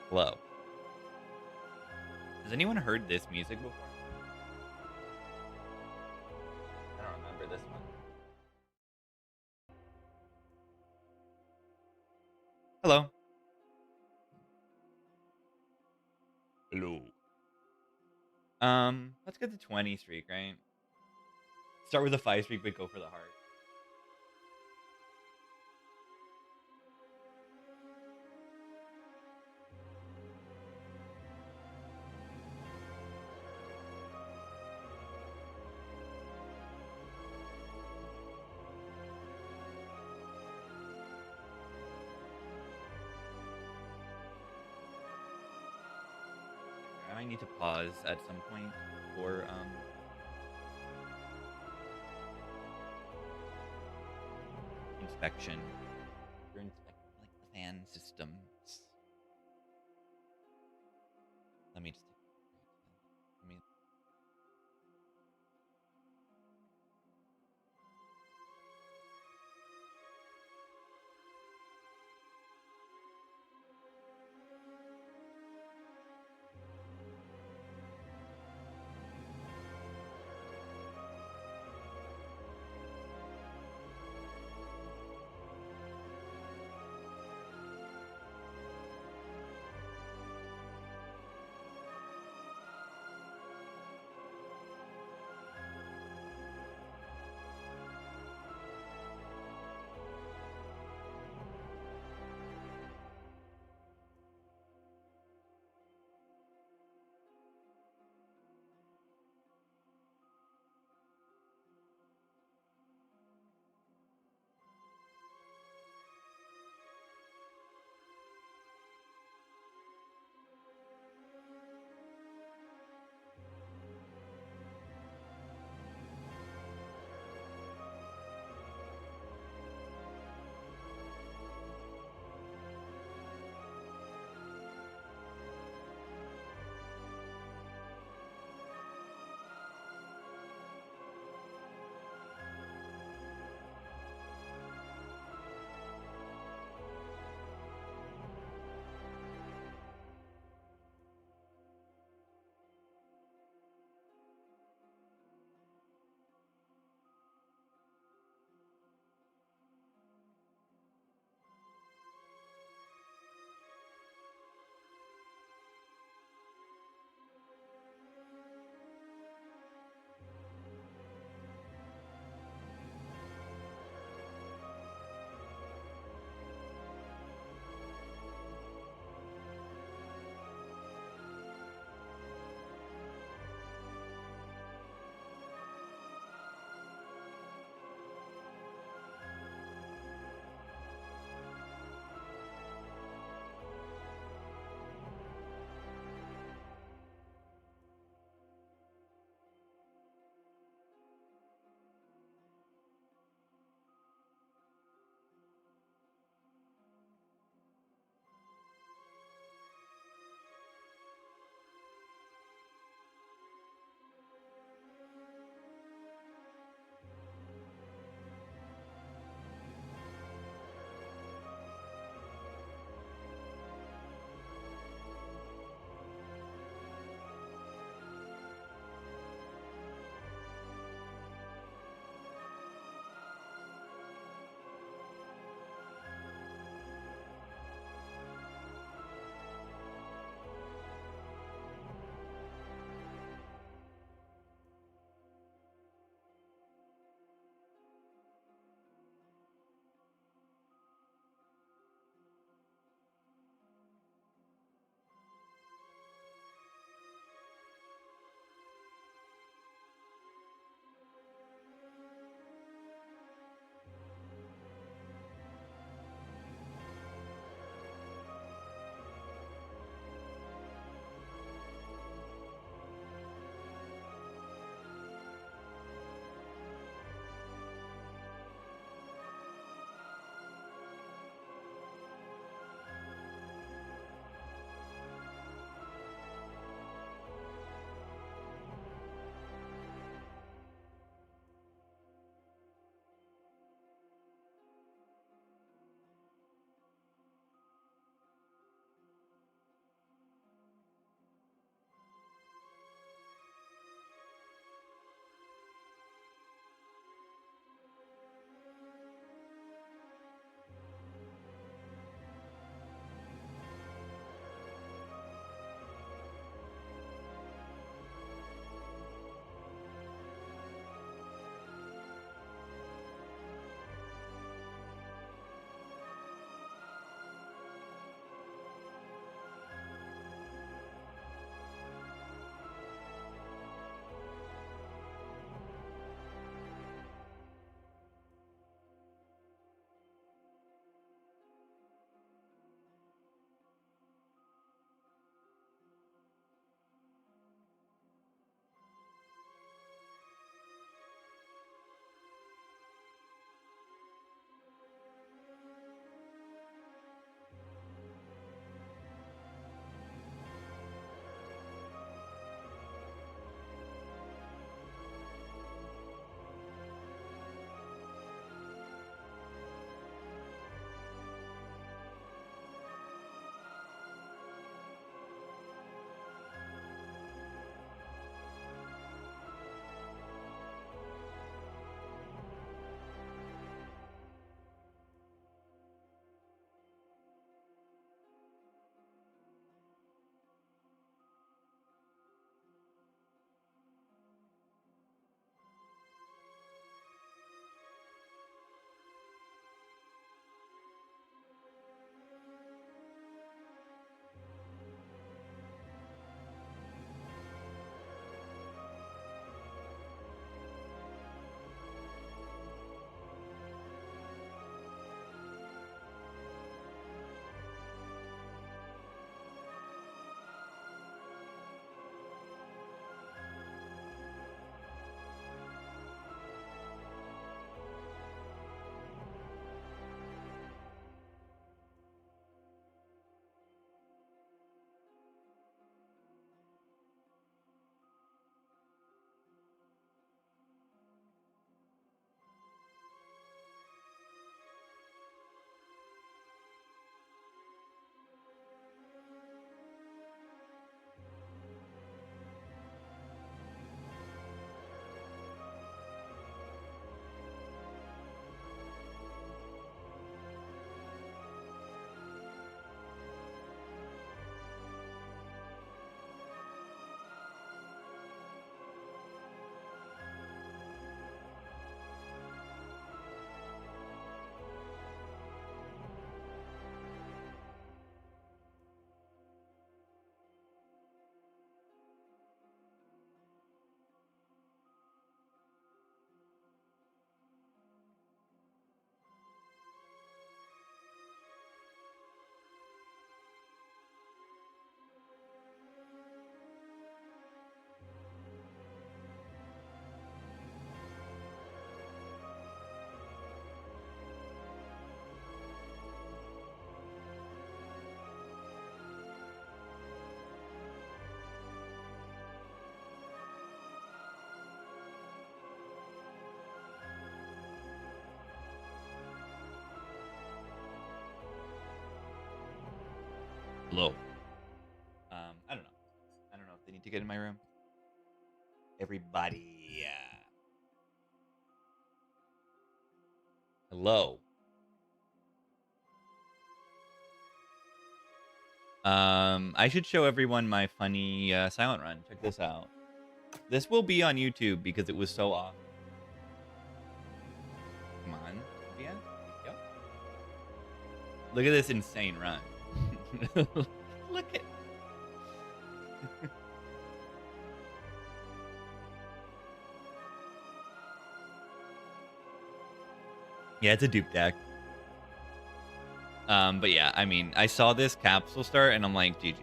Hello. Has anyone heard this music before? I don't remember this one. Hello. Hello. Let's get the 20 streak, right? Start with a 5 streak, but go for the heart. I might need to pause at some point for inspection. You're inspecting like the fan systems. Let me just let me Hello. I don't know. I don't know if they need to get in my room. Everybody. Hello. I should show everyone my funny silent run. Check this out. This will be on YouTube because it was so awesome. Come on. Yeah. Go. Look at this insane run. Look at. Yeah, it's a dupe deck. But yeah, I mean, I saw this capsule start and I'm like, GG.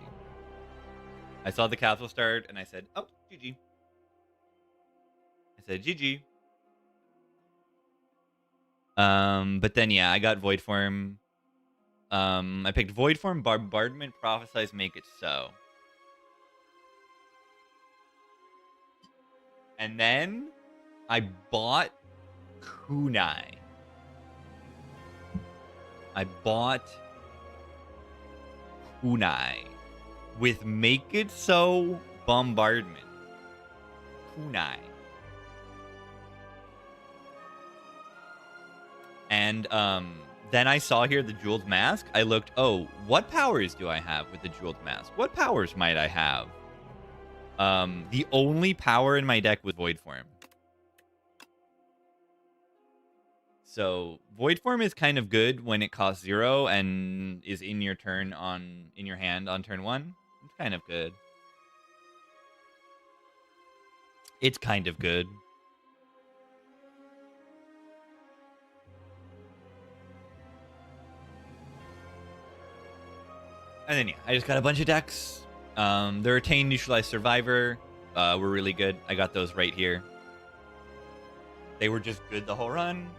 I saw the capsule start and I said, oh, GG. I said, GG. But then yeah, I got Void Form. I picked Void Form, Bombardment, Prophesize, Make It So. And then I bought Kunai. I bought Kunai with Make It So, Bombardment. Kunai. And then I saw here the Jeweled Mask. I looked, oh, what powers do I have with the Jeweled Mask? What powers might I have? The only power in my deck was Void Form. So Void Form is kind of good when it costs 0 and is in your hand on turn 1. It's kind of good. It's kind of good. And then yeah, I just got a bunch of decks. The Retain, Neutralize, Survivor were really good. I got those right here. They were just good the whole run.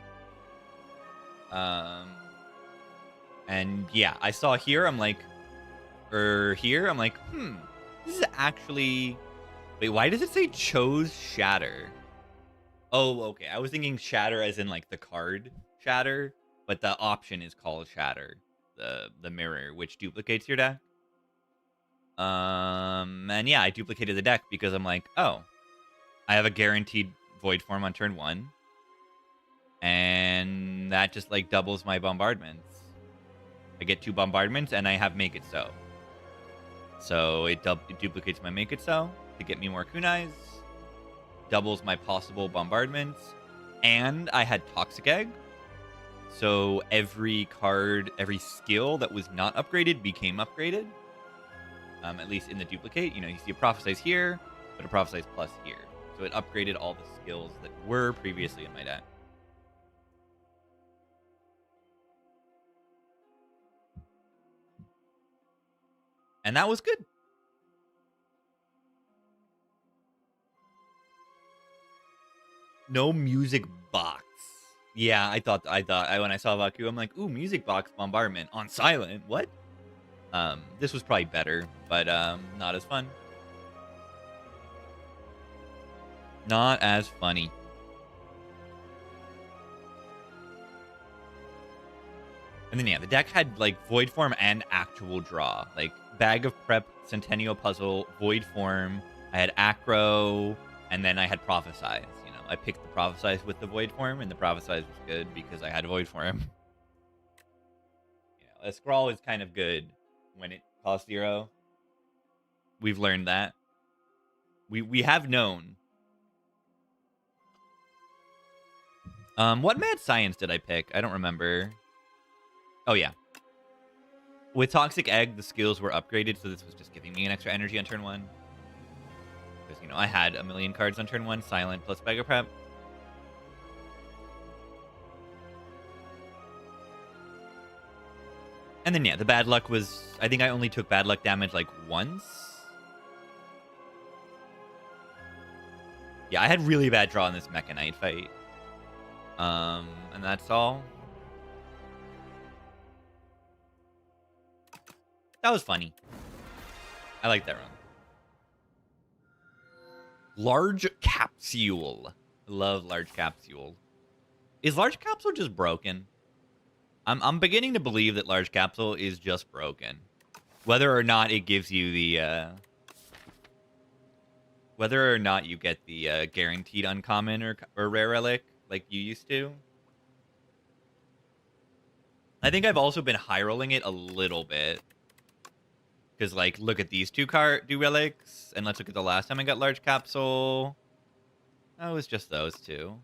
And yeah, I saw here, I'm like, here, I'm like, this is actually, wait, why does it say chose Shatter? Oh, okay, I was thinking Shatter as in like the card Shatter, but the option is called Shatter, the mirror, which duplicates your deck. And yeah, I duplicated the deck because I'm like, oh, I have a guaranteed Void Form on turn 1. And that just like doubles my bombardments. I get 2 bombardments and I have Make It So. So it duplicates my Make It So to get me more kunais. Doubles my possible bombardments. And I had Toxic Egg. So every card, every skill that was not upgraded became upgraded. At least in the duplicate. You know, you see a Prophesize here, but a Prophesize plus here. So it upgraded all the skills that were previously in my deck. And that was good. No music box. Yeah, I thought when I saw Vaku, I'm like, ooh, music box bombardment on silent. What? This was probably better, but not as fun. Not as funny. And then yeah, the deck had like Void Form and actual draw. Like Bag of Prep, Centennial Puzzle, Void Form. I had Acro, and then I had Prophesize. You know, I picked the Prophesize with the Void Form, and the Prophesize was good because I had Void Form. You know, a Scrawl is kind of good when it costs 0. We've learned that. We have known. What Mad Science did I pick? I don't remember. Oh, yeah. With Toxic Egg, the skills were upgraded, so this was just giving me an extra energy on turn 1. Because, you know, I had a million cards on turn 1, Silent plus Bag of Prep. And then, yeah, the bad luck was... I think I only took bad luck damage, like, once. Yeah, I had really bad draw in this Mechanite fight. And that's all. That was funny. I like that run. Large Capsule. Love Large Capsule. Is Large Capsule just broken? I'm beginning to believe that Large Capsule is just broken. Whether or not it gives you the, whether or not you get the guaranteed uncommon or rare relic like you used to. I think I've also been high rolling it a little bit. Because, like, look at these two relics, and let's look at the last time I got large capsule. Oh, it was just those two.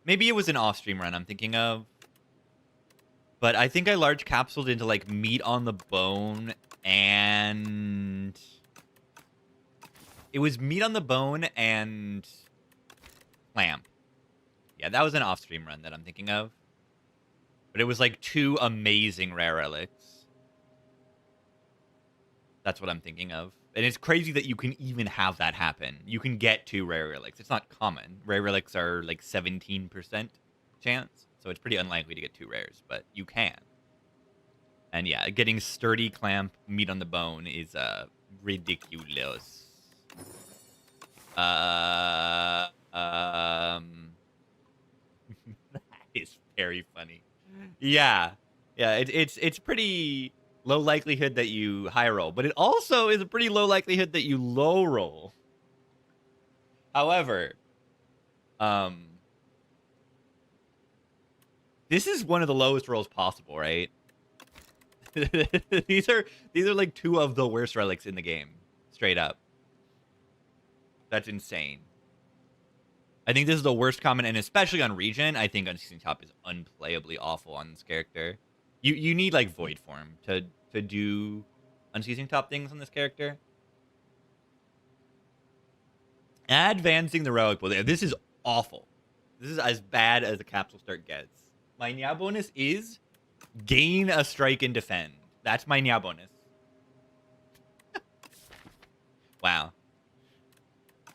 Maybe it was an off-stream run I'm thinking of. But I think I large capsuled into, like, meat on the bone, and... It was meat on the bone and... clamp. Yeah, that was an off-stream run that I'm thinking of. But it was, like, two amazing rare relics. That's what I'm thinking of. And it's crazy that you can even have that happen. You can get two rare relics. It's not common. Rare relics are, like, 17% chance. So it's pretty unlikely to get two rares, but you can. And yeah, getting sturdy clamp meat on the bone is ridiculous. That is very funny. Yeah. Yeah, it's pretty low likelihood that you high roll, but it also is a pretty low likelihood that you low roll. However, this is one of the lowest rolls possible, right? these are like two of the worst relics in the game, straight up. That's insane. I think this is the worst common, and especially on Regen, I think Unceasing Top is unplayably awful on this character. You need like Void Form to do Unceasing Top things on this character. Advancing the Relic Bowl. This is awful. This is as bad as a capsule start gets. My Nya bonus is gain a strike and defend. That's my Nya bonus. Wow.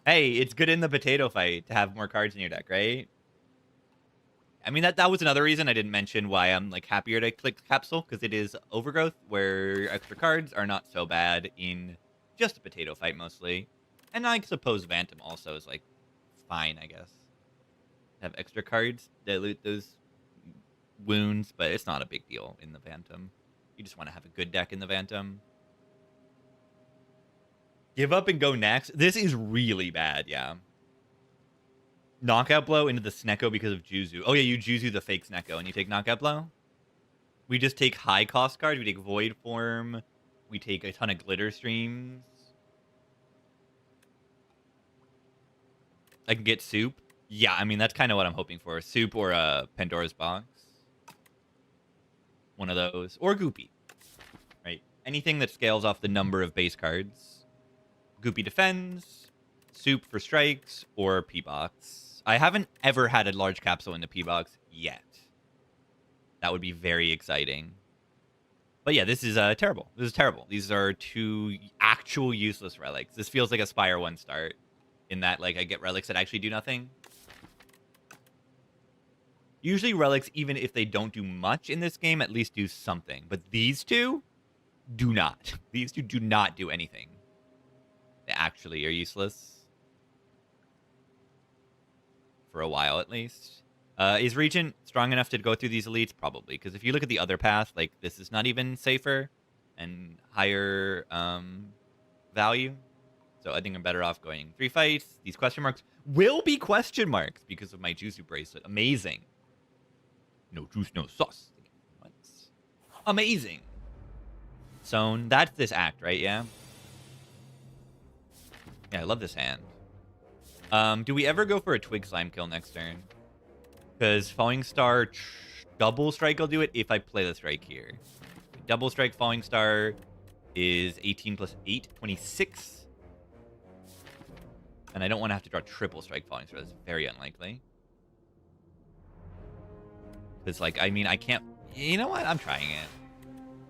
Hey, it's good in the potato fight to have more cards in your deck, right? I mean, that was another reason I didn't mention why I'm like happier to click capsule, because it is overgrowth, where extra cards are not so bad in just a potato fight mostly. And I suppose Phantom also is like fine, I guess. Have extra cards dilute those wounds, but it's not a big deal in the Phantom. You just want to have a good deck in the Phantom. Give up and go next. This is really bad, yeah. Knockout blow into the Snecko because of Juzu. Oh yeah, you Juzu the fake Snecko and you take knockout blow. We just take high cost cards. We take Void Form. We take a ton of glitter streams. I can get Soup. Yeah, I mean, that's kind of what I'm hoping for. Soup or a Pandora's Box. One of those. Or Goopy. Right? Anything that scales off the number of base cards. Goopy defends. Soup for strikes. Or P-Box. I haven't ever had a large capsule in the P-Box yet. That would be very exciting. But yeah, this is terrible. This is terrible. These are two actual useless relics. This feels like a Spire 1 start. In that, like, I get relics that actually do nothing. Usually relics, even if they don't do much in this game, at least do something. But these two do not. These two do not do anything. They actually are useless. For a while, at least. Is Regent strong enough to go through these elites? Probably. Because if you look at the other path, like, this is not even safer and higher value. So I think I'm better off going 3 fights. These question marks will be question marks because of my Juzu bracelet. Amazing. No juice, no sauce. Amazing. So that's this act, right? Yeah. Yeah, I love this hand. Do we ever go for a Twig Slime kill next turn? Because Falling Star double strike will do it if I play the strike here. Double strike Falling Star is 18 plus 8, 26. And I don't want to have to draw triple strike Falling Star. That's very unlikely. Because, like, I mean, I can't... You know what? I'm trying it.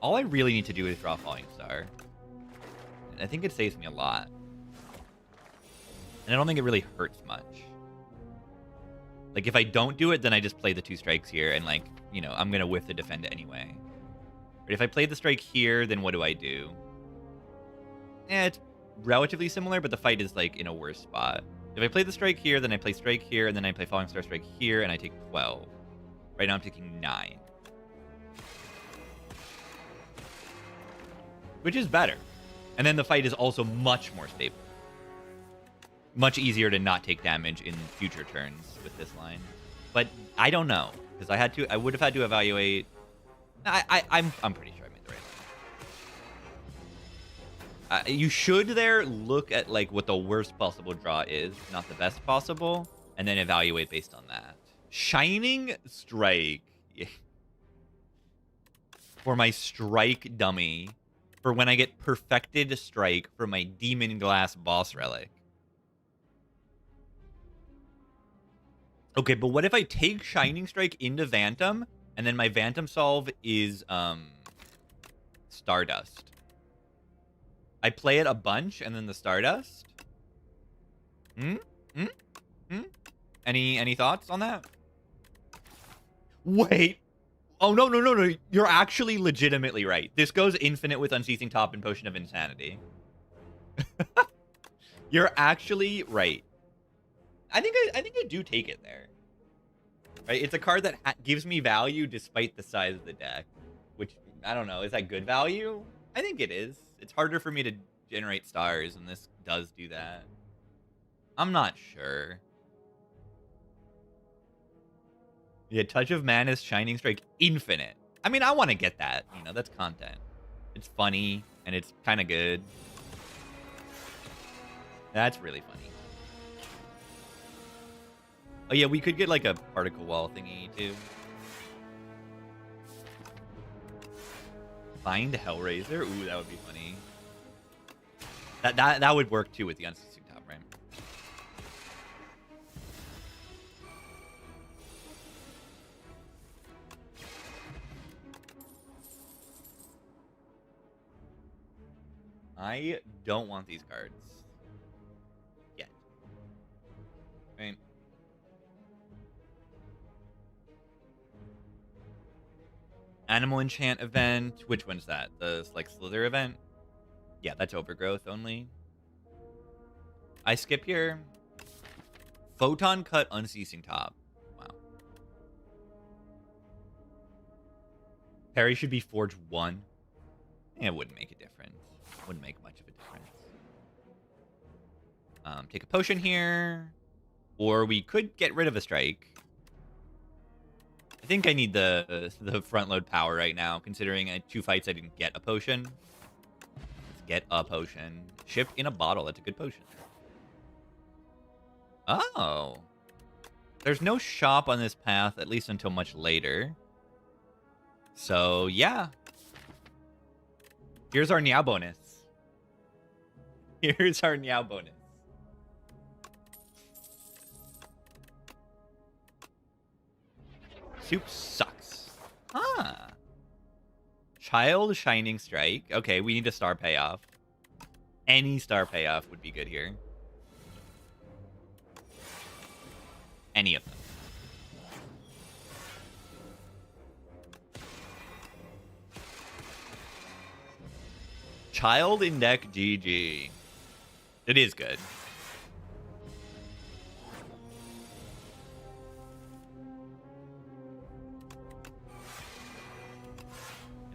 All I really need to do is draw Falling Star. And I think it saves me a lot. And I don't think it really hurts much. Like, if I don't do it, then I just play the 2 strikes here. And, like, you know, I'm going to whiff the defend anyway. But if I play the strike here, then what do I do? Yeah, it's relatively similar, but the fight is, like, in a worse spot. If I play the strike here, then I play strike here, and then I play Falling Star strike here, and I take 12. Right now I'm taking 9. Which is better. And then the fight is also much more stable. Much easier to not take damage in future turns with this line. But I don't know. Because I would have had to evaluate. I'm pretty sure I made the right line. You should there look at like what the worst possible draw is, not the best possible, and then evaluate based on that. Shining Strike. For my Strike dummy. For when I get Perfected Strike for my Demon Glass Boss Relic. Okay, but what if I take Shining Strike into Phantom, and then my Phantom solve is Stardust? I play it a bunch, and then the Stardust? Any thoughts on that? Wait. Oh, no. You're actually legitimately right. This goes infinite with Unceasing Top and Potion of Insanity. You're actually right. I think I do take it there. Right? It's a card that gives me value despite the size of the deck. Which, I don't know. Is that good value? I think it is. It's harder for me to generate stars, and this does do that. I'm not sure. Yeah, Touch of Mana's Shining Strike Infinite. I mean, I want to get that. You know, that's content. It's funny, and it's kind of good. That's really funny. Oh, yeah, we could get, like, a particle wall thingy, too. Find Hellraiser? Ooh, that would be funny. That would work, too, with the Unceasing Top, right? I don't want these cards. Yet. Right? Animal Enchant event. Which one's that? The, like, Slither event? Yeah, that's Overgrowth only. I skip here. Photon Cut Unceasing Top. Wow. Parry should be Forge 1. It wouldn't make a difference. Wouldn't make much of a difference. Take a potion here. Or we could get rid of a strike. I think I need the front load power right now, considering 2 fights I didn't get a potion. Let's get a potion. Shipped in a bottle. That's a good potion. Oh. There's no shop on this path, at least until much later. So, yeah. Here's our Niao bonus. Here's our Niao bonus. Soup sucks. Huh. Child Shining Strike. Okay, we need a star payoff. Any star payoff would be good here. Any of them. Child in deck GG. It is good.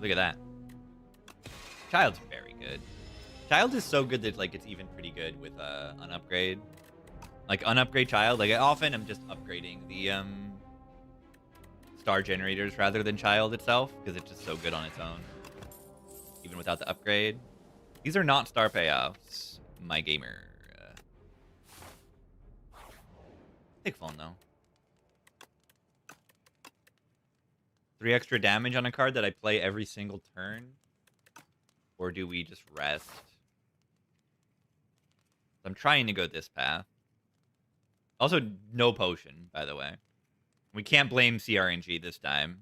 Look at that. Child's very good. Child is so good that like it's even pretty good with an upgrade. Like unupgrade Child. Like often I'm just upgrading the star generators rather than Child itself because it's just so good on its own. Even without the upgrade. These are not star payoffs, my gamer. Take phone though. 3 extra damage on a card that I play every single turn? Or do we just rest? I'm trying to go this path. Also, no potion, by the way. We can't blame CRNG this time.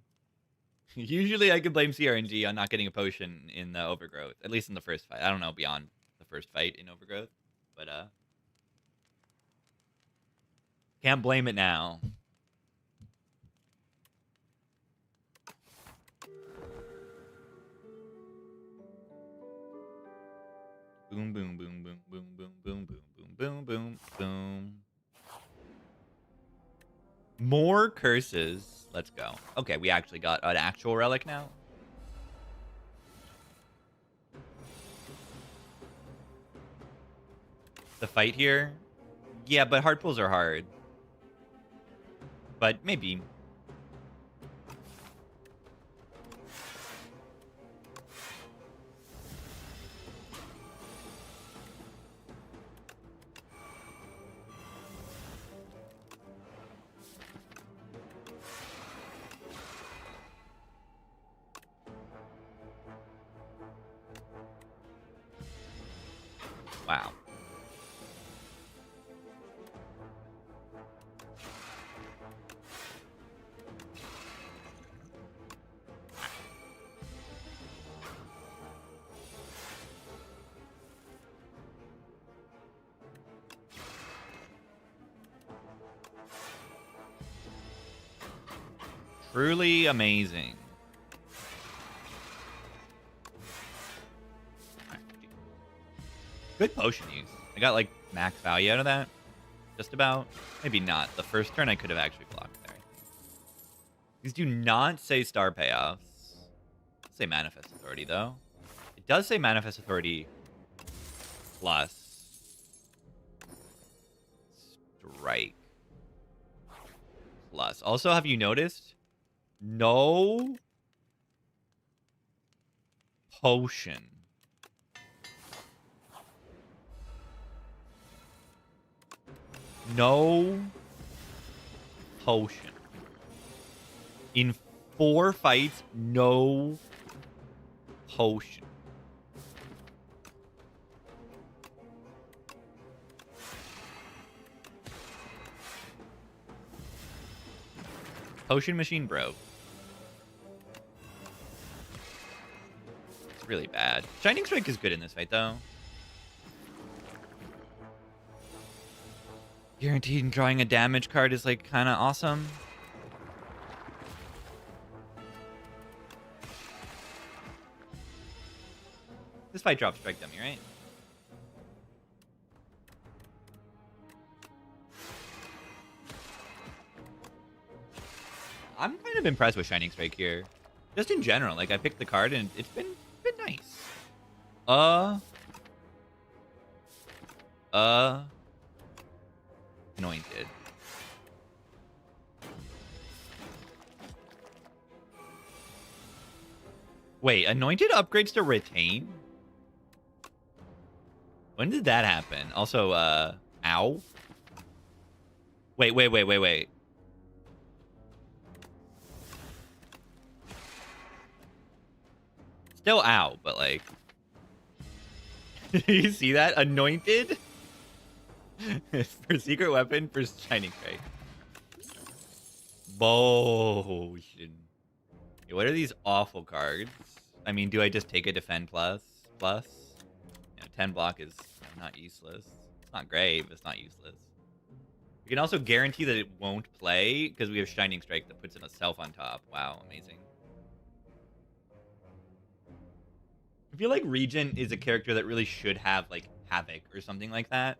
Usually I can blame CRNG on not getting a potion in the Overgrowth. At least in the first fight. I don't know beyond the first fight in Overgrowth. But, can't blame it now. Boom, boom, boom, boom, boom, boom, boom, boom, boom, boom, boom, boom. More curses. Let's go. Okay, we actually got an actual relic now. The fight here? Yeah, but hard pulls are hard. But maybe. Wow. Truly amazing. Good potion use. I got like max value out of that. Just about. Maybe not. The first turn I could have actually blocked there. These do not say star payoffs. Say Manifest Authority though. It does say Manifest Authority plus Strike plus. Also, have you noticed? No potion. No potion. In 4 fights, no potion. Potion machine broke. It's really bad. Shining Strike is good in this fight, though. Guaranteed drawing a damage card is, like, kind of awesome. This fight drops Strike Dummy, right? I'm kind of impressed with Shining Strike here. Just in general. Like, I picked the card, and it's been nice. Anointed. Wait, Anointed upgrades to Retain? When did that happen? Also, ow? Wait. Still ow, but like... You see that? Anointed? For secret weapon, for Shining Strike. Bullshit. What are these awful cards? I mean, do I just take a defend plus? You know, 10 block is not useless. It's not great, but it's not useless. We can also guarantee that it won't play because we have Shining Strike that puts itself on top. Wow, amazing. I feel like Regent is a character that really should have, like, Havoc or something like that.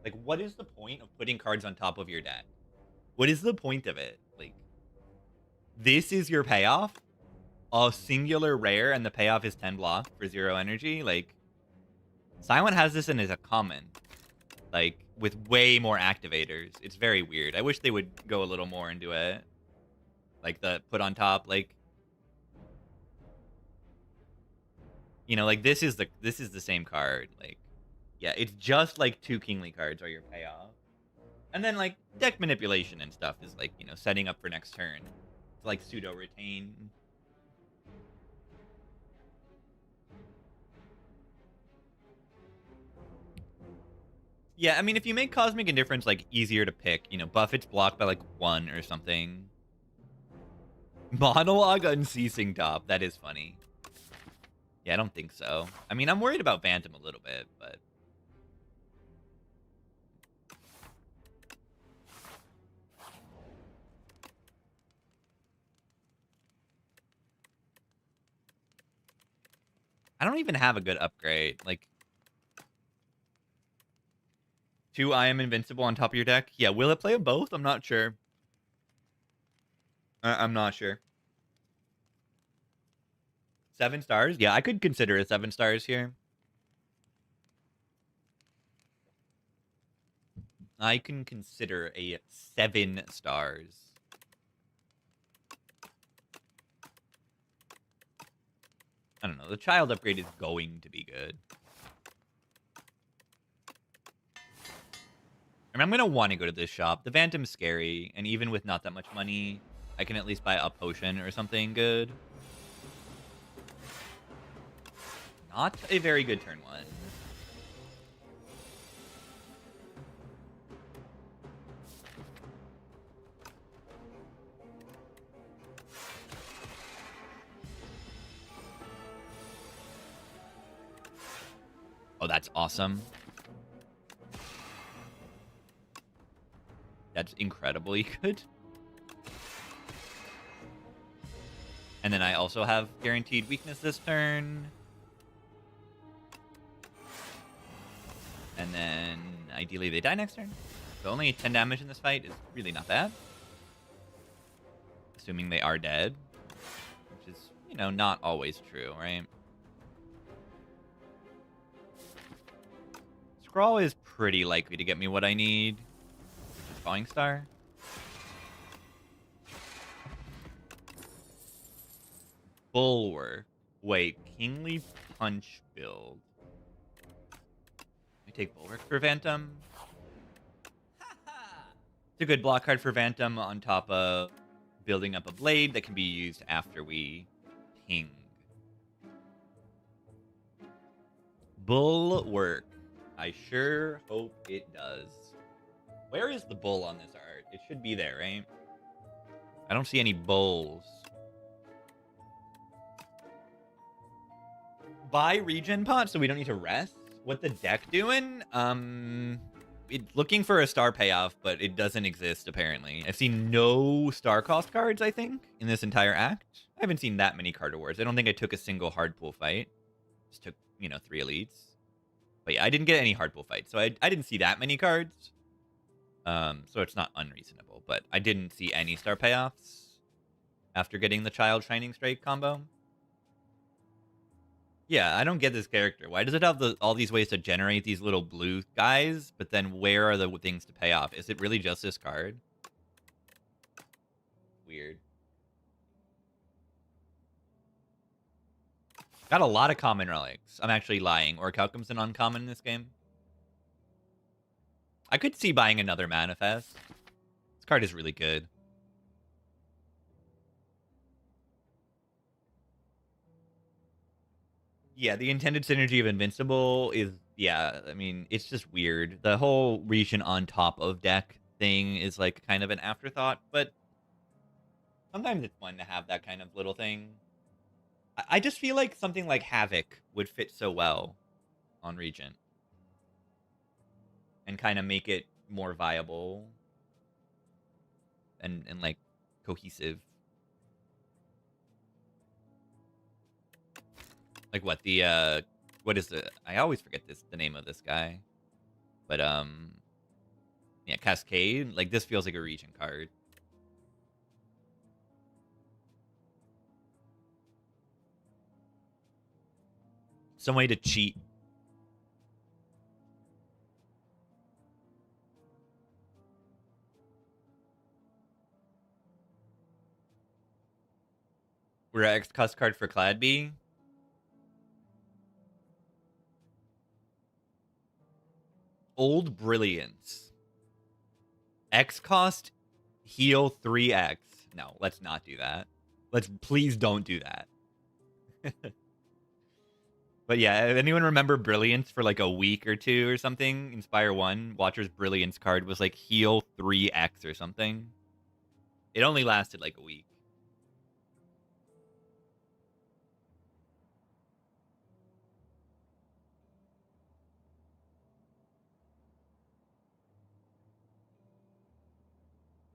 Like, what is the point of putting cards on top of your deck? What is the point of it? Like, this is your payoff? A singular rare and the payoff is 10 block for 0 energy? Like, Silent has this in as a common. Like, with way more activators. It's very weird. I wish they would go a little more into it. Like, the put on top, like... You know, like, this is the same card. Like, yeah, it's just like 2 kingly cards are your payoff. And then, like, deck manipulation and stuff is, like, you know, setting up for next turn. It's like pseudo-retain. Yeah, I mean, if you make Cosmic Indifference, like, easier to pick, you know, buff its block by, like, 1 or something. Monologue Unceasing Top. That is funny. Yeah, I don't think so. I mean, I'm worried about Phantom a little bit, but... I don't even have a good upgrade. Like, 2 I Am Invincible on top of your deck? Yeah, will it play them both? I'm not sure. I'm not sure. 7 stars? Yeah, I could consider a 7 stars here. I can consider a 7 stars. I don't know. The child upgrade is going to be good. I mean, I'm going to want to go to this shop. The Phantom's scary, and even with not that much money, I can at least buy a potion or something good. Not a very good turn 1. Oh, that's awesome. That's incredibly good. And then I also have guaranteed weakness this turn. And then ideally they die next turn. So only 10 damage in this fight is really not bad. Assuming they are dead. Which is, you know, not always true, right? Scrawl is pretty likely to get me what I need. Which is Falling Star. Bulwark. Wait, Kingly Punch build. I take Bulwark for Phantom. It's a good block card for Phantom on top of building up a blade that can be used after we ping. Bulwark. I sure hope it does. Where is the bull on this art? It should be there, right? I don't see any bulls. Buy regen pot so we don't need to rest? What the deck doing? It's looking for a star payoff, but it doesn't exist, apparently. I've seen no star cost cards, I think, in this entire act. I haven't seen that many card awards. I don't think I took a single hard pool fight. Just took, you know, 3 elites. But yeah, I didn't get any hard pool fights, so I didn't see that many cards. So it's not unreasonable, but I didn't see any star payoffs after getting the Child Shining Strike combo. Yeah, I don't get this character. Why does it have all these ways to generate these little blue guys, but then where are the things to pay off? Is it really just this card? Weird. Got a lot of common relics. I'm actually lying. Orichalcum's an uncommon in this game. I could see buying another Manifest. This card is really good. Yeah, the intended synergy of Invincible is, yeah, I mean, it's just weird. The whole region on top of deck thing is like kind of an afterthought, but sometimes it's fun to have that kind of little thing. I just feel like something like Havoc would fit so well on Regent and kind of make it more viable and like cohesive. Like what the what is the I always forget the name of this guy. But yeah, Cascade, like this feels like a region card. Some way to cheat. We're X cost card for Cladby. Old Brilliance. X cost heal 3x. No, let's not do that. Please don't do that. But yeah, if anyone remember Brilliance for like a week or two or something? Inspire 1, Watcher's Brilliance card was like heal 3x or something. It only lasted like a week.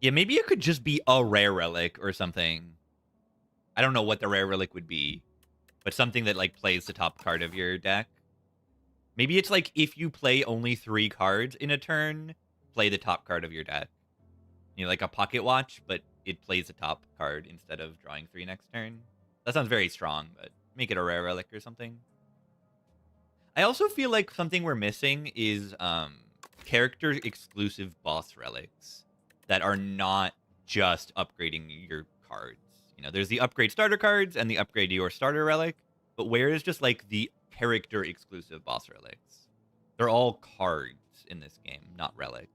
Yeah, maybe it could just be a rare relic or something. I don't know what the rare relic would be, but something that like plays the top card of your deck. Maybe it's like if you play only 3 cards in a turn, play the top card of your deck. You know, like a pocket watch, but it plays a top card instead of drawing 3 next turn. That sounds very strong, but make it a rare relic or something. I also feel like something we're missing is character exclusive boss relics that are not just upgrading your cards. You know, there's the upgrade starter cards and the upgrade your starter relic, but where is just like the character exclusive boss relics? They're all cards in this game, not relics.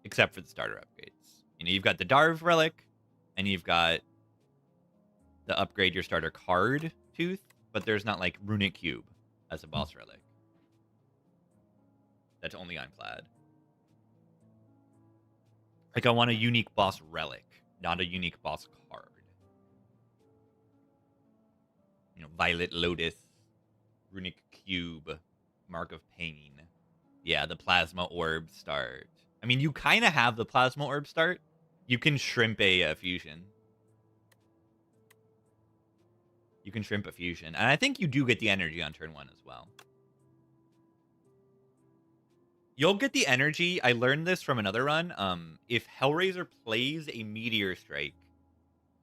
Except for the starter upgrades. You know, you've got the Darv relic, and you've got the upgrade your starter card tooth, but there's not like Runic Cube as a boss relic. That's only on Plaid. Like, I want a unique boss relic, not a unique boss card. You know, Violet Lotus, Runic Cube, Mark of Pain. Yeah, the Plasma Orb start. I mean, you kind of have the Plasma Orb start. You can shrimp a fusion. You can shrimp a fusion. And I think you do get the energy on turn 1 as well. You'll get the energy. I learned this from another run. If Hellraiser plays a Meteor Strike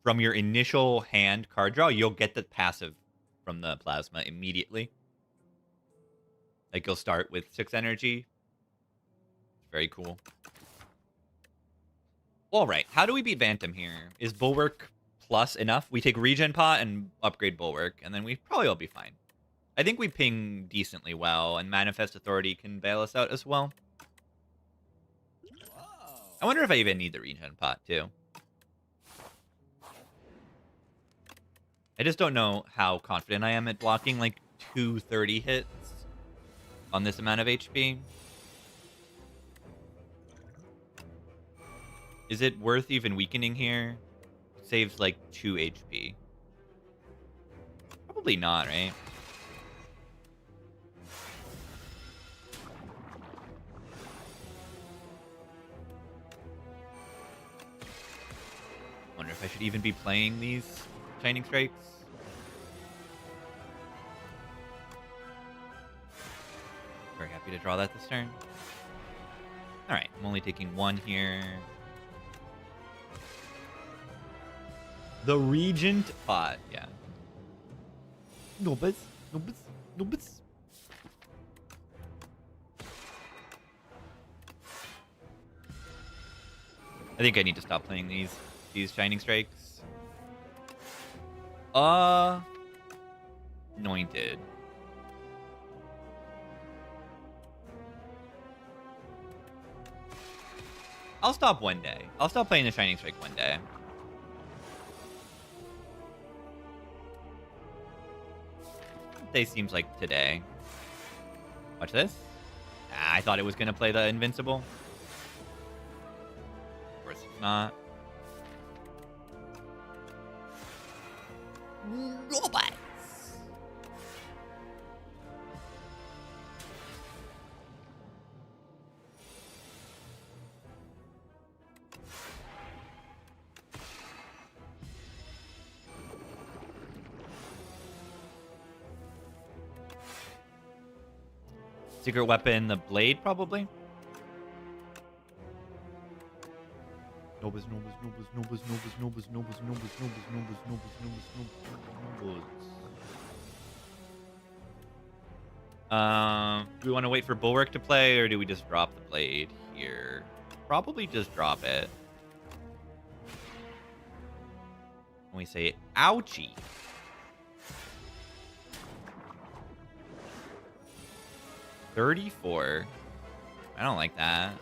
from your initial hand card draw, you'll get the passive from the Plasma immediately. Like, you'll start with 6 energy. Very cool. All right, how do we beat Phantom here? Is Bulwark plus enough? We take Regen Pot and upgrade Bulwark, and then we probably will be fine. I think we ping decently well, and Manifest Authority can bail us out as well. I wonder if I even need the Regen Pot, too. I just don't know how confident I am at blocking, like, 230 hits on this amount of HP. Is it worth even weakening here? Saves like 2 HP. Probably not, right? Wonder if I should even be playing these Shining Strikes. Very happy to draw that this turn. Alright, I'm only taking 1 here. The Regent Pot, yeah. Nobus. I think I need to stop playing these Shining Strikes. Anointed. I'll stop one day. I'll stop playing the Shining Strike one day. Day seems like today. Watch this. I thought it was going to play the Invincible. Of course it's not. Robots. Secret weapon, the blade, probably. Nobus. Do we want to wait for Bulwark to play, or do we just drop the blade here? Probably just drop it. When we say ouchie. $34. I don't like that.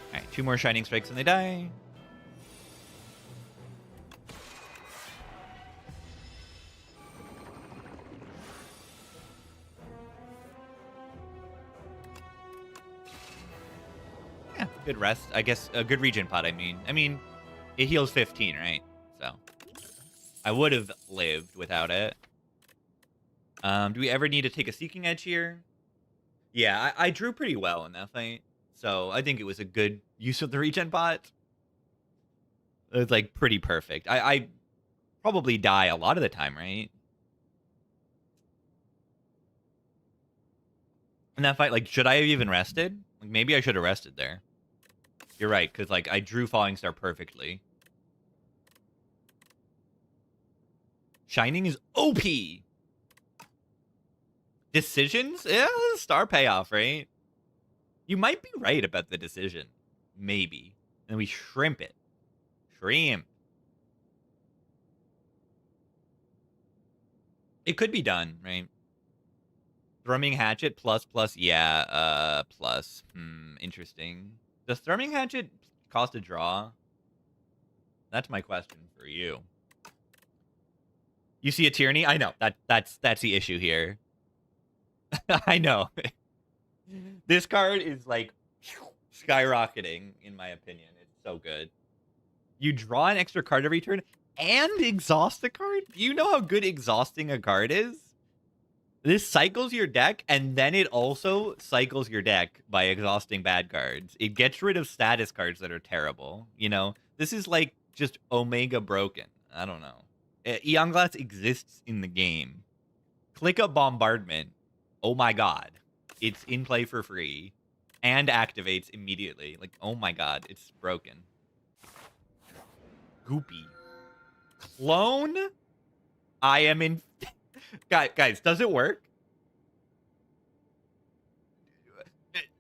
Alright, 2 more Shining Strikes and they die. Good rest. I guess a good Regen Pot, I mean, it heals 15, right? So I would have lived without it. Do we ever need to take a Seeking Edge here? Yeah, I drew pretty well in that fight. So I think it was a good use of the Regen Pot. It was like pretty perfect. I probably die a lot of the time, right? In that fight, like, should I have even rested? Like, maybe I should have rested there. You're right, because, like, I drew Falling Star perfectly. Shining is OP! Decisions? Yeah, star payoff, right? You might be right about the decision. Maybe. And we shrimp it. Shrimp. It could be done, right? Thrumming Hatchet plus. Yeah, plus. Interesting. Does Thrumming Hatchet cost a draw? That's my question for you. You see a Tyranny? I know. That's the issue here. I know. This card is like skyrocketing, in my opinion. It's so good. You draw an extra card every turn and exhaust a card? Do you know how good exhausting a card is? This cycles your deck, and then it also cycles your deck by exhausting bad cards. It gets rid of status cards that are terrible. You know, this is like just Omega broken. I don't know. Eon Glass exists in the game. Click a Bombardment. Oh my god. It's in play for free. And activates immediately. Like, oh my god, it's broken. Goopy. Clone? I am in... Guys, does it work?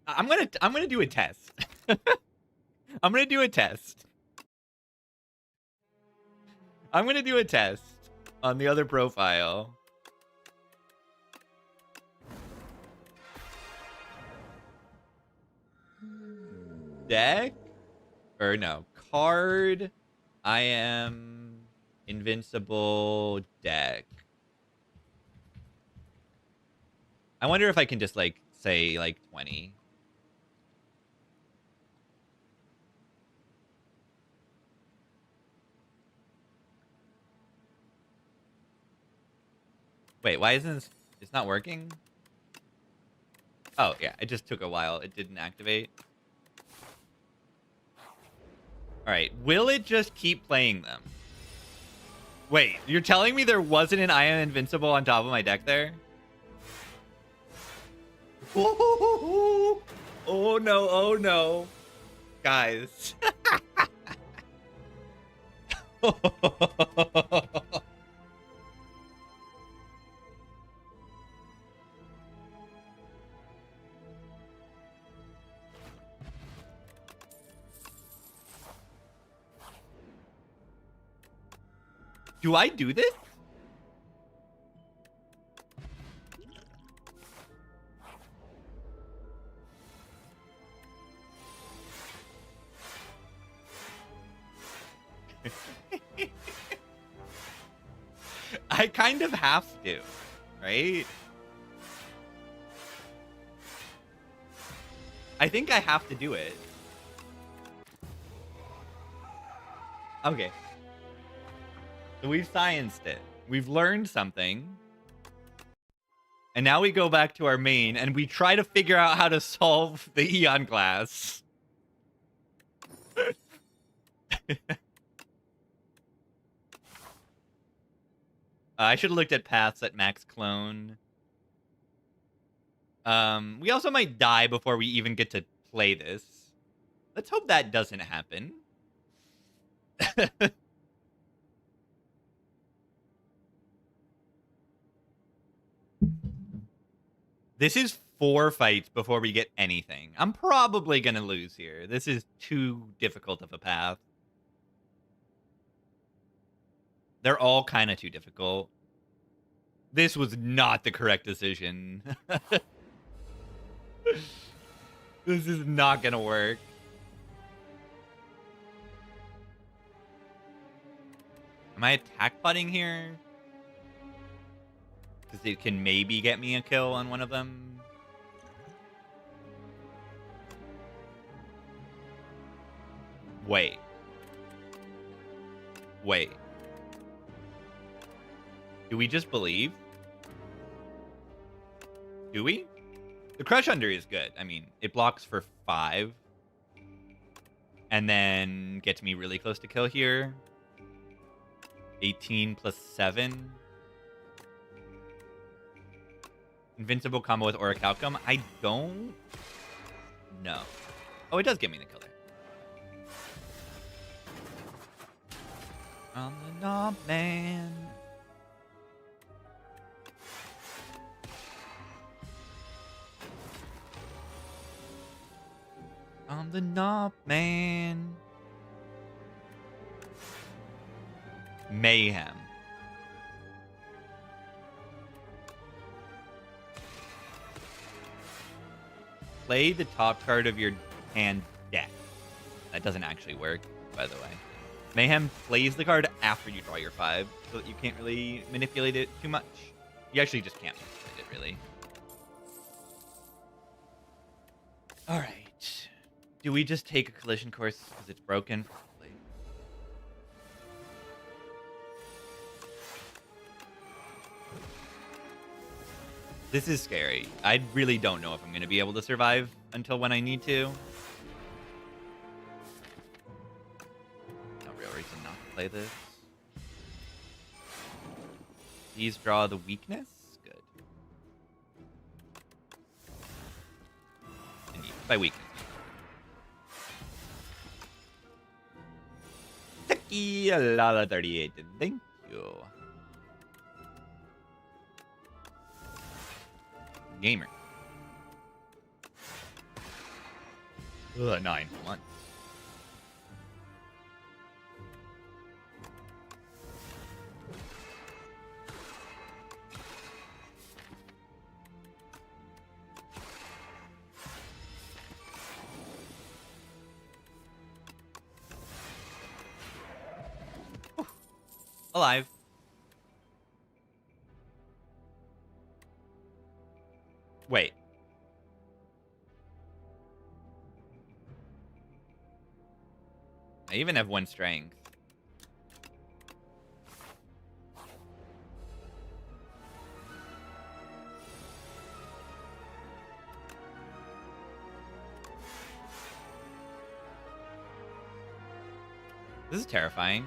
I'm gonna do a test. I'm gonna do a test. I'm gonna do a test on the other profile. Deck? Or no, card. I am invincible deck. I wonder if I can just, like, say, like, 20. Wait, why isn't this... It's not working? Oh, yeah, it just took a while. It didn't activate. Alright, will it just keep playing them? Wait, you're telling me there wasn't an I Am Invincible on top of my deck there? Oh no, oh no. Guys. Do I do this? I kind of have to, right? I think I have to do it. Okay. So we've scienced it. We've learned something. And now we go back to our main and we try to figure out how to solve the Eon Glass. I should have looked at paths at max clone. We also might die before we even get to play this. Let's hope that doesn't happen. This is 4 fights before we get anything. I'm probably going to lose here. This is too difficult of a path. They're all kind of too difficult. This was not the correct decision. This is not going to work. Am I attack putting here? Because it can maybe get me a kill on one of them. Wait. Wait. Do we just believe? Do we? The Crush Under is good. I mean, it blocks for 5. And then gets me really close to kill here. 18 plus 7. Invincible combo with Orichalcum. I don't know. Oh, it does give me the killer. I'm the knob man. I'm the knob man. Mayhem. Play the top card of your hand deck. That doesn't actually work, by the way. Mayhem plays the card after you draw your 5, so that you can't really manipulate it too much. You actually just can't manipulate it, really. Alright. Do we just take a collision course because it's broken? Probably. This is scary. I really don't know if I'm going to be able to survive until when I need to. No real reason not to play this. These draw the weakness? Good. Indeed, by weakness. Lala 38, thank you. Gamer. 9 1. Alive. Wait. I even have 1 strength. This is terrifying.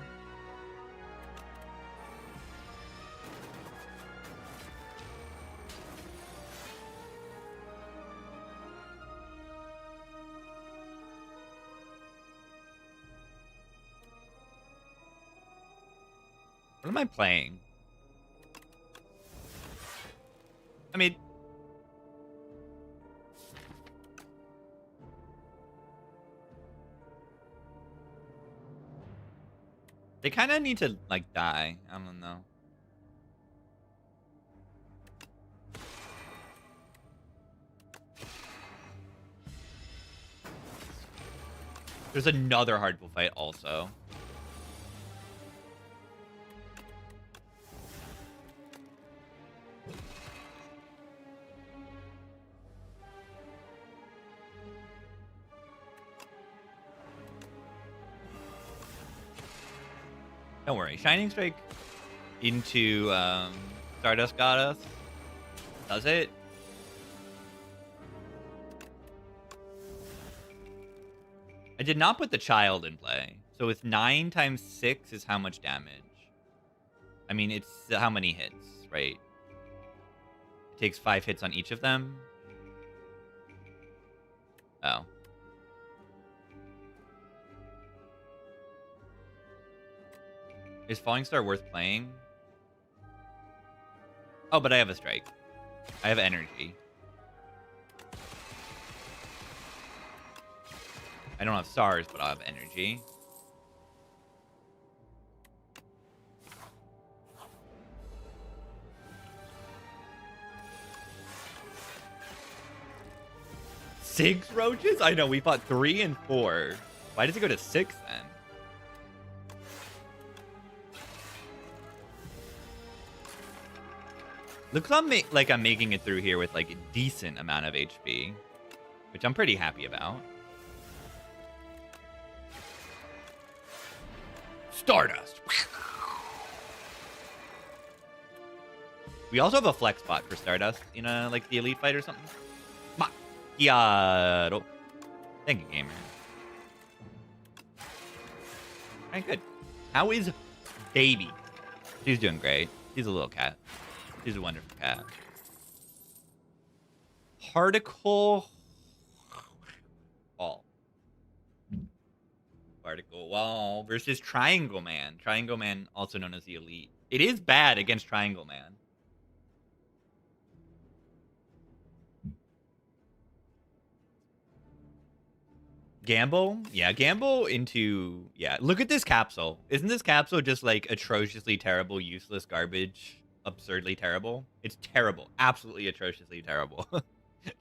What am I playing? I mean... They kind of need to, like, die. I don't know. There's another hardball fight also. Don't worry. Shining Strike into Stardust Goddess. Does it? I did not put the child in play. So with 9 times 6 is how much damage? I mean, it's how many hits, right? It takes 5 hits on each of them. Oh. Is Falling Star worth playing? Oh, but I have a strike. I have energy. I don't have stars, but I'll have energy. Six roaches? I know, we fought 3 and 4. Why does it go to 6 then? Looks like I'm making it through here with like a decent amount of HP, which I'm pretty happy about. Stardust. We also have a flex bot for Stardust in like the Elite fight or something. Macchiato. Thank you, gamer. Alright, good. How is baby? She's doing great. She's a little cat. She's a wonderful cat. Particle Wall. Particle Wall versus Triangle Man. Triangle Man, also known as the Elite. It is bad against Triangle Man. Gamble? Yeah, gamble into... Yeah, look at this capsule. Isn't this capsule just, like, atrociously terrible, useless garbage? Absurdly terrible? It's terrible. Absolutely atrociously terrible.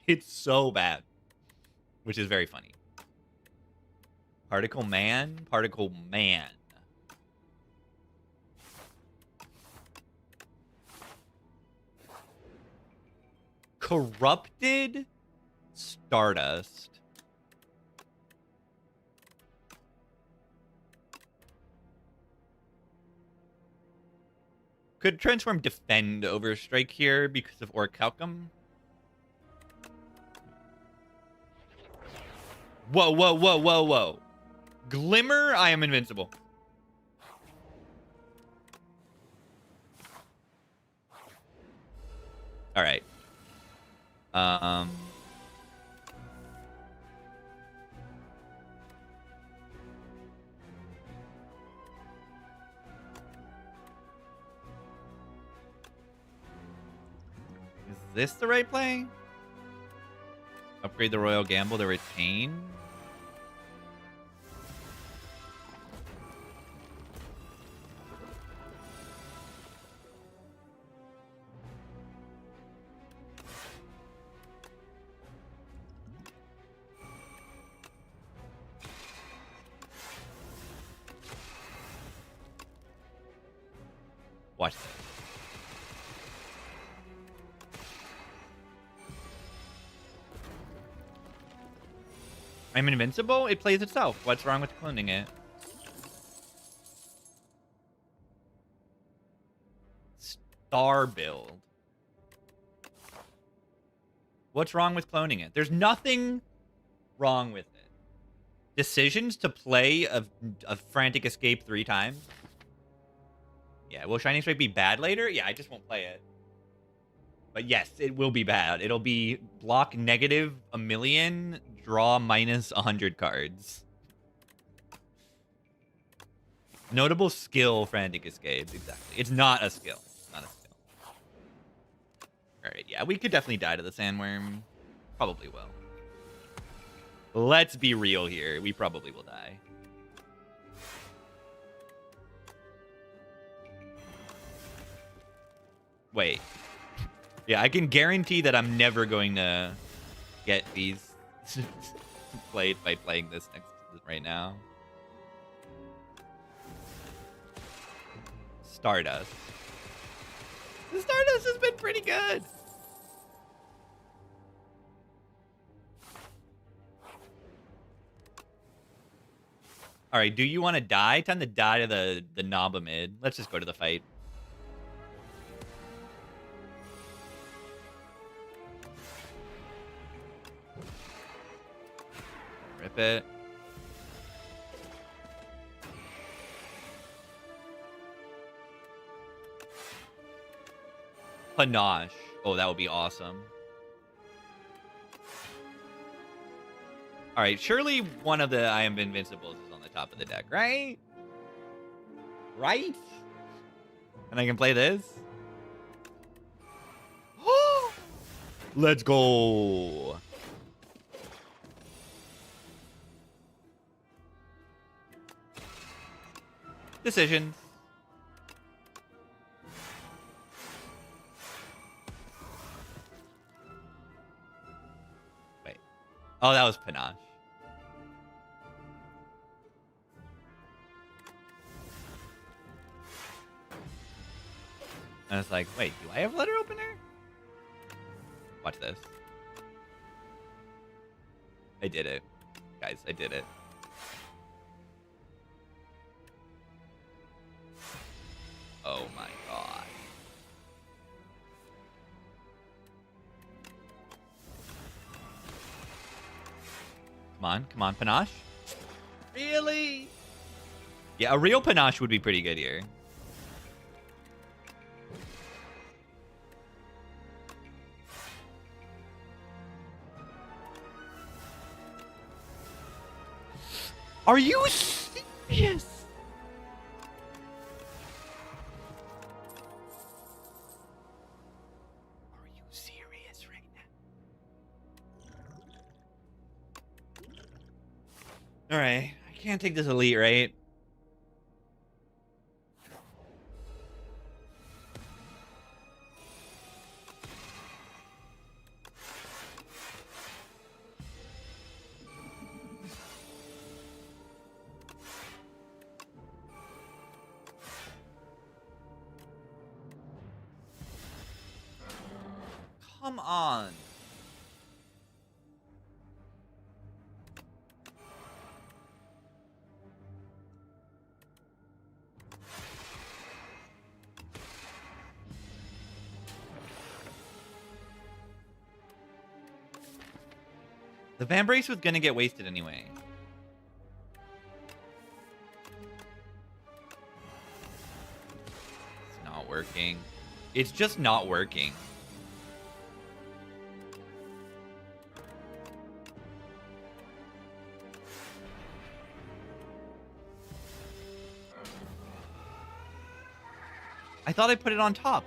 It's so bad. Which is very funny. Particle Man? Particle Man. Corrupted Stardust. Could transform defend over strike here because of Orichalcum. Whoa, whoa, whoa, whoa, whoa. Glimmer, I am invincible. All right. Is this the right play? Upgrade the Royal Gamble to retain. Watch this. I'm invincible? It plays itself. What's wrong with cloning it? Star build. What's wrong with cloning it? There's nothing wrong with it. Decisions to play a Frantic Escape 3 times? Yeah, will Shining Strike be bad later? Yeah, I just won't play it. But yes, it will be bad. It'll be block negative a million, draw minus 100 cards. Notable skill, Frantic Escape. Exactly. It's not a skill. Not a skill. Alright, yeah, we could definitely die to the Sandworm. Probably will. Let's be real here. We probably will die. Wait. Yeah, I can guarantee that I'm never going to get these played by playing this right now. Stardust. The Stardust has been pretty good. All right, do you want to die? Time to die to the Naba mid. Let's just go to the fight. Rip it. Panache. Oh, that would be awesome. All right, surely one of the I Am Invincibles is on the top of the deck, right? Right? And I can play this? Let's go. Decisions. Wait. Oh, that was Panache. And I was like, wait, do I have letter opener? Watch this. I did it. Guys, I did it. Oh my god. Come on, Panache. Really? Yeah, a real Panache would be pretty good here. Are you serious? Are you serious right now? Alright. I can't take this elite, right? Come on. The Van Brace was gonna get wasted anyway. It's not working. It's just not working. I thought I put it on top.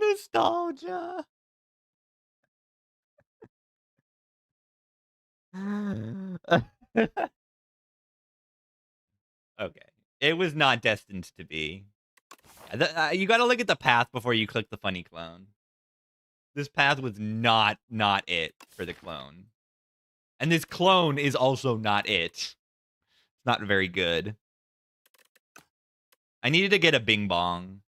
Nostalgia. Okay. It was not destined to be. You gotta look at the path before you click the funny clone. This path was not it for the clone. And this clone is also not it. It's not very good. I needed to get a Bing Bong.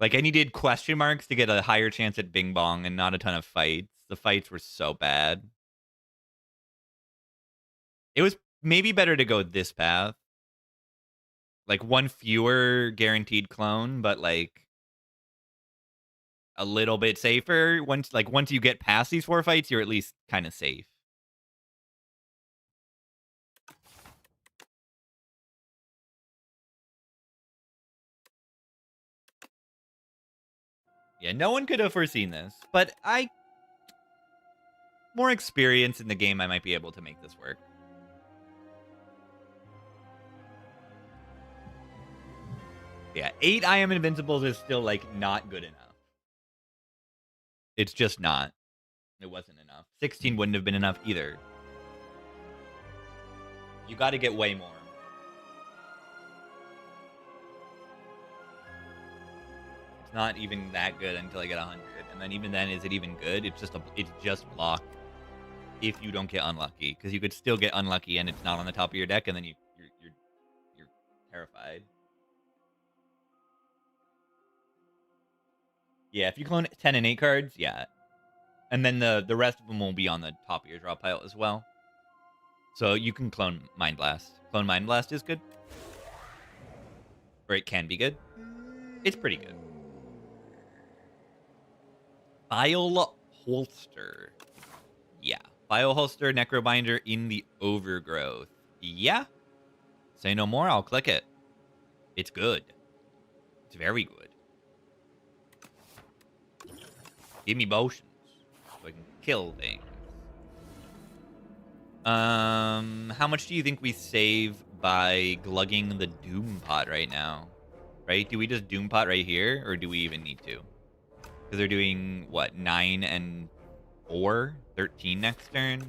Like, I needed question marks to get a higher chance at Bing Bong and not a ton of fights. The fights were so bad. It was maybe better to go this path. Like, one fewer guaranteed clone, but, like, a little bit safer. Once you get past these 4 fights, you're at least kind of safe. Yeah, no one could have foreseen this, but more experience in the game, I might be able to make this work. Yeah, 8 I Am Invincibles is still, like, not good enough. It's just not. It wasn't enough. 16 wouldn't have been enough either. You got to get way more. It's not even that good until I get 100. And then even then, is it even good? It's just block if you don't get unlucky. Because you could still get unlucky and it's not on the top of your deck, and then you're terrified. Yeah, if you clone 10 and 8 cards, yeah. And then the rest of them will be on the top of your draw pile as well. So you can clone Mind Blast. Clone Mind Blast is good. Or it can be good. It's pretty good. File Holster. Yeah. File Holster, Necrobinder in the Overgrowth. Yeah. Say no more, I'll click it. It's good. It's very good. Give me potions so I can kill things. How much do you think we save by glugging the Doom Pot right now? Right? Do we just Doom Pot right here, or do we even need to? Because they're doing, what, 9 and 4? 13 next turn?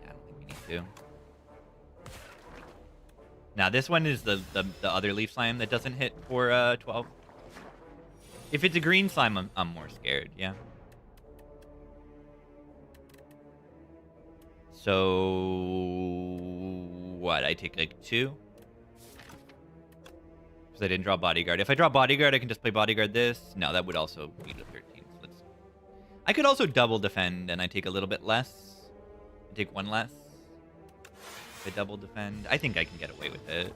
Yeah, I don't think we need to. Now, this one is the other Leaf Slime that doesn't hit for 12. If it's a green slime, I'm more scared, yeah. So, what? I take, like, 2? Because I didn't draw Bodyguard. If I draw Bodyguard, I can just play Bodyguard this. No, that would also be the 13. So I could also double defend, and I take a little bit less. I take 1 less. If I double defend, I think I can get away with it.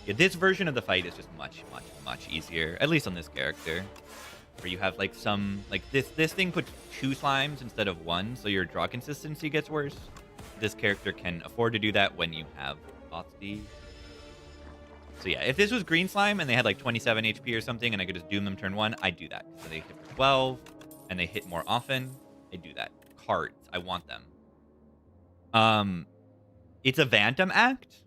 Yeah, this version of the fight is just much, much, much easier. At least on this character. where you have like some like this thing puts 2 slimes instead of 1, so your draw consistency gets worse. This character can afford to do that when you have Thoughtsty. So yeah, if this was green slime and they had like 27 HP or something and I could just doom them turn 1, I'd do that. So they hit for 12 and they hit more often. I do that. Cards, I want them. It's a Phantom Act.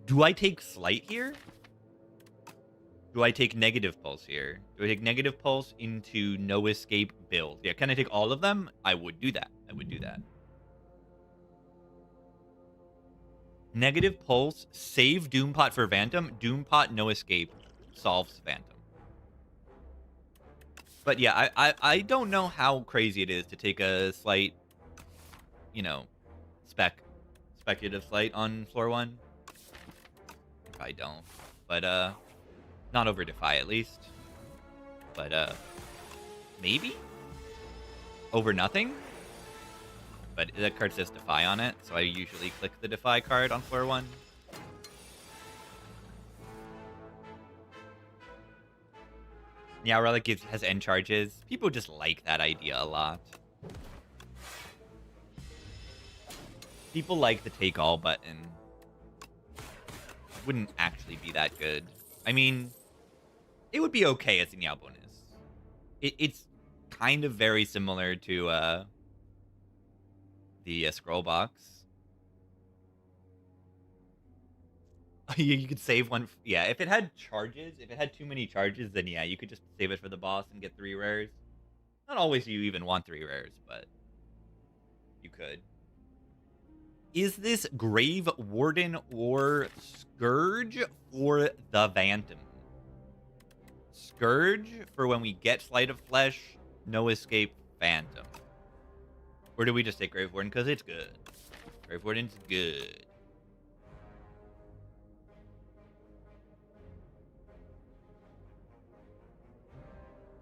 Do I take Slight here? Do I take Negative Pulse here? Do I take Negative Pulse into No Escape build? Yeah, can I take all of them? I would do that. I would do that. Negative Pulse, save Doompot for Phantom. Doompot, No Escape, solves Phantom. But yeah, I don't know how crazy it is to take a Slight, you know, speculative Slight on floor 1. I don't. But, not over Defy, at least. But, maybe? Over nothing? But that card says Defy on it, so I usually click the Defy card on floor 1. Yeah, Relic has end charges. People just like that idea a lot. People like the take all button. Wouldn't actually be that good. I mean, it would be okay as a Niao bonus. It's kind of very similar to the scroll box. You could save one. Yeah, if it had charges, if it had too many charges, then yeah, you could just save it for the boss and get 3 rares. Not always you even want 3 rares, but you could. Is this Grave Warden or Scourge for the Phantom? Scourge for when we get Sleight of Flesh, No Escape, Phantom. Or do we just take Grave Warden because it's good? Grave Warden's good.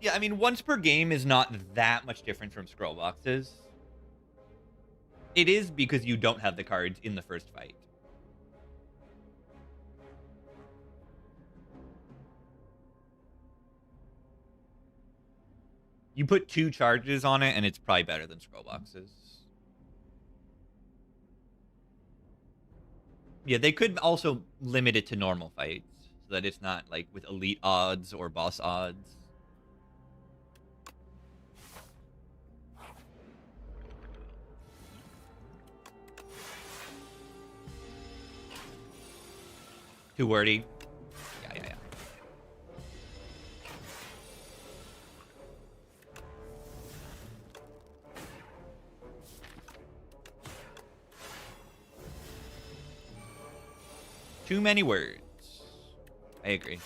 Yeah, I mean, once per game is not that much different from scroll boxes. It is because you don't have the cards in the first fight. You put 2 charges on it, and it's probably better than scroll boxes. Yeah, they could also limit it to normal fights, so that it's not, like, with elite odds or boss odds. Too wordy. Yeah. Too many words. I agree.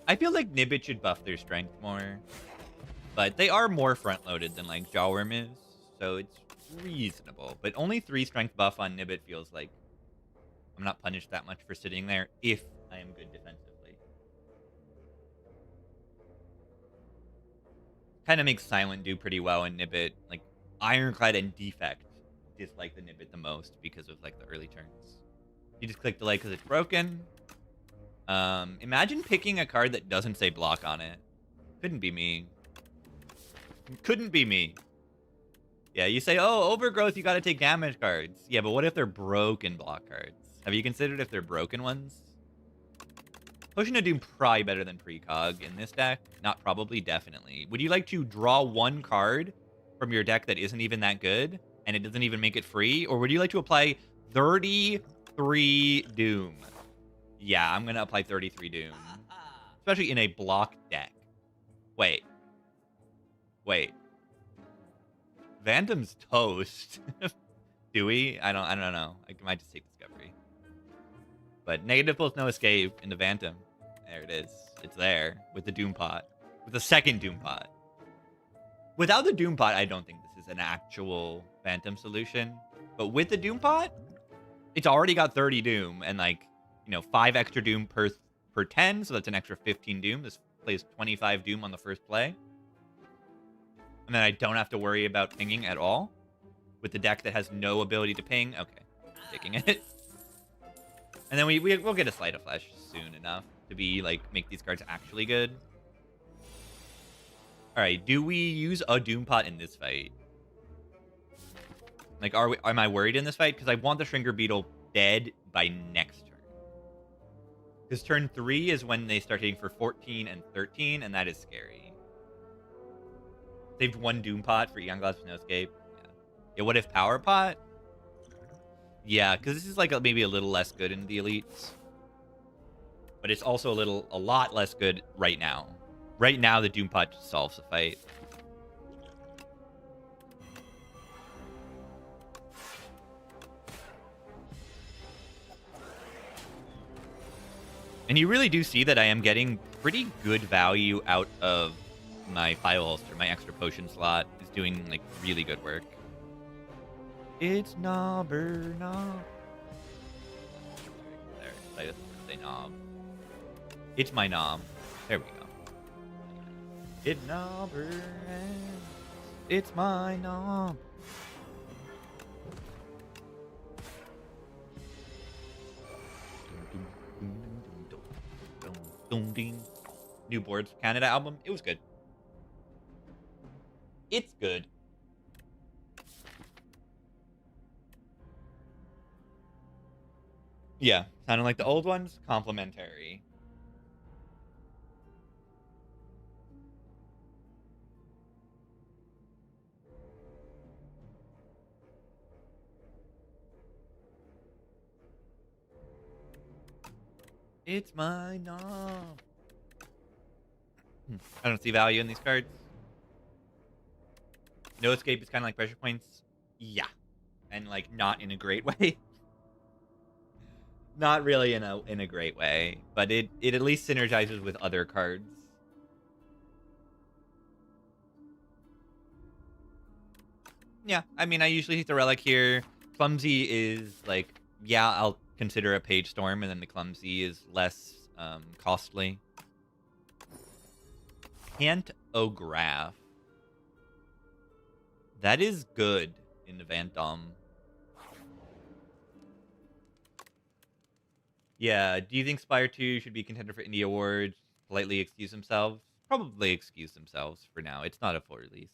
I feel like Nibbit should buff their strength more. But they are more front-loaded than, like, Jawworm is. So it's reasonable. But only 3 strength buff on Nibbit feels like I'm not punished that much for sitting there if I am good defensively. Kind of makes Silent do pretty well in Nibbit. Like, Ironclad and Defect dislike the Nibbit the most because of, like, the early turns. You just click delay because it's broken. Imagine picking a card that doesn't say block on it. Couldn't be me. Couldn't be me. Yeah, you say, oh, overgrowth, you gotta take damage cards. Yeah, but what if they're broken block cards? Have you considered if they're broken ones? Potion of Doom probably better than precog in this deck. Not probably, definitely. Would you like to draw 1 card from your deck that isn't even that good, and it doesn't even make it free? Or would you like to apply 33 Doom? Yeah, I'm gonna apply 33 Doom. Especially in a block deck. Wait. Phantom's toast. Do we? I don't know. I might just take Discovery. But negative pulse, no escape into Phantom. There it is. It's there with the Doom Pot. With the second Doom Pot. Without the Doom Pot, I don't think this is an actual Phantom solution. But with the Doom Pot, it's already got 30 Doom and, like, you know, 5 extra Doom per per 10, so that's an extra 15 Doom. This plays 25 Doom on the first play. And then I don't have to worry about pinging at all. With the deck that has no ability to ping. Okay, taking it. And then we'll get a Sleight of Flesh soon enough to be, like, make these cards actually good. Alright, do we use a Doom Pot in this fight? Like, am I worried in this fight? Because I want the Shrinker Beetle dead by next turn. Because turn 3 is when they start hitting for 14 and 13, and that is scary. Saved 1 Doom Pot for Eon Glass with no escape. Yeah, what if Power Pot? Yeah, because this is like maybe a little less good in the elites. But it's also a lot less good right now. Right now, the Doom Pot just solves the fight. And you really do see that I am getting pretty good value out of my File Holster. My extra potion slot is doing, like, really good work. It's knob or knob. There, I just say knob. It's my knob. There we go. It knob or it's my knob. New Boards Canada album. It was good. It's good. Yeah, sounding like the old ones. Complimentary. It's my knob. I don't see value in these cards. No escape is kind of like pressure points. Yeah. And, like, not in a great way. Not really in a great way, but it at least synergizes with other cards. Yeah, I mean, I usually take the Relic here. Clumsy is, like, yeah, I'll consider a Page Storm, and then the Clumsy is less costly. Pantograph. That is good in the Vandom. Yeah, do you think Spire 2 should be a contender for Indie Awards? Politely excuse themselves? Probably excuse themselves for now. It's not a full release.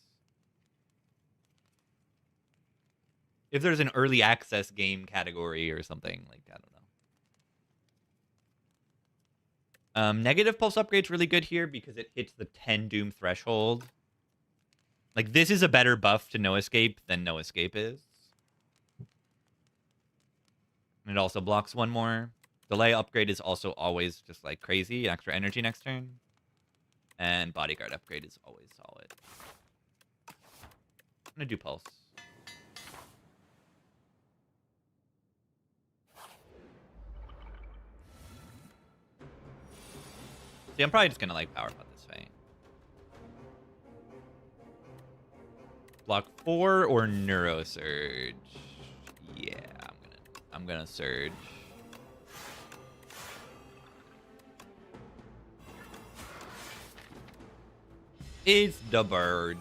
If there's an early access game category or something, like, I don't know. Negative Pulse Upgrade's really good here because it hits the 10 Doom threshold. Like, this is a better buff to No Escape than No Escape is. And it also blocks 1 more. Delay Upgrade is also always just, like, crazy. Extra energy next turn. And Bodyguard Upgrade is always solid. I'm going to do Pulse. See, I'm probably just going to, like, Power Pot this fight. Block 4 or Neurosurge? Yeah, I'm gonna Surge. It's the bird.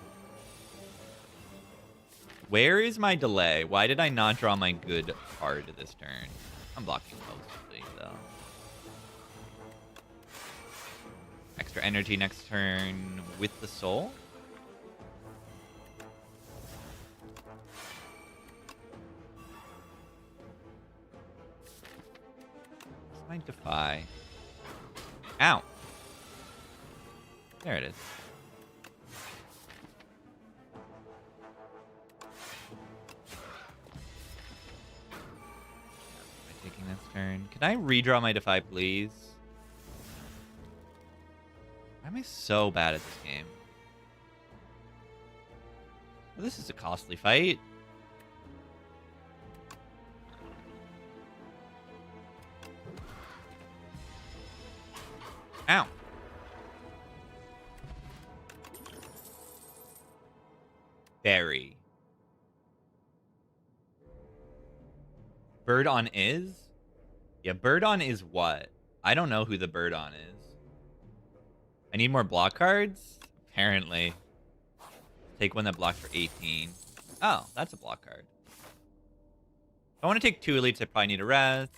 Where is my delay? Why did I not draw my good card this turn? I'm blocking mostly, though. Extra energy next turn with the soul. Might defy. Ow. There it is. Am I taking this turn? Can I redraw my defy, please? Why am I so bad at this game? Well, this is a costly fight. Ow. Berry. Bird on is? Yeah, bird on is what? I don't know who the bird on is. I need more block cards? Apparently. Take one that blocks for 18. Oh, that's a block card. If I want to take 2 elites, I probably need a rest.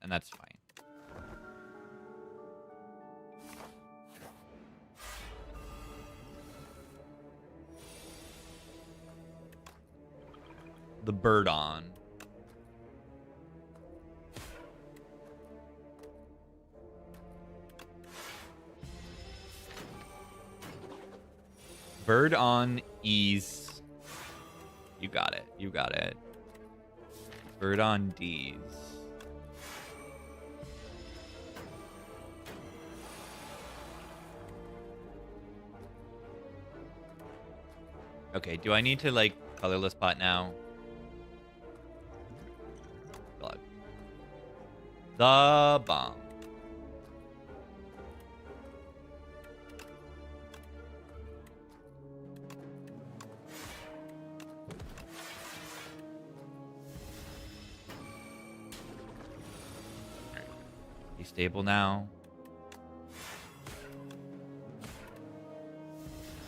And that's fine. The bird on. Bird on E's. You got it. You got it. Bird on D's. Okay, do I need to, like, colorless pot now? God. The bomb. He's stable now.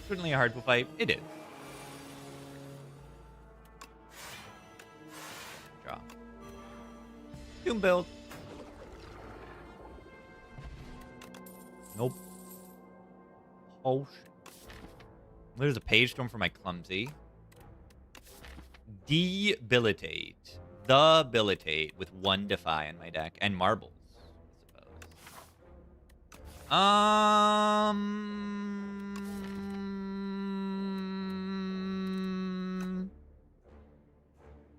Certainly a hard fight. It is. Draw. Doom build. Nope. Oh, there's a page storm for my clumsy. Debilitate. Debilitate with 1 defy in my deck. And marbles, I suppose.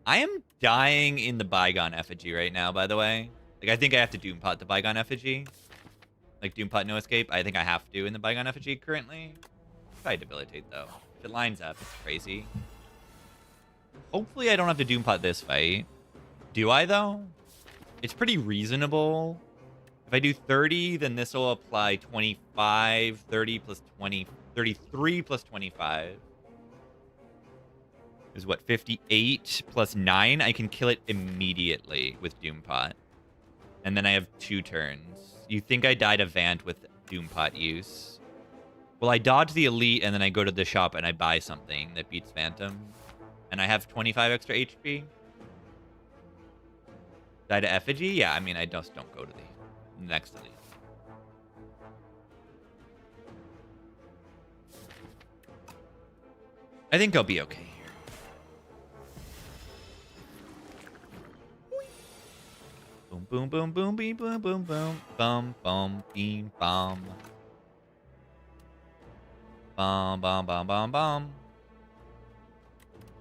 I am dying in the Bygone Effigy right now, by the way. Like, I think I have to Doompot the Bygone Effigy. Like, Doompot No Escape. I think I have to in the Bygone Effigy currently. Try Debilitate, though. If it lines up, it's crazy. Hopefully I don't have to Doompot this fight. Do I, though? It's pretty reasonable. If I do 30, then this will apply 25, 30 plus 20, 33 plus 25. Is what, 58 plus 9? I can kill it immediately with Doompot. And then I have 2 turns. You think I died a Vant with Doompot use. Well, I dodge the Elite, and then I go to the shop and I buy something that beats Phantom. And I have 25 extra HP. Die to Effigy? Yeah, I mean, I just don't go to the next Elite. I think I'll be okay here. Boom, boom, boom, boom, boom, boom, boom, boom, boom, beam, bomb. Bomb, bomb, bomb, bomb, bomb.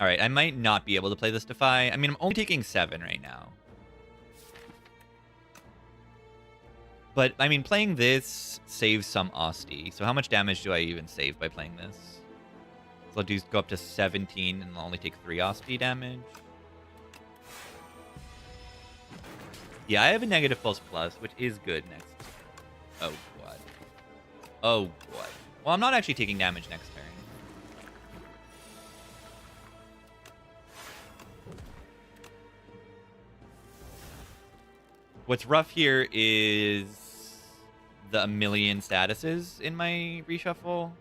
Alright, I might not be able to play this Defy. I mean, I'm only taking 7 right now. But, I mean, playing this saves some Osti. So how much damage do I even save by playing this? So I'll go up to 17 and I'll only take 3 Osti damage. Yeah, I have a negative pulse plus, which is good next. Oh, God. Oh, God. Well, I'm not actually taking damage next turn. What's rough here is the 1,000,000 statuses in my reshuffle.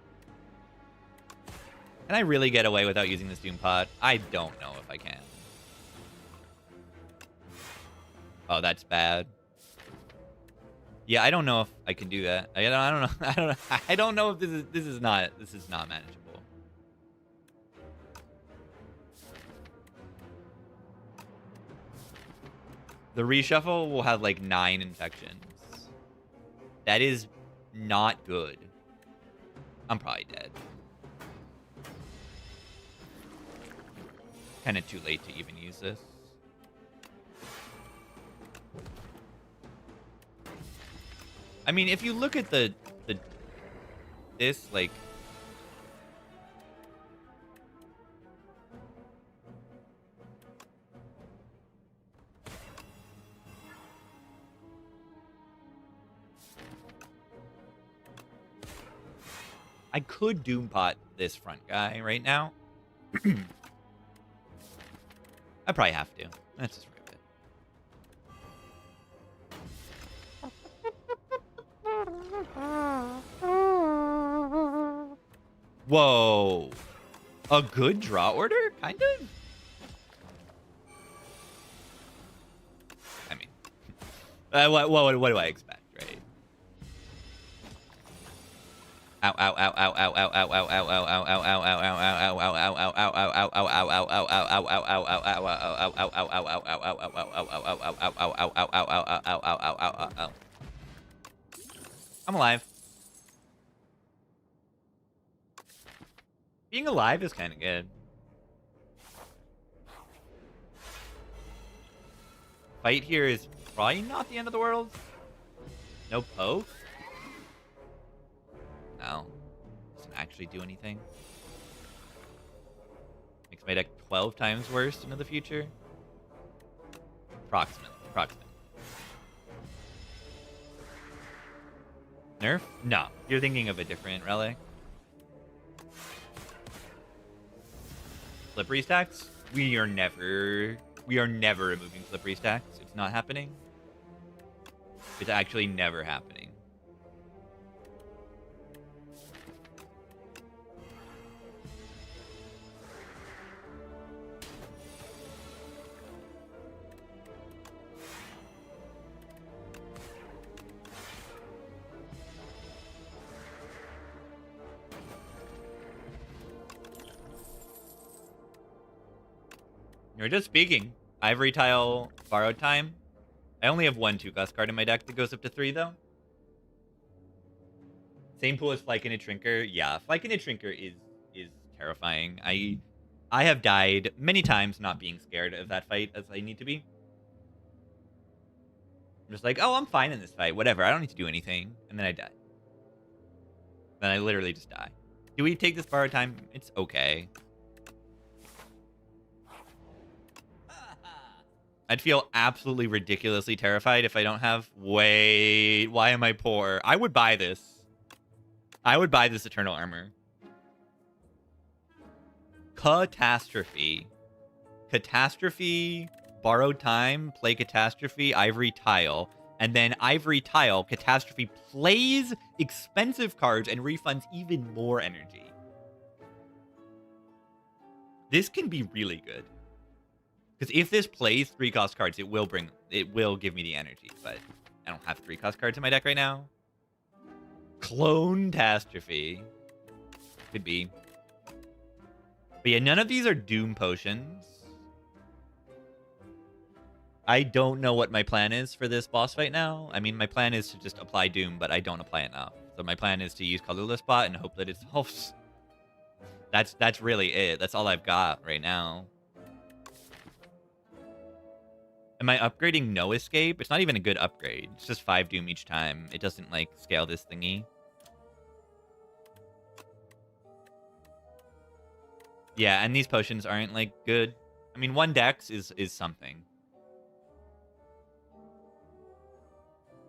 Can I really get away without using this Doompot? I don't know if I can. Oh, that's bad. Yeah, I don't know if I can do that. I don't know. I don't know if this is not manageable. The reshuffle will have like 9 infections. That is not good. I'm probably dead. Kind of too late to even use this. I mean, if you look at this, like, I could Doompot this front guy right now. I probably have to. Let's just rip it. Whoa. A good draw order? Kind of? I mean, what do I expect, right? Ow, ow, ow, ow, ow, ow, ow, ow, ow, ow, ow, ow, ow, ow, ow, ow, ow, ow, ow, ow. I'm alive. Being alive is kind of good. Fight here is probably not the end of the world. No poke? No. Doesn't actually do anything. Makes my deck 12 times worse into the future. Approximate. Nerf? No. You're thinking of a different relic. Slippery stacks? We are never removing slippery stacks. It's not happening. It's actually never happening. You're just speaking. Ivory Tile, Borrowed Time. I only have one 2-cost card in my deck that goes up to 3, though. Same pool as Flykin' Trinker. Yeah, Flykin' Trinker is terrifying. I have died many times not being scared of that fight as I need to be. I'm just like, oh, I'm fine in this fight. Whatever, I don't need to do anything. And then I die. Then I literally just die. Do we take this Borrowed Time? It's okay. I'd feel absolutely ridiculously terrified if I don't have... Wait, why am I poor? I would buy this. I would buy this Eternal Armor. Catastrophe. Catastrophe, Borrowed Time, play Catastrophe, Ivory Tile. And then Ivory Tile, Catastrophe plays expensive cards and refunds even more energy. This can be really good. Because if this plays 3-cost cards, it will give me the energy. But I don't have 3-cost cards in my deck right now. Clone-tastrophe. Could be. But yeah, none of these are Doom potions. I don't know what my plan is for this boss fight now. I mean, my plan is to just apply Doom, but I don't apply it enough. So my plan is to use Colorless Spot and hope that it solves. That's really it. That's all I've got right now. Am I upgrading No Escape? It's not even a good upgrade. It's just 5 Doom each time. It doesn't, like, scale this thingy. Yeah, and these potions aren't, like, good. I mean, 1 dex is something.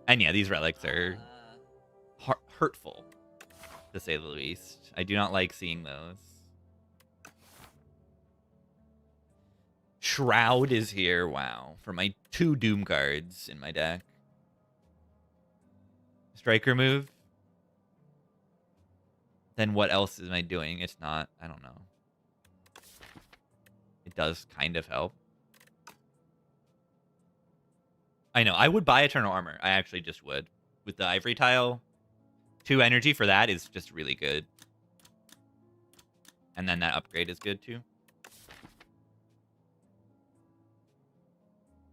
And yeah, these relics are hurtful, to say the least. I do not like seeing those. Shroud is here. Wow. For my 2 Doom cards in my deck. Striker move. Then what else am I doing? It's not. I don't know. It does kind of help. I know. I would buy Eternal Armor. I actually just would. With the Ivory Tile. 2 energy for that is just really good. And then that upgrade is good too.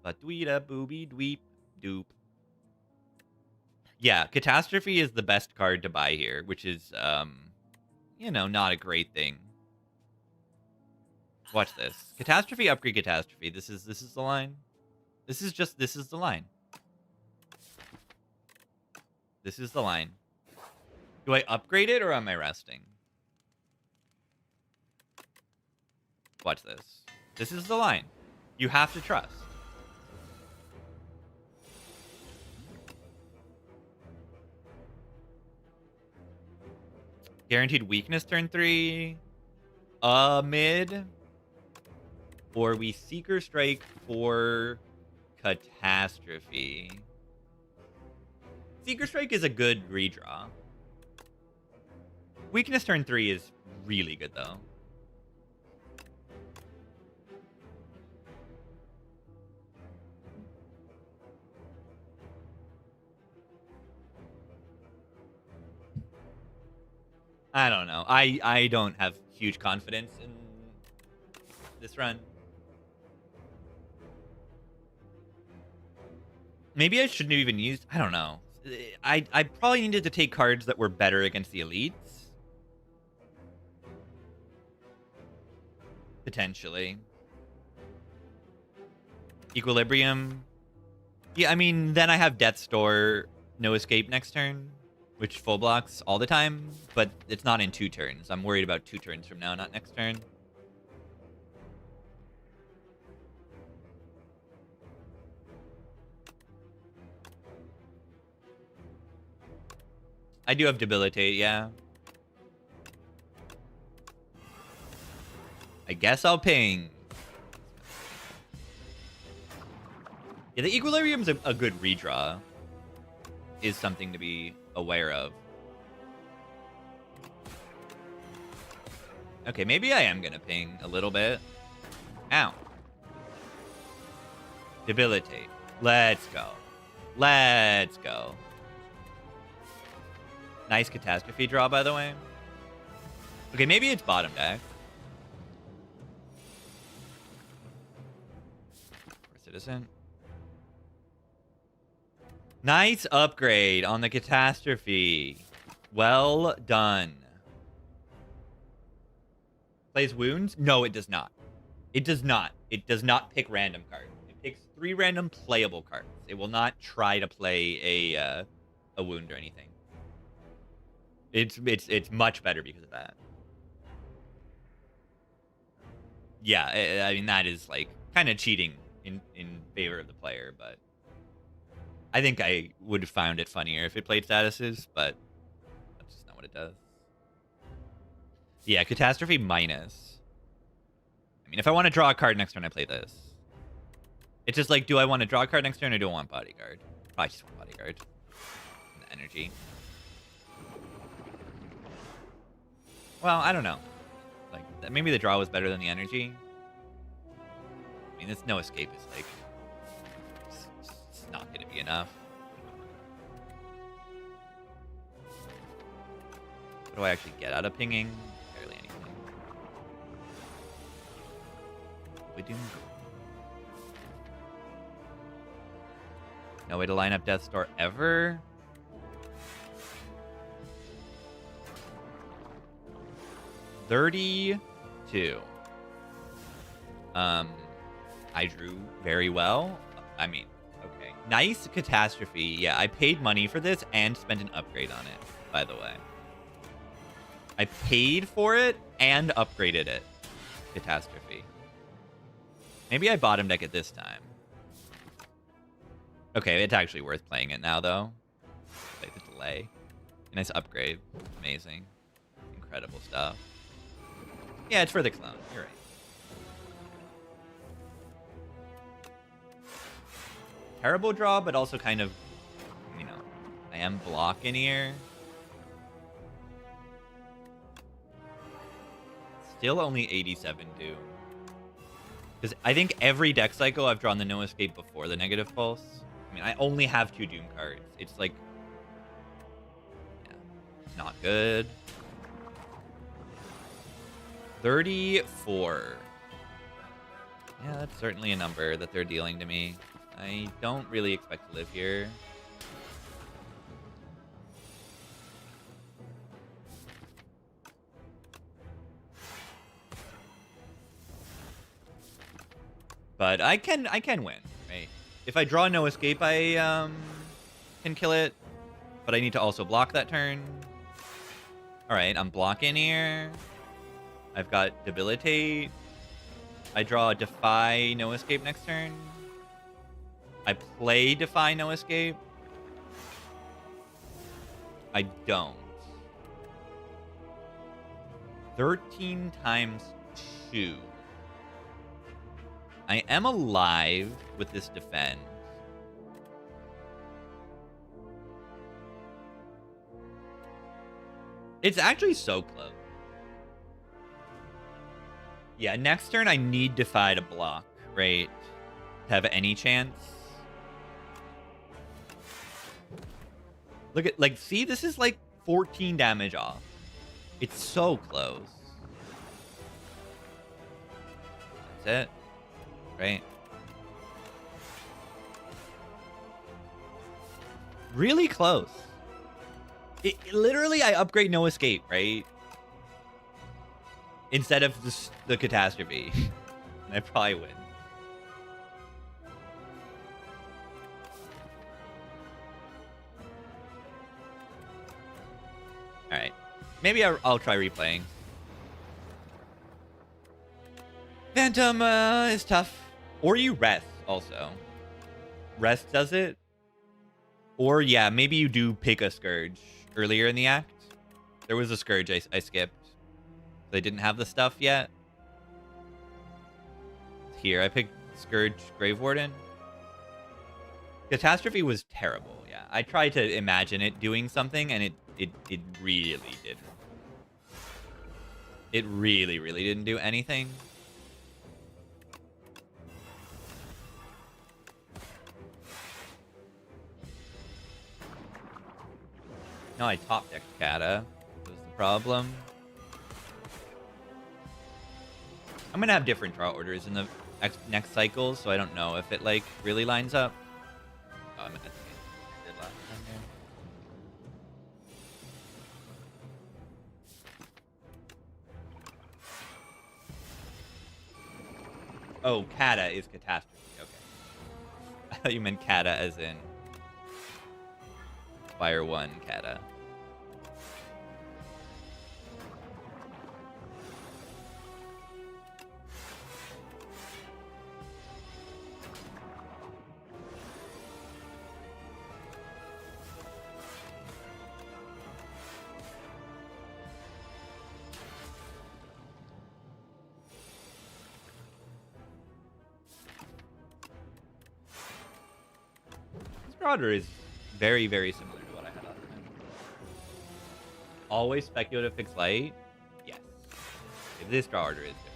But dweeda booby dweep doop. Yeah, Catastrophe is the best card to buy here, which is, you know, not a great thing. Watch this. Catastrophe, upgrade Catastrophe. This is the line. This is the line. This is the line. Do I upgrade it or am I resting? Watch this. This is the line. You have to trust. Guaranteed weakness turn 3. Mid. Or we Seeker Strike for Catastrophe. Seeker Strike is a good redraw. Weakness turn 3 is really good, though. I don't know. I don't have huge confidence in this run. Maybe I shouldn't have even used... I don't know. I probably needed to take cards that were better against the elites. Potentially. Equilibrium. Yeah, I mean, then I have Death's Door, No Escape next turn, which full blocks all the time, but it's not in 2 turns. I'm worried about 2 turns from now, not next turn. I do have Debilitate, yeah. I guess I'll ping. Yeah, the Equilibrium's a good redraw. Is something to be aware of. Okay, maybe I am gonna ping a little bit. Ow. Debilitate. Let's go. Let's go. Nice Catastrophe draw, by the way. Okay, maybe it's bottom deck. For Citizen. Nice upgrade on the Catastrophe. Well done. Plays wounds? No, it does not. It does not. It does not pick random cards. It picks 3 random playable cards. It will not try to play a wound or anything. It's much better because of that. Yeah, I mean, that is, like, kind of cheating in favor of the player, but I think I would have found it funnier if it played statuses, but that's just not what it does. Yeah, Catastrophe minus. I mean, if I want to draw a card next turn, I play this. It's just like, do I want to draw a card next turn or do I want Bodyguard? Probably just want Bodyguard. And the energy. Well, I don't know. Like, maybe the draw was better than the energy. I mean, this No Escape is, like, it's not going to be enough. What do I actually get out of pinging? Barely anything. We do. No way to line up Death's Door ever. $32. I drew very well. I mean, okay. Nice Catastrophe. Yeah, I paid money for this and spent an upgrade on it, by the way. I paid for it and upgraded it. Catastrophe. Maybe I bottom deck it this time. Okay, it's actually worth playing it now, though. Like the delay. Nice upgrade. Amazing. Incredible stuff. Yeah, it's for the clone. You're right. Terrible draw, but also kind of, you know, I am blocking here. Still only 87 Doom. Because I think every deck cycle I've drawn the No Escape before the negative pulse. I mean, I only have 2 Doom cards. It's like, yeah, it's not good. 34. Yeah, that's certainly a number that they're dealing to me. I don't really expect to live here. But I can win, right? If I draw No Escape, I can kill it. But I need to also block that turn. Alright, I'm blocking here. I've got Debilitate. I draw Defy No Escape next turn. I play Defy No Escape. I don't. 13 times 2. I am alive with this defend. It's actually so close. Yeah, next turn I need Defy to block, right? To have any chance. Look at, like, see, this is like 14 damage off. It's so close. That's it. Right? Really close. Literally, I upgrade No Escape, right? Instead of the Catastrophe. And I probably win. Alright. Maybe I'll try replaying. Phantom is tough. Or you rest, also. Rest does it. Or, yeah, maybe you do pick a Scourge earlier in the act. There was a Scourge I skipped. They didn't have the stuff yet. Here, I picked Scourge Grave Warden. Catastrophe was terrible, yeah. I tried to imagine it doing something, and it really didn't. It really didn't do anything. No, I top decked Kata. Was the problem. I'm gonna have different draw orders in the next cycle, so I don't know if it like really lines up. Oh, I'm gonna think I did last time there. Oh, Kata is Catastrophe. Okay. I thought you meant Kata as in Fire 1 Kata. Order is very similar to what I had last time. Always speculative fixed light? Yes. This draw order is different.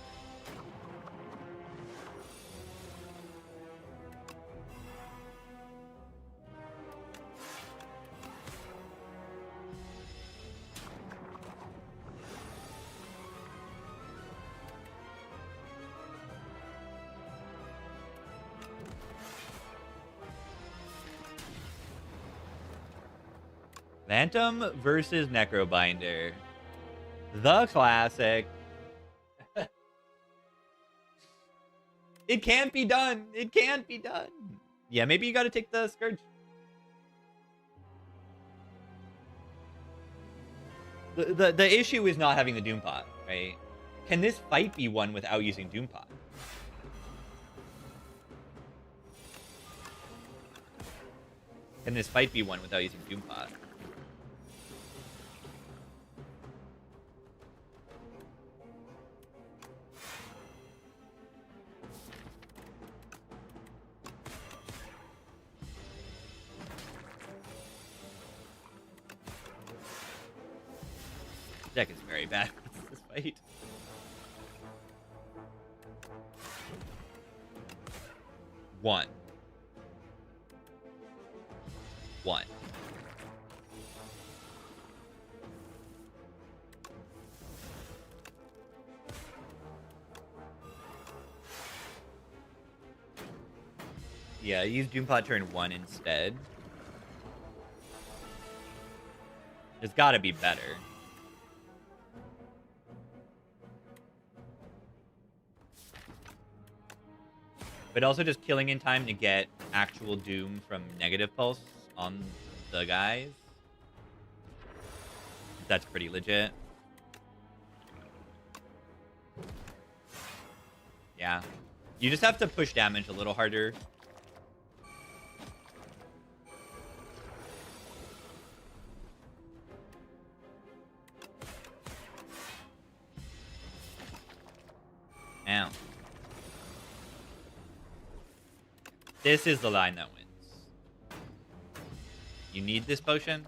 Phantom versus Necrobinder. The classic. It can't be done. It can't be done. Yeah, maybe you gotta take the Scourge. The issue is not having the Doompot, right? Can this fight be won without using Doompot? Can this fight be won without using Doompot? Deck is very bad with this fight. One. Yeah, use Doompot turn 1 instead. There's gotta be better. But also just killing in time to get actual Doom from negative pulse on the guys. That's pretty legit. Yeah. You just have to push damage a little harder. Ow. This is the line that wins. You need this potion?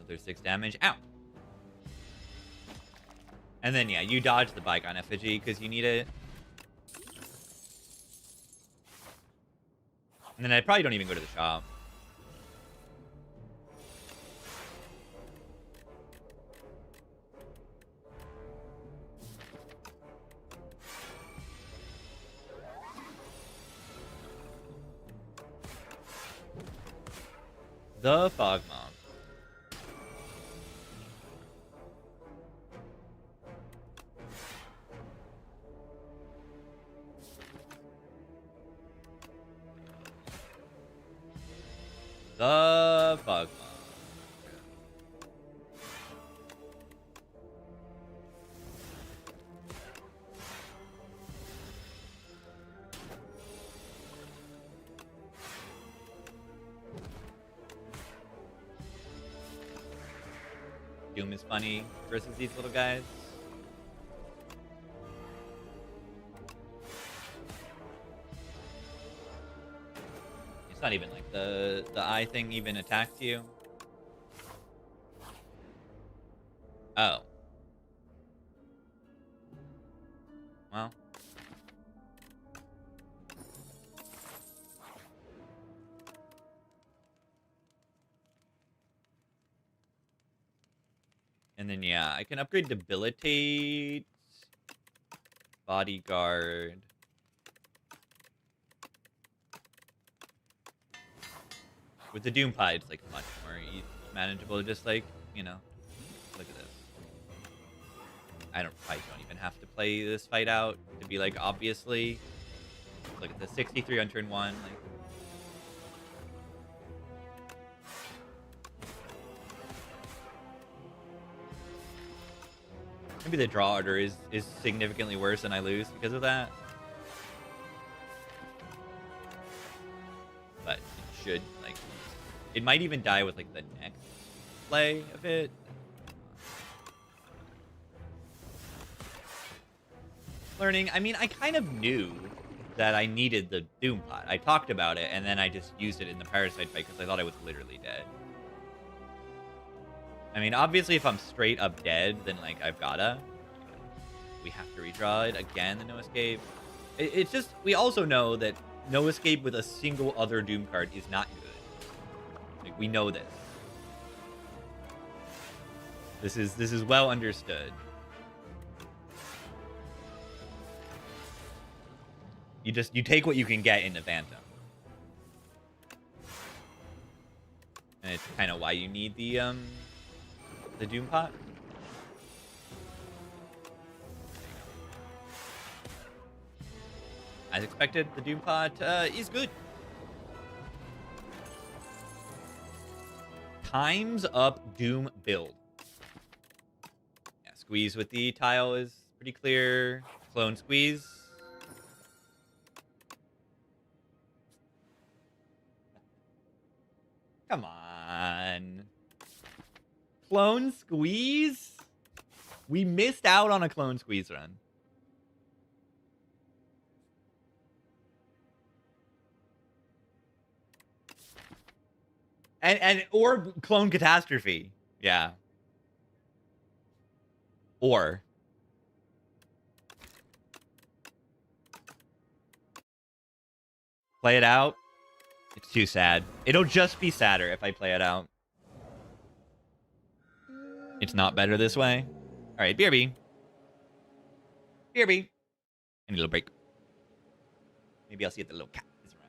Another 6 damage. Ow. And then, yeah, you dodge the Bygone Effigy because you need it. And then I probably don't even go to the shop. The Fog Mob. The Fog Mob. Doom is funny versus these little guys. It's not even like the eye thing even attacked you. Oh. Well. And then, yeah, I can upgrade Debilitate, Bodyguard. With the Doom Pie, it's, like, much more manageable. Just, like, you know, look at this. I probably don't even have to play this fight out to be, like, obviously. Look at the 63 on turn 1, like. Maybe the draw order is significantly worse and I lose because of that. But it should, like... It might even die with, like, the next play of it. Learning. I mean, I kind of knew that I needed the Doom Pot. I talked about it, and then I just used it in the Parasite fight because I thought I was literally dead. I mean, obviously, if I'm straight up dead, then, like, I've gotta. We have to redraw it again, the No Escape. It's just, we also know that No Escape with a single other Doom card is not good. Like, we know this. This is well understood. You take what you can get in the Phantom. And it's kind of why you need the Doom Pot. As expected, the Doom Pot is good. Time's Up Doom build. Yeah, squeeze with the tile is pretty clear. Clone squeeze. Come on. Clone squeeze? We missed out on a clone squeeze run. Or clone catastrophe. Yeah. Or play it out. It's too sad. It'll just be sadder if I play it out. It's not better this way. All right, BRB. BRB. I need a little break. Maybe I'll see if the little cat is around.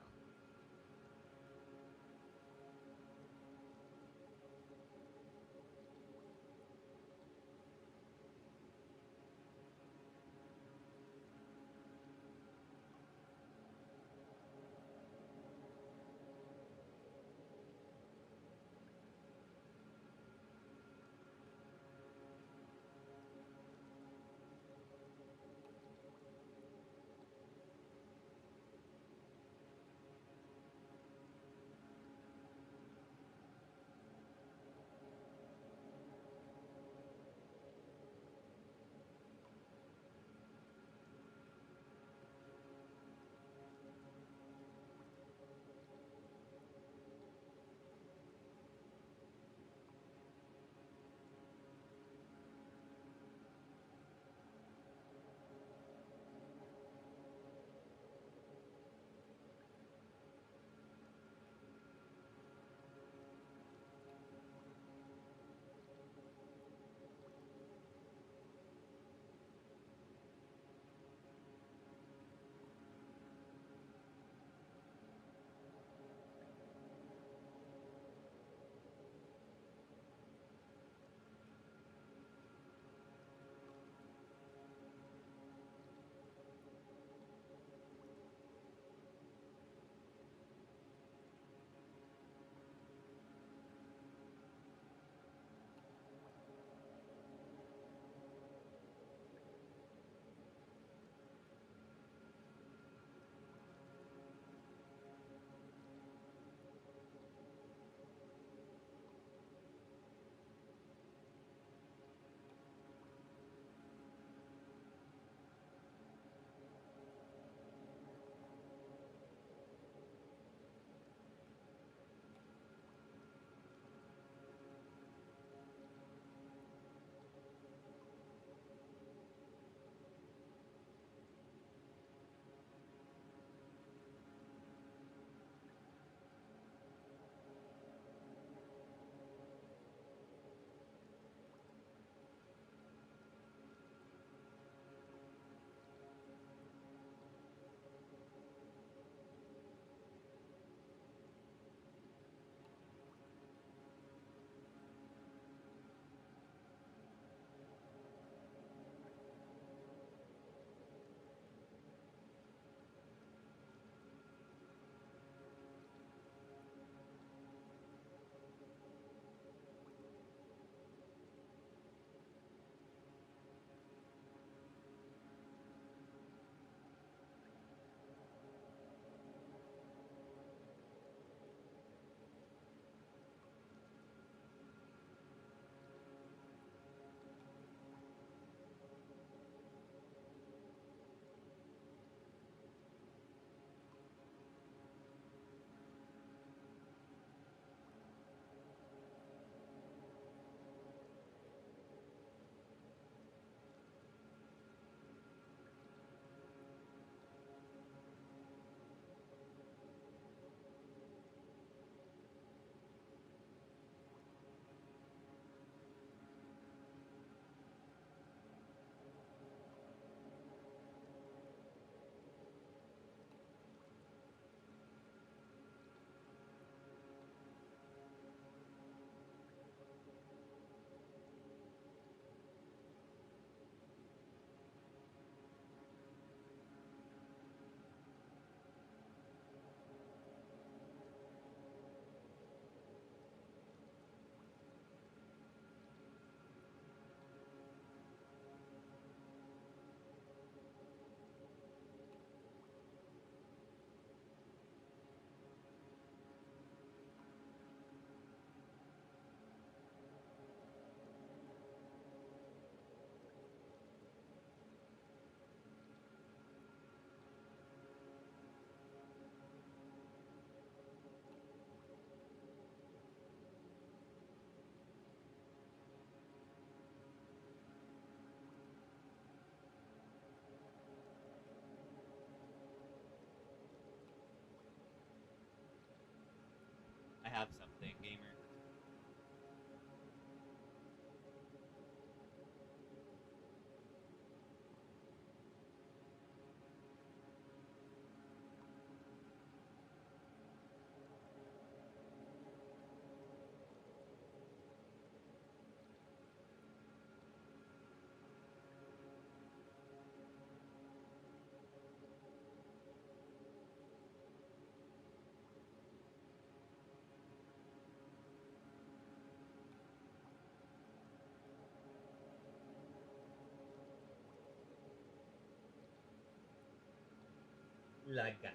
La gatita.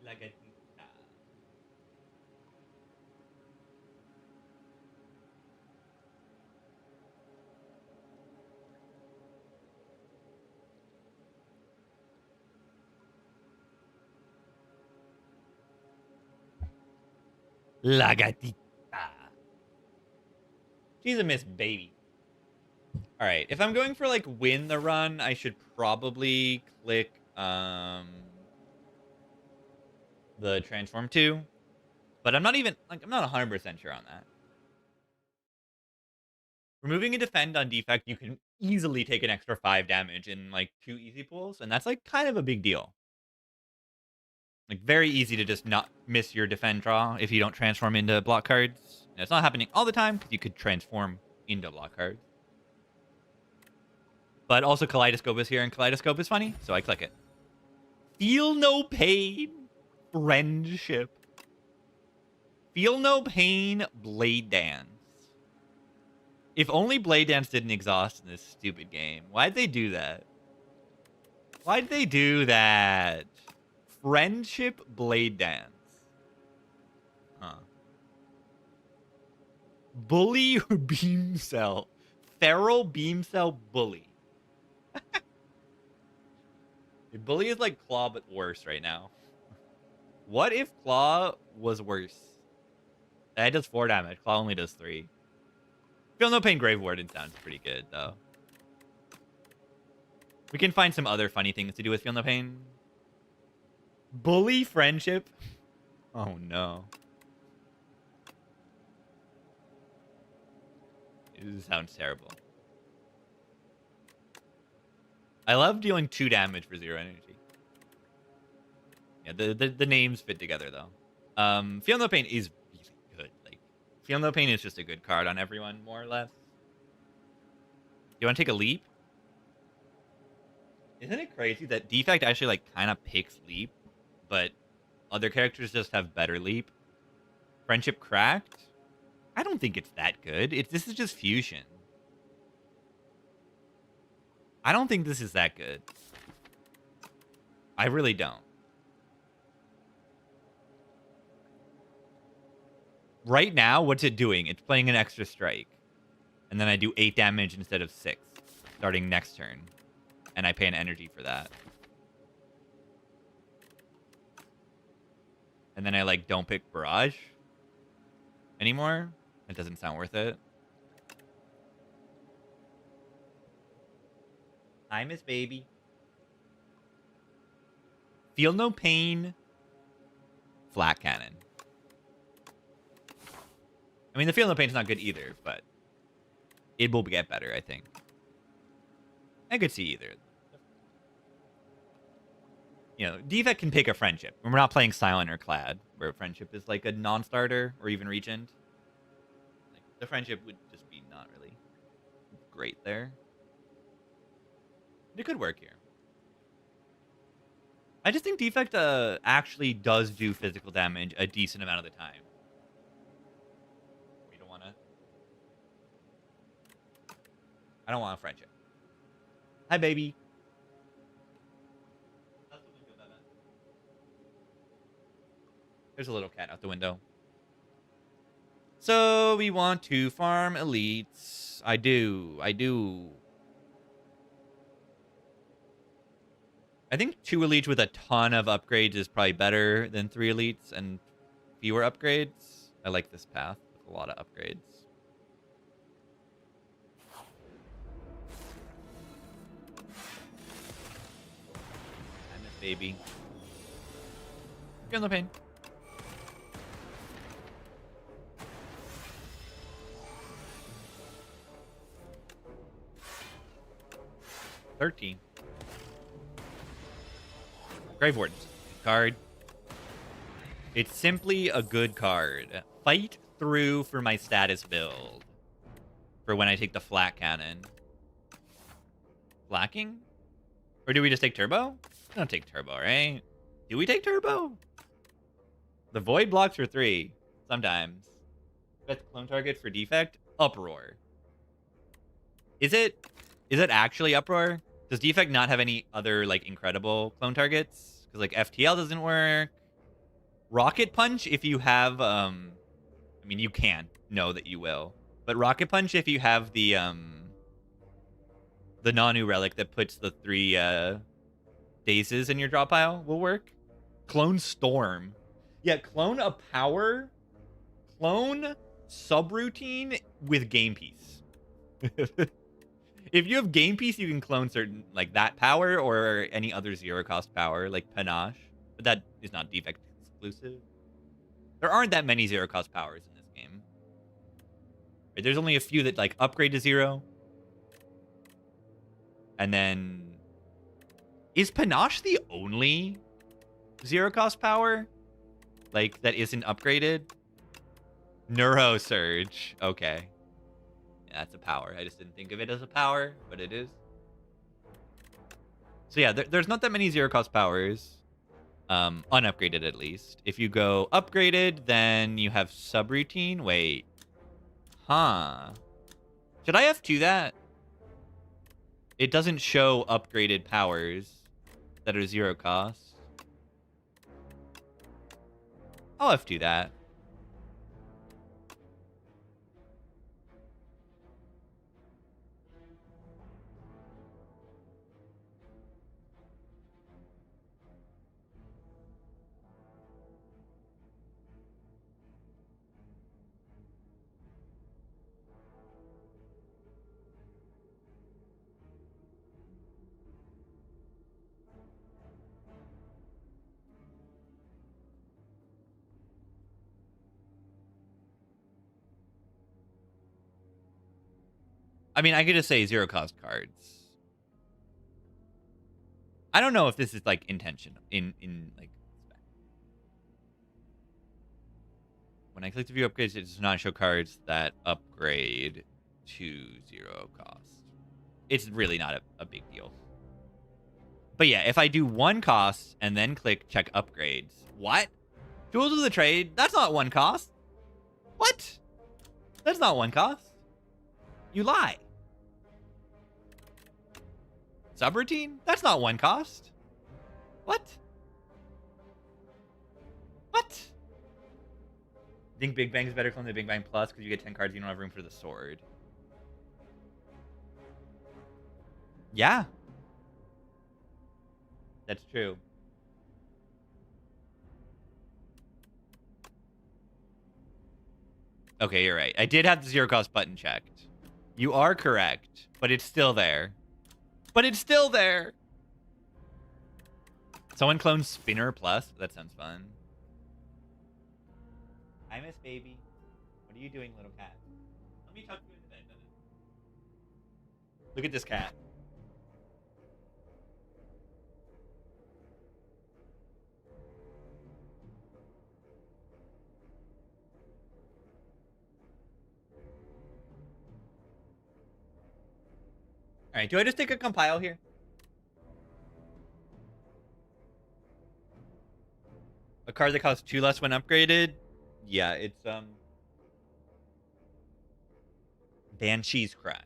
La gatita. La gatita. She's a Miss Baby. All right, if I'm going for like win the run, I should probably click the transform 2, but I'm not even like I'm not 100% sure on that. Removing a defend on defect, you can easily take an extra 5 damage in like 2 easy pulls, and that's like kind of a big deal. Like very easy to just not miss your defend draw if you don't transform into block cards. And it's not happening all the time because you could transform into block cards. But also Kaleidoscope is here, and Kaleidoscope is funny, so I click it. Feel no pain. Friendship. Feel no pain. Blade Dance. If only Blade Dance didn't exhaust in this stupid game. Why'd they do that? Why'd they do that? Friendship Blade Dance. Huh. Bully or Beam Cell? Feral Beam Cell Bully. Bully is like Claw, but worse right now. What if Claw was worse? That does 4 damage. Claw only does 3. Feel no pain. Grave Warden sounds pretty good, though. We can find some other funny things to do with Feel no pain. Bully Friendship? Oh, no. This sounds terrible. I love dealing 2 damage for 0 energy. Yeah, the names fit together, though. Feel no pain is really good. Like, Feel no pain is just a good card on everyone, more or less. You want to take a leap? Isn't it crazy that defect actually like kind of picks leap, but other characters just have better leap? Friendship Cracked? I don't think it's that good. This is just fusion. I don't think this is that good. I really don't. Right now, what's it doing? It's playing an extra strike. And then I do 8 damage instead of 6, starting next turn. And I pay an energy for that. And then I, like, don't pick Barrage anymore. It doesn't sound worth it. Hi, Miss Baby. Feel no pain. Flat Cannon. I mean, the Feel no pain's not good either, but it will get better, I think. I could see either. You know, defect can pick a friendship. When we're not playing Silent or Clad, where friendship is like a non-starter or even Regent. Like, the friendship would just be not really great there. It could work here. I just think defect actually does do physical damage a decent amount of the time. We don't want to. I don't want a friendship. Hi, baby. There's a little cat out the window. So we want to farm elites. I do. I think 2 elites with a ton of upgrades is probably better than 3 elites and fewer upgrades. I like this path with a lot of upgrades. I miss baby. Feel no pain. $13. Grave Wardens. Card. It's simply a good card. Fight through for my status build. For when I take the flat cannon. Flacking? Or do we just take turbo? We don't take turbo, right? Do we take turbo? The void blocks for 3. Sometimes. Best clone target for defect? Uproar. Is it actually Uproar? Does Defect not have any other like incredible clone targets? Because like FTL doesn't work. Rocket Punch, if you have I mean you can know that you will. But Rocket Punch, if you have the Nanu relic that puts the 3 Dazes in your draw pile, will work. Clone Storm. Yeah, clone a power. Clone subroutine with game piece. If you have game piece, you can clone certain like that power or any other 0 cost power like Panache, but that is not Defect exclusive. There aren't that many 0 cost powers in this game. Right, there's only a few that like upgrade to 0. And then is Panache the only 0 cost power like that isn't upgraded? Neuro Surge. Okay. Yeah, that's a power. I just didn't think of it as a power, but it is. So yeah, there's not that many 0 cost powers. Unupgraded at least. If you go upgraded, then you have subroutine. Wait. Huh. Should I F2 that? It doesn't show upgraded powers that are 0 cost. I'll F2 that. I mean, I could just say 0 cost cards. I don't know if this is like intention in like when I click to view upgrades, it does not show cards that upgrade to 0 cost. It's really not a big deal. But yeah, if I do 1 cost and then click check upgrades, what? Tools of the Trade? That's not 1 cost. What? That's not 1 cost. You lie. Subroutine? That's not 1 cost. What? What? Think Big Bang is better clone than Big Bang Plus because you get 10 cards, you don't have room for the sword. Yeah. That's true. Okay, you're right. I did have the 0 cost button checked. You are correct, but it's still there. But it's still there. Someone cloned Spinner Plus. That sounds fun. Hi, Miss Baby. What are you doing, little cat? Let me tuck you into bed. Look at this cat. All right, do I just take a compile here? A card that costs 2 less when upgraded? Yeah, it's Banshee's Cry.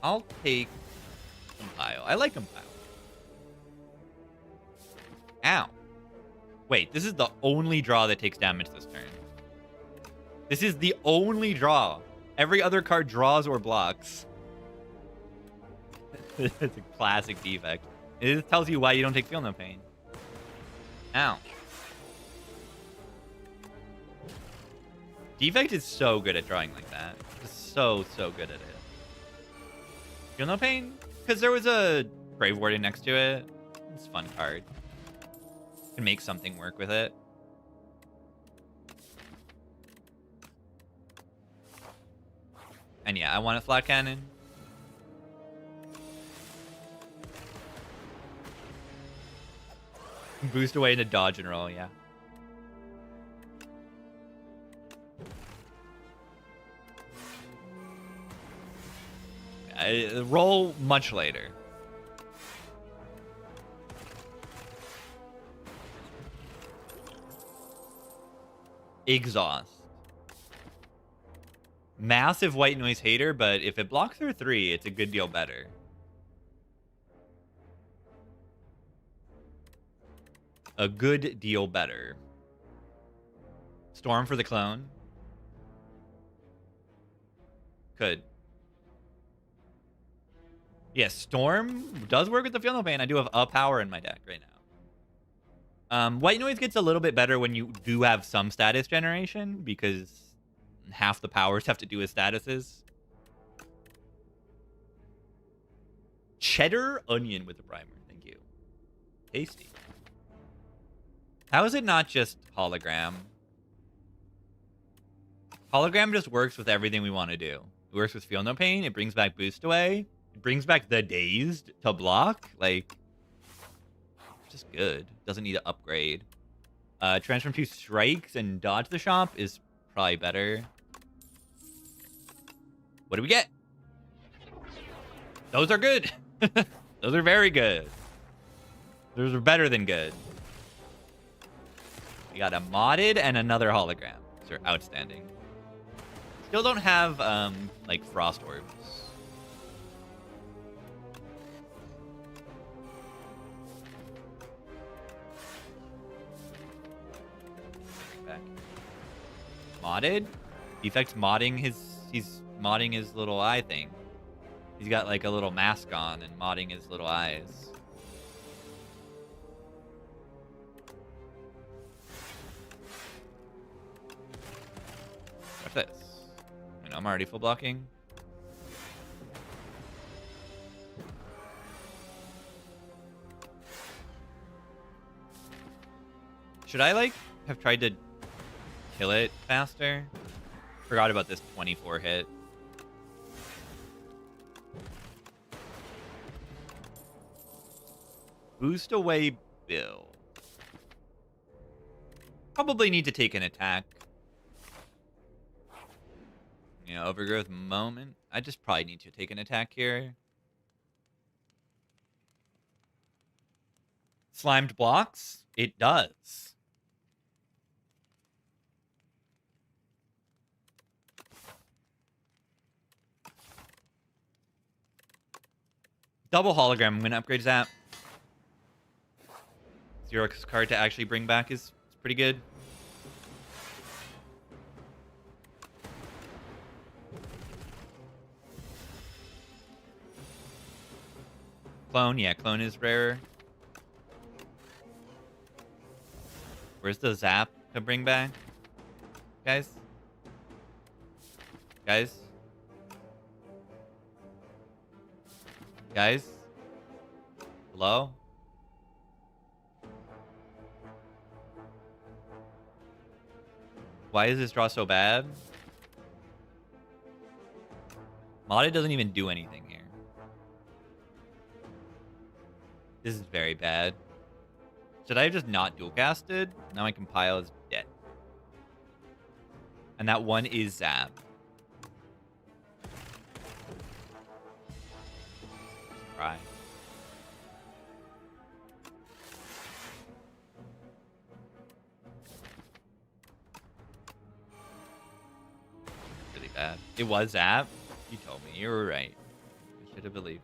I'll take compile. I like compile. Ow. Wait, this is the only draw that takes damage this turn. This is the only draw. Every other card draws or blocks. It's a classic Defect. It tells you why you don't take Feel No Pain. Ow. Defect is so good at drawing like that. Just so good at it. Feel No Pain? Because there was a Brave Warden next to it. It's a fun card. Can make something work with it. And yeah, I want a flat cannon. Boost away into dodge and roll, yeah. Roll much later. Exhaust. Massive white noise hater, but if it blocks her 3, it's a good deal better. A good deal better. Storm for the clone. Could. Yes, Storm does work with the Feel No Pain. I do have a power in my deck right now. White Noise gets a little bit better when you do have some status generation, because half the powers have to do with statuses. Cheddar onion with the primer. Thank you. Tasty. How is it not just hologram? Hologram just works with everything we want to do. It works with Feel No Pain. It brings back Boost Away. It brings back the Dazed to block. Like, just good. Doesn't need to upgrade. Transform 2 Strikes and Dodge the Shop is probably better. What do we get? Those are good. Those are very good. Those are better than good. We got a modded and another hologram. These are outstanding. Still don't have, like, Frost Orbs. Back. Modded? Defect's modding his... He's modding his little eye thing. He's got, like, a little mask on and modding his little eyes. Watch this. I know I'm already full blocking. Should I, like, have tried to kill it faster? Forgot about this 24 hit. Boost Away Bill. Probably need to take an attack. You know, Overgrowth Moment. I just probably need to take an attack here. Slimed blocks? It does. Double hologram. I'm going to upgrade Zap. Xerox card to actually bring back is pretty good. Clone, yeah, clone is rarer. Where's the Zap to bring back? Guys? Guys? Guys? Hello? Why is this draw so bad? Modded doesn't even do anything here. This is very bad. Should I have just not dual casted? Now my compile is dead. And that one is Zap. Cry. Really bad. It was Zap? You told me. You were right. I should have believed.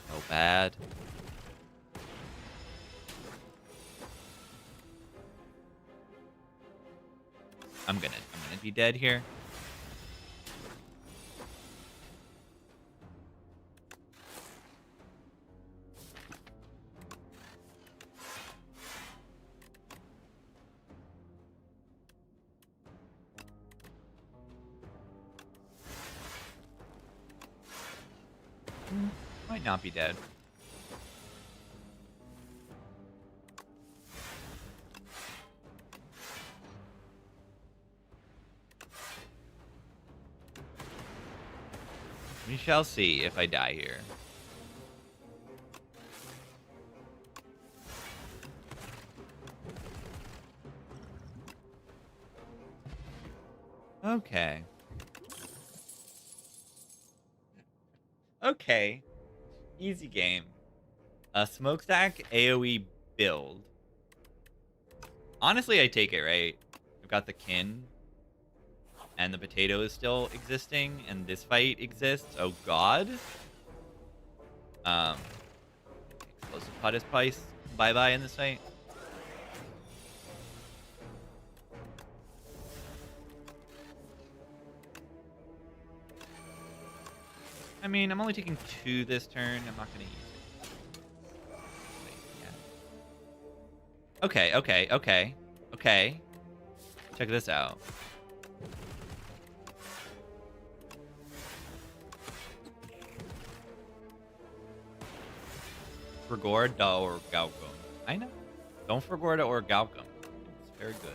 So bad. I'm gonna be dead here. Might not be dead. We shall see if I die here. Okay. Okay. Easy game. A smokestack AoE build. Honestly, I take it, right? I've got the kin. And the potato is still existing. And this fight exists. Oh, God. Explosive pot is probably bye-bye in this fight. I mean, I'm only taking 2 this turn. I'm not going to use it. Wait, yeah. Okay. Check this out. Frigorda or Galcum. I know. Don't Frigorda or Galcum. It's very good.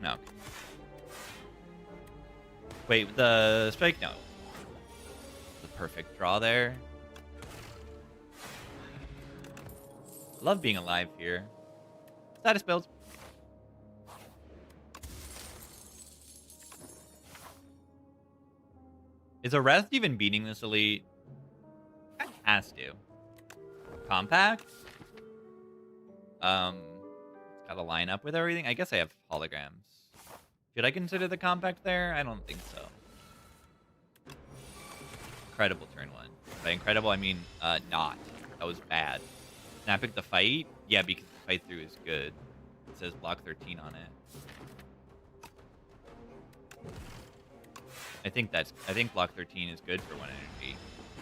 No. Wait, the strike? No. The perfect draw there. Love being alive here. Status build. Is Arrest even beating this elite? It has to. Compact? Got to line up with everything. I guess I have holograms. Should I consider the compact there? I don't think so. Incredible turn 1. By incredible, I mean not. That was bad. Can I pick the fight? Yeah, because the fight through is good. It says block 13 on it. I think block 13 is good for 1 energy.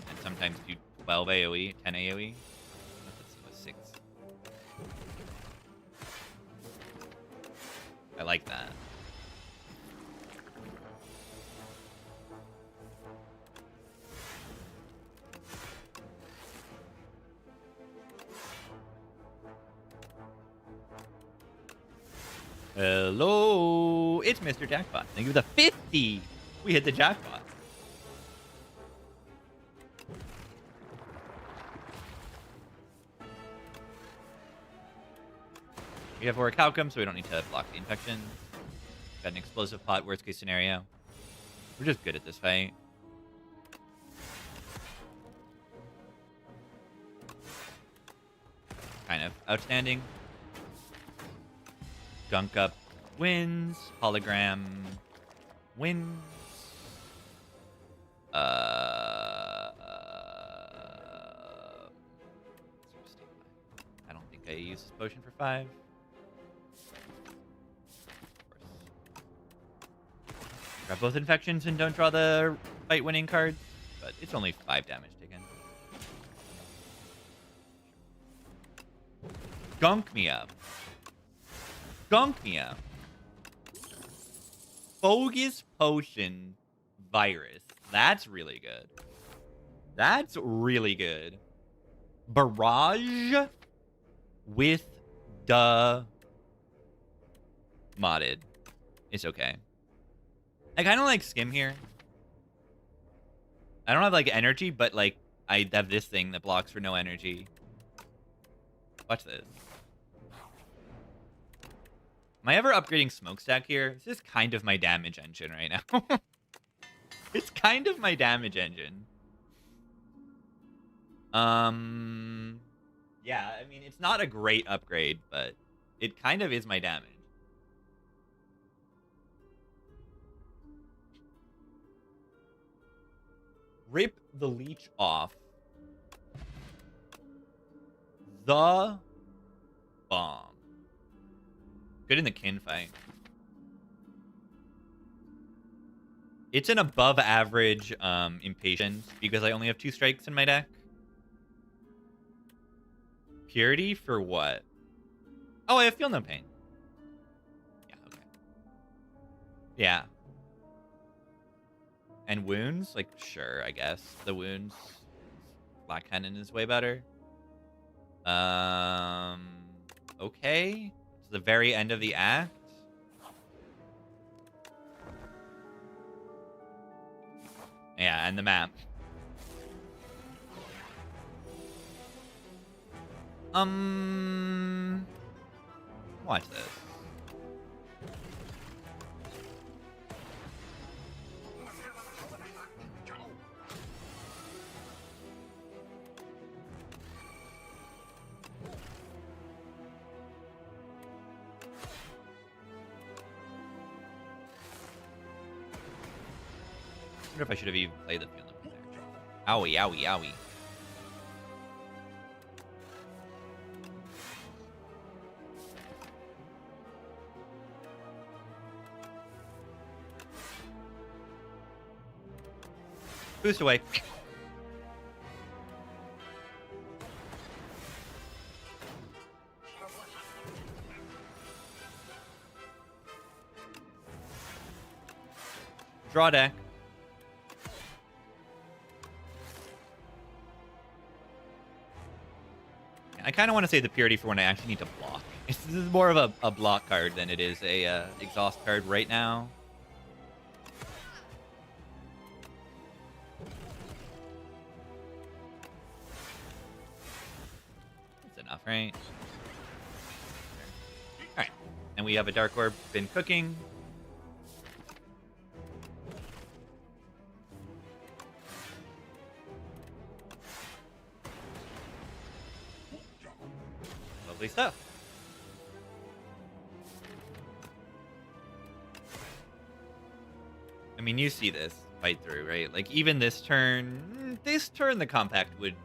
And sometimes do 12 AoE, 10 AoE. That's 6. I like that. Hello, it's Mr. Jackpot. Thank you for the 50. We hit the jackpot. We have Orichalcum, so we don't need to block the infection. Got an explosive pot, worst case scenario. We're just good at this fight. Kind of outstanding. Gunk up wins. Hologram wins. I don't think I use this potion for 5. Grab both infections and don't draw the fight winning card, but it's only 5 damage taken. Gunk me up. Gunk me up. Bogus potion virus. That's really good. That's really good. Barrage with the modded. It's okay. I kind of like Skim here. I don't have like energy, but like I have this thing that blocks for no energy. Watch this. Am I ever upgrading Smokestack here? This is kind of my damage engine right now. It's kind of my damage engine. Yeah, I mean, it's not a great upgrade, but it kind of is my damage. Rip the leech off. The bomb. Good in the kin fight. It's an above average impatience because I only have 2 strikes in my deck. Purity for what? Oh, I feel no pain. Yeah, okay. Yeah. And wounds? Like, sure, I guess. The wounds. Black Cannon is way better. Okay. It's the very end of the act. Yeah, and the map. Watch this. I wonder if I should have even played the field there. Owie, owie, owie. Boost away. Draw deck. I kind of want to save the purity for when I actually need to block. This is more of a block card than it is a exhaust card right now. That's enough, right? Alright. And we have a Dark Orb been cooking. Lovely stuff. I mean, you see this fight through, right? Like, even this turn, the compact would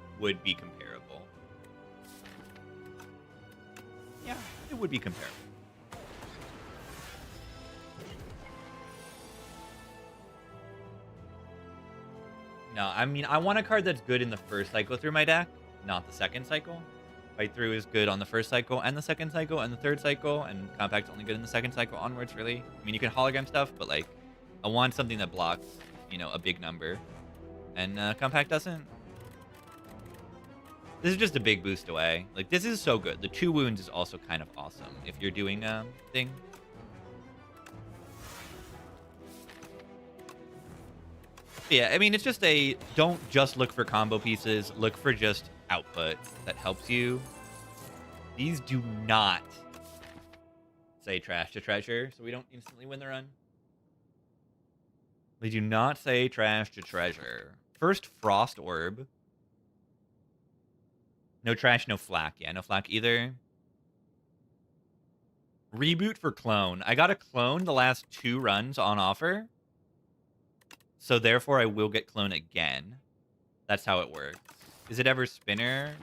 be comparable. Yeah, it would be comparable. No, I mean, I want a card that's good in the first cycle through my deck, not the second cycle. Fight through is good on the first cycle and the second cycle and the third cycle, and compact's only good in the second cycle onwards, really. I mean, you can hologram stuff, but, like, I want something that blocks, you know, a big number. And compact doesn't. This is just a big boost away. Like, this is so good. The 2 wounds is also kind of awesome if you're doing a thing. Yeah, I mean, it's just a, don't just look for combo pieces. Look for just output that helps you. These do not say trash to treasure, so we don't instantly win the run. They do not say trash to treasure. First, Frost Orb. No trash, no flak. Yeah, no flak either. Reboot for clone. I got a clone the last 2 runs on offer. So therefore, I will get clone again. That's how it works. Is it ever spinner?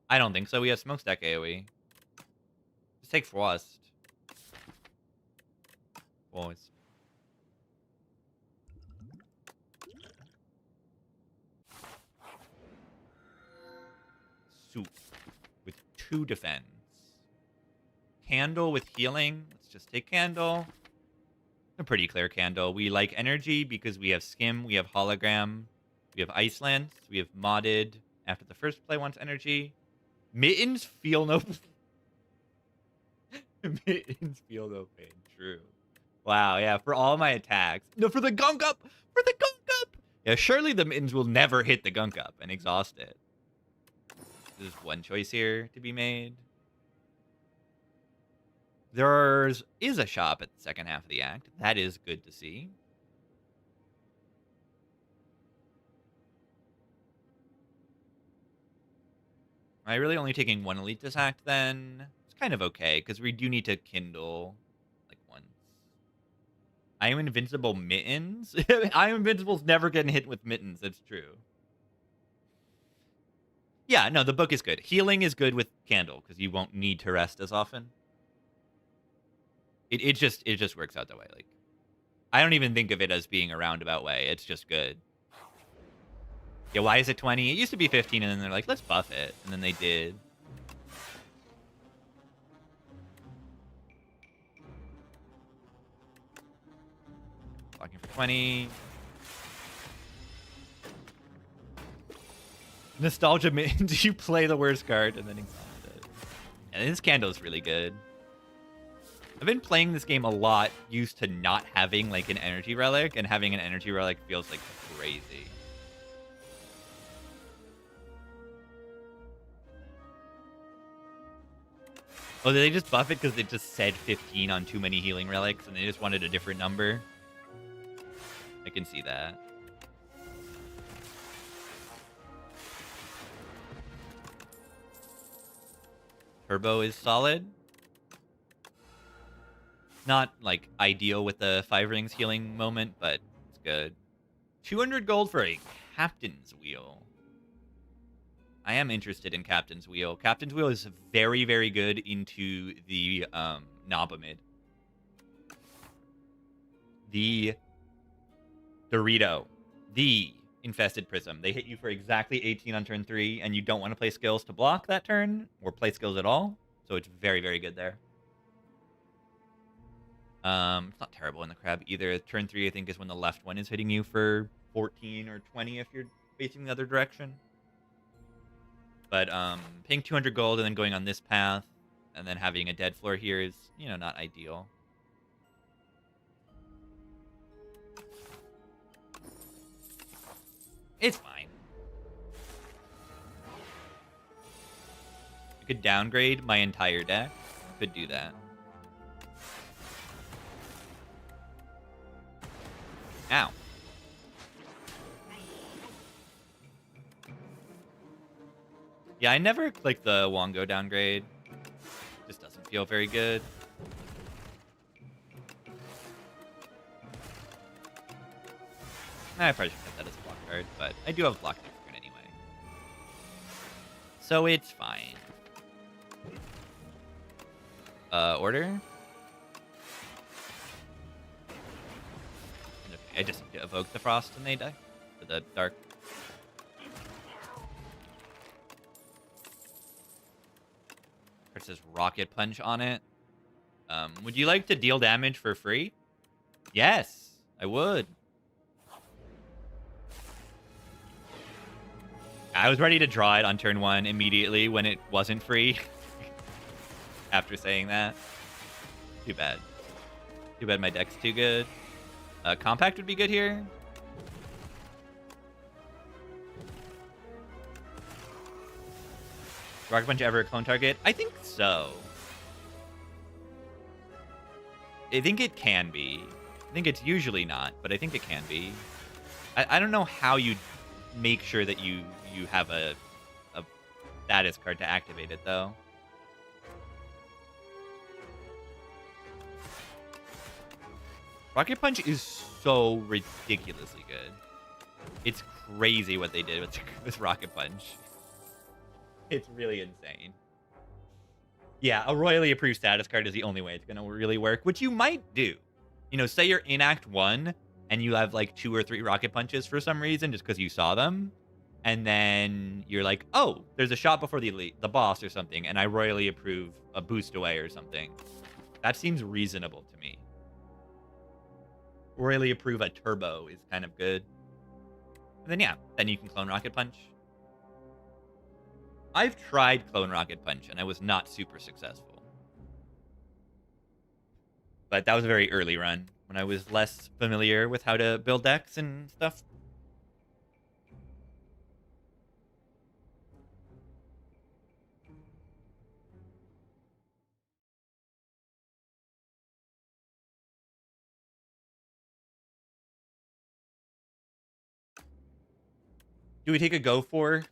I don't think so. We have smokestack AoE. Just take Frost. Boys. Soup with 2 defense. Candle with healing. Let's just take Candle. A pretty clear Candle. We like energy because we have Skim, we have Hologram, we have Iceland, we have modded after the first play wants energy. Mittens feel no Mittens feel no pain. True. Wow, yeah, for all my attacks. No, for the gunk up! For the gunk up! Yeah, surely the Mittens will never hit the gunk up and exhaust it. There's one choice here to be made. There is a shop at the second half of the act. That is good to see. Am I really only taking 1 elite this act then? It's kind of okay, because we do need to kindle like once. I am invincible mittens? I am invincible's never getting hit with mittens, that's true. Yeah, no, the book is good. Healing is good with Candle, because you won't need to rest as often. It just works out that way. Like, I don't even think of it as being a roundabout way. It's just good. Yeah, why is it 20? It used to be 15, and then they're like, let's buff it. And then they did. Blocking for 20. Nostalgia means you play the worst card and then exhaust it. And this Candle is really good. I've been playing this game a lot used to not having like an energy relic, and having an energy relic feels like crazy. Oh, did they just buff it because it just said 15 on too many healing relics and they just wanted a different number? I can see that. Turbo is solid. Not, like, ideal with the 5 rings healing moment, but it's good. 200 gold for a Captain's Wheel. I am interested in Captain's Wheel. Captain's Wheel is very, very good into the Nobamid. The Dorito. The Infested Prism. They hit you for exactly 18 on turn 3, and you don't want to play skills to block that turn, or play skills at all. So it's very, very good there. It's not terrible in the crab either. Turn 3, I think, is when the left one is hitting you for 14 or 20 if you're facing the other direction. But paying 200 gold and then going on this path and then having a dead floor here is, you know, not ideal. It's fine. I could downgrade my entire deck. Could do that. Ow. Yeah, I never click the Wongo downgrade. Just doesn't feel very good. I probably should put that as a block card, but I do have block next turn anyway. So it's fine. Order? Okay, I just need to evoke the frost and they die. For the dark. It says rocket punch on it. Would you like to deal damage for free? Yes, I would. I was ready to draw it on turn 1 immediately when it wasn't free. After saying that. Too bad. Too bad my deck's too good. Compact would be good here. Rocket Punch ever a clone target? I think so. I think it can be. I think it's usually not, but I think it can be. I don't know how you make sure that you have a status card to activate it, though. Rocket Punch is so ridiculously good. It's crazy what they did with Rocket Punch. It's really insane. Yeah, a royally approved status card is the only way it's going to really work, which you might do. You know, say you're in Act 1 and you have like 2 or 3 Rocket Punches for some reason just because you saw them. And then you're like, oh, there's a shot before the boss or something, and I royally approve a boost away or something. That seems reasonable to me. Royally approve a turbo is kind of good. And then, yeah, then you can clone Rocket Punch. I've tried clone Rocket Punch, and I was not super successful. But that was a very early run, when I was less familiar with how to build decks and stuff. Do we take a go for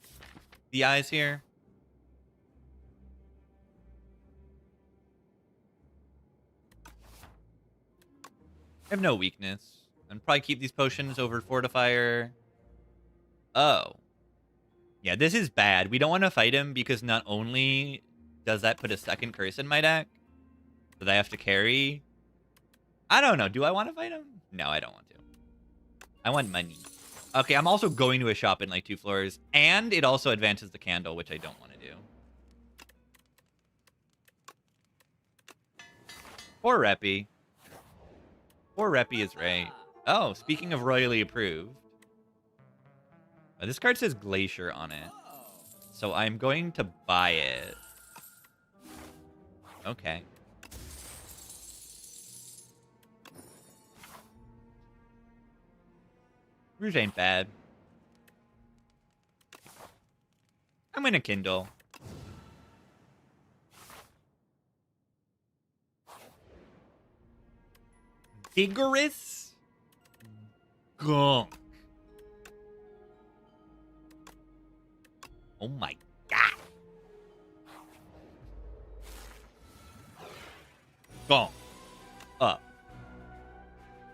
the eyes here? I have no weakness. And probably keep these potions over Fortifier. Oh. Yeah, this is bad. We don't want to fight him because not only does that put a second curse in my deck that I have to carry. I don't know. Do I want to fight him? No, I don't want to. I want money. Okay, I'm also going to a shop in like 2 floors. And it also advances the candle, which I don't want to do. Poor Reppy. Poor Reppy is right. Oh, speaking of royally approved. This card says Glacier on it. So I'm going to buy it. Okay. Rouge ain't bad. I'm gonna Kindle. vigorous gunk. Oh my god. Gunk. Up.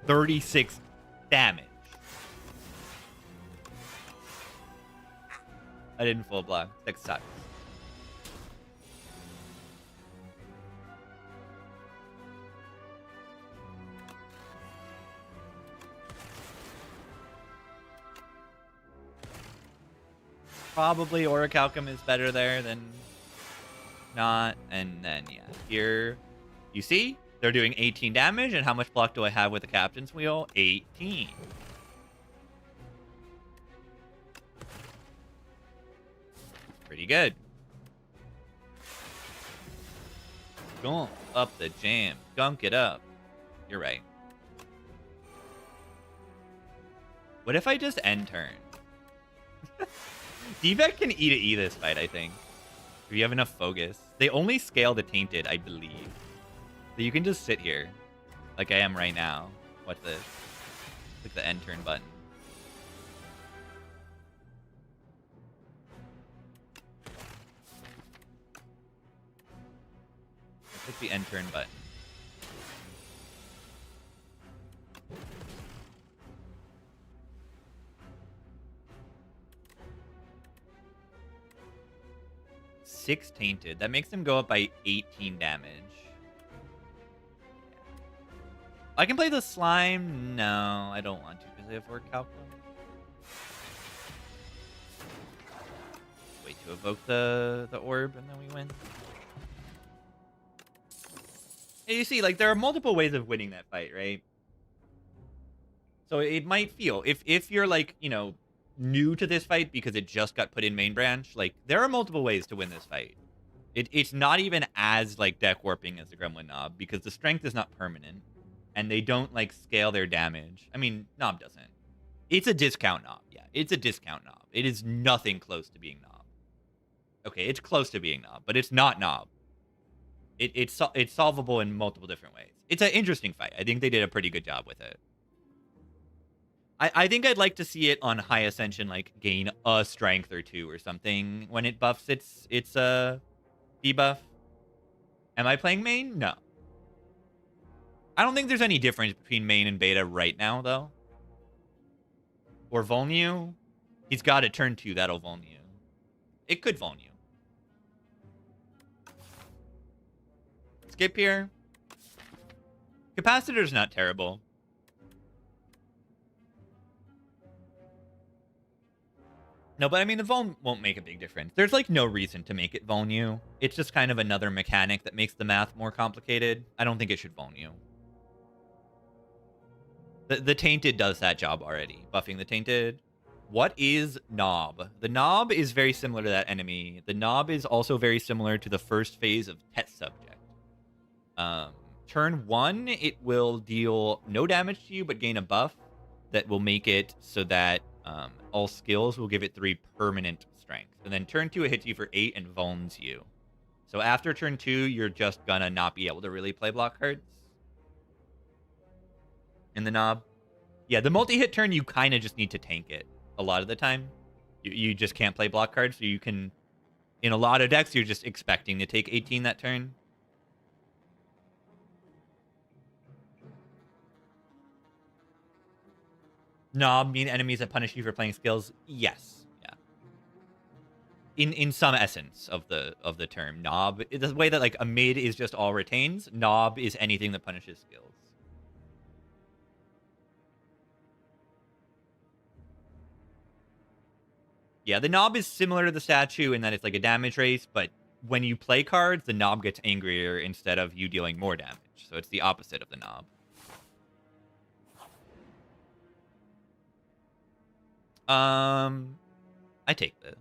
36 damage. I didn't full block. That sucks. Probably Orichalcum is better there than not. And then, yeah, here, you see? They're doing 18 damage. And how much block do I have with the Captain's Wheel? 18. Pretty good. Gunk up the jam. Gunk it up. You're right. What if I just end turn? Defect can E to E this fight, I think. If you have enough focus. They only scale the Tainted, I believe. So you can just sit here. Like I am right now. Watch this. Click the end turn button. Click the end turn button. Six Tainted. That makes them go up by 18 damage. I can play the Slime. No, I don't want to because I have Orichalcum. Wait to evoke the orb and then we win. And you see, like, there are multiple ways of winning that fight, right? So it might feel, if you're, like, you know, new to this fight because it just got put in main branch, like, there are multiple ways to win this fight. It's not even as, like, deck warping as the Gremlin Knob because the strength is not permanent. And they don't, like, scale their damage. I mean, Knob doesn't. It's a discount Knob, yeah. It's a discount Knob. It is nothing close to being Knob. Okay, it's close to being Knob, but it's not Knob. It's solvable in multiple different ways. It's an interesting fight. I think they did a pretty good job with it. I think I'd like to see it on High Ascension, like, gain a strength or two or something when it buffs its debuff. Am I playing main? No. I don't think there's any difference between main and beta right now, though. Or Volnu. He's got a turn 2. That'll Volnu. It could Volnu. Skip here. Capacitor's not terrible. No, but I mean, the Vol won't make a big difference. There's, like, no reason to make it Volnu. It's just kind of another mechanic that makes the math more complicated. I don't think it should Volnu. The Tainted does that job already. Buffing the Tainted. What is Knob? The Knob is very similar to that enemy. The Knob is also very similar to the first phase of Test Subject. Turn 1, it will deal no damage to you, but gain a buff that will make it so that all skills will give it 3 permanent strength. And then turn 2, it hits you for 8 and vulns you. So after turn 2, you're just gonna not be able to really play block cards. In the Knob. Yeah, the multi-hit turn, you kind of just need to tank it a lot of the time. You just can't play block cards, so you can... In a lot of decks, you're just expecting to take 18 that turn. Knob mean enemies that punish you for playing skills? Yes. Yeah. In some essence of the term. Knob, the way that, like, a mid is just all retains, Knob is anything that punishes skills. Yeah, the Knob is similar to the statue in that it's like a damage race, but when you play cards, the Knob gets angrier instead of you dealing more damage. So it's the opposite of the Knob. I take this.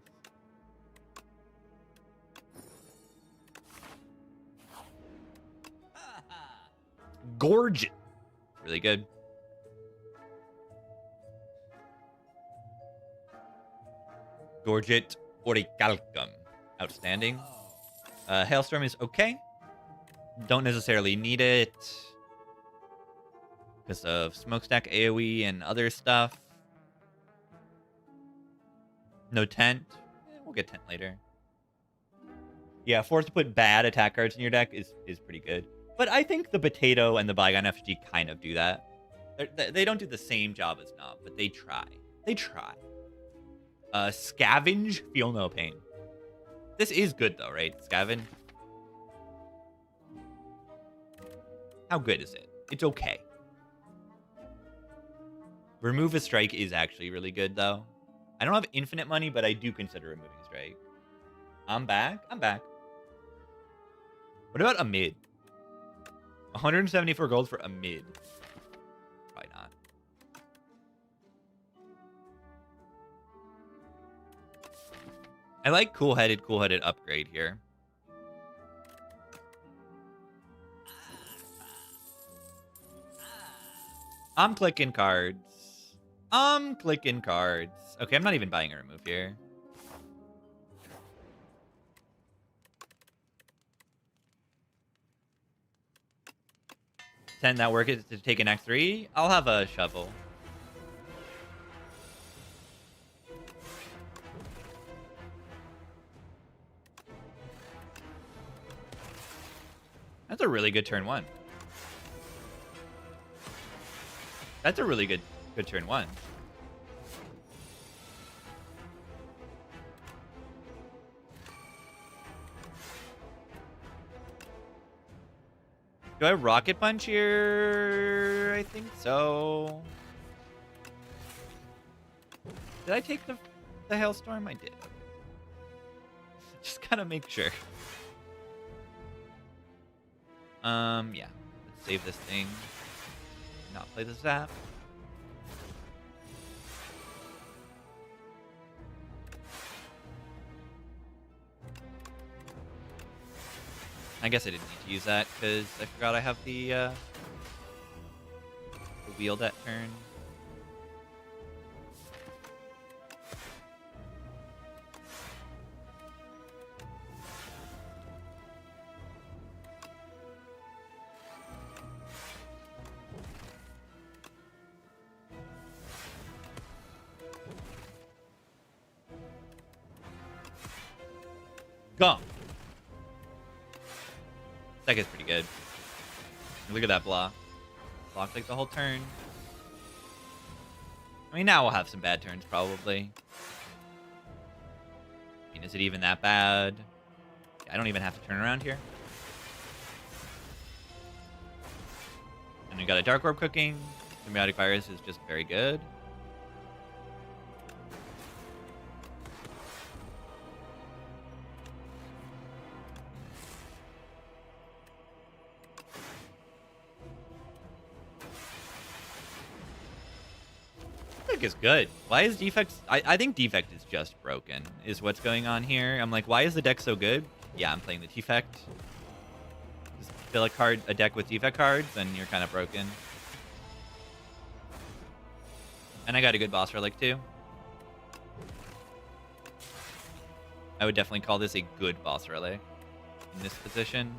Gorgeous. Really good. Gorget Orichalcum. Outstanding. Hailstorm is okay. Don't necessarily need it. because of smokestack AoE and other stuff. No tent. We'll get tent later. Yeah, forced to put bad attack cards in your deck is pretty good. But I think the Potato and the Bygone FG kind of do that. They don't do the same job as Knob, but they try. They try. Scavenge, feel no pain. This is good though, right? Scavenge. How good is it? It's okay. Remove a strike is actually really good though. I don't have infinite money, but I do consider removing a strike. I'm back. I'm back. What about a mid? 174 gold for a mid. Probably not. I like cool-headed upgrade here. I'm clicking cards. I'm clicking cards. Okay, I'm not even buying a remove here. Send that work to take an X3. I'll have a shovel. That's a really good turn one. That's a really good turn one. Do I rocket punch here? I think so. Did I take the hailstorm? I did. Okay. Just gotta make sure. Yeah. Let's save this thing. Not play the zap. I guess I didn't need to use that because I forgot I have the wheel that turn. Go. That guy's pretty good. Look at that block. Blocked like the whole turn. I mean, now we'll have some bad turns, probably. I mean, is it even that bad? I don't even have to turn around here. And we got a Dark Orb cooking. Symbiotic Virus is just very good. Is good. Why is defect? I think defect is just broken. Is what's going on here. I'm like, why is the deck so good? Yeah, I'm playing the defect. Just fill a deck with defect cards, and you're kind of broken. And I got a good boss relic too. I would definitely call this a good boss relic in this position.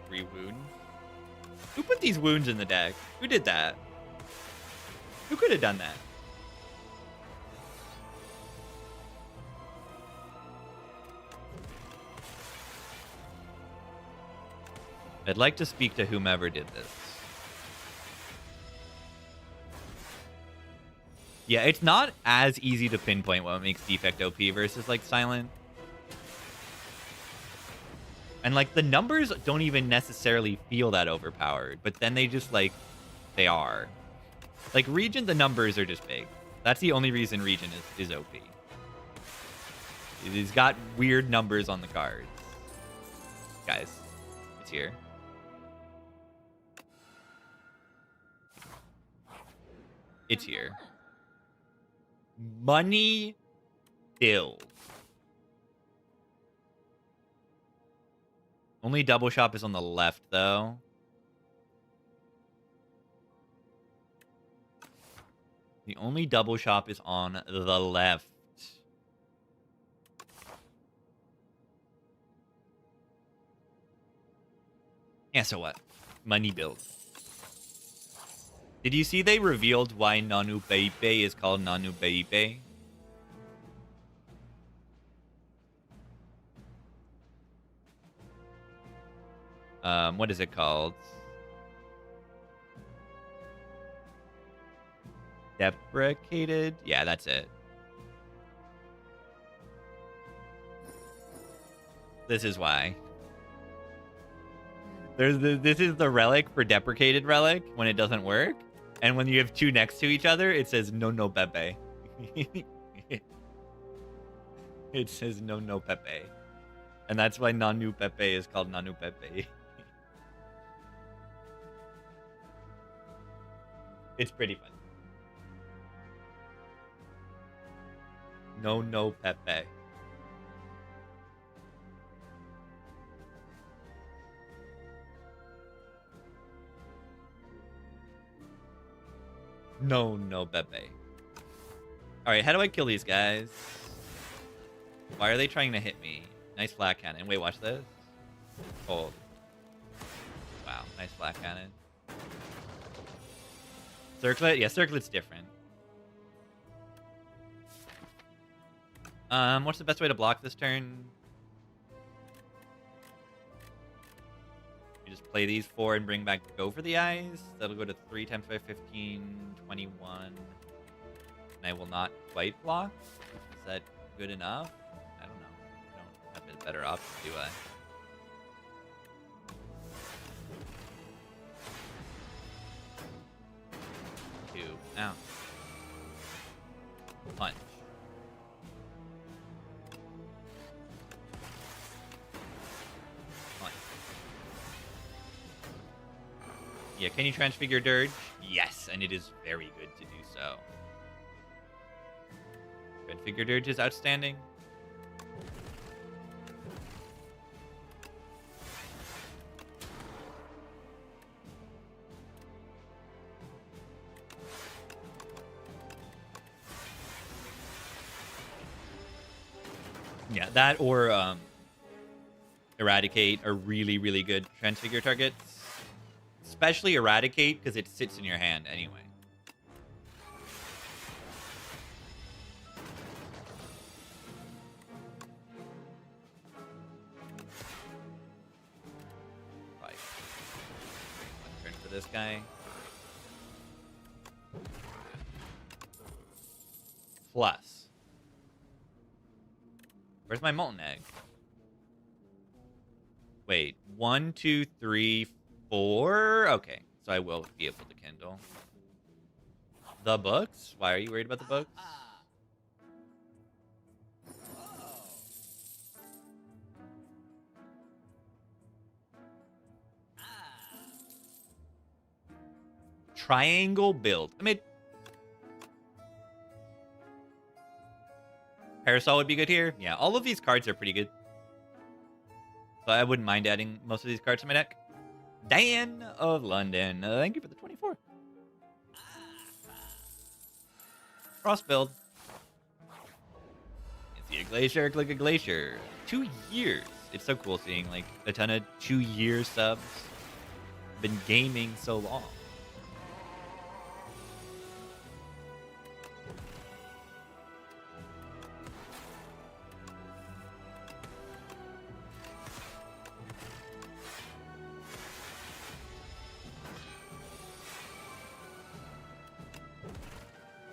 3 wounds. Who put these wounds in the deck? Who did that? Who could have done that? I'd like to speak to whomever did this. Yeah, it's not as easy to pinpoint what makes defect OP versus like silent. And like the numbers don't even necessarily feel that overpowered, but then they just like, they are. Like Regent, the numbers are just big. That's the only reason Regent is OP. He's got weird numbers on the cards. Guys, it's here. It's here. Money bills. Only double shop is on the left, though. The only double shop is on the left. Yeah, so what? Money build. Did you see they revealed why Nanu Beibe is called Nanu Beibe? What is it called? Deprecated? Yeah, that's it. This is why. This is the relic for deprecated relic when it doesn't work. And when you have two next to each other, it says no no Pepe. It says no no Pepe. And that's why Nanu Pepe is called Nanu Pepe. It's pretty fun. No no Pepe. No, no, Pepe. Alright, how do I kill these guys? Why are they trying to hit me? Nice flat cannon. Wait, watch this. Hold. Wow, nice flat cannon. Circlet? Yeah, Circlet's different. What's the best way to block this turn? You just play these 4 and bring back Go for the Eyes. That'll go to 3 times 5, 15, 21. And I will not quite block. Is that good enough? I don't know. I don't have a better option, do I? Ow. Punch. Punch. Yeah, can you transfigure Dirge? Yes, and it is very good to do so. Transfigure Dirge is outstanding. Yeah, that or Eradicate are really, really good transfigure targets. Especially Eradicate, because it sits in your hand anyway. Right. One turn for this guy. Plus. Where's my molten egg? Wait, 1, 2, 3, 4. Okay, so I will be able to kindle. The books? Why are you worried about the books? Triangle build. I mean, Parasol would be good here. Yeah, all of these cards are pretty good. So I wouldn't mind adding most of these cards to my deck. Dan of London. Thank you for the 24. Frost build. See a glacier, click a glacier. 2 years. It's so cool seeing like a ton of 2-year subs. Been gaming so long.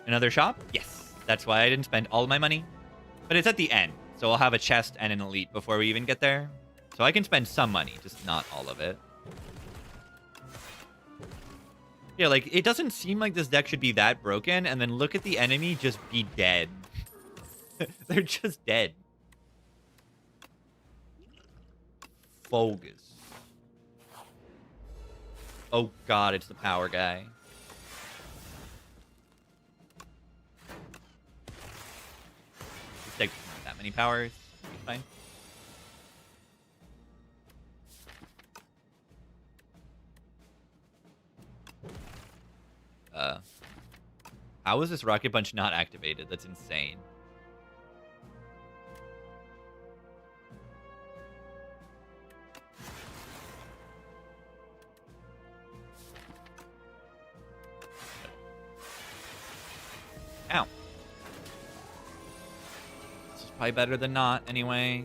Another shop? Yes. That's why I didn't spend all of my money. But it's at the end. So I'll have a chest and an elite before we even get there. So I can spend some money, just not all of it. Yeah, like, it doesn't seem like this deck should be that broken. And then look at the enemy just be dead. They're just dead. Bogus. Oh god, it's the power guy. Like that many powers. It's fine. How is this Rocket Punch not activated? That's insane. Probably better than not, anyway.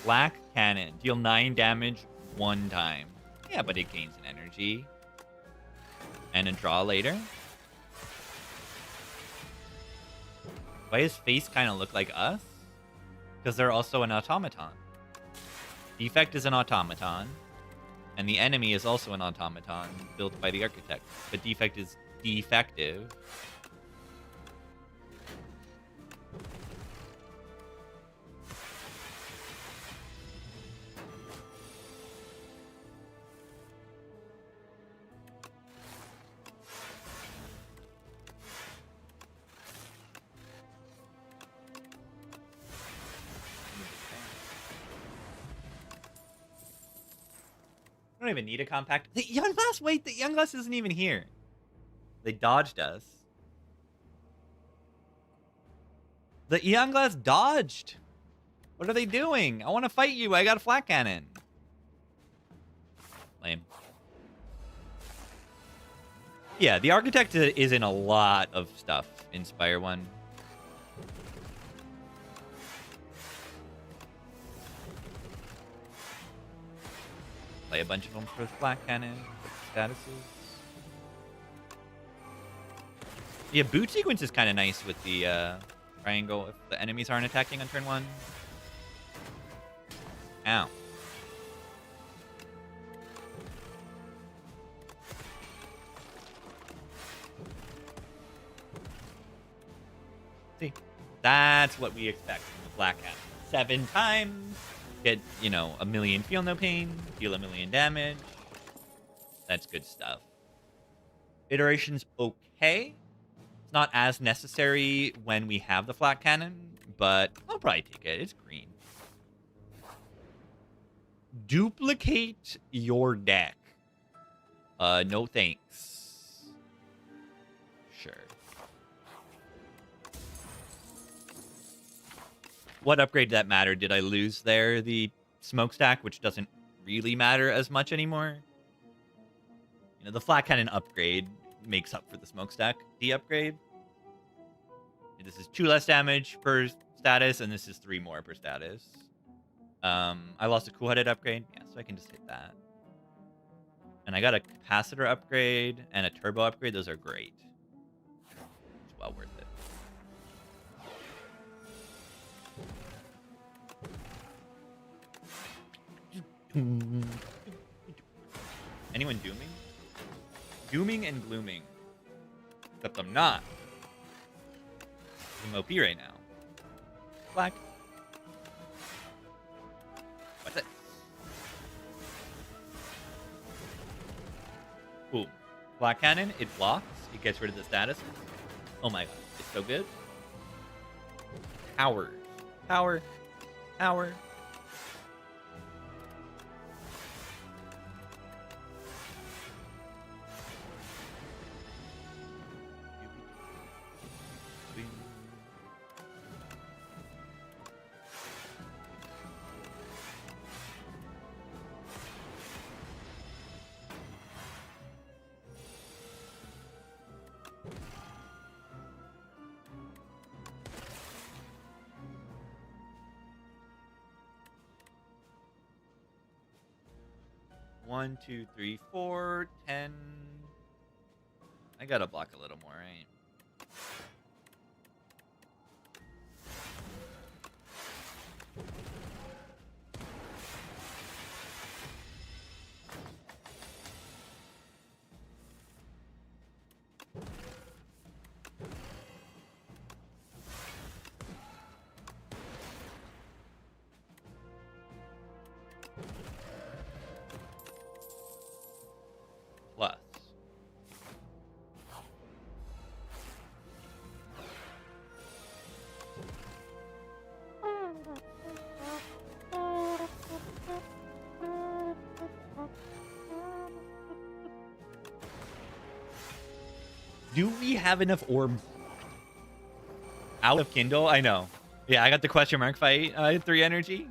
Black Cannon. Deal 9 damage 1 time. Yeah, but it gains an energy. And a draw later. Why his face kind of look like us? Because they're also an automaton. Defect is an automaton. And the enemy is also an automaton built by the architect. But Defect is defective. I don't even need a compact. The Young Glass, wait, the Young Glass isn't even here. They dodged us. The Young Glass dodged. What are they doing? I want to fight you. I got a flat cannon. Lame. Yeah, the Architect is in a lot of stuff in Spire 1. Play a bunch of them for flat cannon statuses. Yeah, boot sequence is kind of nice with the triangle if the enemies aren't attacking on turn 1. Ow. See, that's what we expect from the Black Cat. 7 times. Get, you know, 1 million feel no pain, deal 1 million damage. That's good stuff. Iteration's okay. It's not as necessary when we have the flat cannon, but I'll probably take it. It's green. Duplicate your deck. No thanks. Sure. What upgrade did that matter? Did I lose there the smokestack, which doesn't really matter as much anymore? You know, the flat cannon upgrade makes up for the smokestack de-upgrade. This is 2 less damage per status, and this is 3 more per status. I lost a cool-headed upgrade. Yeah, so I can just hit that. And I got a capacitor upgrade and a turbo upgrade. Those are great. It's well worth it. Anyone dooming? Dooming and glooming. Except I'm not. I'm OP right now. Black. What's it? Ooh. Black Cannon, it blocks. It gets rid of the status. Oh my god. It's so good. Power. Power. Power. One, 2, 3, 4, 10. I gotta block a little more, right? Plus. Do we have enough orbs? Out of Kindle? I know. Yeah, I got the question mark fight. 3 energy.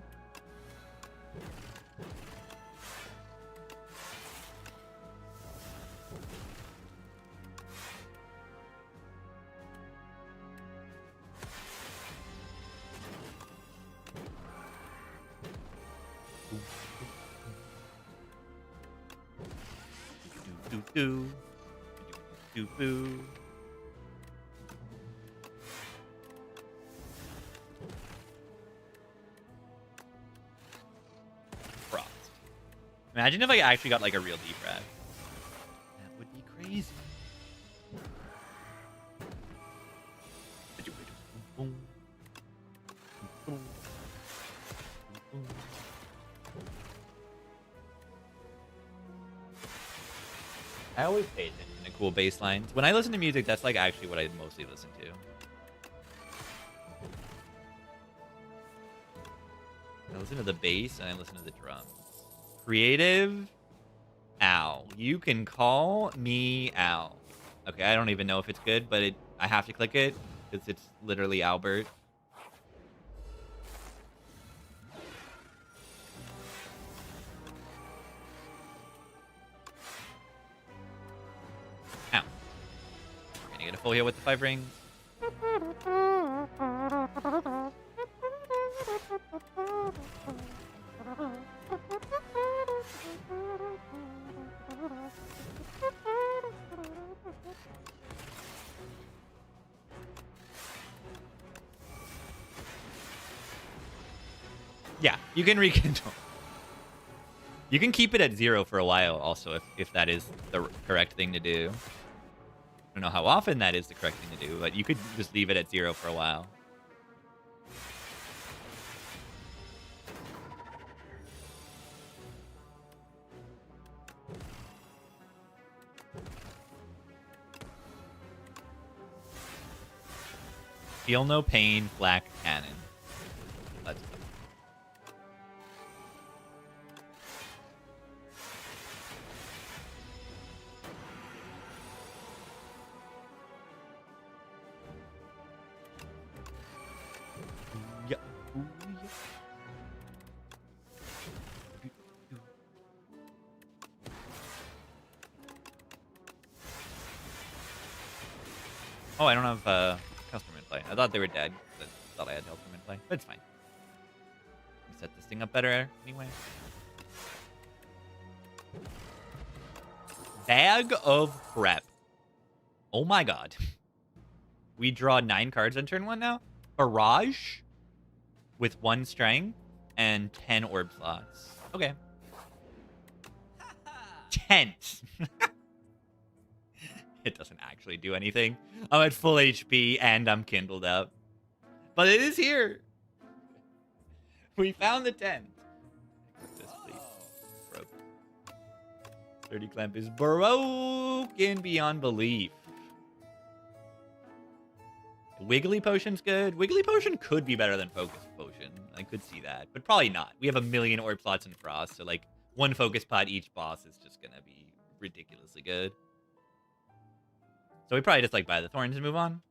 do do boo. Frost. Imagine if I actually got like a real deep breath. That would be crazy. I always pay attention to cool bass lines. When I listen to music, that's like actually what I mostly listen to. I listen to the bass and I listen to the drums. Creative Al. You can call me Al. Okay, I don't even know if it's good, but I have to click it because it's literally Albert. Ow. We're gonna get a full heal with the 5 rings. Yeah, you can rekindle. You can keep it at 0 for a while also if that is the correct thing to do. I don't know how often that is the correct thing to do, but you could just leave it at 0 for a while. Feel no pain, black cannon. Let's go. Yeah. Oh, I don't have customer in play. I thought they were dead. I thought I had helped them in play, but it's fine. Let me set this thing up better anyway. Bag of Prep. Oh my god. We draw 9 cards on turn 1 now. Barrage with 1 strength and 10 orb slots. Okay. Tent. It doesn't actually do anything. I'm at full HP and I'm kindled up. But it is here. We found the tent. This, please. Broke. 30 clamp is broken beyond belief. Wiggly Potion's good. Wiggly Potion could be better than Focus Potion. I could see that. But probably not. We have a million orb slots in Frost. So like 1 focus pot each boss is just going to be ridiculously good. So we probably just like buy the Thorns and move on.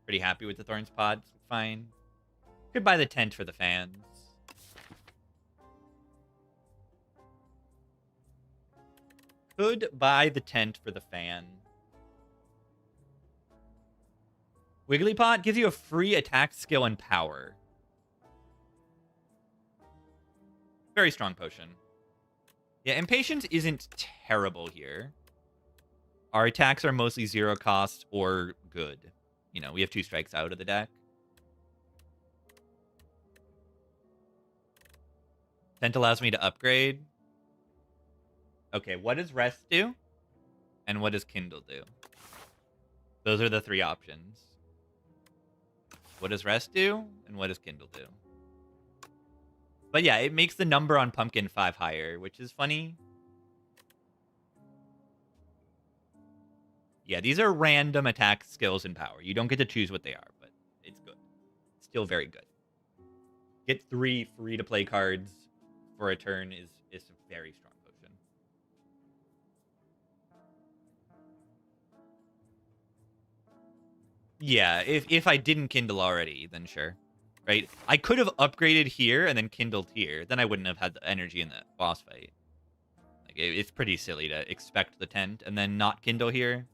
Pretty happy with the Thorns pod. Fine. Could buy the tent for the fans. Could buy the tent for the fan. Wigglypot gives you a free attack skill and power. Very strong potion. Yeah, Impatience isn't terrible here. Our attacks are mostly 0 cost or good. You know, we have 2 strikes out of the deck. Tent allows me to upgrade. Okay, what does Rest do? And what does Kindle do? Those are the 3 options. What does Rest do? And what does Kindle do? But yeah, it makes the number on Pumpkin 5 higher, which is funny. Yeah, these are random attack skills and power. You don't get to choose what they are, but it's good. Still very good. Get 3 free-to-play cards for a turn is a very strong potion. Yeah, if I didn't Kindle already, then sure. Right? I could have upgraded here and then Kindled here. Then I wouldn't have had the energy in the boss fight. Like, it's pretty silly to expect the tent and then not Kindle here.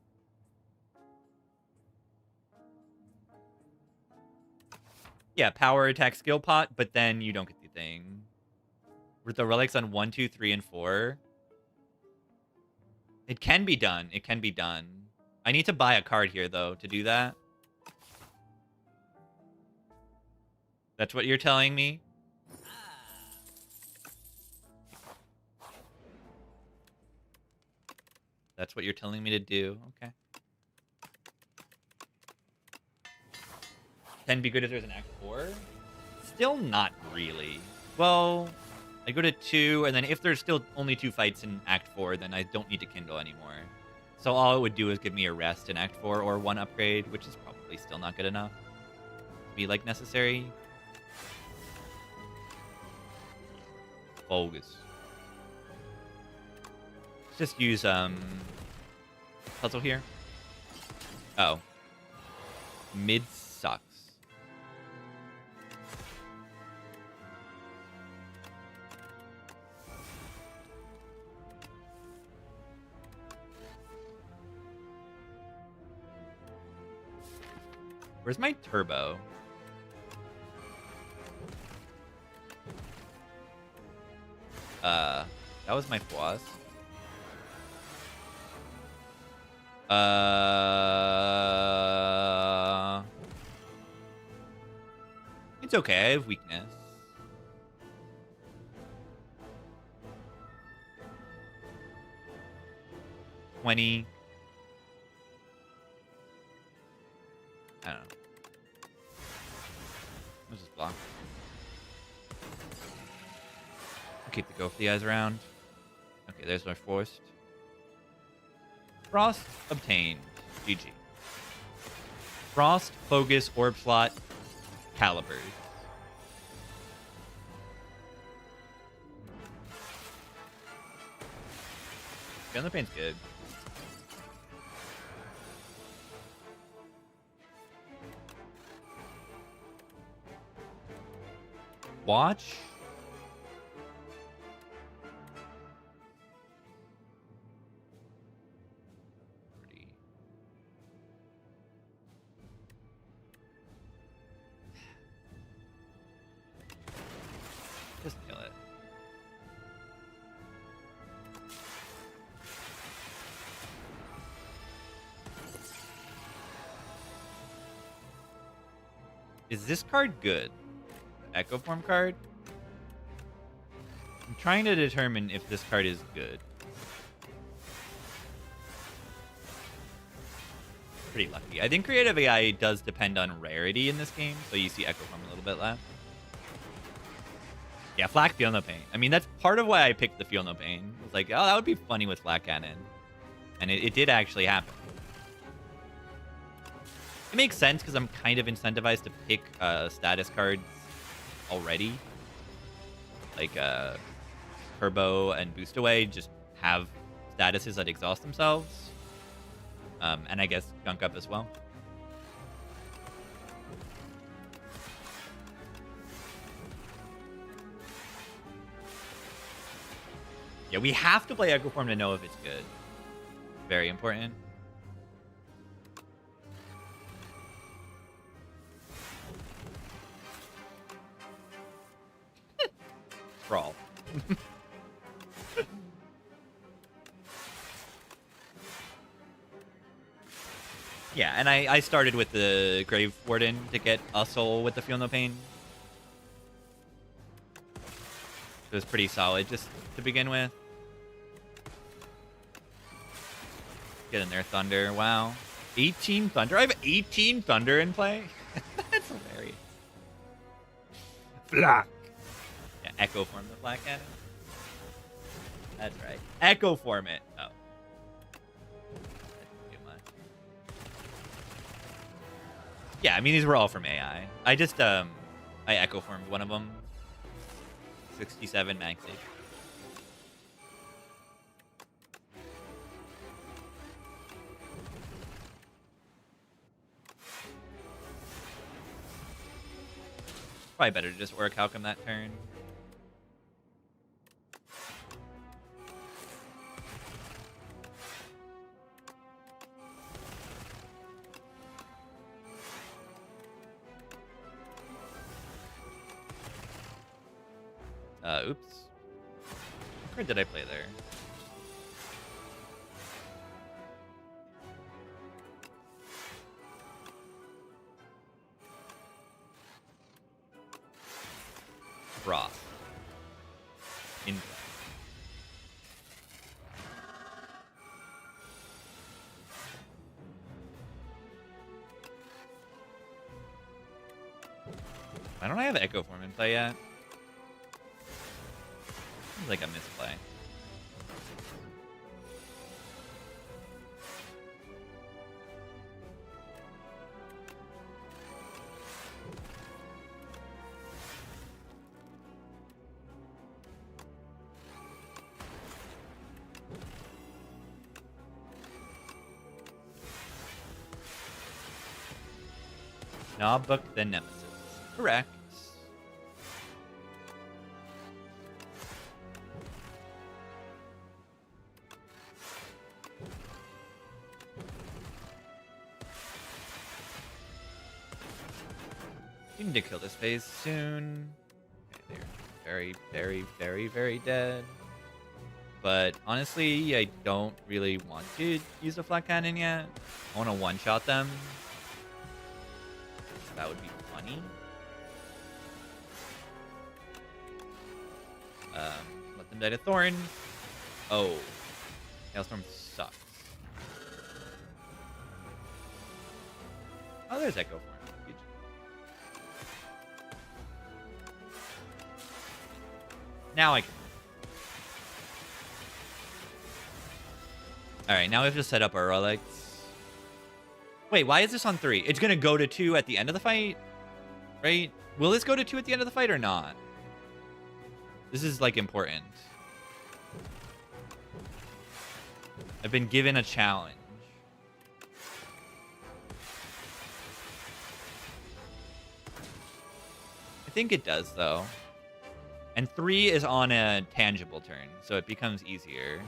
Yeah, power attack skill pot, but then you don't get the thing. With the relics on 1, 2, 3, and 4. It can be done. It can be done. I need to buy a card here, though, to do that. That's what you're telling me? That's what you're telling me to do. Okay. Can be good if there's an Act 4? Still not really. Well, I go to 2, and then if there's still only 2 fights in Act 4, then I don't need to Kindle anymore. So all it would do is give me a rest in Act 4 or 1 upgrade, which is probably still not good enough to be, like, necessary. Bogus. Let's just use, puzzle here. Oh. Mid sucks. Where's my turbo? That was my floss. It's okay, I have weakness. I don't know. Let's just block. I'll keep the go for the eyes around. Okay, there's my forced. Frost obtained. GG. Frost, Focus, Orb Slot, Calibers. Gun the Pain's good. Watch. Pretty. Just nail it. Is this card good? Echo Form card? I'm trying to determine if this card is good. Pretty lucky. I think Creative AI does depend on rarity in this game, so you see Echo Form a little bit less. Yeah, Flak, Feel No Pain. I mean, that's part of why I picked the Feel No Pain. It's like, oh, that would be funny with Flak Cannon. And it did actually happen. It makes sense because I'm kind of incentivized to pick status cards already. Like Turbo and Boost Away just have statuses that exhaust themselves. And I guess Gunk Up as well. Yeah, we have to play Echo Form to know if it's good. Very important. Brawl. Yeah, and I started with the Grave Warden to get a soul with the Feel No Pain. It was pretty solid just to begin with. Get in there, Thunder. Wow. 18 Thunder? I have 18 Thunder in play? That's hilarious. Flak. Yeah, Echo Form the Flak Cannon. That's right. Echo Form it. Oh. That's too much. Yeah, I mean, these were all from AI. I just, I Echo Formed one of them. 67 max HP. Probably better to just Orc Halcom that turn. Oops. What card did I play there? Frost. In why don't I have Echo Form in play yet? Seems like a misplay. Nobbook the Nemesis. Correct. You need to kill this phase soon. Okay, they're very, very, very, very dead. But honestly, I don't really want to use a flat cannon yet. I want to one-shot them. That would be funny. Let them die to Thorn. Oh. Hailstorm sucks. Oh, there's Echo Form. Huge. Now I can. Alright, now we have to set up our relics. Wait, why is this on 3? It's gonna go to 2 at the end of the fight? Right? Will this go to 2 at the end of the fight or not? This is, like, important. I've been given a challenge. I think it does, though. And 3 is on a tangible turn, so it becomes easier.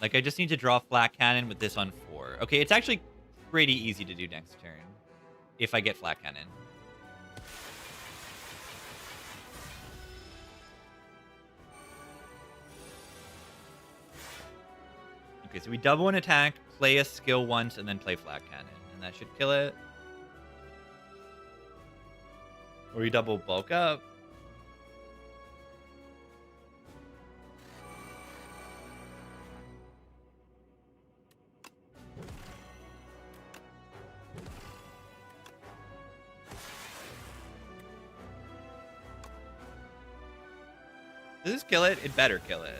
Like, I just need to draw flat cannon with this on 4. Okay, it's actually pretty easy to do next turn. If I get flat cannon. Okay, so we double an attack, play a skill once, and then play flat cannon. And that should kill it. Or we double bulk up. Does this kill it? It better kill it.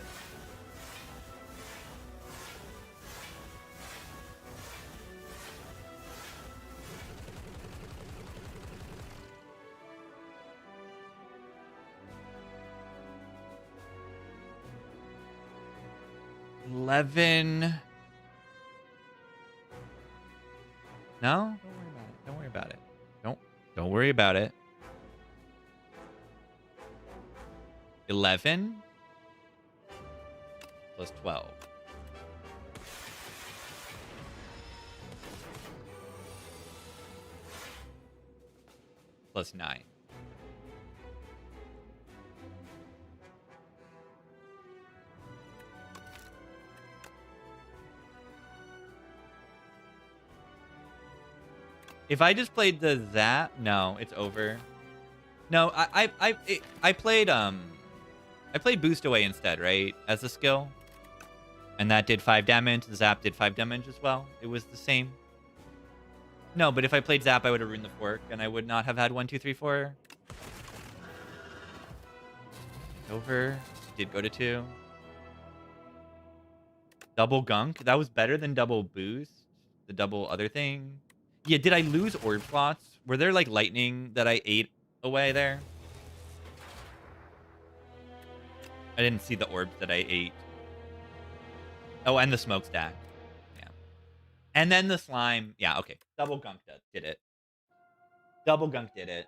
$11. No? Don't worry about it. Don't worry about it. 11 plus 12. Plus 9. If I just played the zap, no, it's over. No, I played Boost Away instead, right? As a skill. And that did 5 damage. The Zap did 5 damage as well. It was the same. No, but if I played Zap, I would have ruined the fork, and I would not have had 1, 2, 3, 4. Over. Did go to 2. Double Gunk. That was better than double Boost. The double other thing. Yeah, did I lose Orb Slots? Were there, like, lightning that I ate away there? I didn't see the orbs that I ate. Oh, and the smokestack. Yeah. And then the slime. Yeah, okay. Double Gunk did it. Double Gunk did it.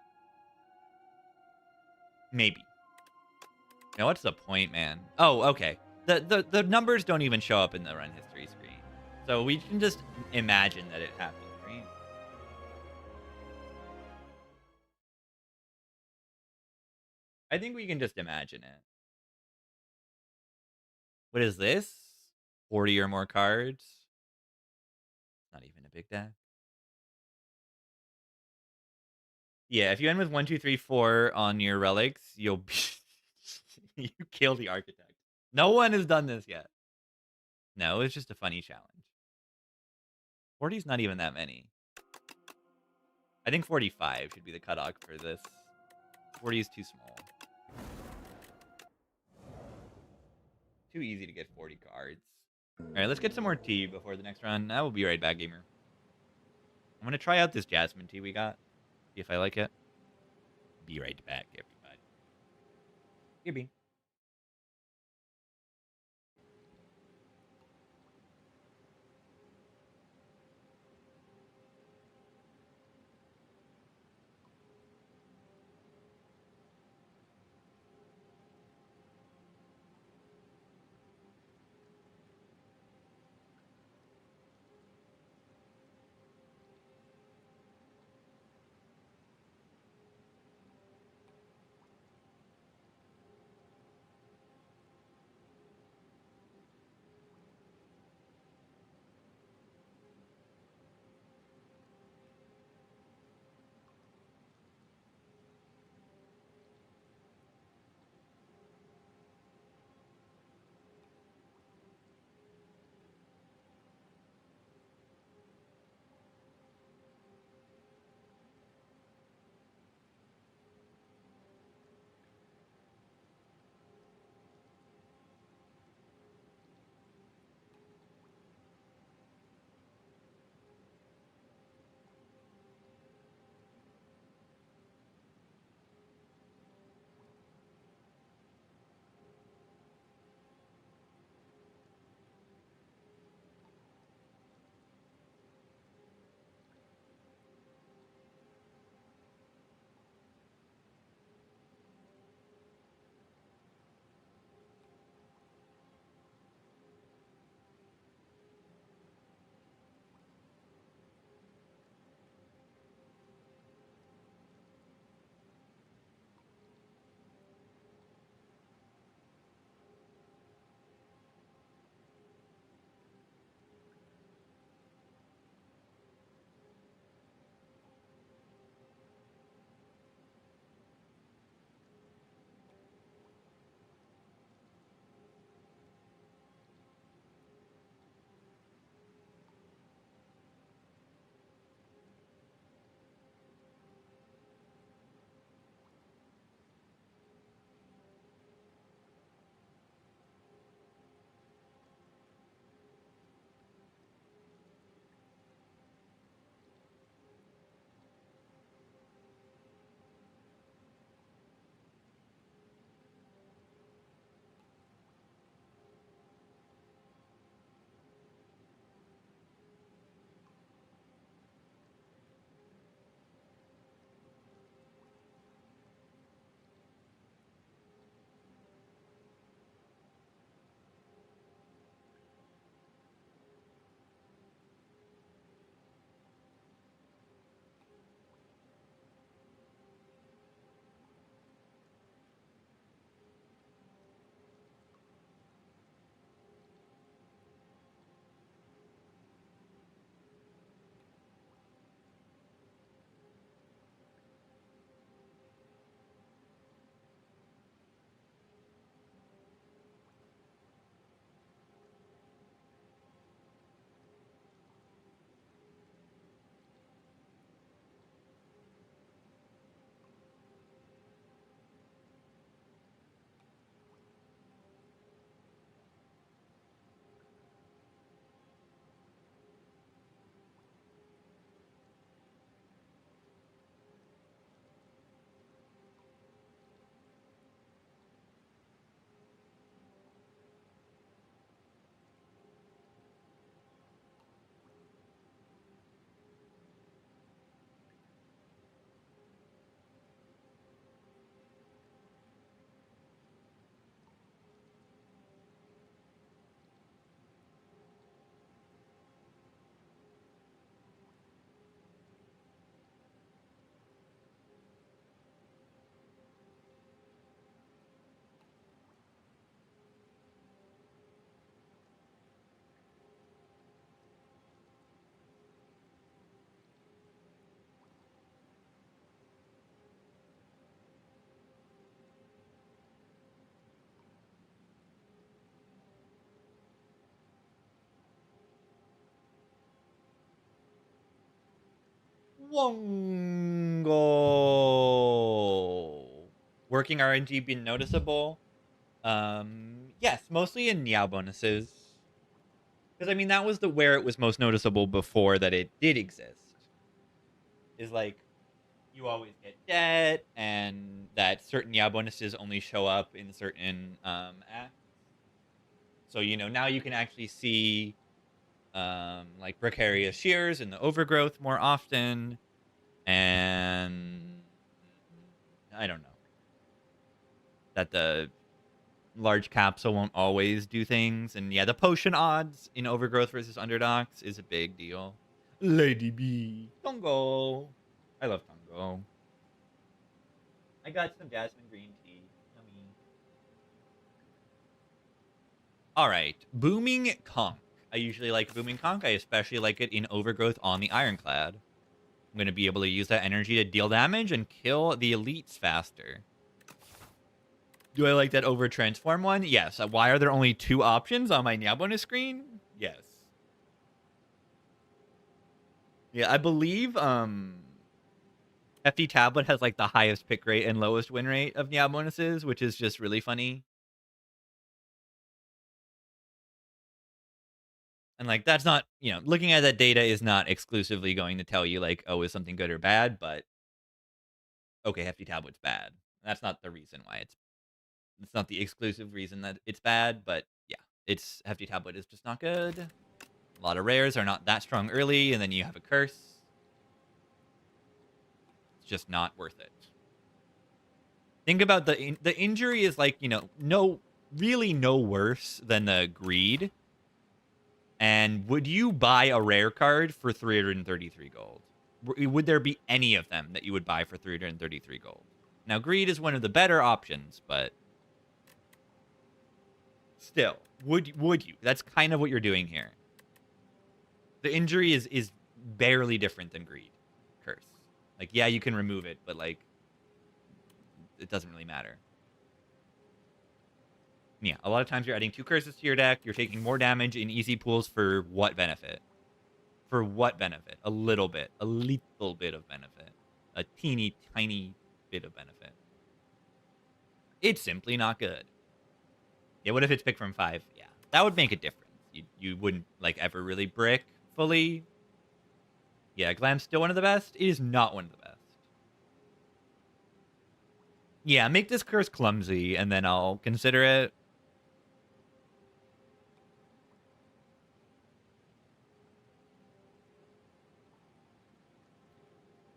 Maybe. Now, what's the point, man? Oh, okay. The numbers don't even show up in the run history screen. So we can just imagine that it happened, right? I think we can just imagine it. What is this? 40 or more cards? Not even a big deck. Yeah, if you end with 1, 2, 3, 4 on your relics, you'll be you kill the architect. No one has done this yet. No, it's just a funny challenge. 40 is not even that many. I think 45 should be the cutoff for this. 40 is too small. Too easy to get 40 cards. Alright, let's get some more tea before the next run. I will be right back, gamer. I'm gonna try out this jasmine tea we got. See if I like it. Be right back, everybody. Gibby. Wongo. Working RNG been noticeable? Yes, mostly in Meow bonuses. Because I mean that was where it was most noticeable before that it did exist. Is like you always get debt, and that certain Meow bonuses only show up in certain acts. So now you can actually see like precarious shears in the overgrowth more often, and I don't know that the large capsule won't always do things, and yeah, the potion odds in overgrowth versus underdogs is a big deal. Lady B, Tongo, I love Tongo. I got some jasmine green tea. Yummy. All right, booming conch. I usually like booming conch. I especially like it in overgrowth on the ironclad. I'm going to be able to use that energy to deal damage and kill the elites faster. Do I like that over transform one? Yes. Why are there only 2 options on my Meow bonus screen? Yes. Yeah, I believe FD Tablet has like the highest pick rate and lowest win rate of Meow bonuses, which is just really funny. And like that's not, looking at that data is not exclusively going to tell you like, oh, is something good or bad, but okay, Hefty Tablet's bad. That's not the reason why it's not the exclusive reason that it's bad, but yeah, it's Hefty Tablet is just not good. A lot of rares are not that strong early, and then you have a curse. It's just not worth it. Think about the injury is like, really no worse than the greed. And would you buy a rare card for 333 gold? Would there be any of them that you would buy for 333 gold? Now, greed is one of the better options, but still, would you? That's kind of what you're doing here. The injury is barely different than greed curse. Like, yeah, you can remove it, but like, it doesn't really matter. Yeah, a lot of times you're adding 2 curses to your deck. You're taking more damage in easy pools for what benefit? For what benefit? A little bit of benefit. A teeny tiny bit of benefit. It's simply not good. Yeah, what if it's picked from 5? Yeah, that would make a difference. You wouldn't like ever really brick fully. Yeah, Glam's still one of the best. It is not one of the best. Yeah, make this curse clumsy, and then I'll consider it.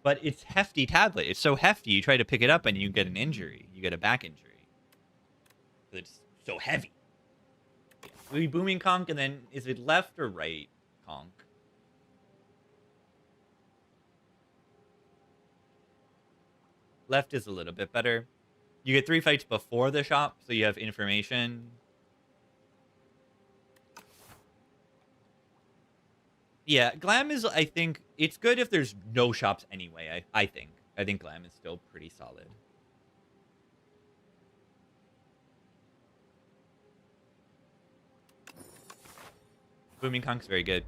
But it's hefty tablet. It's so hefty, you try to pick it up and you get an injury. You get a back injury. It's so heavy. We booming conch, and then is it left or right conch? Left is a little bit better. You get 3 fights before the shop, so you have information. Yeah, Glam is, I think, it's good if there's no shops anyway, I think. I think Glam is still pretty solid. Booming Conch's very good.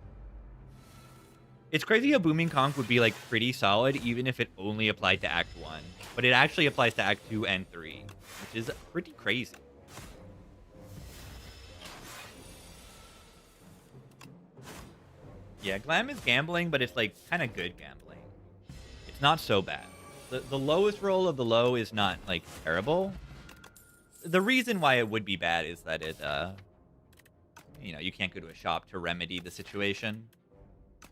It's crazy how Booming Conch would be, like, pretty solid even if it only applied to Act 1. But it actually applies to Act 2 and 3, which is pretty crazy. Yeah, Glam is gambling, but it's, like, kind of good gambling. It's not so bad. The lowest roll of the low is not, like, terrible. The reason why it would be bad is that it, you can't go to a shop to remedy the situation. Do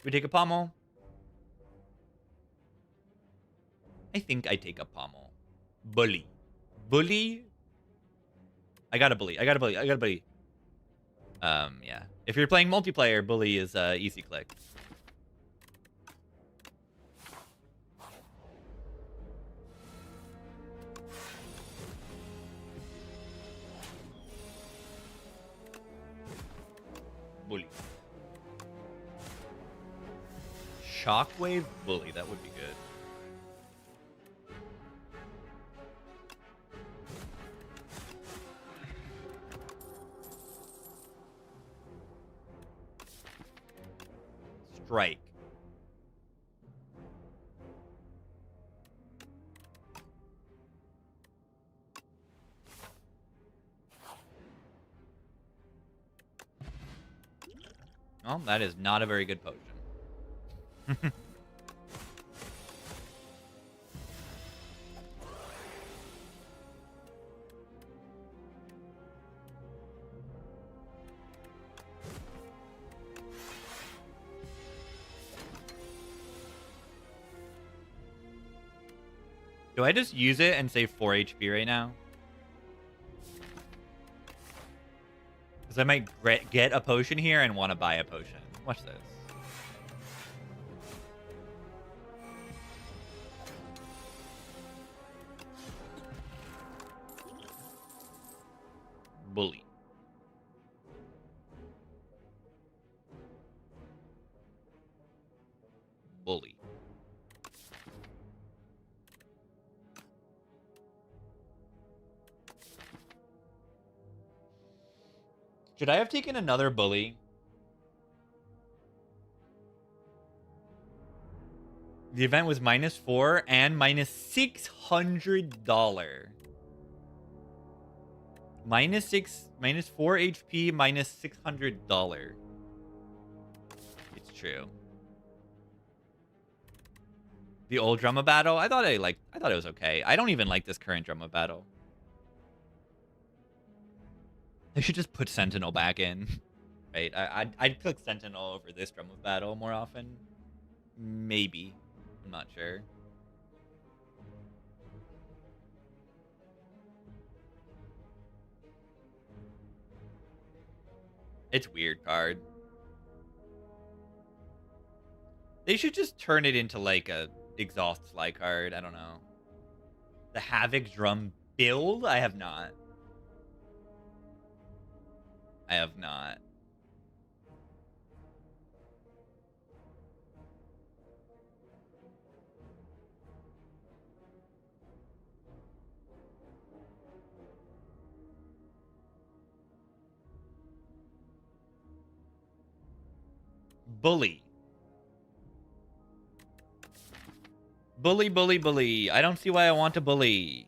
we take a pommel? I think I take a pommel. Bully. Bully? I got a bully. Yeah. If you're playing multiplayer, bully is easy click. Bully. Shockwave bully. That would be good. Strike. Well, that is not a very good potion. Do I just use it and save 4 HP right now? Because I might get a potion here and want to buy a potion. Watch this. Bully. Bully. Should I have taken another bully? The event was -4 and -$600. -4 HP, -$600. It's true. The old drama battle, I thought it was okay. I don't even like this current drama battle. They should just put Sentinel back in. Right? I'd click Sentinel over this drama battle more often. Maybe. I'm not sure. It's weird card. They should just turn it into like a exhaust fly card. I don't know. The Havoc Drum build? I have not. I have not. Bully. Bully, bully, bully. I don't see why I want to bully.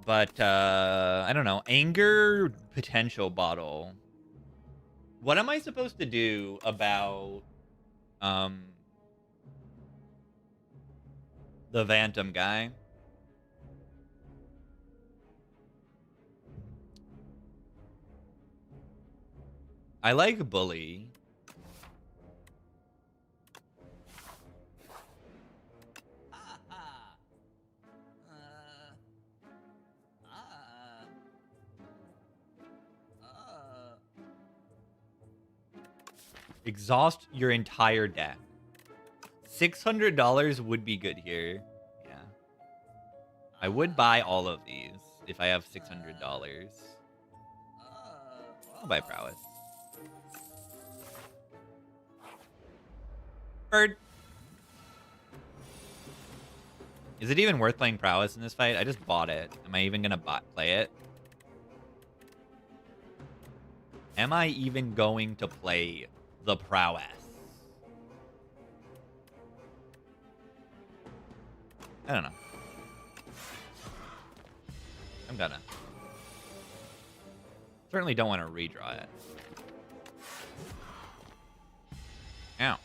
But, I don't know. Anger potential bottle. What am I supposed to do about, the Phantom guy? I like bully. Exhaust your entire deck. $600 would be good here. Yeah. I would buy all of these if I have $600. I'll buy Prowess. Bird. Is it even worth playing Prowess in this fight? I just bought it. Am I even going to play it? Am I even going to play the Prowess? I don't know. I'm gonna. Certainly don't want to redraw it. Ow.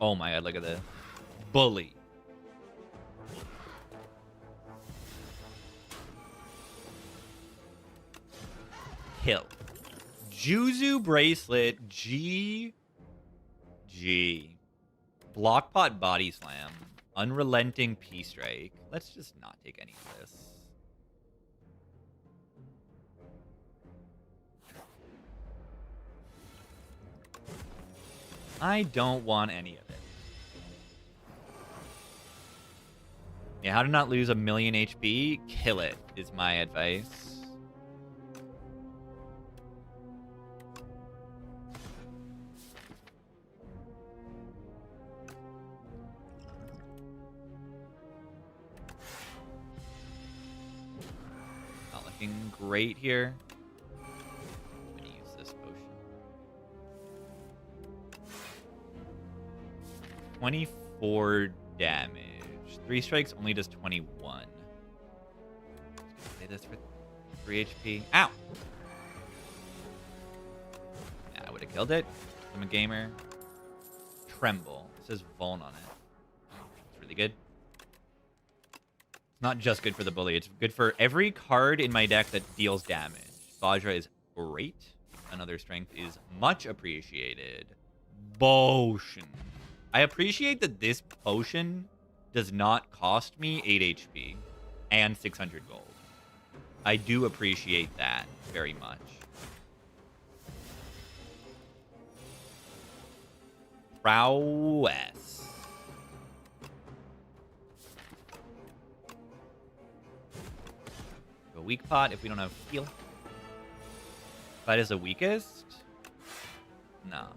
Oh my god, look at this. Bully. Kill. Juzu Bracelet. GG. Blockpot Body Slam. Unrelenting P-Strike. Let's just not take any of this. I don't want any of it. Yeah, how to not lose 1,000,000 HP? Kill it, is my advice. Not looking great here. I'm gonna use this potion. 24 damage. 3 strikes only does 21. Play this for 3 HP. Ow! Yeah, I would have killed it. I'm a gamer. Tremble. It says Vuln on it. It's really good. It's not just good for the bully. It's good for every card in my deck that deals damage. Vajra is great. Another strength is much appreciated. Potion. I appreciate that this potion does not cost me 8 HP and 600 gold. I do appreciate that very much. Prowess. A weak pot if we don't have heal. Fight is the weakest? No.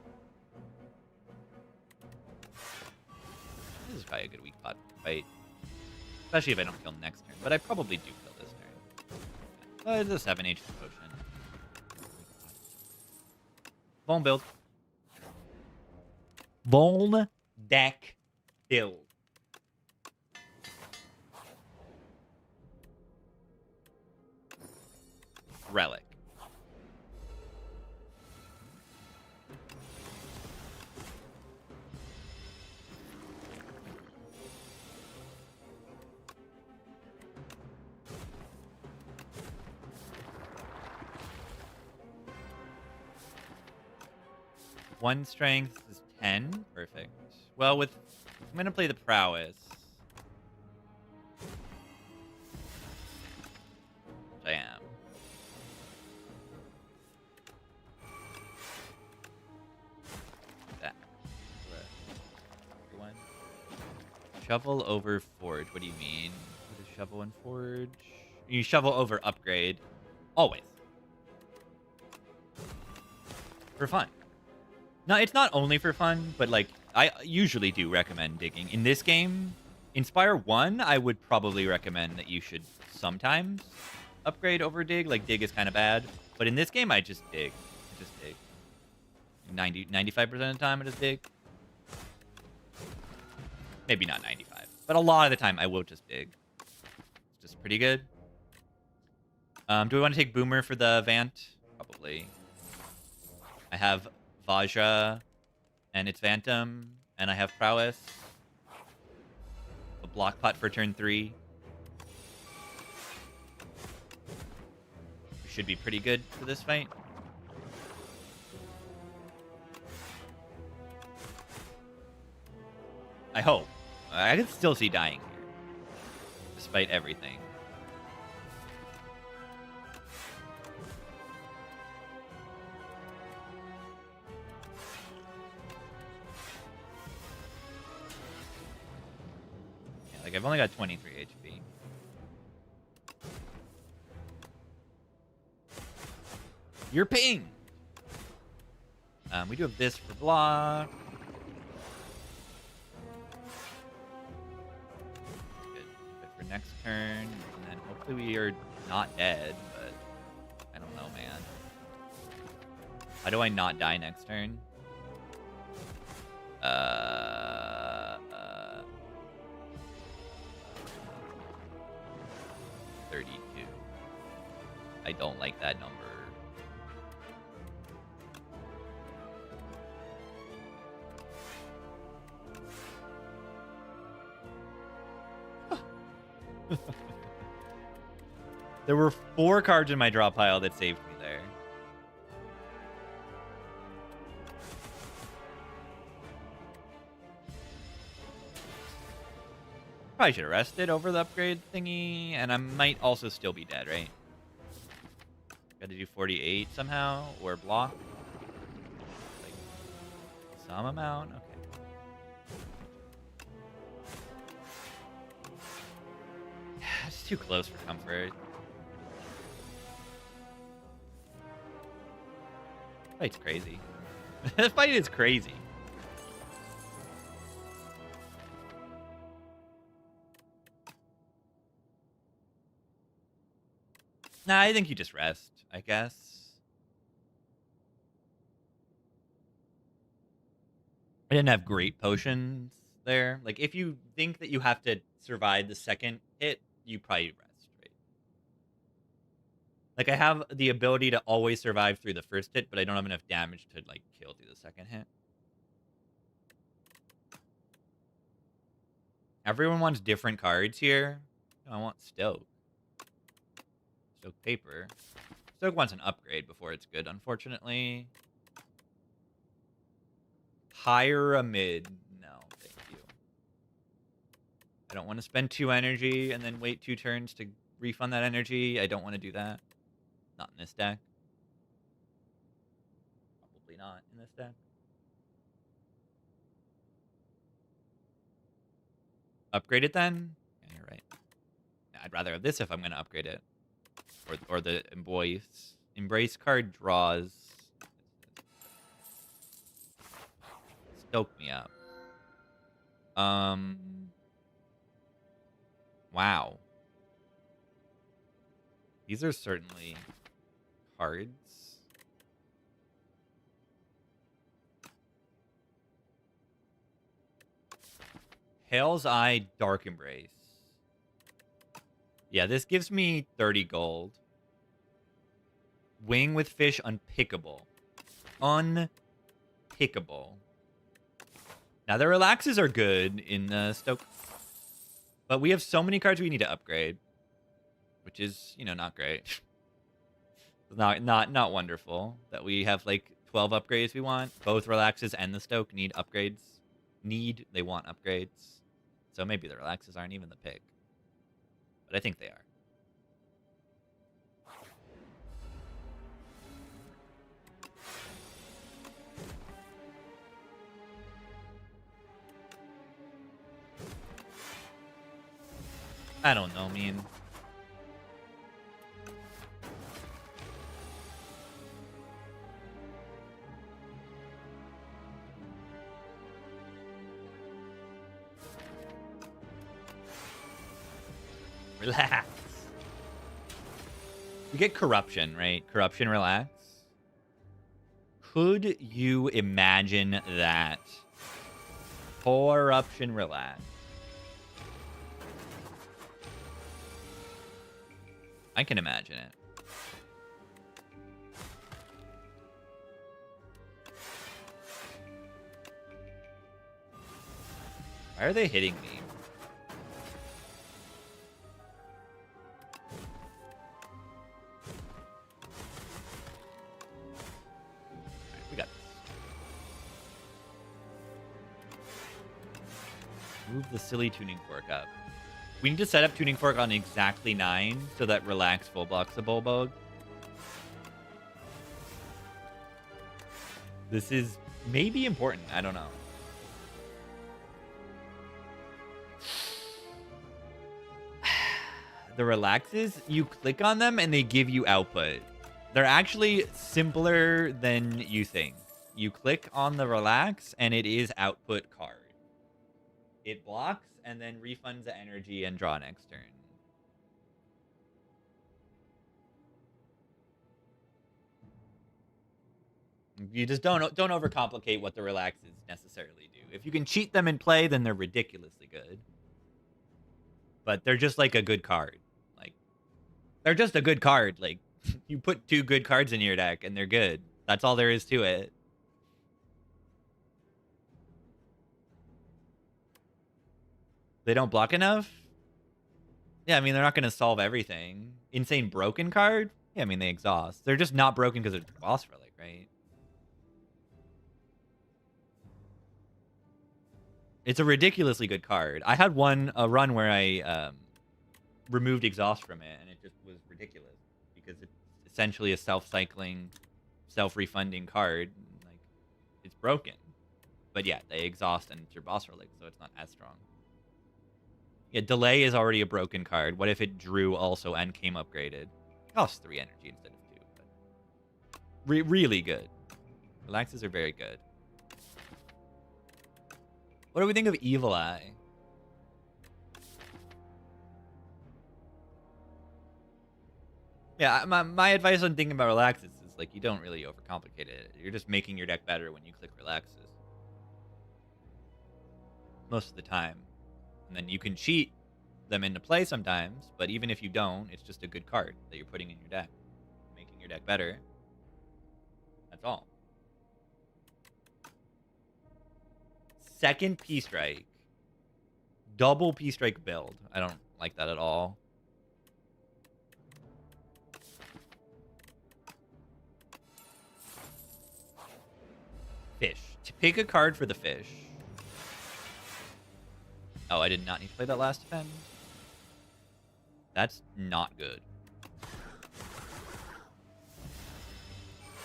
This is probably a good weak pot fight. Especially if I don't kill next turn. But I probably do kill this turn. It's a 7 HP potion. Vuln build. Vuln deck build. Relic. One strength is 10. Perfect. Well, I'm gonna play the prowess. Which I am. That. One. Shovel over forge. What do you mean? What is shovel and forge? You shovel over upgrade. Always. For fun. No, it's not only for fun, but like I usually do recommend digging. In this game, Inspire 1, I would probably recommend that you should sometimes upgrade over dig. Like dig is kind of bad, but in this game I just dig. I just dig. 95% of the time I just dig. Maybe not 95, but a lot of the time I will just dig. It's just pretty good. Do we want to take Boomer for the Vant? Probably. I have Vajra and its Phantom, and I have Prowess. A block pot for turn 3. Should be pretty good for this fight. I hope. I can still see dying here, despite everything. Like, I've only got 23 HP. You're pinged! We do have this for block. Good. Good for next turn. And then hopefully we are not dead, but I don't know, man. How do I not die next turn? 32. I don't like that number. There were 4 cards in my draw pile that saved me there. Probably should have rested over the upgrade thingy, and I might also still be dead, right? Got to do 48 somehow, or block. Like, some amount? Okay. It's too close for comfort. Fight's crazy. This fight is crazy. Nah, I think you just rest, I guess. I didn't have great potions there. Like, if you think that you have to survive the second hit, you probably rest, right? Like, I have the ability to always survive through the first hit, but I don't have enough damage to, like, kill through the second hit. Everyone wants different cards here. No, I want Stoke. Stoke Paper. Stoke wants an upgrade before it's good, unfortunately. Hire a mid. No, thank you. I don't want to spend 2 energy and then wait 2 turns to refund that energy. I don't want to do that. Not in this deck. Probably not in this deck. Upgrade it then? Yeah, you're right. I'd rather have this if I'm going to upgrade it. Or the Embrace. Embrace card draws. Stoke me up. Wow. These are certainly cards. Hail's Eye, Dark Embrace. Yeah, this gives me 30 gold. Wing with Fish, unpickable. Unpickable. Now, the relaxes are good in Stoke. But we have so many cards we need to upgrade. Which is, you know, not great. not wonderful. That we have, like, 12 upgrades we want. Both relaxes and the Stoke need upgrades. They want upgrades. So maybe the relaxes aren't even the pick. But I think they are. I don't know, man. Relax. We get Corruption, right? Corruption, relax. Could you imagine that? Corruption, relax. I can imagine it. Why are they hitting me? Right, we got this. Move the silly tuning fork up. We need to set up tuning fork on exactly 9 so that relax full blocks the Bulbog. This is maybe important. I don't know. The relaxes, you click on them and they give you output. They're actually simpler than you think. You click on the relax and it is output card. It blocks and then refunds the energy and draw next turn. You just don't overcomplicate what the relaxes necessarily do. If you can cheat them in play, then they're ridiculously good. But they're just like a good card. Like, they're just a good card. Like, you put 2 good cards in your deck and they're good. That's all there is to it. They don't block enough? Yeah, I mean, they're not going to solve everything. Insane broken card? Yeah, I mean, they exhaust. They're just not broken because it's boss relic, right? It's a ridiculously good card. I had a run where I removed exhaust from it, and it just was ridiculous because it's essentially a self-cycling, self-refunding card. Like, it's broken. But yeah, they exhaust and it's your boss relic, so it's not as strong. Yeah, delay is already a broken card. What if it drew also and came upgraded? It costs 3 energy instead of 2. But really good. Relaxes are very good. What do we think of Evil Eye? Yeah, my advice on thinking about relaxes is like you don't really overcomplicate it. You're just making your deck better when you click relaxes. Most of the time. And then you can cheat them into play sometimes, but even if you don't, it's just a good card that you're putting in your deck. making your deck better. That's all. Second P-Strike. Double P-Strike build. I don't like that at all. Fish. To pick a card for the fish. Oh, I did not need to play that last defend. That's not good.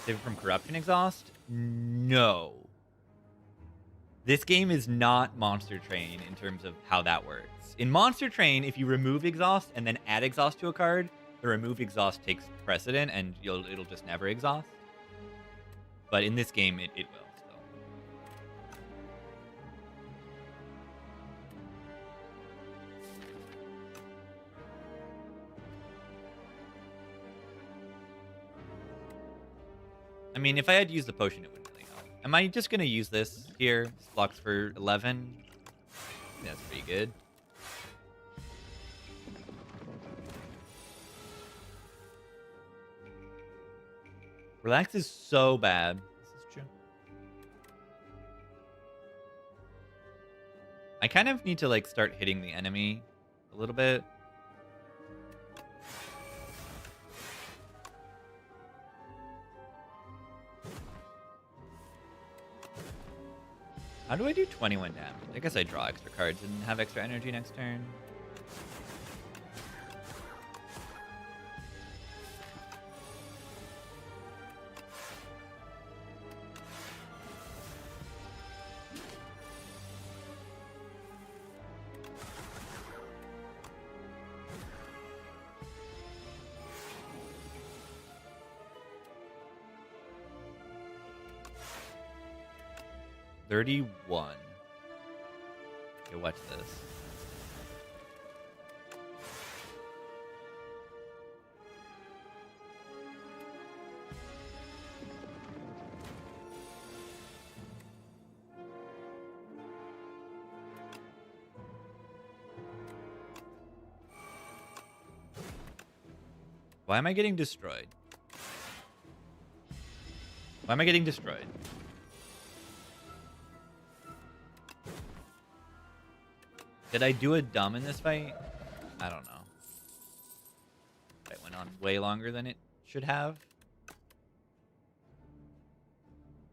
Save it from Corruption Exhaust? No. This game is not Monster Train in terms of how that works. In Monster Train, if you remove Exhaust and then add Exhaust to a card, the remove Exhaust takes precedent and it'll just never exhaust. But in this game, it will still. I mean, if I had used the potion, it wouldn't really help. Am I just going to use this here? This blocks for 11. Yeah, that's pretty good. Relax is so bad. This is true. I kind of need to, like, start hitting the enemy a little bit. How do I do 21 damage? I guess I draw extra cards and have extra energy next turn. $31. Okay, watch this. Why am I getting destroyed? Why am I getting destroyed? Did I do a dumb in this fight? I don't know. It went on way longer than it should have.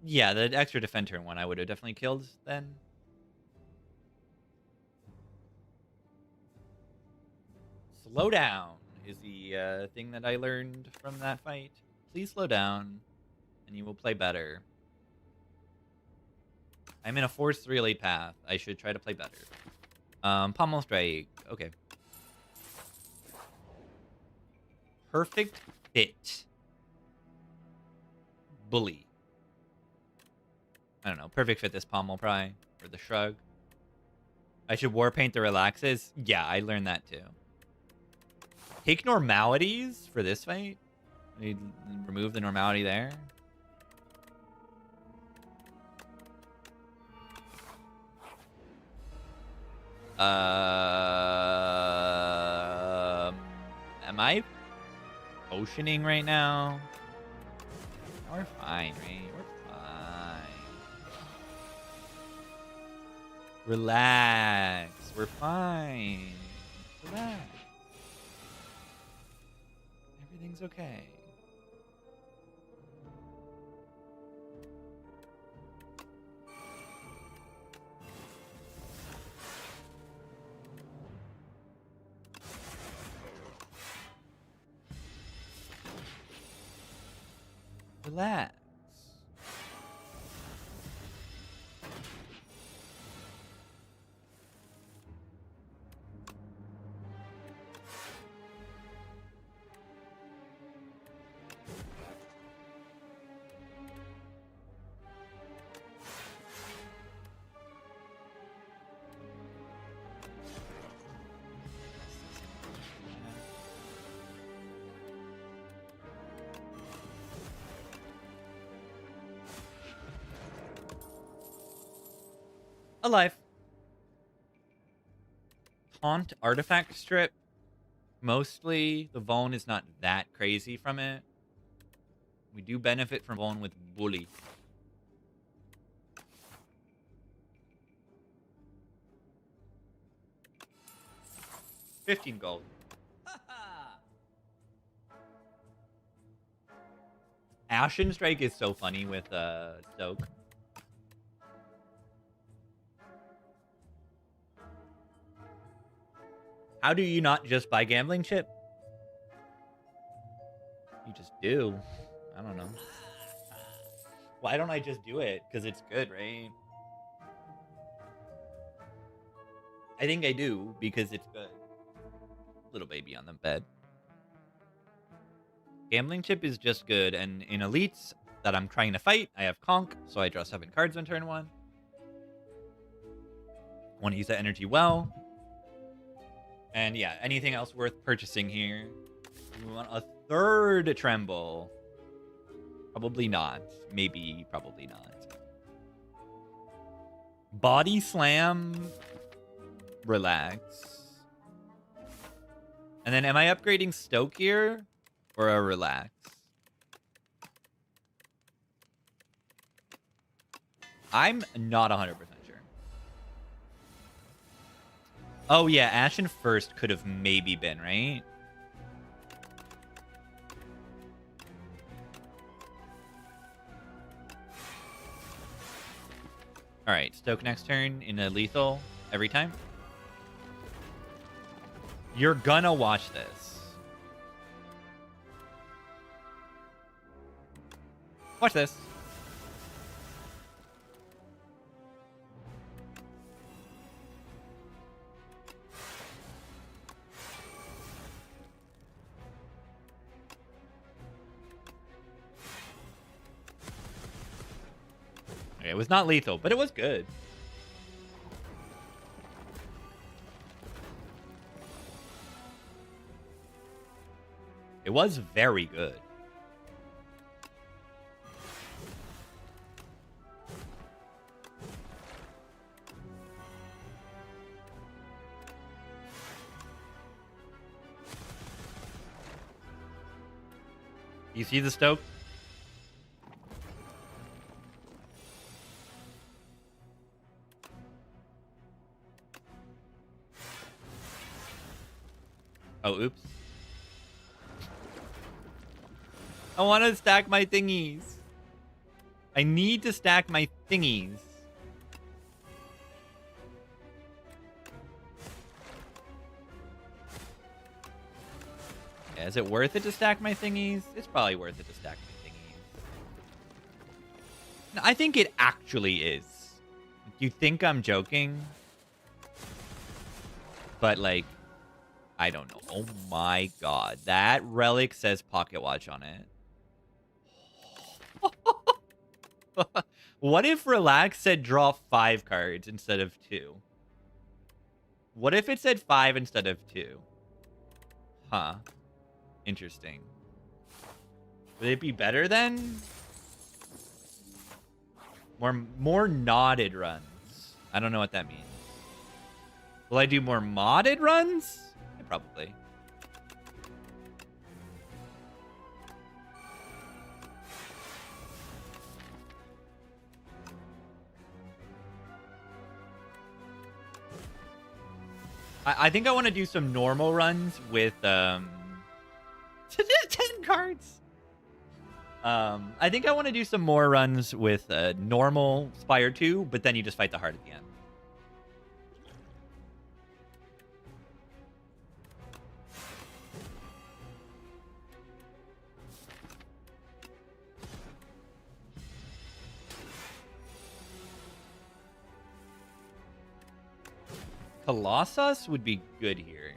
Yeah, the extra defend turn one I would have definitely killed then. Slow down is the thing that I learned from that fight. Please slow down, and you will play better. I'm in a Force 3 late path. I should try to play better. Pommel Strike. Okay. Perfect Fit. Bully. I don't know. Perfect Fit this Pommel Pry. Or the Shrug. I should Warpaint the Relaxes. Yeah, I learned that too. Take Normalities for this fight. Remove the Normality there. Am I oceaning right now? We're fine, right? We're fine. Relax. We're fine. Relax. Everything's okay. Relax. Alive. Taunt Artifact Strip. Mostly, the Vuln is not that crazy from it. We do benefit from going with Bully. $15 gold. Ashen Strike is so funny with Stoke. How do you not just buy gambling chip? You just do. I don't know. Why don't I just do it? Because it's good, right? I think I do because it's good. Little baby on the bed. Gambling chip is just good, and in elites that I'm trying to fight, I have Conk, so I draw 7 cards on turn 1. Want to use that energy well. And yeah, anything else worth purchasing here? We want a 3rd Tremble. Probably not. Maybe, probably not. Body Slam. Relax. And then am I upgrading Stoke here? Or a Relax? I'm not 100% sure. Oh yeah, Ashen first could have maybe been, right? Alright, Stoke next turn in a lethal every time. You're gonna watch this. Watch this. Okay, it was not lethal, but it was good. It was very good. You see the Stoke? Oh, oops. I want to stack my thingies. I need to stack my thingies. Yeah, is it worth it to stack my thingies? It's probably worth it to stack my thingies. No, I think it actually is. You think I'm joking? But, like, I don't know. Oh my god. That relic says pocket watch on it. What if Relax said draw 5 cards instead of 2? What if it said 5 instead of 2? Huh. Interesting. Would it be better then? More knotted runs. I don't know what that means. Will I do more modded runs? Yeah, probably. I think I want to do some normal runs with 10 cards. I think I want to do some more runs with normal Spire 2, but then you just fight the heart at the end. Colossus would be good here.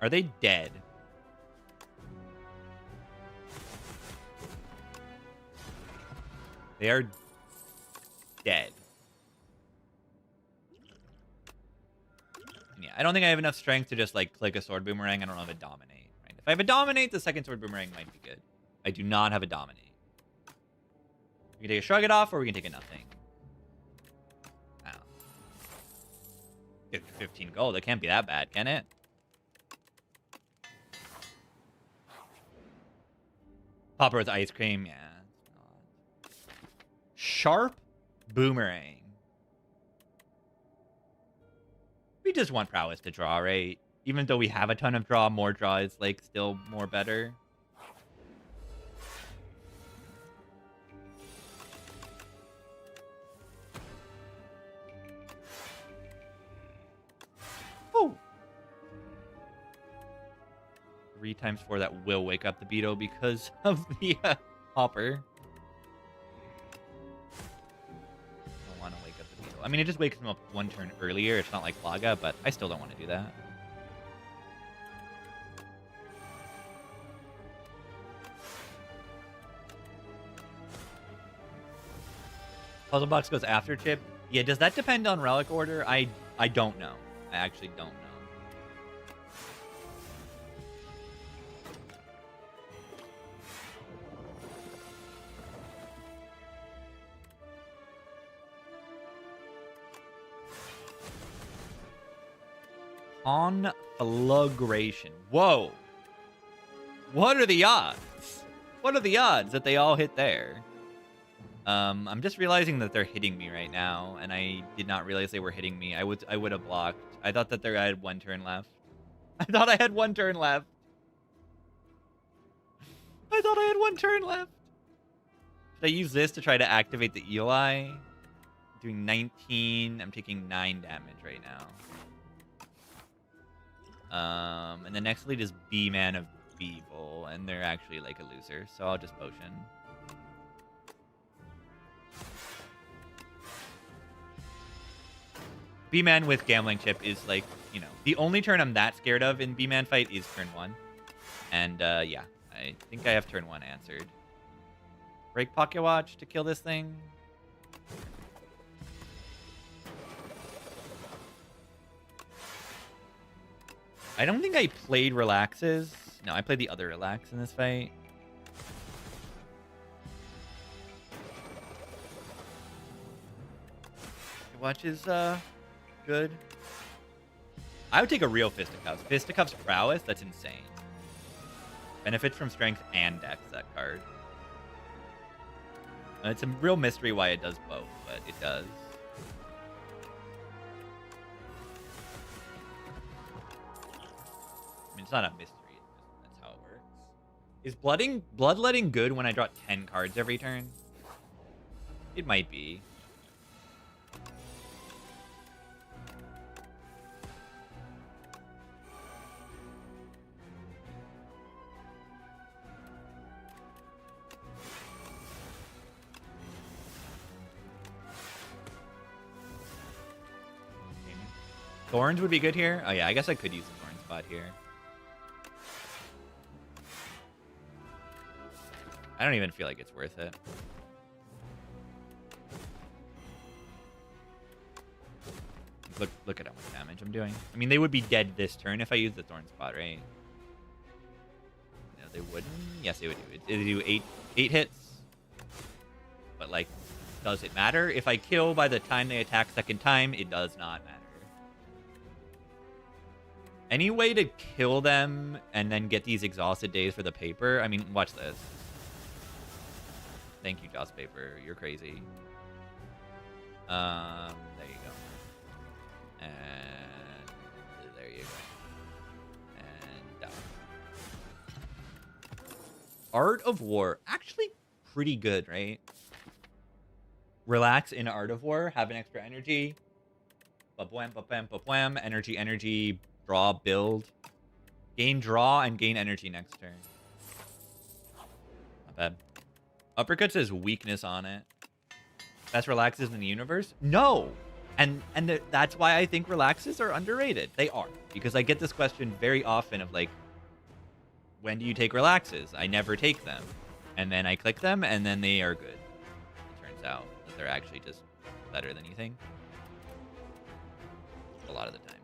Are they dead? They are dead. Yeah, I don't think I have enough strength to just, like, click a sword boomerang. I don't have a dominate. Right? If I have a dominate, the second sword boomerang might be good. I do not have a dominate. We can take a shrug it off, or we can take a nothing. 15 gold. It can't be that bad, can it? Popper with ice cream, yeah. It's not. Sharp boomerang. We just want prowess to draw, right? Even though we have a ton of draw, more draw is like still more better. Oh. 3 times 4 that will wake up the Beetle because of the hopper. I don't want to wake up the Beetle. I mean, it just wakes him up 1 turn earlier. It's not like Plaga, but I still don't want to do that. Puzzle box goes after chip. Yeah, does that depend on relic order? I don't know. I actually don't know. Conflagration. Whoa. What are the odds? What are the odds that they all hit there? I'm just realizing that they're hitting me right now, and I did not realize they were hitting me. I would have blocked. I thought that I had 1 turn left. I thought I had 1 turn left. I thought I had 1 turn left. Should I use this to try to activate the Eli? I'm doing 19. I'm taking 9 damage right now. And the next lead is B-Man of Beevil, and they're actually like a loser, so I'll just potion. B-Man with Gambling Chip is like, you know, the only turn I'm that scared of in B-Man fight is turn 1. And, yeah, I think I have turn 1 answered. Break Pocket Watch to kill this thing. I don't think I played Relaxes. No, I played the other Relax in this fight. Watch is good. I would take a real Fisticuffs. Fisticuffs prowess, that's insane. Benefits from strength and dex, that card. It's a real mystery why it does both, but it does. I mean, it's not a mystery. That's how it works. Is bloodletting good when I draw 10 cards every turn? It might be. Thorns would be good here. Oh yeah, I guess I could use the thorn spot here. I don't even feel like it's worth it. Look at how much damage I'm doing. I mean, they would be dead this turn if I used the thorn spot, right? No, they wouldn't. Yes, they would do it. They do eight hits. But like, does it matter? If I kill by the time they attack second time, it does not matter. Any way to kill them and then get these exhausted days for the paper? I mean, watch this. Thank you, Joss Paper. You're crazy. There you go. And there you go. And down. Art of War. Actually pretty good, right? Relax in Art of War. Have an extra energy. Ba-bwam, ba-bam, ba-bwam. Energy. Draw, build. Gain draw and gain energy next turn. Not bad. Uppercut says weakness on it. Best relaxes in the universe? No! And that's why I think relaxes are underrated. They are. Because I get this question very often of like, when do you take relaxes? I never take them. And then I click them and then they are good. It turns out that they're actually just better than you think. A lot of the time.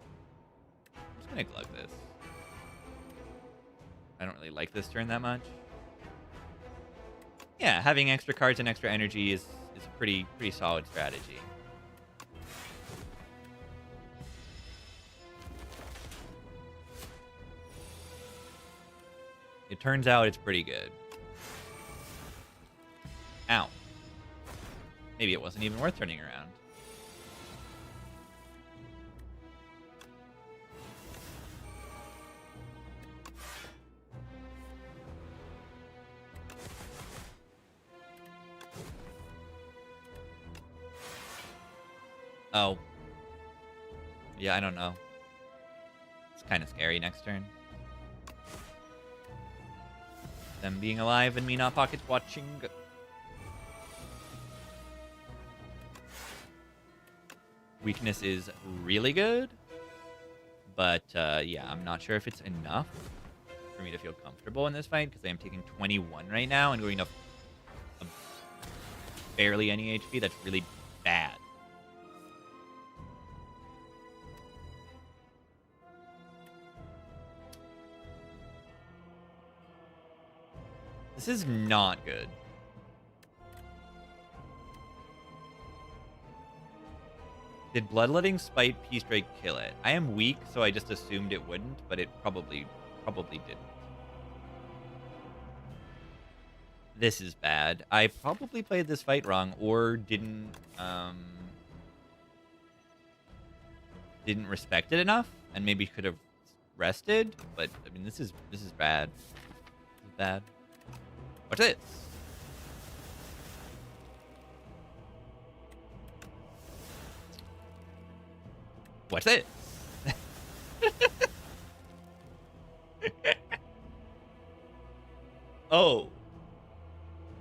I'm just gonna glug this. I don't really like this turn that much. Yeah, having extra cards and extra energy is a pretty solid strategy. It turns out it's pretty good. Ow. Maybe it wasn't even worth turning around. Oh. Yeah, I don't know. It's kind of scary next turn. Them being alive and me not pocket watching. Weakness is really good. But, yeah, I'm not sure if it's enough for me to feel comfortable in this fight, because I am taking 21 right now and going up barely any HP. That's really bad. This is not good. Did Bloodletting Spite P-Strike kill it? I am weak, so I just assumed it wouldn't, but it probably didn't. This is bad. I probably played this fight wrong or didn't respect it enough and maybe could have rested, but I mean this is bad. This is bad. What's this? What's this? Oh.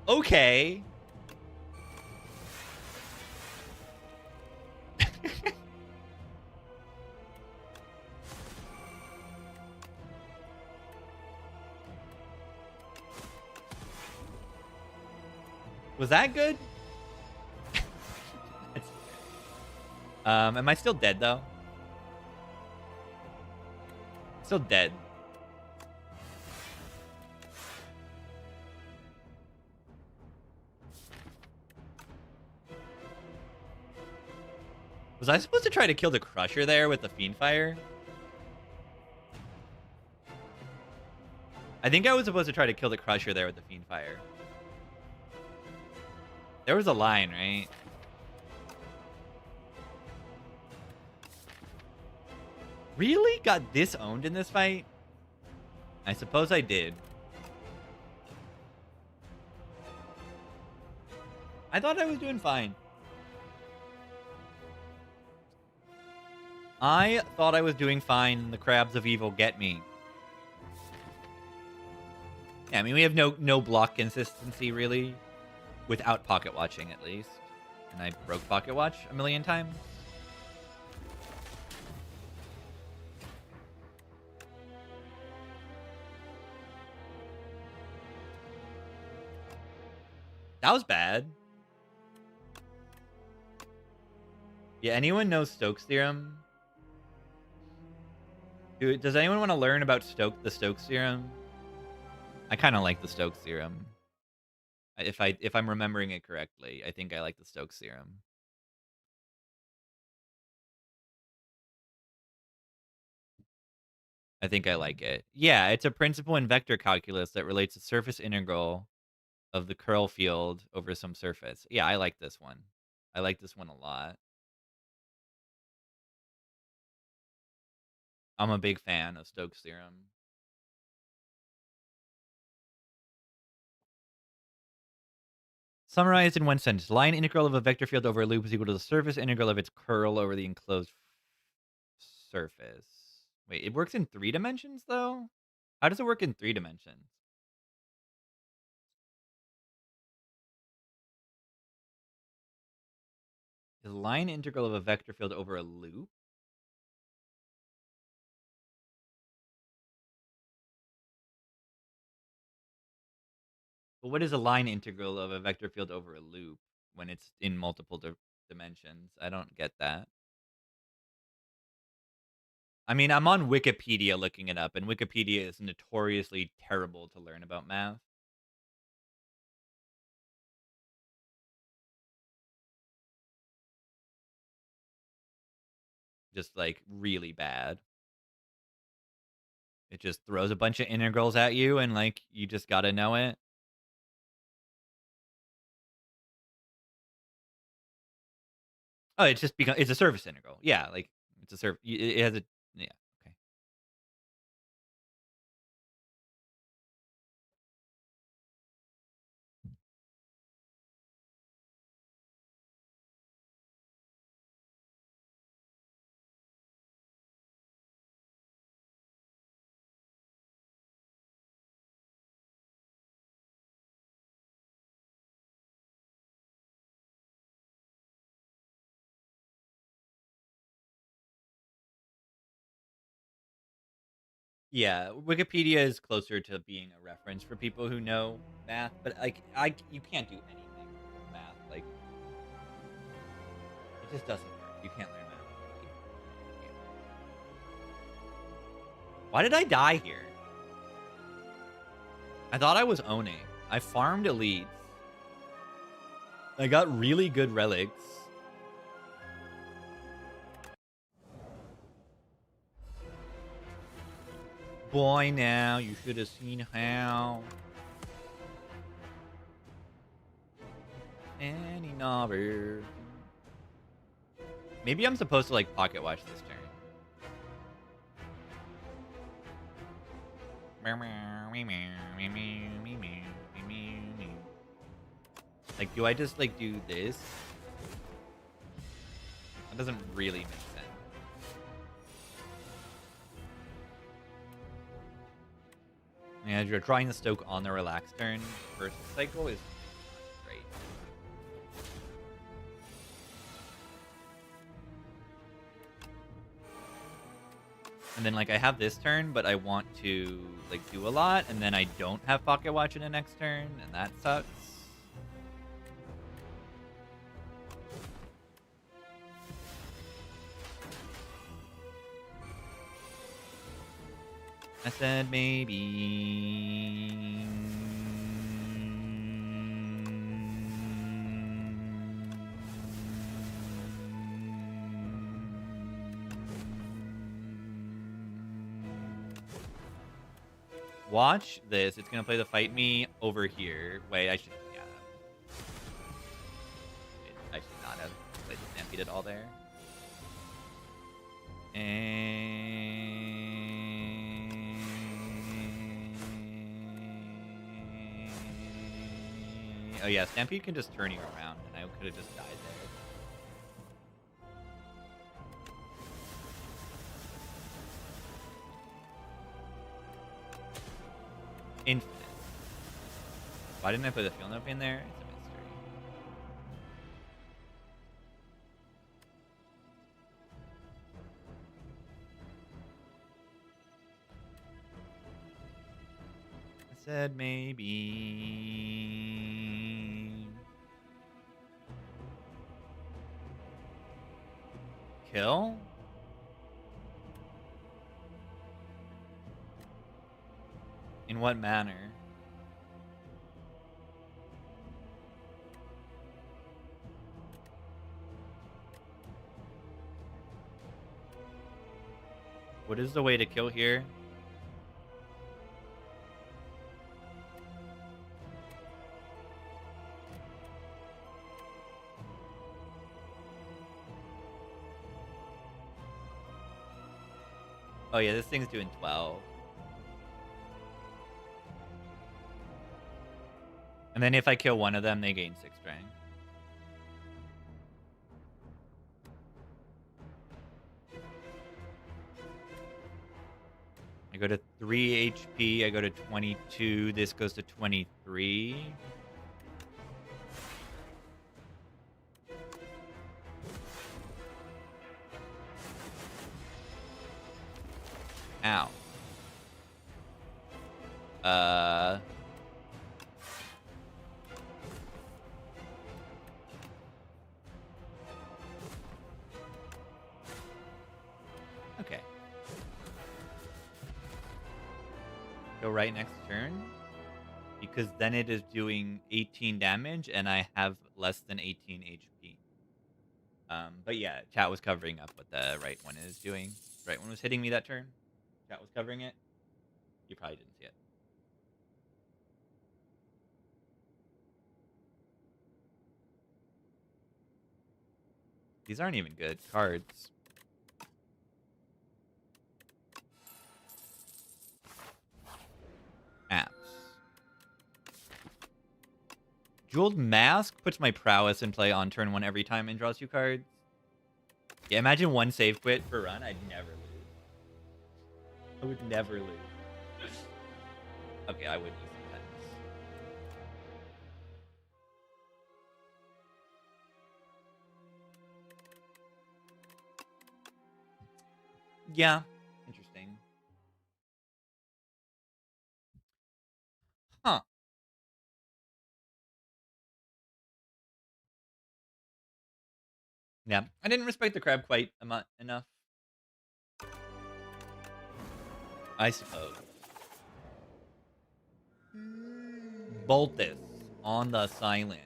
Okay. Was that good? Am I still dead though? Still dead. Was I supposed to try to kill the Crusher there with the Fiend Fire? I think I was supposed to try to kill the Crusher there with the Fiend Fire. There was a line, right? Really? Got disowned in this fight? I suppose I did. I thought I was doing fine. I thought I was doing fine. The Crabs of Evil get me. Yeah, I mean, we have no block consistency, really. Without pocket watching, at least. And I broke pocket watch a million times. That was bad. Yeah, anyone know Stokes' theorem? Dude, does anyone want to learn about the Stokes theorem? I kind of like the Stokes theorem. If I'm remembering it correctly, I think I like the Stokes theorem. I think I like it. Yeah, it's a principle in vector calculus that relates the surface integral of the curl field over some surface. Yeah, I like this one. I like this one a lot. I'm a big fan of Stokes' theorem. Summarized in one sentence, line integral of a vector field over a loop is equal to the surface integral of its curl over the enclosed surface. Wait, it works in 3 dimensions, though? How does it work in 3 dimensions? Is line integral of a vector field over a loop? But what is a line integral of a vector field over a loop when it's in multiple dimensions? I don't get that. I mean, I'm on Wikipedia looking it up, and Wikipedia is notoriously terrible to learn about math. Just, like, really bad. It just throws a bunch of integrals at you, and like you just gotta know it. Oh, it's just because it's a surface integral. Yeah, like it's a surface. It has a yeah. Okay. Yeah, Wikipedia is closer to being a reference for people who know math, but like you can't do anything with math. Like it just doesn't work. You can't learn math. Why did I die here? I thought I was owning. I farmed elites. I got really good relics. Boy, now you should have seen how. Any number. Maybe I'm supposed to like pocket watch this turn. Like, do I just like do this? That doesn't really make sense. Yeah, you're trying to stoke on the relaxed turn. First cycle is great. And then like I have this turn, but I want to like do a lot, and then I don't have pocket watch in the next turn, and that sucks. I said maybe. Watch this. It's gonna play the fight me over here. Wait, I should. Yeah. I should not have played the Stampede at all there. Oh yeah, Stampede can just turn you around, and I could have just died there. Infinite. Why didn't I put the field note in there? It's a mystery. I said maybe. Kill? In what manner? What is the way to kill here? Oh yeah, this thing's doing 12. And then if I kill one of them, they gain 6 strength. I go to 3 HP. I go to 22. This goes to 23. Ow. Okay. Go right next turn. Because then it is doing 18 damage, and I have less than 18 HP. But yeah, chat was covering up what the right one is doing. Right one was hitting me that turn. Chat was covering it. You probably didn't see it. These aren't even good cards. Apps. Jeweled Mask puts my prowess in play on turn 1 every time and draws 2 cards. Yeah, imagine 1 save quit per run. I'd never lose. I would never lose. Okay, I would lose sometimes. Yeah, interesting. Huh. Yeah, I didn't respect the crab quite enough. I suppose. Bolt this on the silent.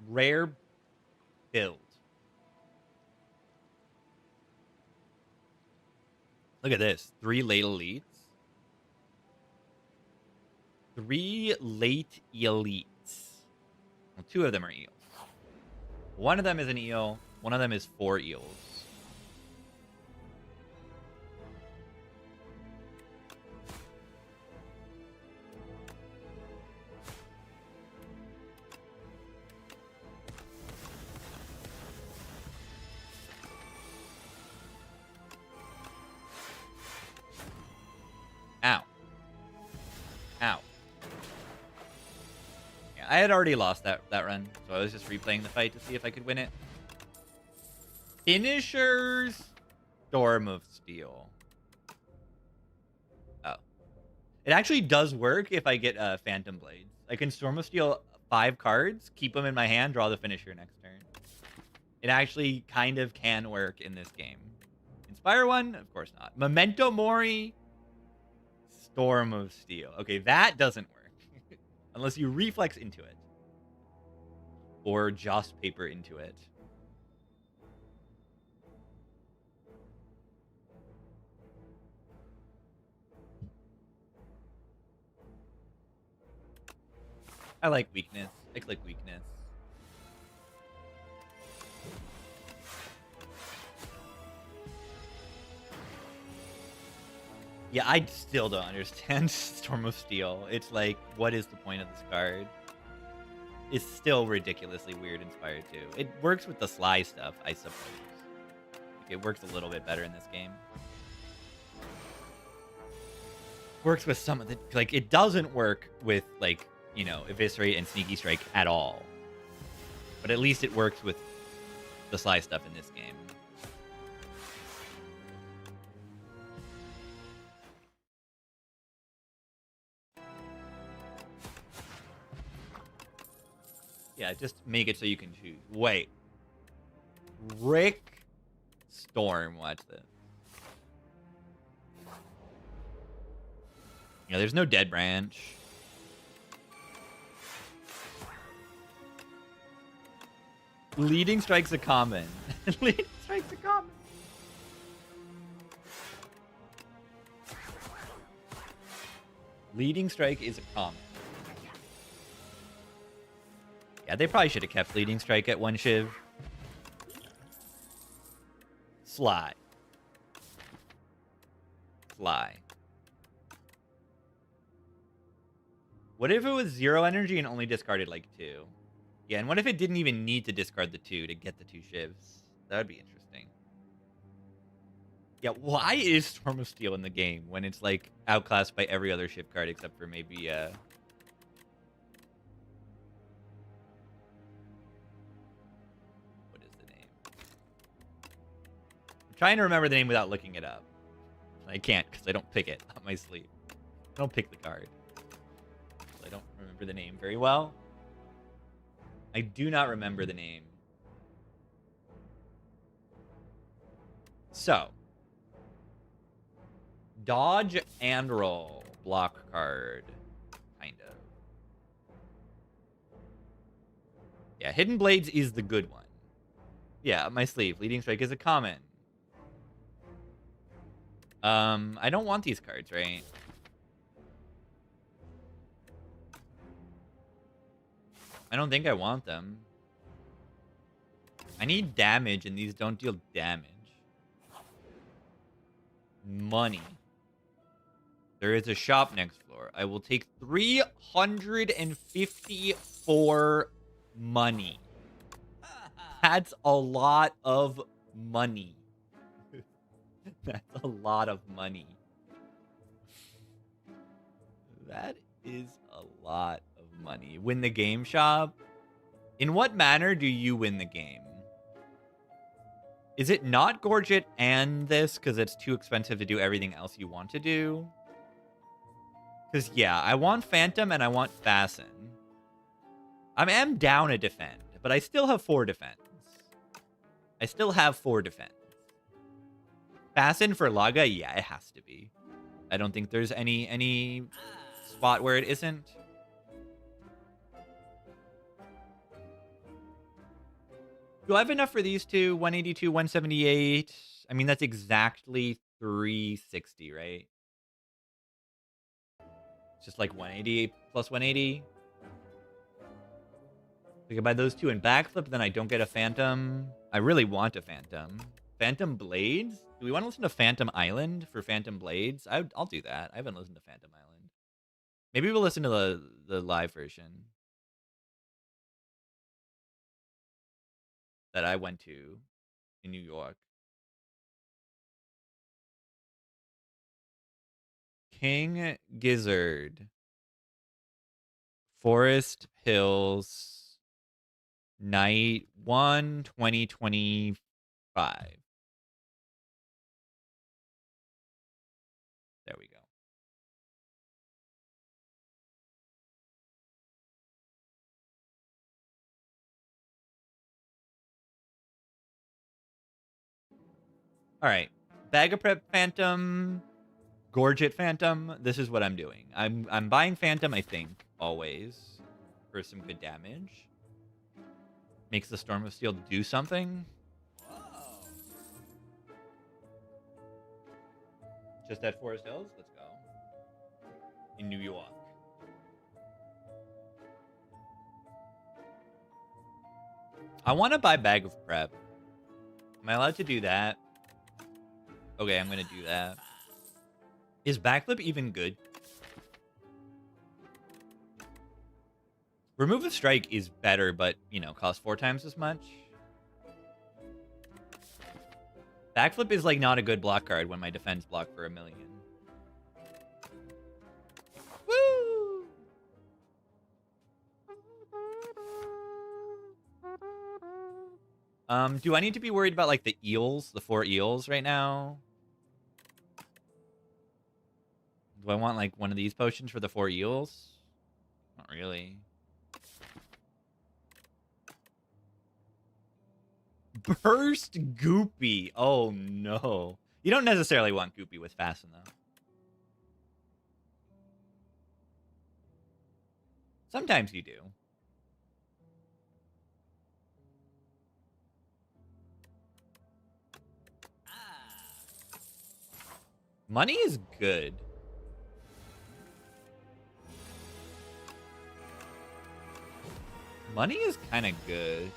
Rare build. Look at this. 3 late elites. 3 late elites. Well, 2 of them are eels. One of them is an eel. One of them is 4 eels. Ow. Ow. Yeah, I had already lost that run, so I was just replaying the fight to see if I could win it. Finishers. Storm of Steel. Oh. It actually does work if I get Phantom Blades. I can Storm of Steel 5 cards, keep them in my hand, draw the finisher next turn. It actually kind of can work in this game. Inspire 1? Of course not. Memento Mori. Storm of Steel. Okay, that doesn't work. Unless you reflex into it. Or Joss Paper into it. I like weakness. I click weakness. Yeah, I still don't understand Storm of Steel. It's like, what is the point of this card? It's still ridiculously weird Inspired too. It works with the Sly stuff, I suppose. Like, it works a little bit better in this game. Works with some of the... Like, it doesn't work with, like, you know, Eviscerate and Sneaky Strike at all. But at least it works with the Sly stuff in this game. Yeah, just make it so you can choose. Wait. Rick Storm. Watch this. Yeah, there's no Dead Branch. Leading Strike's a common. Leading Strike's a common. Leading Strike is a common. Yeah, they probably should have kept Leading Strike at 1 Shiv. Sly. Sly. What if it was 0 energy and only discarded like 2? Yeah, and what if it didn't even need to discard the 2 to get the 2 Shivs? That would be interesting. Yeah, why is Storm of Steel in the game when it's like outclassed by every other Shiv card except for maybe what is the name? I'm trying to remember the name without looking it up. I can't because I don't pick it on my sleeve. I don't pick the card. So I don't remember the name very well. I do not remember the name. So, dodge and roll. Block card. Kind of. Yeah, Hidden Blades is the good one. Yeah, up my sleeve. Leading Strike is a common. I don't want these cards, right? I don't think I want them. I need damage, and these don't deal damage. Money. There is a shop next floor. I will take 354 money. That's a lot of money. That's a lot of money. That is a lot of money. Win the game shop? In what manner do you win the game? Is it not Gorget and this because it's too expensive to do everything else you want to do? Because, yeah, I want Phantom and I want Fasten. I am down a defend, but I still have 4 defense. I still have 4 defense. Fasten for Laga? Yeah, it has to be. I don't think there's any spot where it isn't. Do I have enough for these two? 182, 178. I mean, that's exactly 360, right? It's just like 180 plus 180. We can buy those two and backflip, then I don't get a Phantom. I really want a Phantom. Phantom Blades? Do we want to listen to Phantom Island for Phantom Blades? I'll do that. I haven't listened to Phantom Island. Maybe we'll listen to the live version that I went to in New York. King Gizzard. Forest Hills. Night 1, 2025. There we go. All right. Bag of Prep Phantom. Gorget Phantom. This is what I'm doing. I'm buying Phantom, I think, always. For some good damage. Makes the Storm of Steel do something. Just at Forest Hills? Let's go. In New York. I want to buy Bag of Prep. Am I allowed to do that? Okay, I'm going to do that. Is Backflip even good? Remove a Strike is better, but, you know, costs 4 times as much. Backflip is, like, not a good block card when my defense block for 1,000,000. Woo! Do I need to be worried about, like, the eels? The 4 eels right now? Do I want, like, one of these potions for the 4 eels? Not really. Burst Goopy. Oh, no. You don't necessarily want Goopy with Fasten, though. Sometimes you do. Money is good. Money is kind of good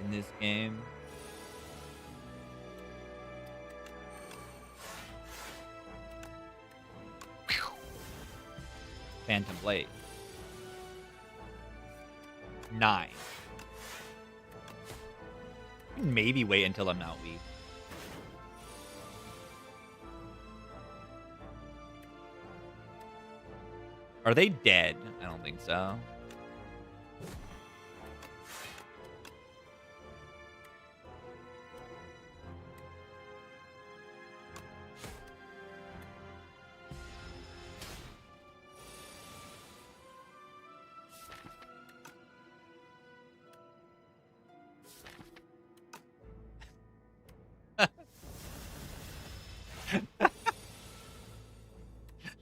in this game. Phantom Blade. 9. Maybe wait until I'm not weak. Are they dead? I don't think so.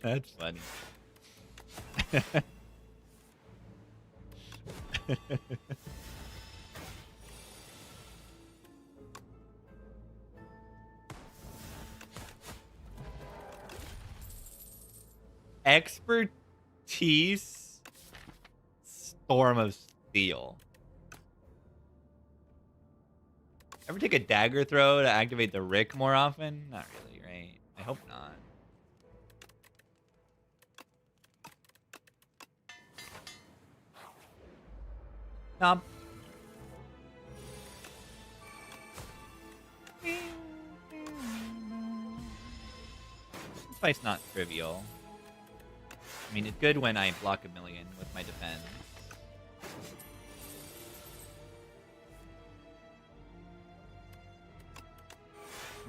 That's funny. Expertise. Storm of Steel. Ever take a dagger throw to activate the Rick more often? Not really, right? I hope not. Nom. This fight's not trivial. I mean, it's good when I block a million with my defense.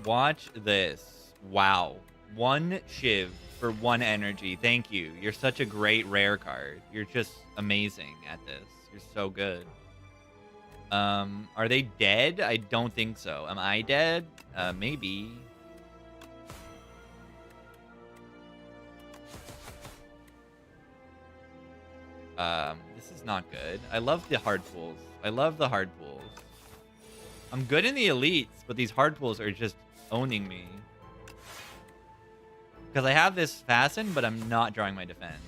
Watch this. Wow. 1 Shiv for 1 energy. Thank you. You're such a great rare card. You're just amazing at this. You're so good. Are they dead? I don't think so. Am I dead? Maybe. This is not good. I love the hard pulls. I love the hard pulls. I'm good in the elites, but these hard pulls are just owning me. Because I have this fasten, but I'm not drawing my defense.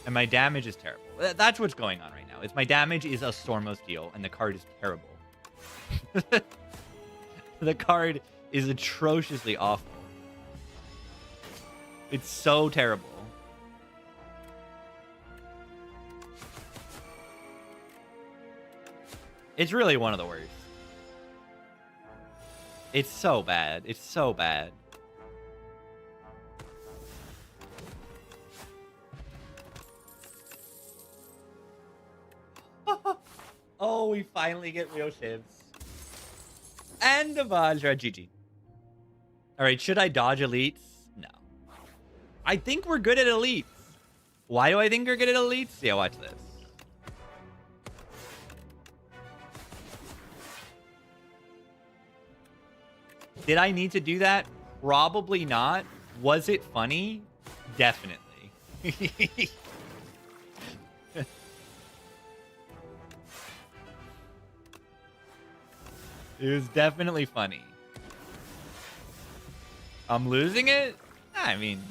And my damage is terrible. That's what's going on right now. Is my damage is a Storm of Steel, and the card is terrible. The card is atrociously awful. It's so terrible. It's really one of the worst. It's so bad. It's so bad. Oh, we finally get real shivs. And a Vajra. GG. Alright, should I dodge elites? No. I think we're good at elites. Why do I think we're good at elites? Yeah, watch this. Did I need to do that? Probably not. Was it funny? Definitely. It was definitely funny. I'm losing it? I mean...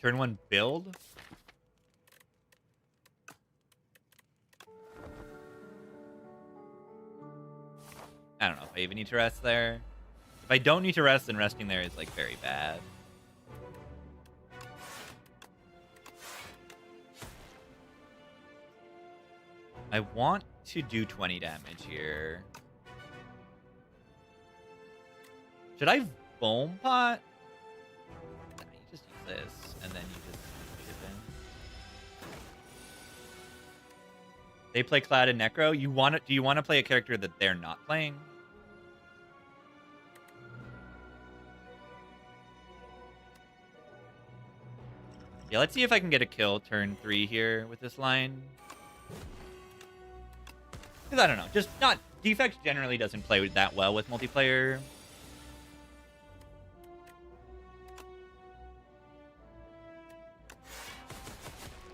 Turn 1 build? I don't know if I even need to rest there. If I don't need to rest, then resting there is, like, very bad. I want to do 20 damage here. Should I Foam Pot? Nah, you just use this, and then you just chip in. They play Cloud and Necro. Do you want to play a character that they're not playing? Yeah, let's see if I can get a kill turn 3 here with this line. Because I don't know, just not... Defects generally doesn't play that well with multiplayer.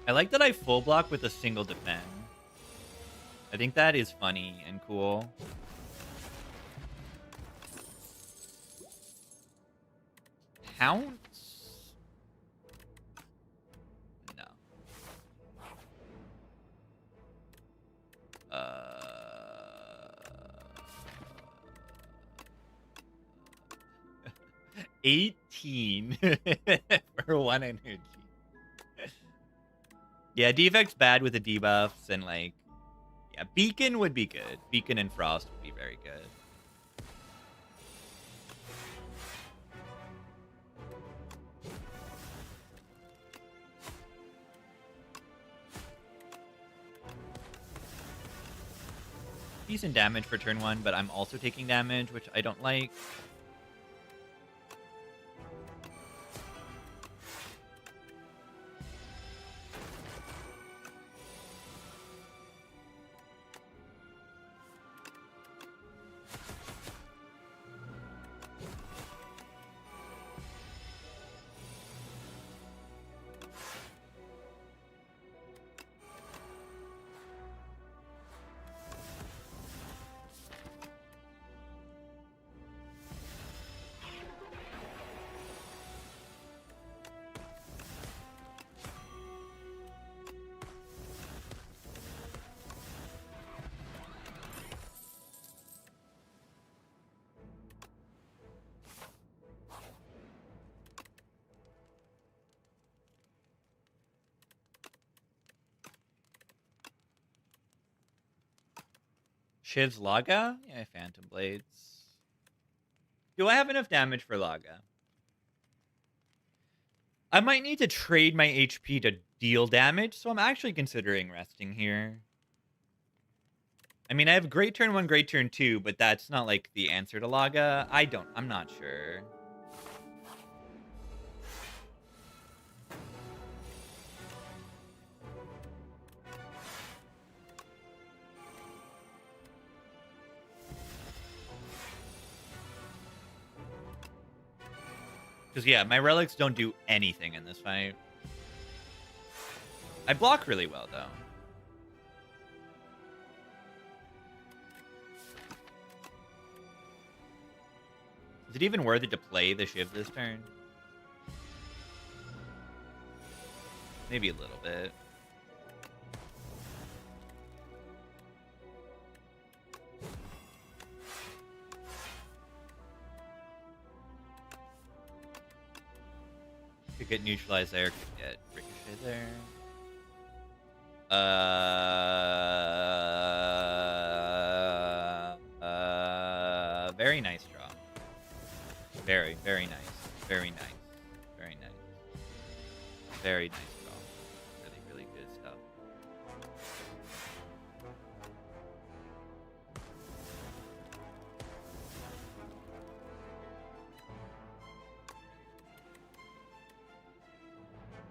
I like that I full block with a single defend. I think that is funny and cool. Pounce? No. 18 for 1 energy. Yeah, defect's bad with the debuffs and like, yeah, Beacon would be good. Beacon and Frost would be very good. Decent damage for turn 1, but I'm also taking damage, which I don't like. Shiv's Laga? Yeah, Phantom Blades. Do I have enough damage for Laga? I might need to trade my HP to deal damage, so I'm actually considering resting here. I mean, I have great turn 1, great turn 2, but that's not like the answer to Laga. I'm not sure. Because, yeah, my relics don't do anything in this fight. I block really well, though. Is it even worth it to play the Shiv this turn? Maybe a little bit. Could get neutralized there, could get ricochet there. Very nice draw. Very, very nice. Very nice. Very nice. Very nice draw. Really, really good stuff.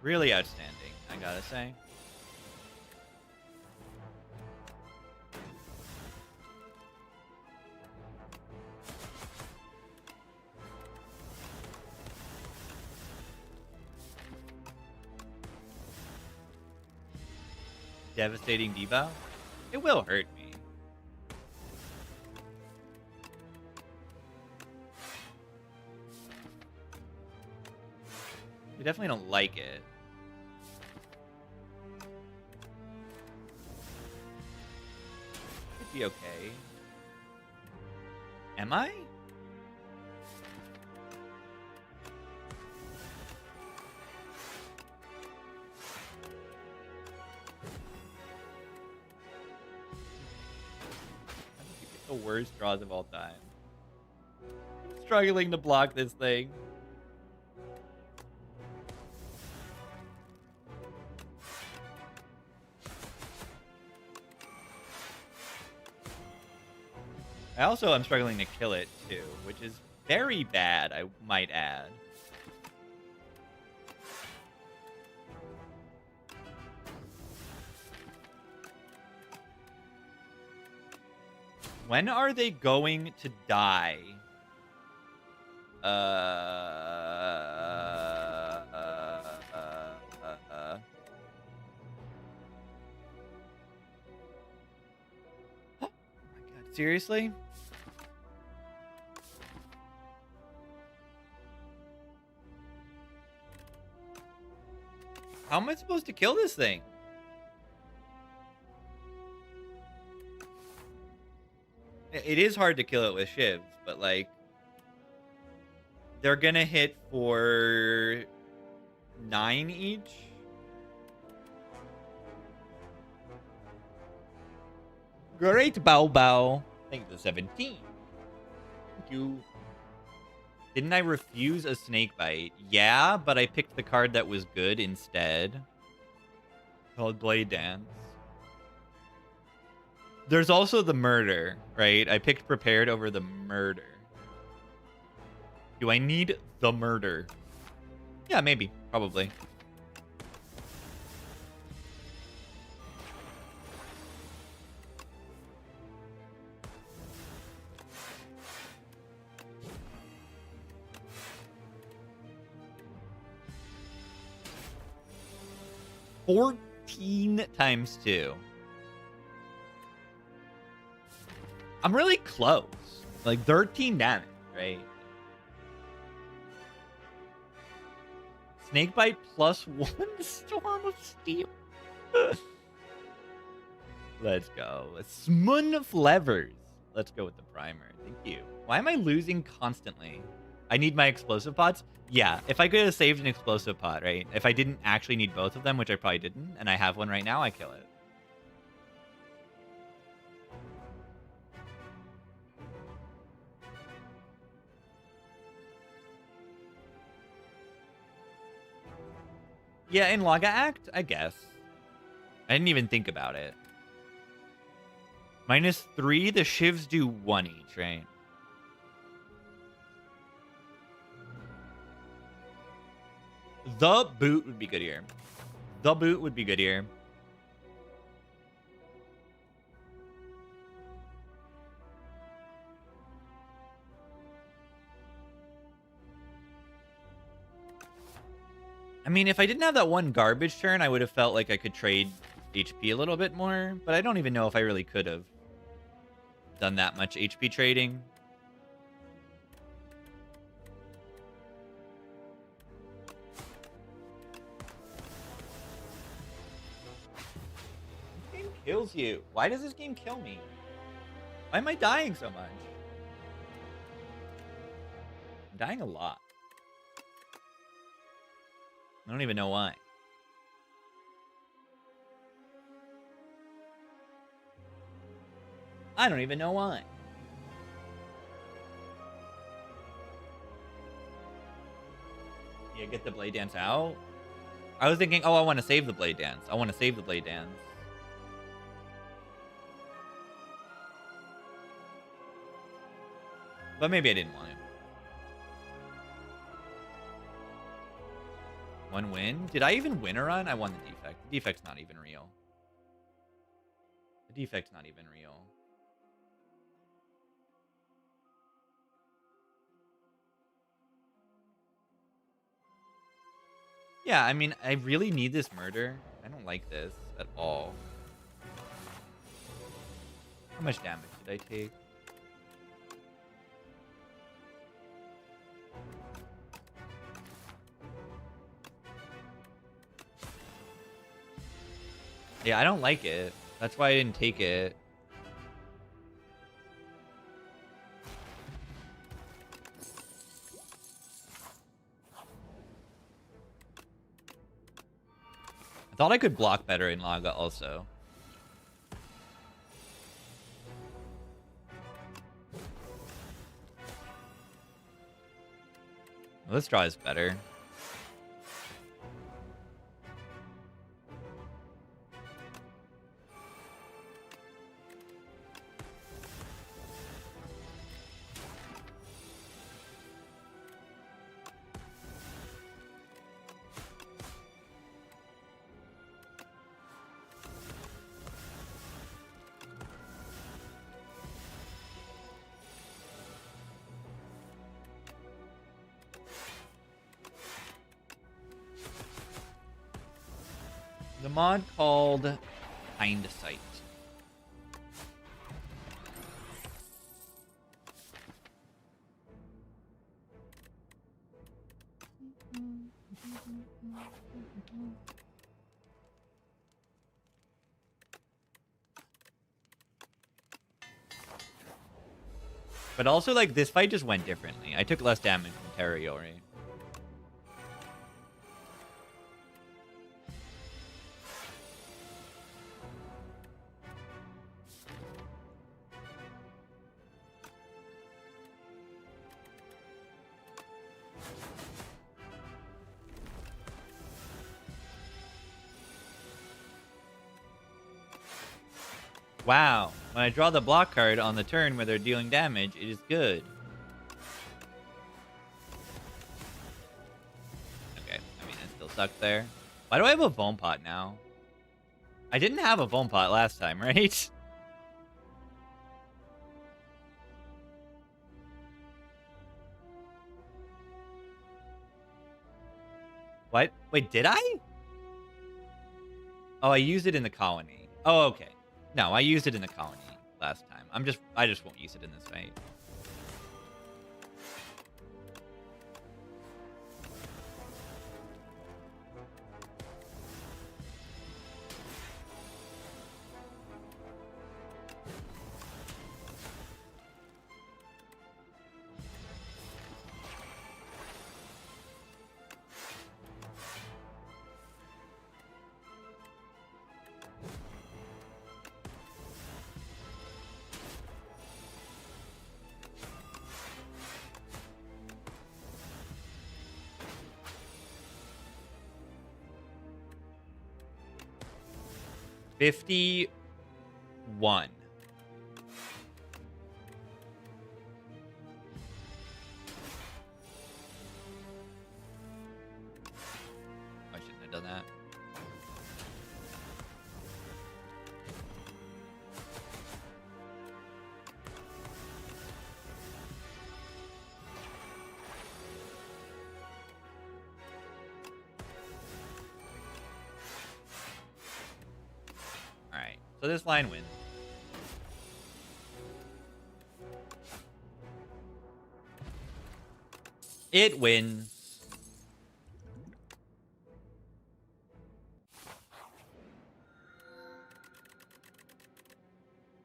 Really outstanding, I gotta say. Devastating debuff? It will hurt me. I definitely don't like it. Could be okay. Am I? The worst draws of all time. I'm struggling to block this thing. I also am struggling to kill it too, which is very bad, I might add. When are they going to die? Oh my god, seriously? How am I supposed to kill this thing? It is hard to kill it with shivs, but like they're gonna hit for 9 each. Great, Bao Bao. Thank you for 17. Thank you. Didn't I refuse a snake bite? Yeah, but I picked the card that was good instead. Called Blade Dance. There's also the murder, right? I picked prepared over the murder. Do I need the murder? Yeah, maybe. Probably. $14 times 2. I'm really close. Like 13 damage, right? Snakebite plus 1 Storm of Steel. Let's go. Smun of Levers. Let's go with the primer. Thank you. Why am I losing constantly? I need my explosive pots? Yeah, if I could have saved an explosive pot, right? If I didn't actually need both of them, which I probably didn't, and I have one right now, I kill it. Yeah, in Laga Act, I guess. I didn't even think about it. -3, the shivs do 1 each, right? The boot would be good here. The boot would be good here. I mean, if I didn't have that one garbage turn, I would have felt like I could trade HP a little bit more, but I don't even know if I really could have done that much HP trading. This game kills you. Why does this game kill me? Why am I dying so much? I'm dying a lot. I don't even know why. I don't even know why. Yeah, get the Blade Dance out. I was thinking, oh, I want to save the Blade Dance. I want to save the Blade Dance. But maybe I didn't want it. 1 win? Did I even win a run? I won the defect. The defect's not even real. The defect's not even real. Yeah, I mean, I really need this murder. I don't like this at all. How much damage did I take? Yeah, I don't like it. That's why I didn't take it. I thought I could block better in Laga also. Well, this draw is better. The mod called Hindsight. But also, like, this fight just went differently. I took less damage from Teriori. Wow. When I draw the block card on the turn where they're dealing damage, it is good. Okay, I mean, it still sucked there. Why do I have a Foam Pot now? I didn't have a Foam Pot last time, right? What? Wait, did I? Oh, I used it in the colony. Oh, okay. No, I used it in the colony last time. I just won't use it in this fight. 51. I shouldn't have done that. All right, so this line wins. It wins.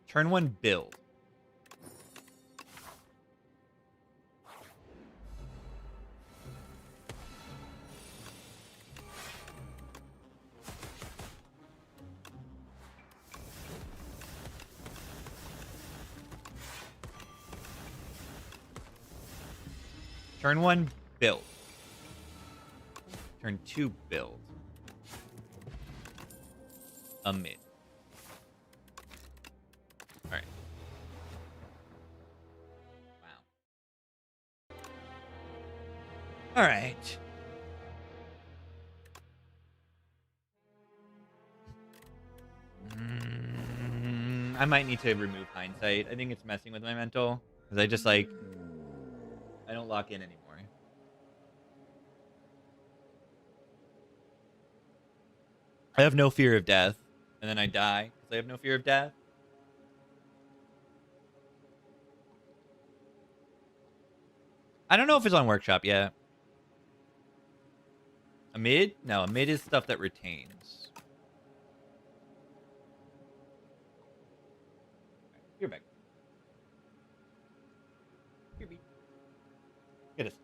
Turn 1 build. Turn 1 build. Turn 2 build. A mid. Alright. Wow. Alright. I might need to remove hindsight. I think it's messing with my mental. Because I just like... I don't lock in anymore. I have no fear of death. And then I die because I have no fear of death. I don't know if it's on workshop yet. A mid? No, a mid is stuff that retains. You're back. Here be. Get a snack.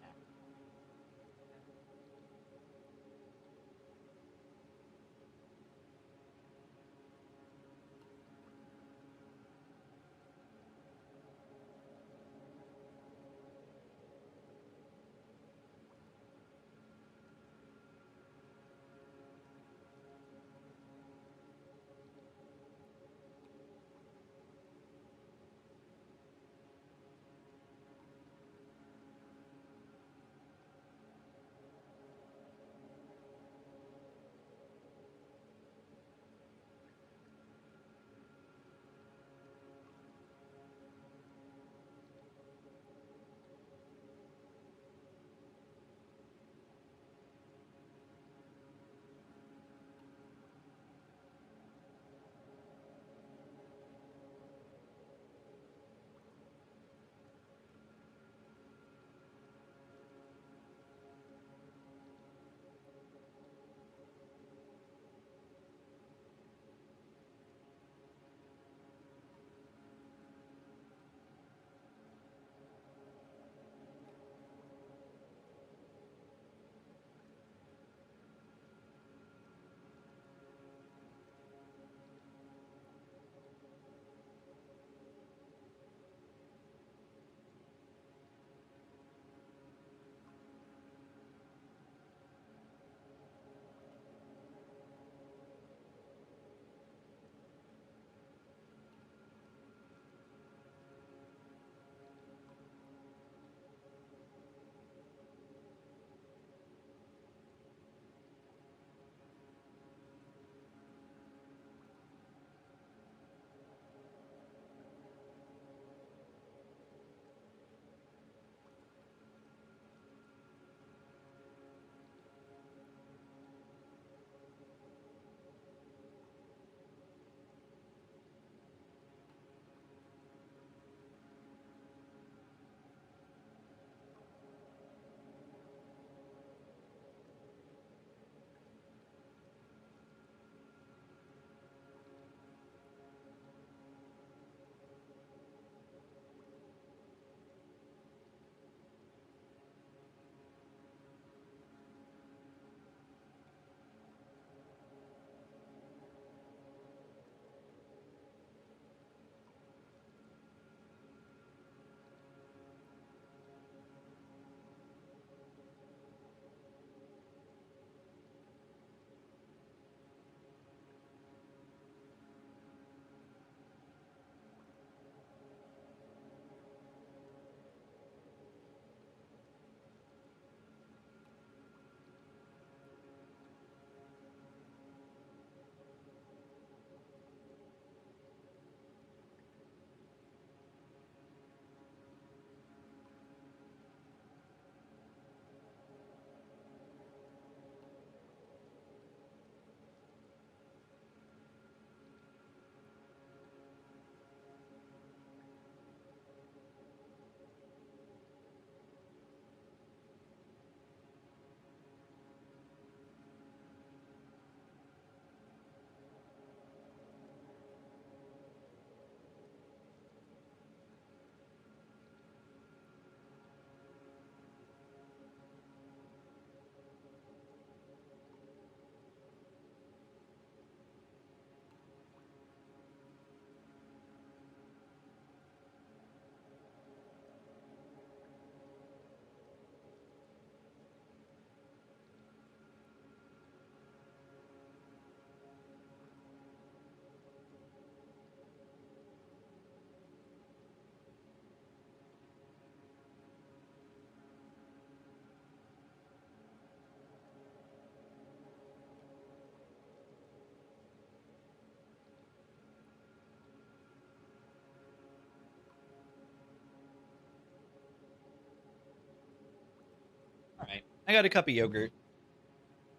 I got a cup of yogurt.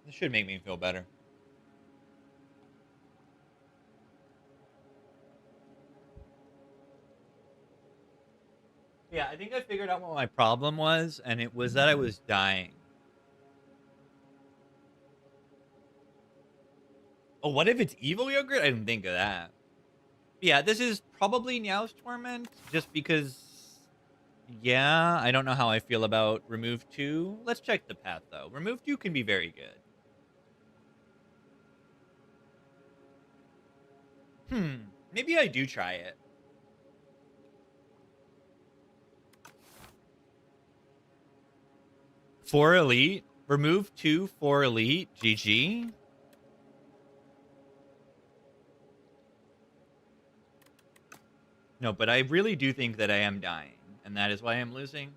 This should make me feel better. Yeah, I think I figured out what my problem was, and it was that I was dying. Oh, what if it's evil yogurt? I didn't think of that. Yeah, this is probably Niao's Torment, just because... Yeah, I don't know how I feel about Remove 2. Let's check the path, though. Remove 2 can be very good. Maybe I do try it. For Elite? Remove 2 for Elite? GG? No, but I really do think that I am dying, and that is why I'm losing.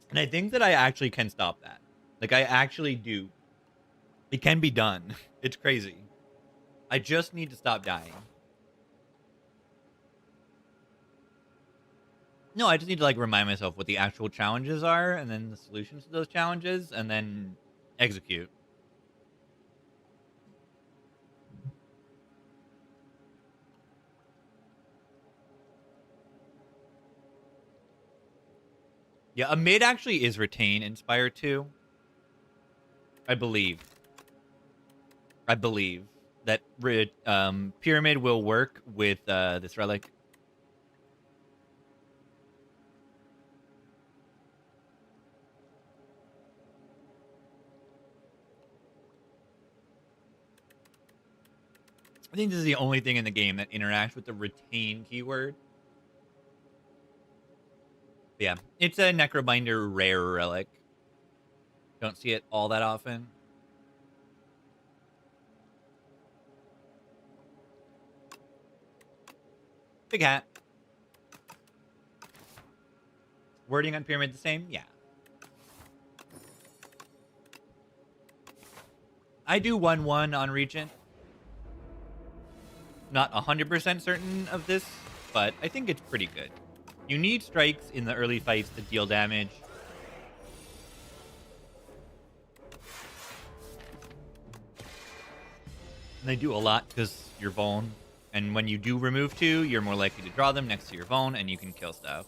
And I think that I actually can stop that. Like, I actually do. It can be done. It's crazy. I just need to stop dying. No, I just need to, like, remind myself what the actual challenges are, and then the solutions to those challenges, and then execute. Yeah, a mid actually is Retain Inspire 2. I believe that Pyramid will work with this relic. I think this is the only thing in the game that interacts with the retain keyword. Yeah, it's a Necrobinder rare relic. Don't see it all that often. Big hat. Wording on Pyramid the same? Yeah. I do 1-1 on Regent. Not 100% certain of this, but I think it's pretty good. You need strikes in the early fights to deal damage. And they do a lot because you're Vuln. And when you do remove 2, you're more likely to draw them next to your Vuln, and you can kill stuff.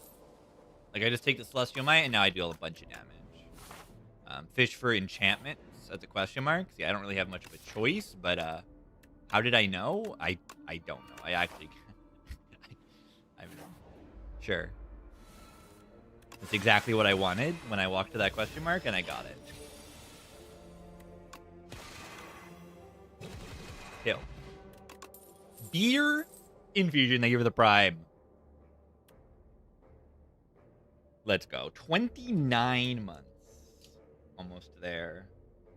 Like, I just take the Celestial Might, and now I deal a bunch of damage. Fish for enchantments at the question marks. Yeah, I don't really have much of a choice, but how did I know? I don't know. I actually... I mean, sure. That's exactly what I wanted when I walked to that question mark, and I got it. Kill. Beer Infusion, thank you for the prime. Let's go. 29 months. Almost there.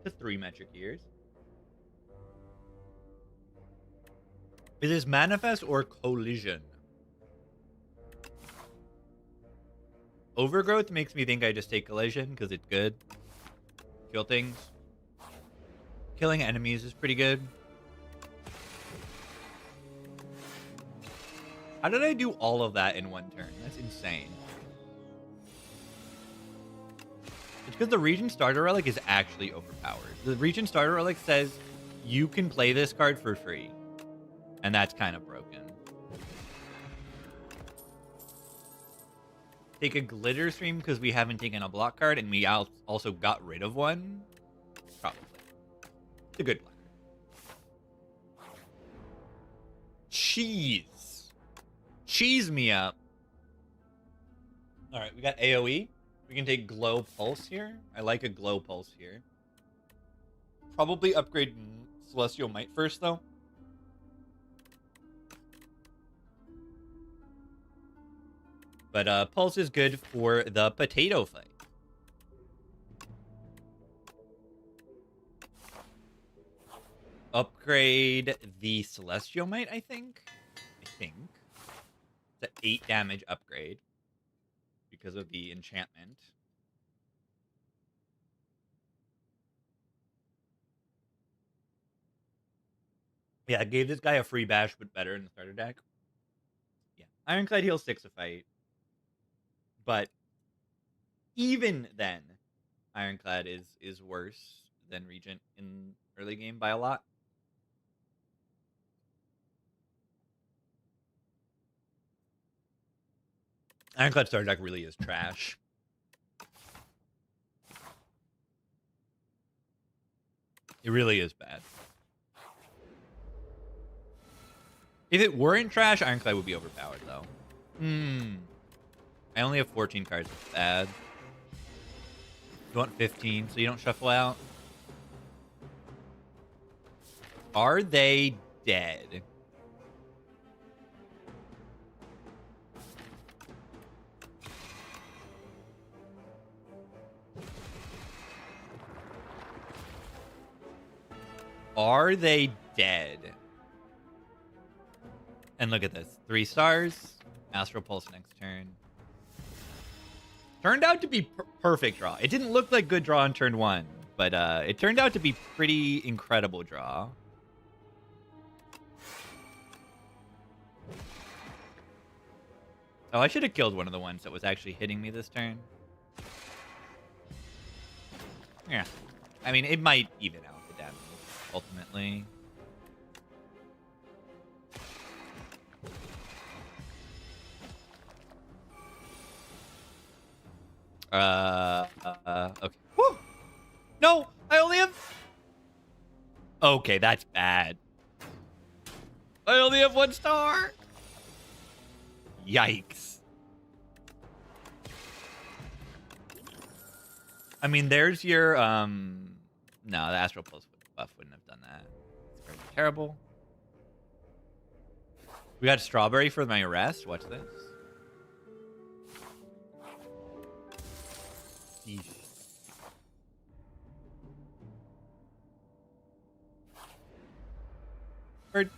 To 3 metric years. Is this Manifest or Collision? Overgrowth makes me think I just take Collision because it's good. Kill things. Killing enemies is pretty good. How did I do all of that in one turn? That's insane. It's because the Regent Starter Relic is actually overpowered. The Regent Starter Relic says you can play this card for free. And that's kind of broken. Take a Glitter Stream because we haven't taken a block card and we also got rid of one? Probably. It's a good plan. Cheese. Cheese me up. Alright, we got AoE. We can take Glow Pulse here. I like a Glow Pulse here. Probably upgrade Celestial Might first, though. But Pulse is good for the potato fight. Upgrade the Celestial Might, I think. It's an 8 damage upgrade because of the enchantment. Yeah, I gave this guy a free bash, but better in the starter deck. Yeah, Ironclad heals 6 a fight. But even then, Ironclad is worse than Regent in early game by a lot. Ironclad Star Deck really is trash. It really is bad. If it weren't trash, Ironclad would be overpowered, though. I only have 14 cards. It's bad. You want 15, so you don't shuffle out? Are they dead? Are they dead? And look at this. 3 stars. Astral Pulse next turn. Turned out to be perfect draw. It didn't look like good draw on turn 1, but it turned out to be pretty incredible draw. Oh, I should have killed one of the ones that was actually hitting me this turn. Yeah. I mean, it might even out the damage, ultimately. Okay. Woo! No, I only have... Okay, that's bad. I only have 1 star. Yikes. I mean, there's your, no, the Astral Pulse buff wouldn't have done that. It's very terrible. We got Strawberry for my arrest. Watch this. Yeesh. Bird.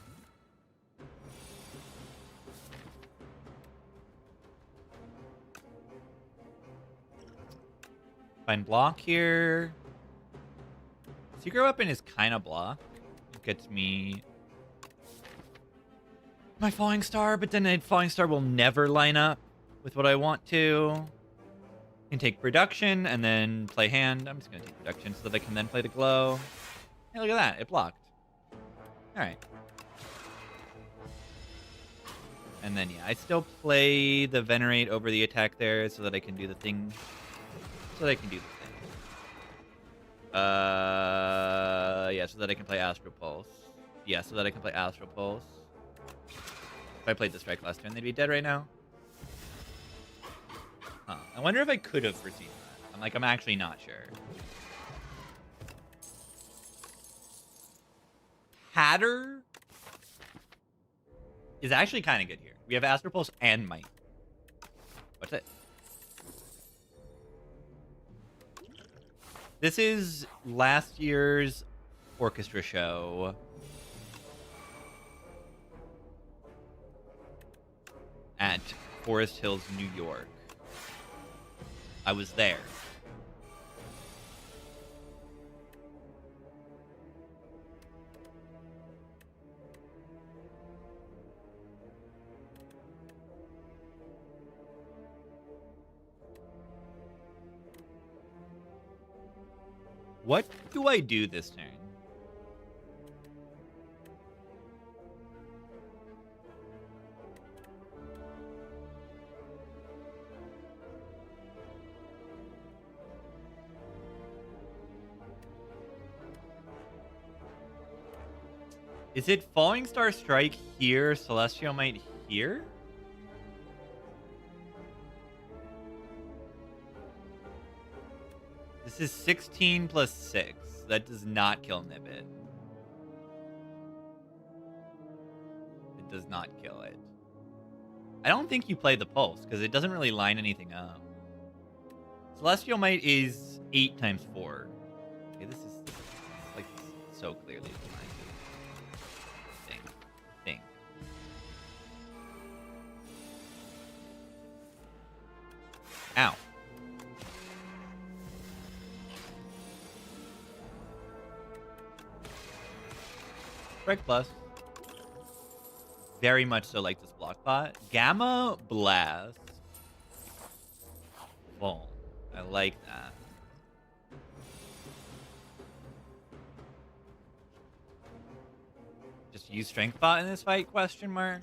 Find block here. Secret Weapon is kind of block. It gets me my Falling Star, but then a Falling Star will never line up with what I want to. Can take Production and then play hand. I'm just going to take Production so that I can then play the Glow. Hey, look at that. It blocked. All right. And then, yeah, I still play the Venerate over the attack there so that I can do the thing. So that I can do the thing. Yeah, so that I can play Astral Pulse. Yeah, so that I can play Astral Pulse. If I played the Strike last turn, they'd be dead right now. Huh. I wonder if I could have foreseen that. I'm actually not sure. Hatter is actually kind of good here. We have Astral Pulse and Might. What's it? This is last year's orchestra show. At Forest Hills, New York. I was there. What do I do this turn? Is it Falling Star Strike here, Celestial Might here? This is 16 plus 6. That does not kill Nibbit. It does not kill it. I don't think you play the Pulse, because it doesn't really line anything up. Celestial Might is 8 times 4. Okay, this is like so clearly defined. Thing. Ow. Strike plus. Very much so like this block bot. Gamma Blast. full. I like that. Just use strength bot in this fight, question mark?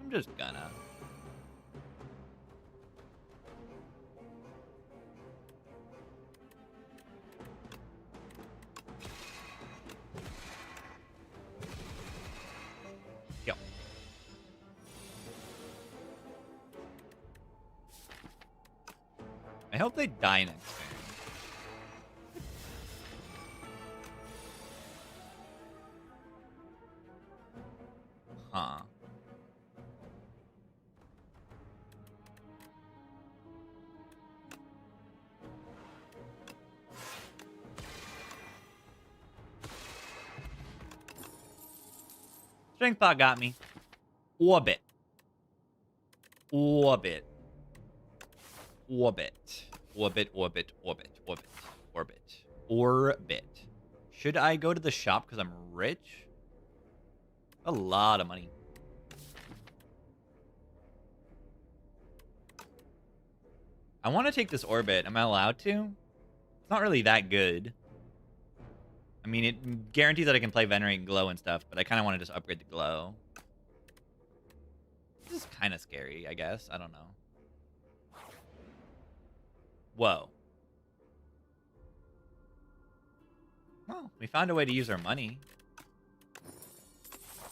I'm just gonna. Yo. I hope they die next turn. Huh. Strength bot got me. Orbit. Orbit. Orbit. Orbit, orbit, orbit, orbit, orbit. Orbit. Should I go to the shop because I'm rich? A lot of money. I want to take this orbit. Am I allowed to? It's not really that good. I mean, it guarantees that I can play Venerate and Glow and stuff, but I kind of want to just upgrade the Glow. This is kind of scary, I guess. I don't know. Whoa. Well, we found a way to use our money.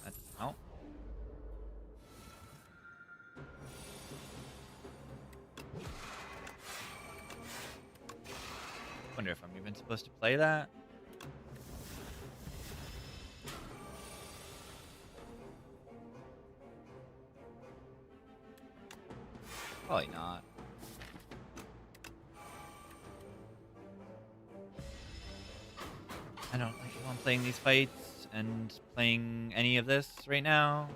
That doesn't help. Wonder if I'm even supposed to play that. Probably not. I don't like how I'm playing these fights and playing any of this right now.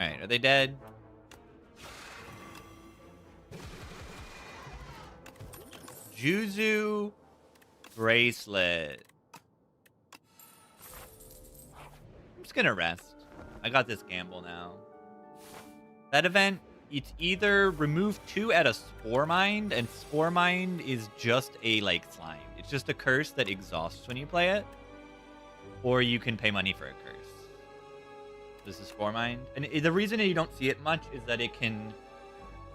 Alright, are they dead? Juzu bracelet. I'm just gonna rest. I got this gamble now. That event, it's either remove 2 at a Spore Mind, and Spore Mind is just a, like, slime. It's just a curse that exhausts when you play it. Or you can pay money for a curse. This is Spore Mind. And the reason you don't see it much is that it can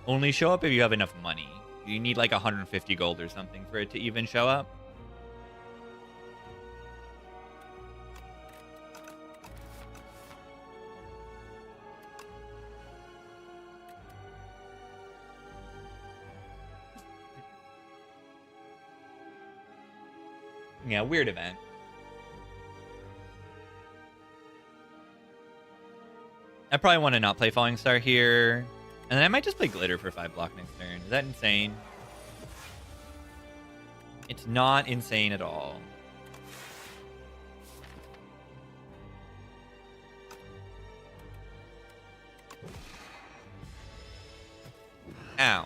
only show up if you have enough money. You need, like, 150 gold or something for it to even show up. Yeah, weird event. I probably want to not play Falling Star here. And then I might just play Glitter for 5 block next turn. Is that insane? It's not insane at all. Ow.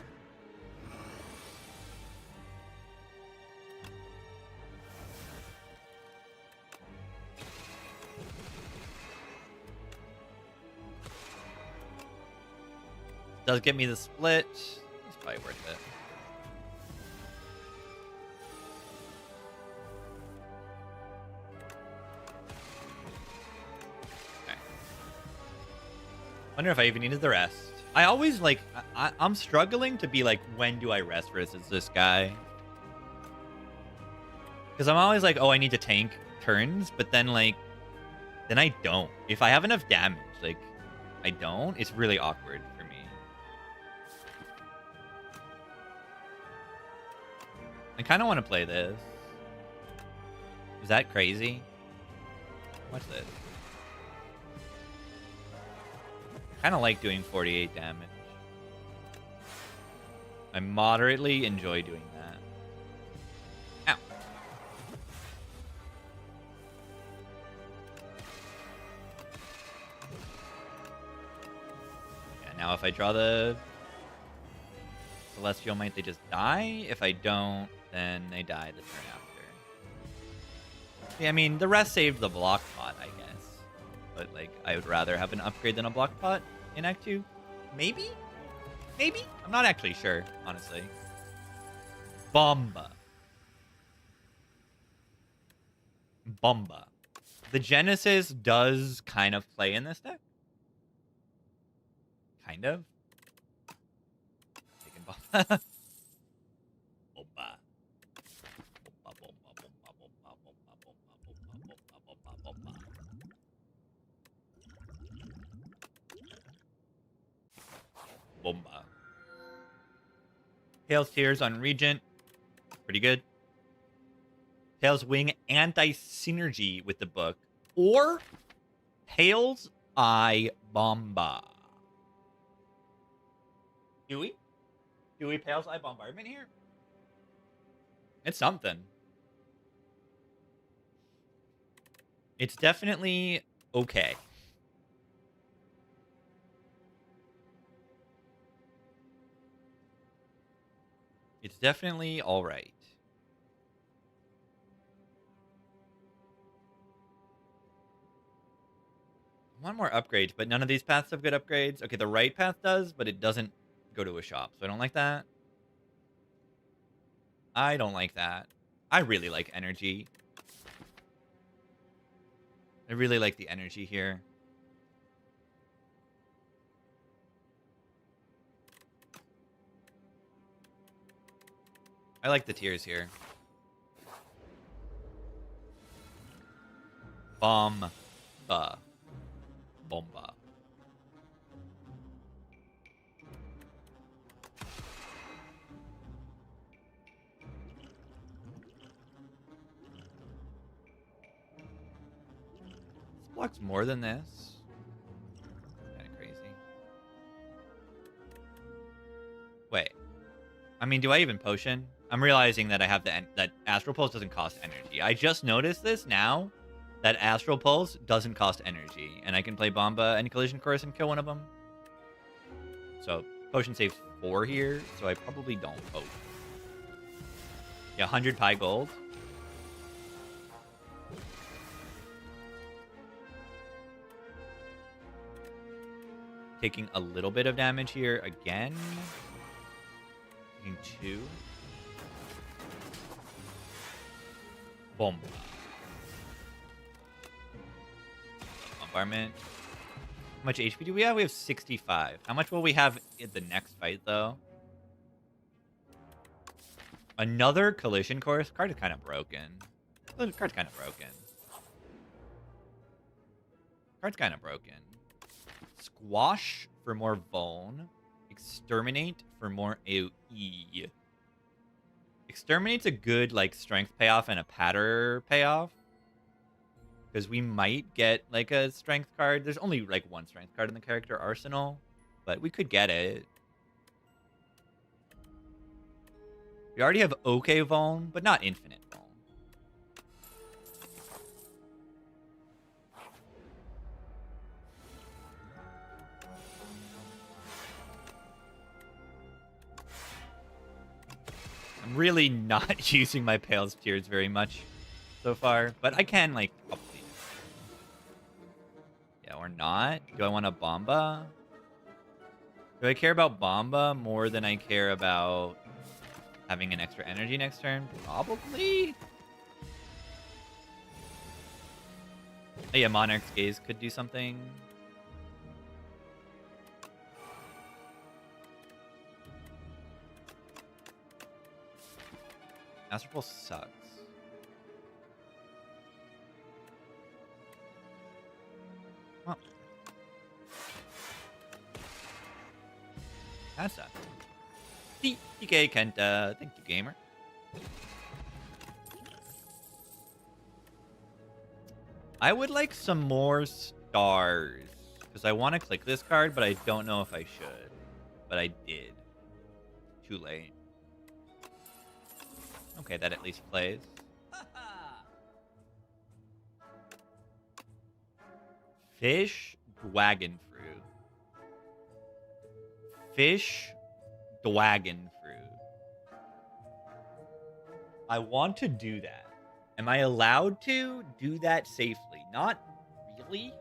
Does get me the split. It's probably worth it. Okay. Wonder if I even needed the rest. I always like. I'm struggling to be like, when do I rest versus this guy? Because I'm always like, oh, I need to tank turns, but then like, then I don't. If I have enough damage, like, I don't. It's really awkward for me. I kind of want to play this. Is that crazy? What's this? I kind of like doing 48 damage. I moderately enjoy doing that. Ow. Yeah, now if I draw the Celestial Might, they just die. If I don't, then they die the turn after. Yeah, I mean, the rest saved the block pot, I guess. But, like, I would rather have an upgrade than a block pot in Act 2. Maybe? Maybe? I'm not actually sure, honestly. Bomba. Bomba. The Genesis does kind of play in this deck. Kind of. Taking Bomba. Bomba. Bomba. Tails Tears on Regent. Pretty good. Tails Wing anti-synergy with the book. Or Tails Eye Bomba. Do we? Do we Tails Eye Bombardment here? It's something. It's definitely okay. It's definitely all right. I want more upgrades, but none of these paths have good upgrades. Okay, the right path does, but it doesn't go to a shop, so I don't like that. I don't like that. I really like energy. I really like the energy here. I like the tiers here. Bomba. Bomba. This blocks more than this. Kind of crazy. Wait. I mean, do I even potion? I'm realizing that I have that Astral Pulse doesn't cost energy. I just noticed this now, that Astral Pulse doesn't cost energy, and I can play Bomba and Collision Course and kill one of them. So potion saves 4 here, so I probably don't potion. Yeah, 100 Pi Gold. Taking a little bit of damage here again. Taking 2. Boom. Bombardment. How much HP do we have? We have 65. How much will we have in the next fight, though? Another Collision Course? Card is kind of broken. Card's kind of broken. Card's kind of broken. Squash for more Vuln. Exterminate for more AoE. Exterminate's a good, like, strength payoff and a patter payoff. Because we might get, like, a strength card. There's only, like, one strength card in the character arsenal. But we could get it. We already have okay Vuln, but not infinite Vuln. I'm really not using my Pale's Tears very much so far. But I can, like, update it. Yeah, or not. Do I want a Bomba? Do I care about Bomba more than I care about having an extra energy next turn? Probably. Oh, yeah, Monarch's Gaze could do something. Astral Pulse sucks. Well, that sucks. TK Kenta, thank you, gamer. I would like some more stars. Because I want to click this card, but I don't know if I should. But I did. Too late. Okay, that at least plays. Fish, Dragon Fruit. Fish, Dragon Fruit. I want to do that. Am I allowed to do that safely? Not really.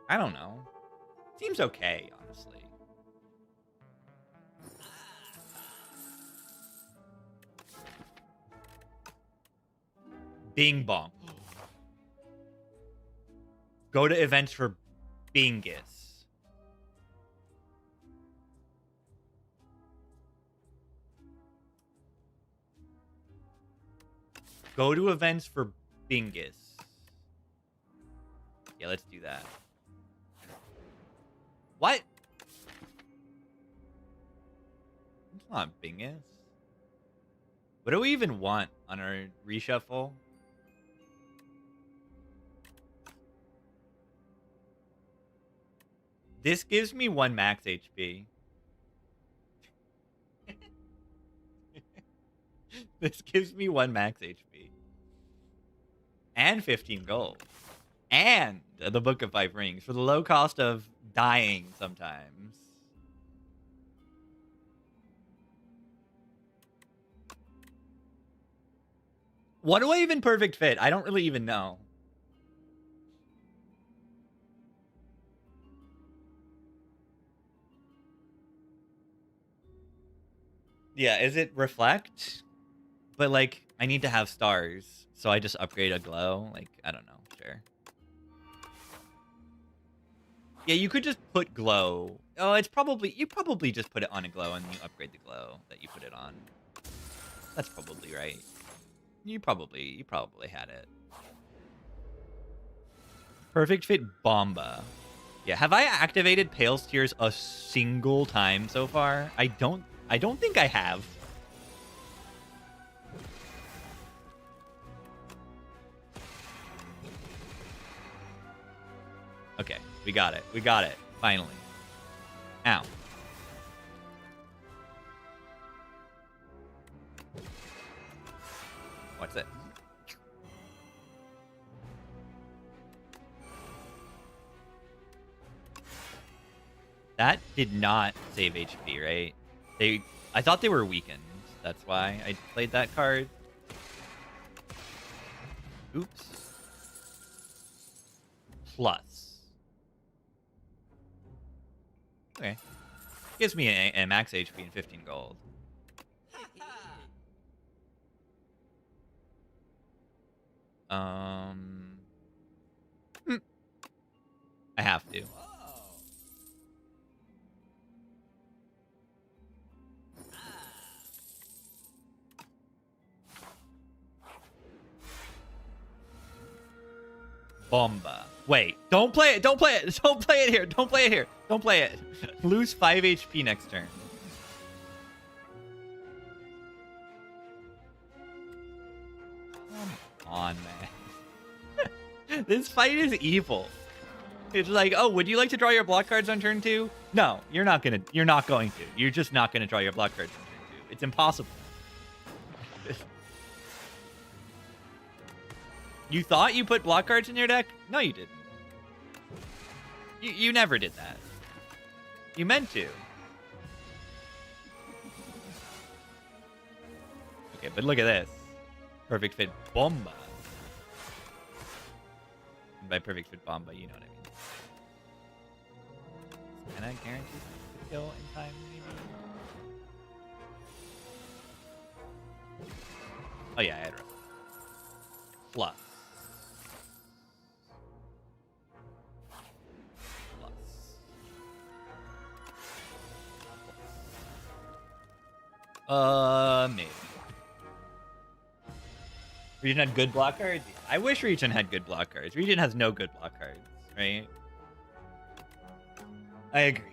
I don't know. Seems okay, honestly. Bing bong. Go to events for Bingus. Go to events for Bingus. Yeah, let's do that. What? It's not Bingus. What do we even want on our reshuffle? This gives me 1 max HP. This gives me 1 max HP. And 15 gold. And the Book of 5 Rings for the low cost of dying sometimes. What do I even perfect fit? I don't really even know. Yeah, is it reflect? But like, I need to have stars, so I just upgrade a glow. Like, I don't know. Sure. Yeah, you could just put glow. Oh, it's probably you probably just put it on a glow and you upgrade the glow that you put it on. That's probably right. You probably had it. Perfect fit Bomba. Yeah, have I activated Pale's Tears a single time so far? I don't think I have. Okay, we got it. We got it. Finally. Ow. What's it? That did not save HP, right? I thought they were weakened. That's why I played that card. Oops. Plus. Okay. Gives me a max HP and 15 gold. I have to. Bomba. Wait, don't play it. Don't play it. Don't play it here. Don't play it here. Don't play it. Lose 5 HP next turn. Come on, man. This fight is evil. It's like, oh, would you like to draw your block cards on turn 2? No, you're not going to. You're just not going to draw your block cards on turn 2. It's impossible. You thought you put block cards in your deck? No, you didn't. You never did that. You meant to. Okay, but look at this. Perfect fit Bomba. And by perfect fit Bomba, you know what I mean. Can I guarantee the kill in time, maybe? Oh yeah, I had it. Plus. Maybe. Region had good block cards? I wish Region had good block cards. Region has no good block cards, right? I agree.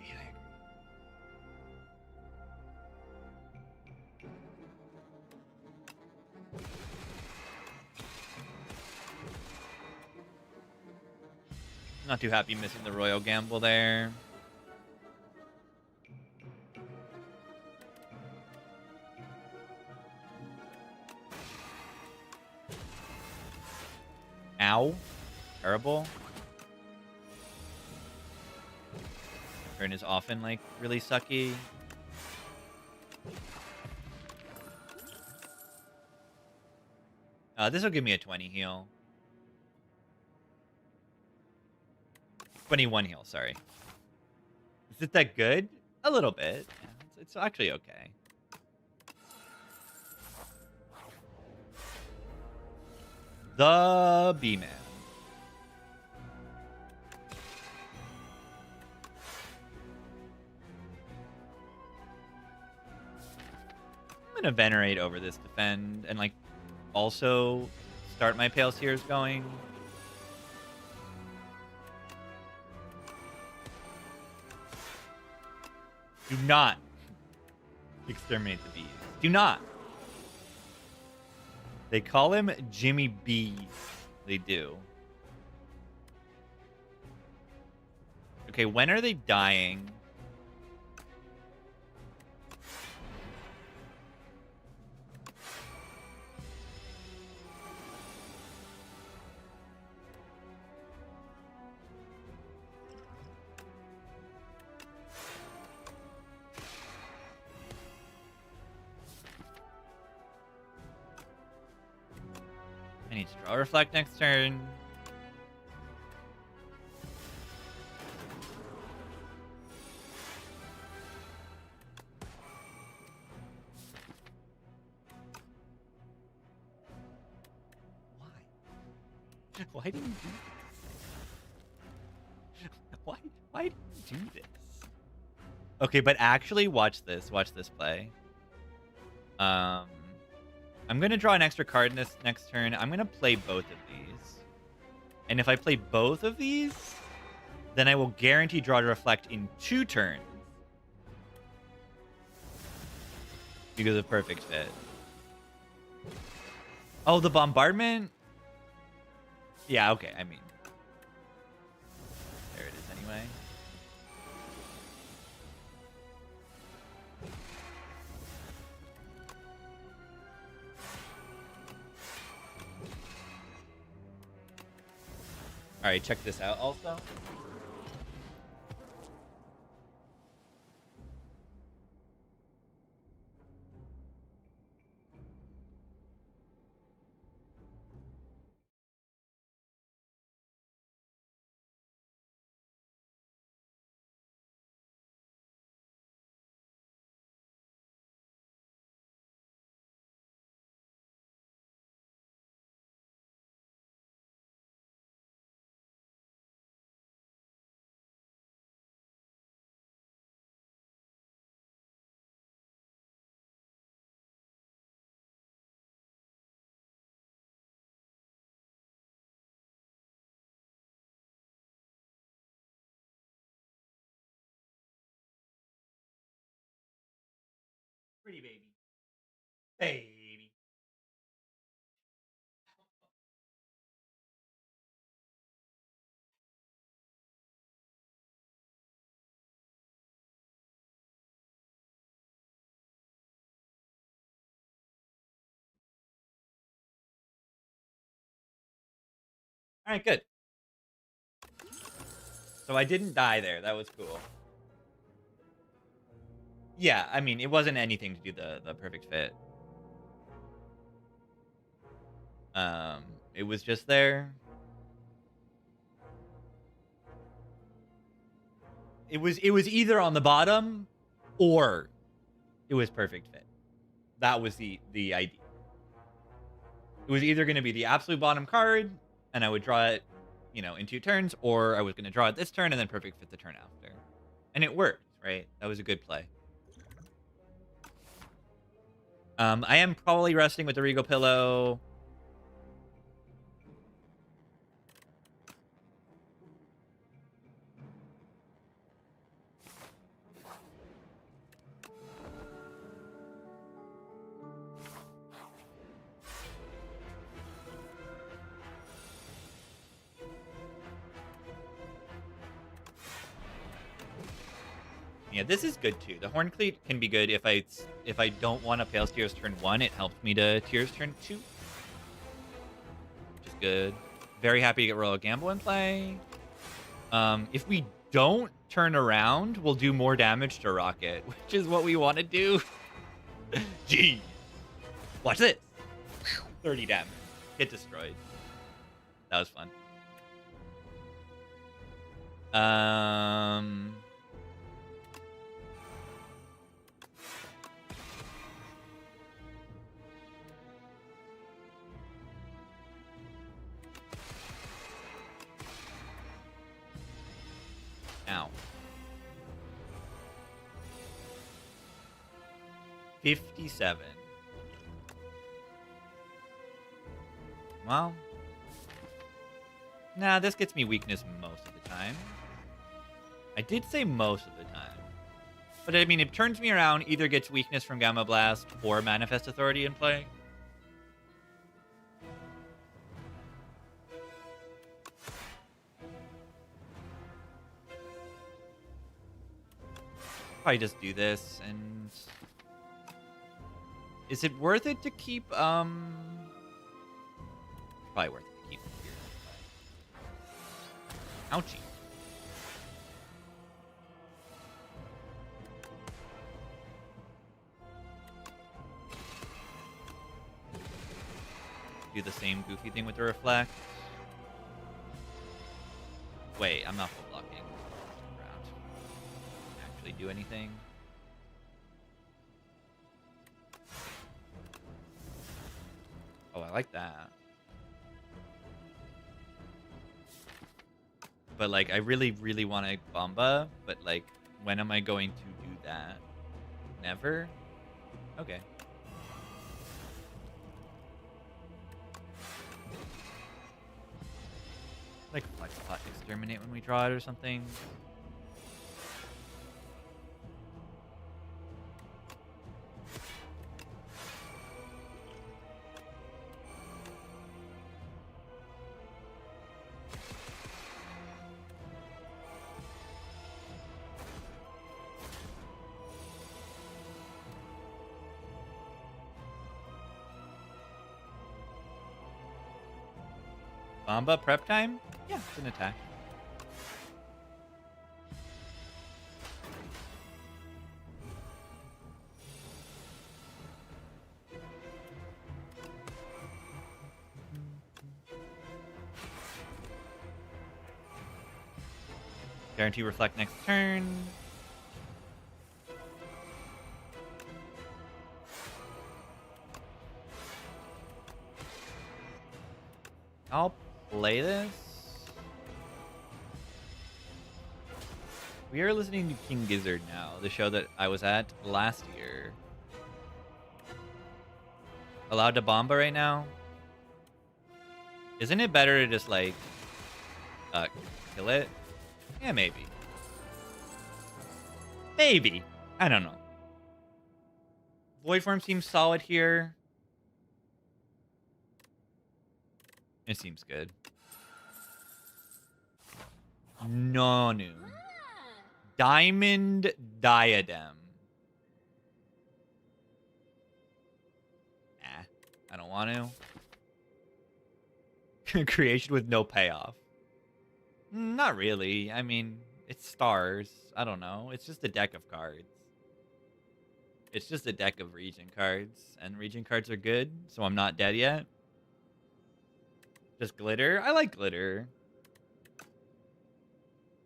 Not too happy missing the Royal Gamble there. Ow. Terrible. Turn is often, like, really sucky. This will give me a 20 heal. 21 heal, sorry. Is it that good? A little bit. Yeah, it's actually okay. The B-Man. I'm gonna venerate over this defend and like also start my Pale Seers going. Do not exterminate the bees. Do not. They call him Jimmy B. They do. Okay, when are they dying? I need to draw Reflect next turn. Why? Why did you do this? Why did you do this? Okay, but actually watch this. Watch this play. I'm going to draw an extra card in this next turn. I'm going to play both of these. And if I play both of these, then I will guarantee draw to Reflect in 2 turns. Because of Perfect Fit. Oh, the Bombardment? Yeah, okay, I mean. There it is anyway. All right, check this out also. Pretty baby. Baby. All right, good. So I didn't die there. That was cool. Yeah, I mean, it wasn't anything to do the Perfect Fit. It was just there. It was either on the bottom or it was Perfect Fit. That was the idea. It was either going to be the absolute bottom card, and I would draw it, you know, in 2 turns, or I was going to draw it this turn and then Perfect Fit the turn after. And it worked, right? That was a good play. I am probably resting with the Regal Pillow. Yeah, this is good too. The Horn Cleat can be good if I don't want to Pale Tears turn 1. It helps me to Tears turn 2, which is good. Very happy to get Royal Gamble in play. If we don't turn around, we'll do more damage to Rocket, which is what we want to do. Gee, watch this. 30 damage. get destroyed. That was fun. Ow. 57. Well. Nah, this gets me weakness most of the time. I did say most of the time. But I mean, it turns me around, either gets weakness from Gamma Blast or Manifest Authority in play. Probably just do this, and... Is it worth it to keep, Probably worth it to keep here. Ouchie. Do the same goofy thing with the reflect. Wait, I'm not full blocking. Actually do anything. Oh, I like that. But like, I really, really want to Bomba, but like, when am I going to do that? Never? Okay. Like Flex Pot Exterminate when we draw it or something. Bomba prep time? Yeah, it's an attack. Guarantee reflect next turn. I'll play this. We are listening to King Gizzard now, the show that I was at last year. Allowed to Bomba right now? Isn't it better to just, like, kill it? Yeah, maybe. Maybe. I don't know. Void Form seems solid here. It seems good. Nonu. Diamond Diadem. Nah, I don't want to. Creation with no payoff. Not really. I mean, it's stars. I don't know. It's just a deck of cards. It's just a deck of region cards. And region cards are good, so I'm not dead yet. Just glitter? I like glitter.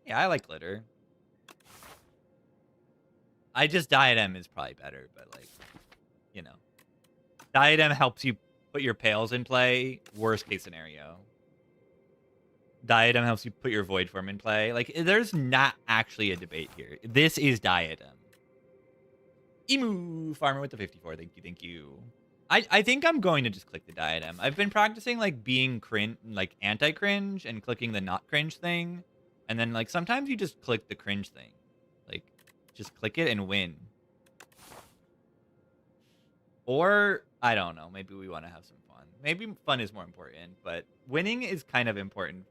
Yeah, I like glitter. I just Diadem is probably better, but like, you know. Diadem helps you put your pails in play. Worst case scenario. Diadem helps you put your Void Form in play. Like, there's not actually a debate here. This is Diadem. Emu Farmer with the 54. Thank you, thank you. I think I'm going to just click the Diadem. I've been practicing like being cringe, like anti-cringe, and clicking the not cringe thing. And then like sometimes you just click the cringe thing. Like, just click it and win. Or, I don't know, maybe we want to have some fun. Maybe fun is more important, but winning is kind of important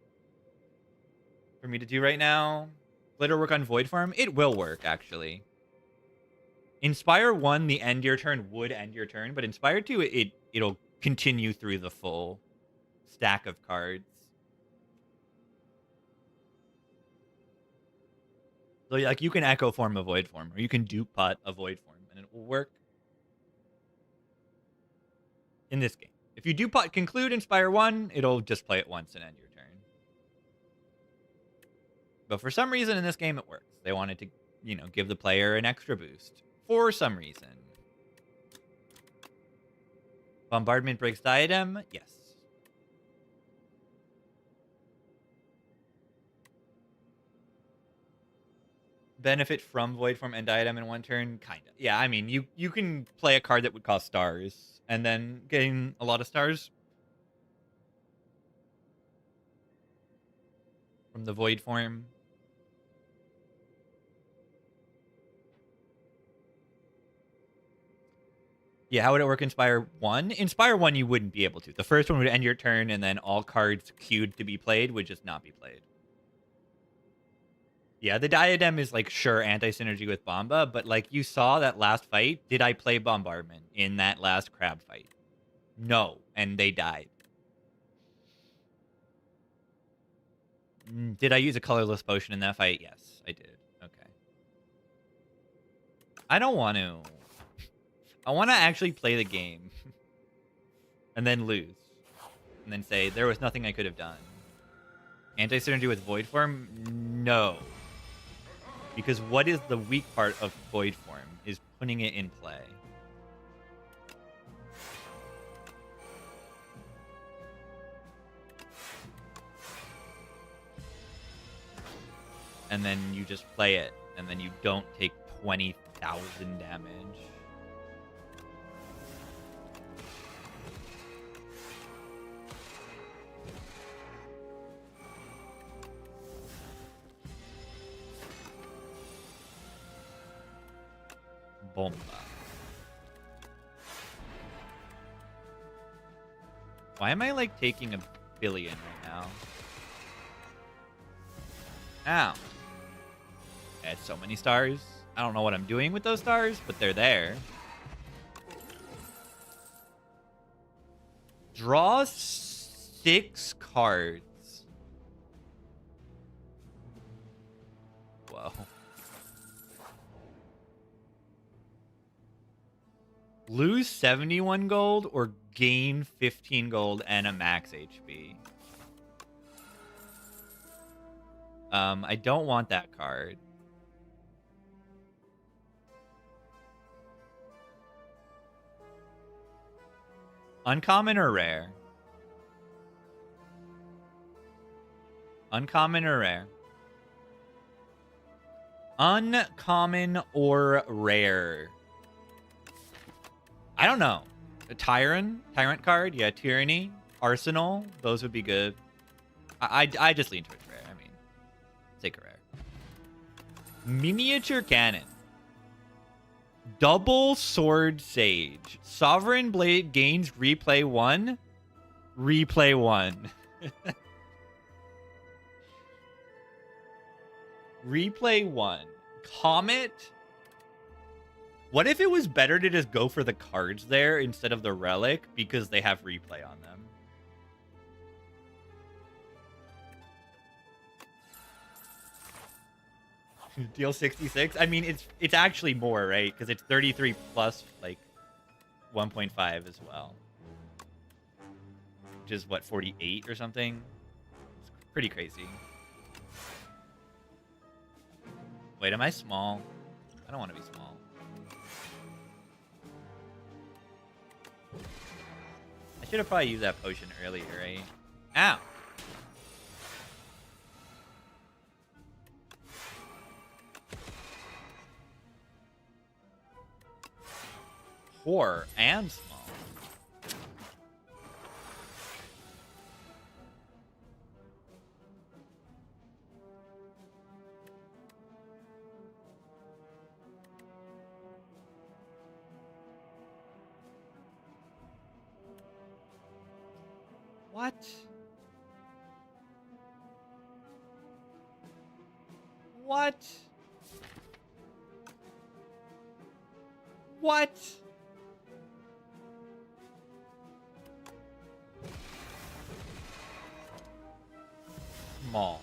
for me to do right now. Glitter work on Void Form? It will work, actually. Inspire 1, the end your turn would end your turn, but Inspire 2, it'll continue through the full stack of cards. So, like, you can Echo Form a Void Form, or you can Dupe Pot a Void Form, and it will work in this game. If you do conclude Inspire 1, it'll just play it once and end your turn. But for some reason in this game, it works. They wanted to, you know, give the player an extra boost. For some reason. Bombardment breaks Diadem? Yes. Benefit from Void Form and Diadem in one turn? Kind of. Yeah, I mean, you can play a card that would cost stars and then gain a lot of stars from the Void Form. Yeah, how would it work Inspire 1? Inspire 1 you wouldn't be able to. The first one would end your turn, and then all cards queued to be played would just not be played. Yeah, the Diadem is, like, sure, anti-synergy with Bomba, but, like, you saw that last fight. Did I play Bombardment in that last crab fight? No, and they died. Did I use a colorless potion in that fight? Yes, I did. Okay. I don't want to. I want to actually play the game. And then lose. And then say, there was nothing I could have done. Anti-synergy with Void Form? No. Because what is the weak part of Void Form is putting it in play. And then you just play it. And then you don't take 20,000 damage. Bomba. Why am I, like, taking a billion right now? Ow. I had so many stars. I don't know what I'm doing with those stars, but they're there. Draw 6 cards. Whoa. Lose 71 gold or gain 15 gold and a max HP. I don't want that card. Uncommon or rare? Uncommon or rare? Uncommon or rare? I don't know. A Tyrant card? Yeah, Tyranny. Arsenal. Those would be good. I just lean towards rare. I mean, take a rare. Miniature Cannon. Double Sword Sage. Sovereign Blade gains replay 1. Replay 1. Replay 1. Comet. What if it was better to just go for the cards there instead of the relic because they have replay on them? Deal 66? I mean, it's actually more, right? Because it's 33 plus, like, 1.5 as well. Which is, what, 48 or something? It's pretty crazy. Wait, am I small? I don't want to be small. I should have probably used that potion earlier, right? Ow! Poor and small. What? What? What? Small.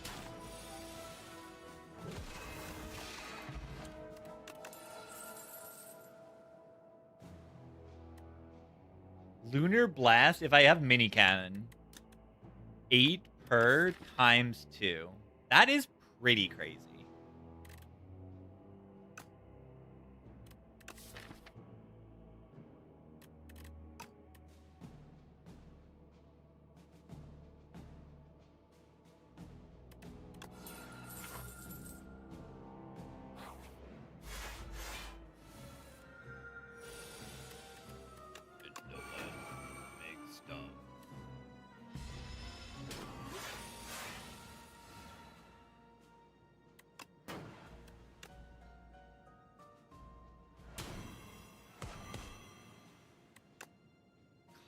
Lunar Blast, if I have mini cannon. 8 per times 2. That is pretty crazy.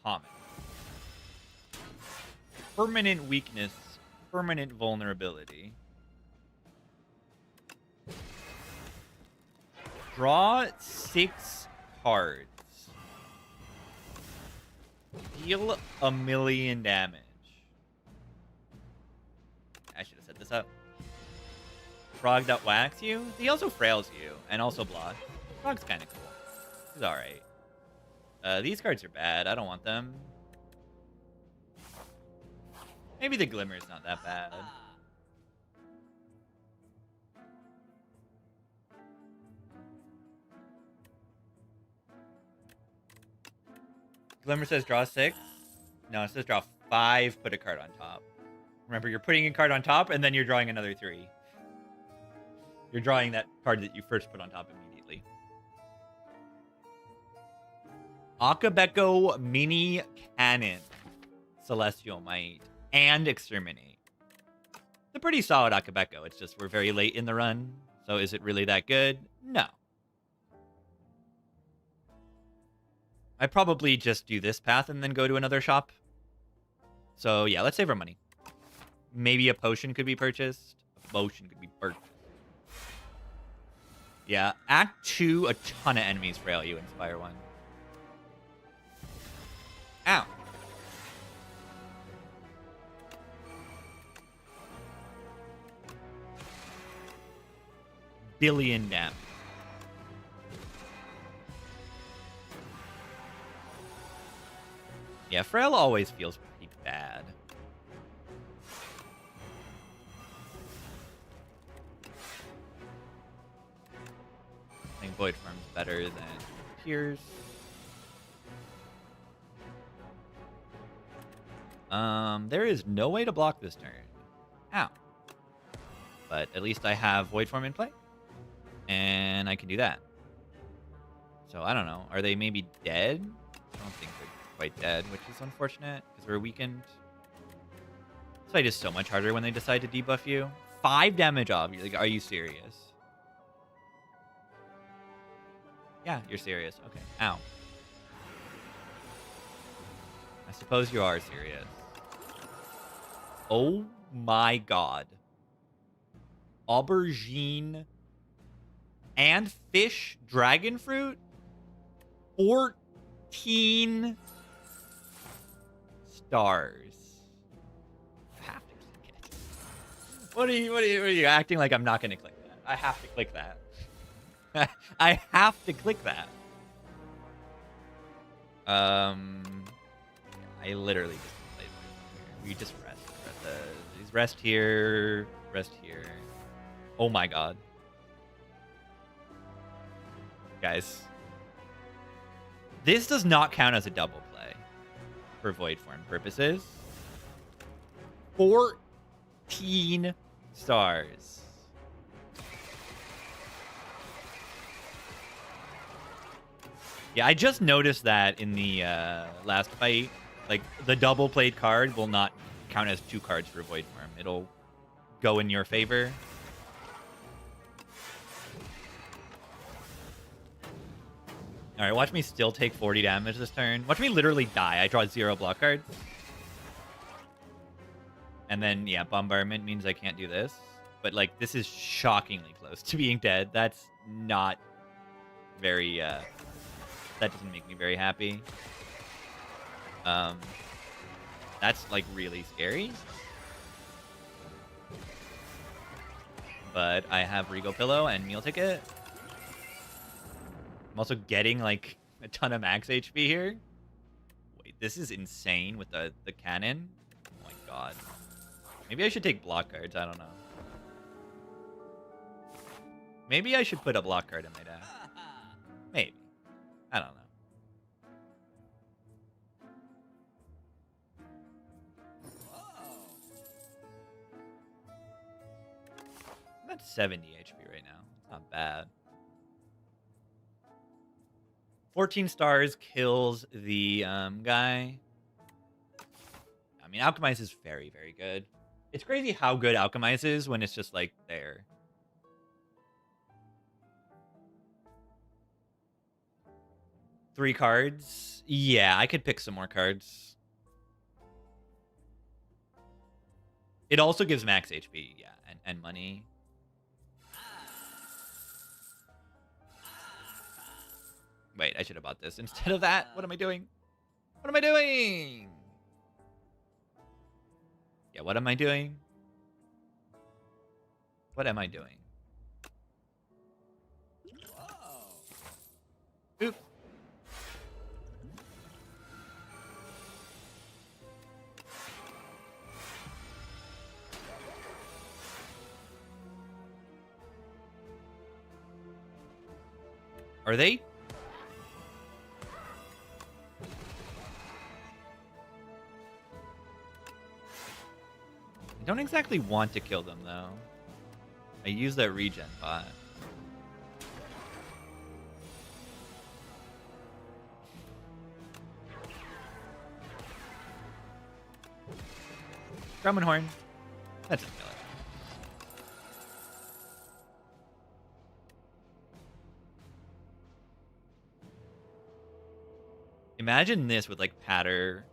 Common. Permanent weakness. Permanent vulnerability. Draw 6 cards. Deal 1,000,000 damage. I should have set this up. Frog that whacks you. He also frails you and also blocks. Frog's kind of cool. He's alright. These cards are bad. I don't want them. Maybe the Glimmer's not that bad. Glimmer says draw 6. No, it says draw 5, put a card on top. Remember, you're putting a card on top, and then you're drawing another 3. You're drawing that card that you first put on top immediately. Akabeko Mini Cannon. Celestial Might. And Exterminate. It's a pretty solid Akabeko. It's just we're very late in the run. So is it really that good? No. I probably just do this path and then go to another shop. So yeah, let's save our money. Maybe a potion could be purchased. A potion could be purchased. Yeah, Act 2, a ton of enemies frail you, Inspire 1. Ow. Billion damage. Yeah, frail always feels pretty bad. I think Void Form's better than Pierce. There is no way to block this turn. Ow. But at least I have Void Form in play. And I can do that. So, I don't know. Are they maybe dead? I don't think they're quite dead, which is unfortunate, because we're weakened. This fight is so much harder when they decide to debuff you. 5 damage off. Like, are you serious? Yeah, you're serious. Okay. Ow. I suppose you are serious. Oh my god. Aubergine and fish dragon fruit? 14 stars. I have to click it. What are you acting like I'm not going to click that? I have to click that. I have to click that. I literally just played here. We just rest. Rest here. Rest here. Oh my god. Guys. This does not count as a double play for Void Form purposes. 14 stars. Yeah, I just noticed that in the last fight, like, the double played card will not count as 2 cards for Void Form. It'll go in your favor. Alright, watch me still take 40 damage this turn. Watch me literally die. I draw 0 block cards. And then, yeah, Bombardment means I can't do this. But, like, this is shockingly close to being dead. That's not very, that doesn't make me very happy. That's, like, really scary. But I have Regal Pillow and Meal Ticket. I'm also getting, like, a ton of max HP here. Wait, This is insane with the cannon. Oh my god. Maybe I should take block cards. I don't know. Maybe I should put a block card in my deck. Maybe. I don't know. I'm at 70 HP right now. It's not bad. 14 stars kills the guy. I mean, Alchemize is very, very good. It's crazy how good Alchemize is when it's just, like, there. Three cards? Yeah, I could pick some more cards. It also gives max HP, yeah, and money. Wait, I should have bought this instead of that. What am I doing? What am I doing? Yeah, what am I doing? What am I doing? Oop. Are they? I don't exactly want to kill them, though. I use that regen bot. Drummond Horn. That's a killer. Imagine this with, like, patter,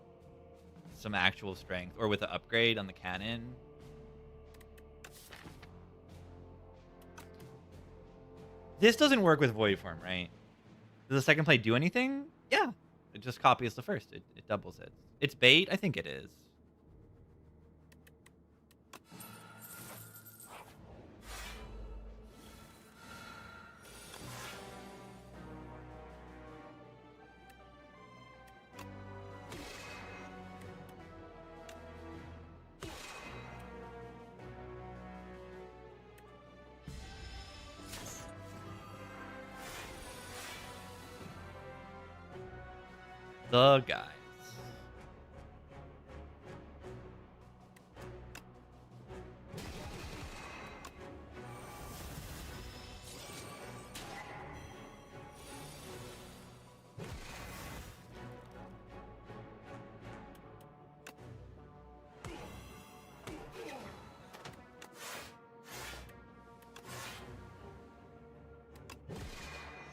some actual strength, or with an upgrade on the cannon. This doesn't work with Void Form, right? Does the second play do anything? Yeah. It just copies the first. It doubles it. It's bait? I think it is. The guys.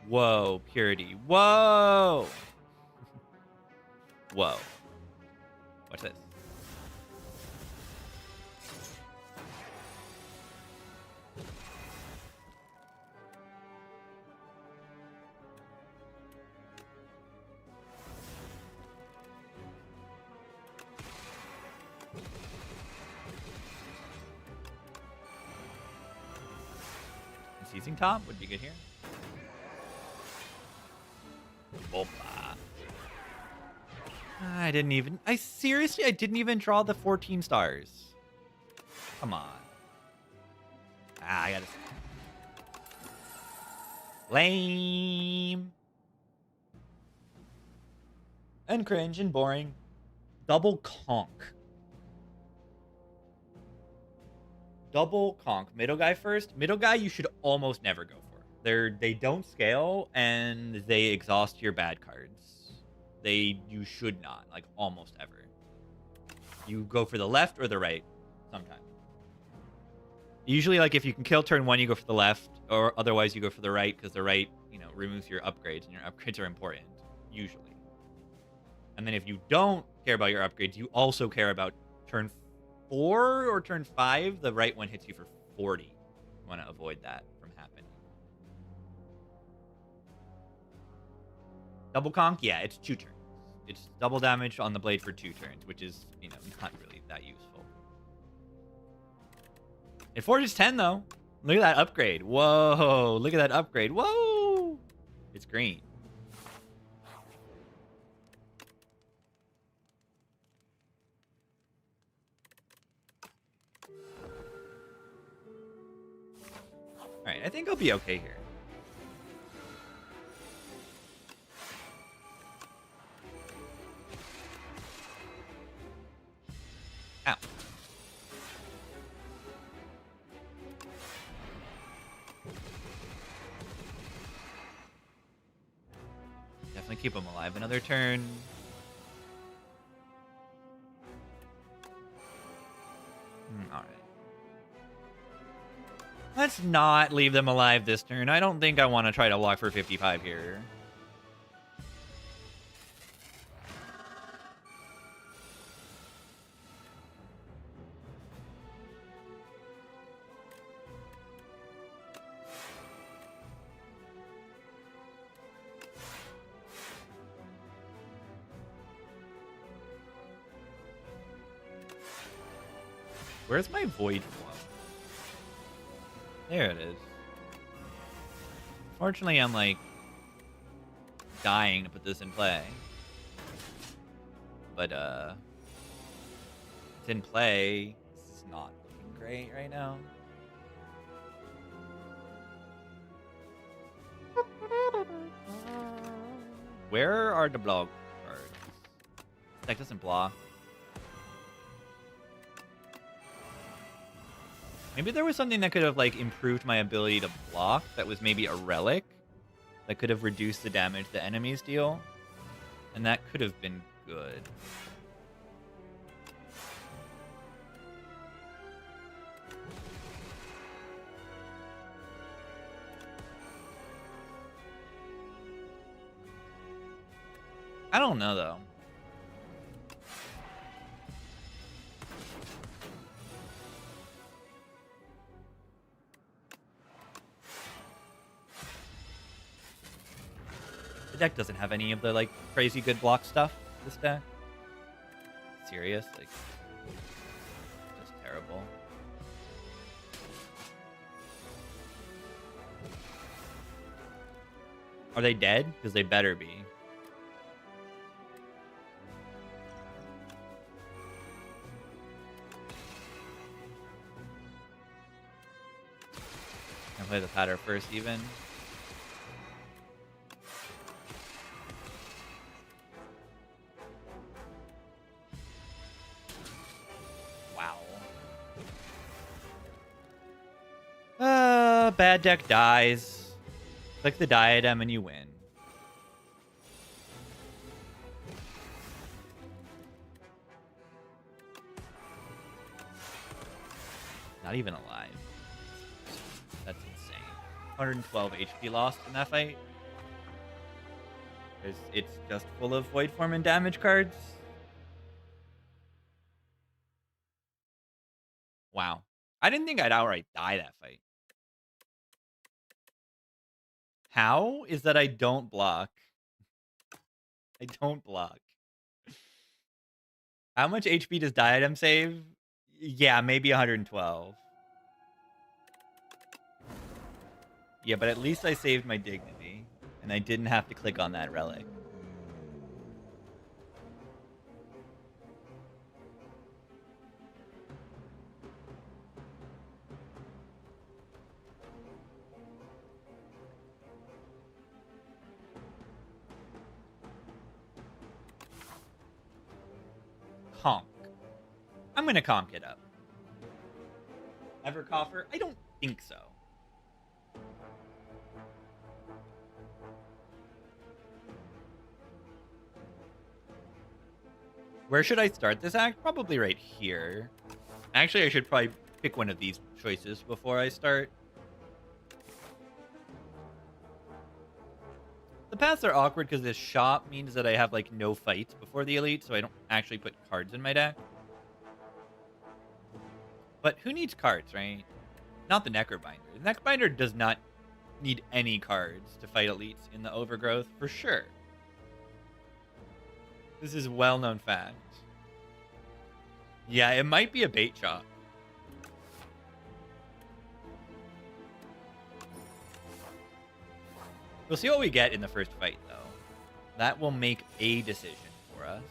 Whoa, Purity. Whoa! Whoa. Watch this. Seizing top would be good here. Boba. I didn't even... I didn't even draw the 14 stars. Come on. I gotta... Lame. And cringe and boring. Double conk. Double conk. Middle guy first. Middle guy you should almost never go for. They don't scale and they exhaust your bad cards. You should not, like, almost ever. You go for the left or the right sometimes. Usually, like, if you can kill turn one, you go for the left, or otherwise you go for the right, because the right, you know, removes your upgrades, and your upgrades are important, usually. And then if you don't care about your upgrades, you also care about turn 4 or turn 5, the right one hits you for 40. You want to avoid that from happening. Double conk, yeah, it's 2 turns. It's double damage on the blade for 2 turns, which is, you know, not really that useful. It forges 10, though. Look at that upgrade. Whoa, look at that upgrade. Whoa! It's green. Alright, I think I'll be okay here. Ow. Definitely keep him alive another turn. Alright. Let's not leave them alive this turn. I don't think I want to try to block for 55 here. Where's my void form? There it is. Fortunately, I'm like dying to put this in play. But it's in play. This is not looking great right now. Where are the block cards? That doesn't block. Maybe there was something that could have, like, improved my ability to block that was maybe a relic that could have reduced the damage the enemies deal. And that could have been good. I don't know, though. The deck doesn't have any of the, like, crazy good block stuff, this deck. Serious? Like, just terrible. Are they dead? Because they better be. I'll play the pattern first, even. Bad deck dies. Click the diadem and you win. Not even alive. That's insane. 112 HP lost in that fight. It's just full of void form and damage cards. Wow. I didn't think I'd outright die that fight. How is that I don't block? I don't block. How much HP does Diadem save? Yeah, maybe 112. Yeah, but at least I saved my dignity. And I didn't have to click on that relic. Conk. I'm gonna conk it up. Ever coffer? I don't think so. Where should I start this act? Probably right here. Actually, I should probably pick one of these choices before I start. The paths are awkward because this shop means that I have, like, no fights before the elite, so I don't actually put cards in my deck. But who needs cards, right? Not the Necrobinder. The Necrobinder does not need any cards to fight elites in the Overgrowth, for sure. This is well-known fact. Yeah, it might be a bait shop. We'll see what we get in the first fight, though. That will make a decision for us.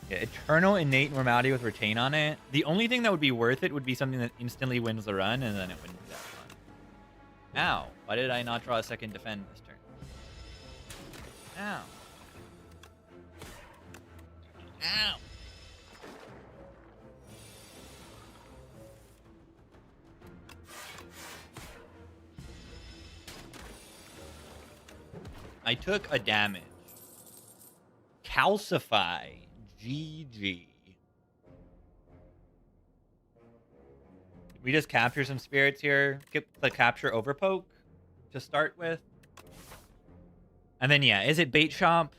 Yeah, Eternal Innate Normality with Retain on it. The only thing that would be worth it would be something that instantly wins the run, and then it wouldn't be that fun. Ow. Why did I not draw a second defend this turn? Ow. Ow. I took a damage. Calcify. GG. We just capture some spirits here. Get the capture overpoke to start with. And then, yeah, is it bait shop?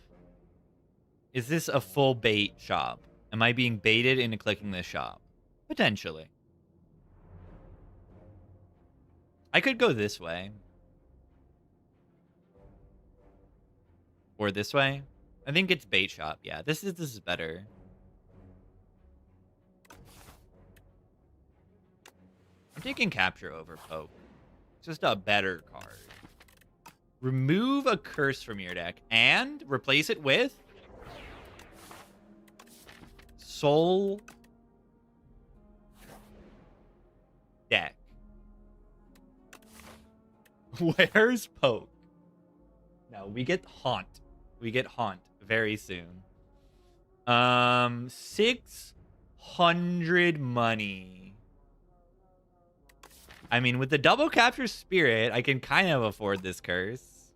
Is this a full bait shop? Am I being baited into clicking this shop? Potentially. I could go this way. Or this way. I think it's bait shop. Yeah, this is better. I'm taking capture over poke. It's just a better card. Remove a curse from your deck and replace it with Soul Deck. Where's poke? No, we get haunt. We get haunt very soon. 600 money. I mean, with the double capture spirit, I can kind of afford this curse.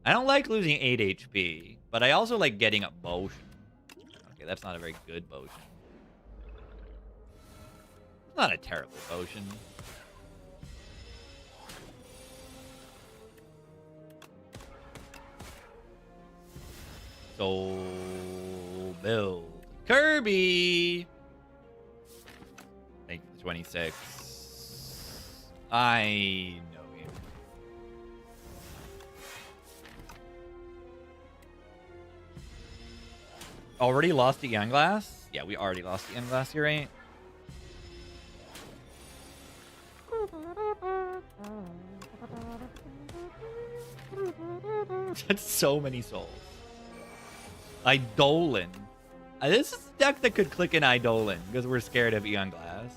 I don't like losing 8 HP, but I also like getting a potion. Okay, that's not a very good potion. It's not a terrible potion. Soul build. Kirby! Thank you for 26. I know you. Already lost to Young Glass? Yeah, we already lost to Young Glass, you're right. That's so many souls. Eidolon. This is a deck that could click in Eidolon because we're scared of Eon Glass.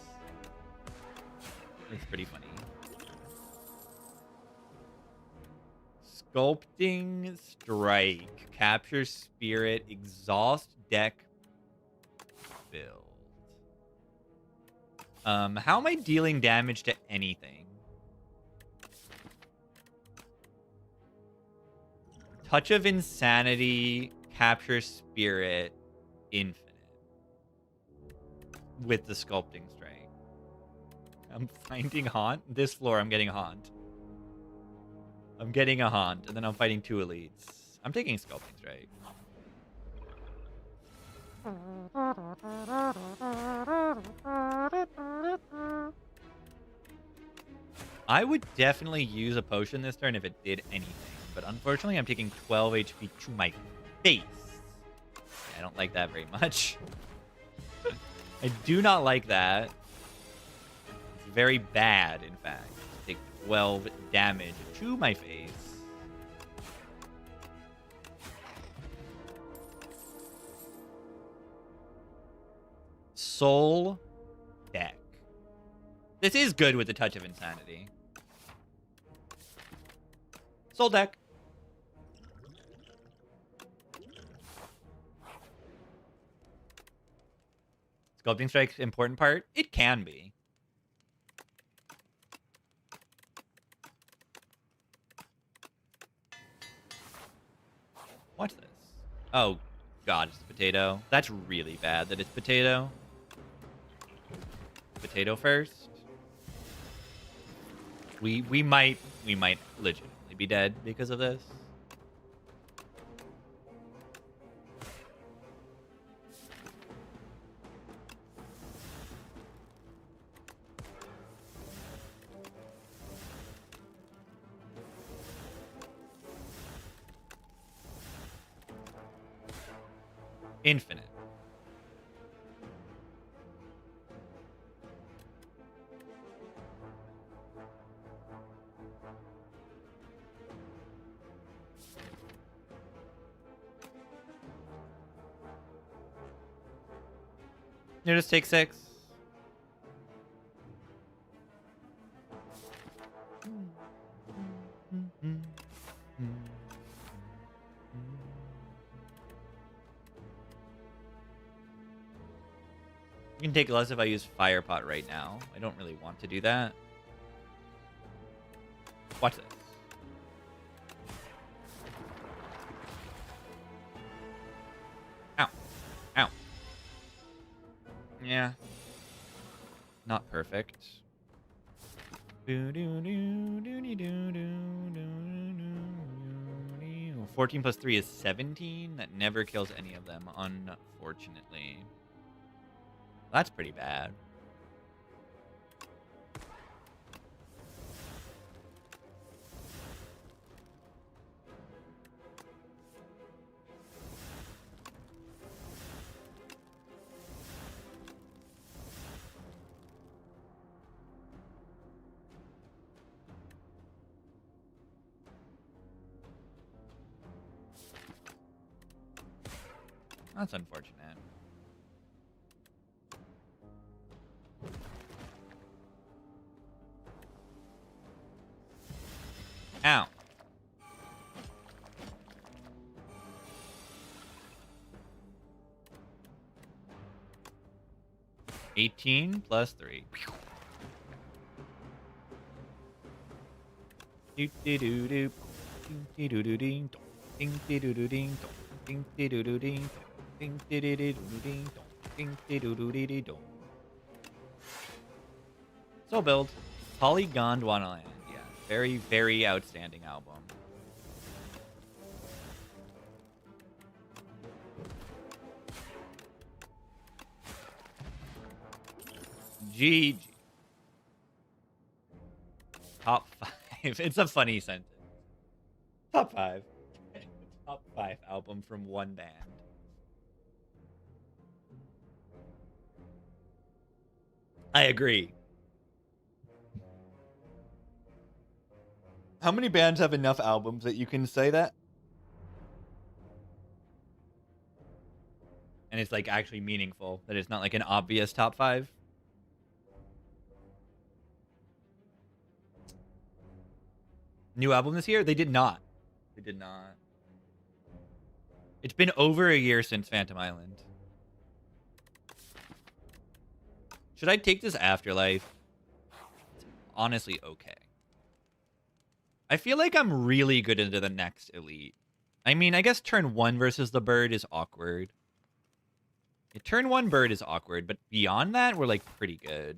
It's pretty funny. Sculpting Strike. Capture Spirit. Exhaust deck build. How am I dealing damage to anything? Touch of Insanity. Capture Spirit. Infinite. With the Sculpting Strike. I'm finding Haunt. This floor, I'm getting Haunt. I'm getting a Haunt, and then I'm fighting 2 elites. I'm taking Sculpting Strike. I would definitely use a potion this turn if it did anything, but unfortunately I'm taking 12 HP to my face. I don't like that very much. I do not like that. It's very bad, in fact. Take 12 damage to my face. Soul Deck. This is good with the Touch of Insanity. Soul Deck. Sculpting Strike's important part? It can be. What's this? Oh, God, it's potato. That's really bad that it's potato. Potato first. We might legitimately be dead because of this. Infinite. You just take 6. You can take less if I use Fire Pot right now. I don't really want to do that. Watch this. Ow. Ow. Yeah. Not perfect. 14 plus 3 is 17. That never kills any of them, unfortunately. That's pretty bad. That's unfortunate. Ow. $18 plus 3. So build. Polygon Wonderland. Yeah. Very, very outstanding album. GG. Top 5. It's a funny sentence. Top 5. Top 5 album from one band. I agree. How many bands have enough albums that you can say that? And it's like actually meaningful, that it's not like an obvious top 5. New album this year? They did not. They did not. It's been over a year since Phantom Island. Should I take this Afterlife? It's honestly okay. I feel like I'm really good into the next Elite. I mean, I guess turn 1 versus the Bird is awkward. Yeah, turn 1 Bird is awkward, but beyond that, we're like pretty good.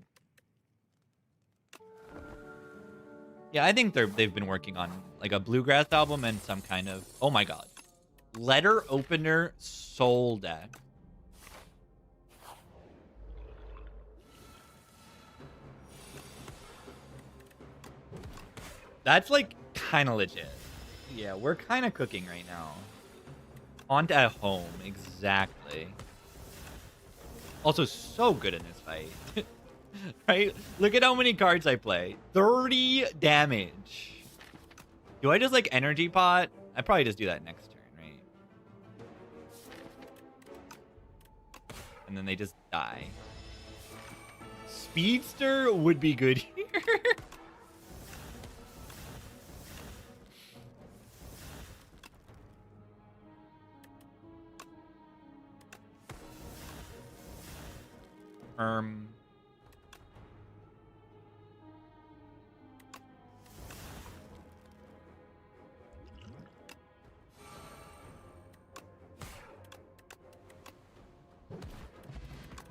Yeah, I think they've been working on like a bluegrass album and some kind of... Oh my god. Letter Opener Soul Deck. That's like kind of legit. Yeah, we're kind of cooking right now. On to home, exactly. Also, so good in this fight. Right? Look at how many cards I play. 30 damage. Do I just like energy pot? I probably just do that next turn, right? And then they just die. Speedster would be good here.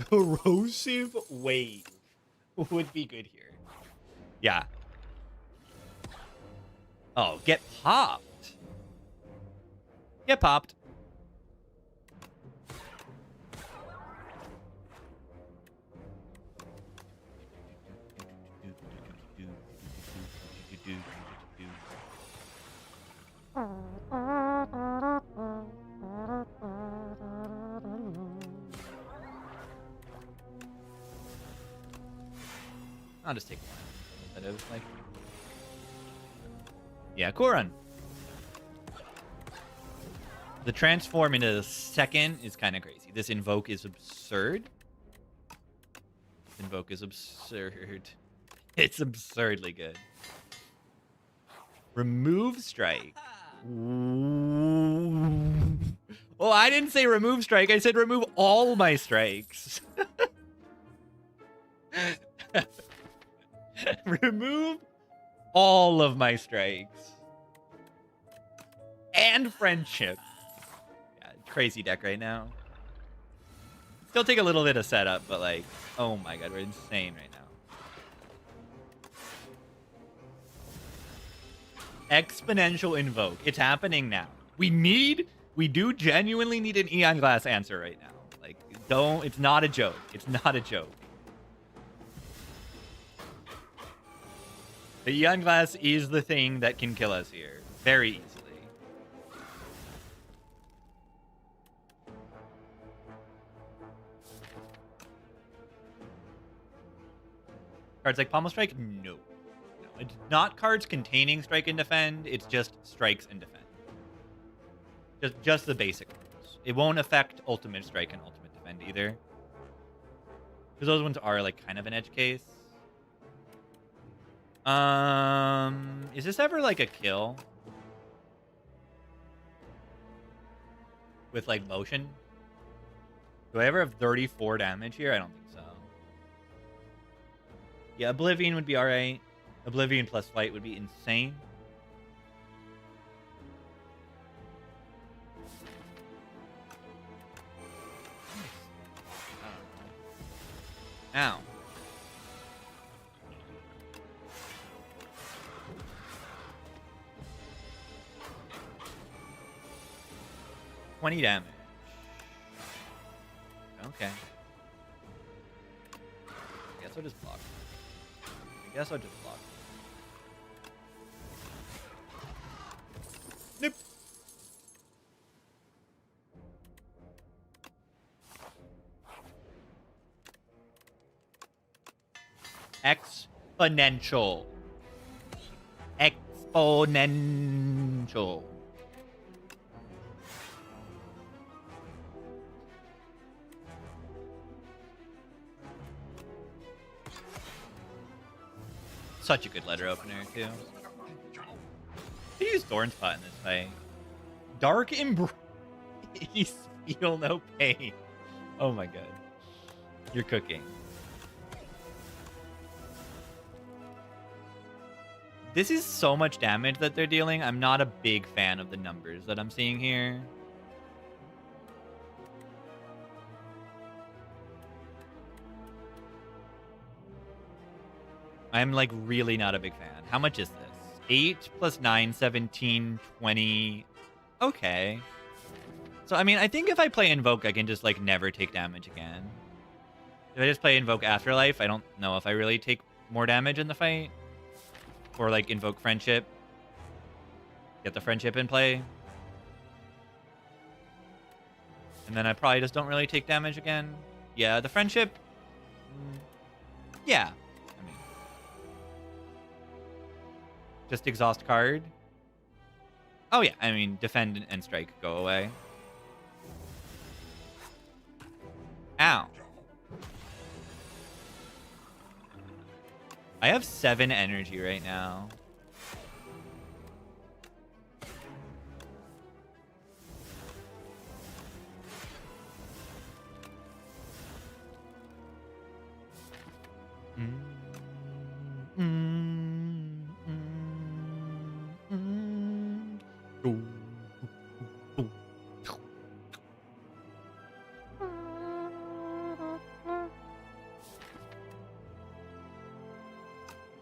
Corrosive Wave would be good here. Yeah. Oh, get popped. Get popped. I'll just take one. Instead of, like... Yeah, cool run. The transform into the second is kind of crazy. This invoke is absurd. Invoke is absurd. It's absurdly good. Remove strike. Oh, I didn't say remove strike. I said remove all my strikes. Remove all of my strikes. And friendship. Yeah, crazy deck right now. Still take a little bit of setup, but like, oh my god, we're insane right now. Exponential invoke. It's happening now. We do genuinely need an Eon Glass answer right now. Like, it's not a joke. It's not a joke. The Eon Glass is the thing that can kill us here. Very easily. Cards like Pommel Strike? No. No. It's not cards containing Strike and Defend. It's just Strikes and Defend. Just the basic ones. It won't affect Ultimate Strike and Ultimate Defend either. Because those ones are like kind of an edge case. Is this ever like a kill? With like motion? Do I ever have 34 damage here? I don't think so. Yeah, Oblivion would be alright. Oblivion plus Flight would be insane. Ow. $20 damage. Okay. I guess I'll just block. Nope. Exponential. Exponential. Such a good letter opener, too. I use Thorn Spot in this fight. Dark Embrace. Feel no pain. Oh my god. You're cooking. This is so much damage that they're dealing. I'm not a big fan of the numbers that I'm seeing here. I'm like really not a big fan. How much is this? 8 plus 9, 17, 20. Okay. So, I mean, I think if I play Invoke, I can just like never take damage again. If I just play Invoke Afterlife, I don't know if I really take more damage in the fight. Or like Invoke Friendship. Get the Friendship in play. And then I probably just don't really take damage again. Yeah, the Friendship. Yeah. Just exhaust card. Oh yeah, I mean, defend and strike go away. Ow. I have 7 energy right now.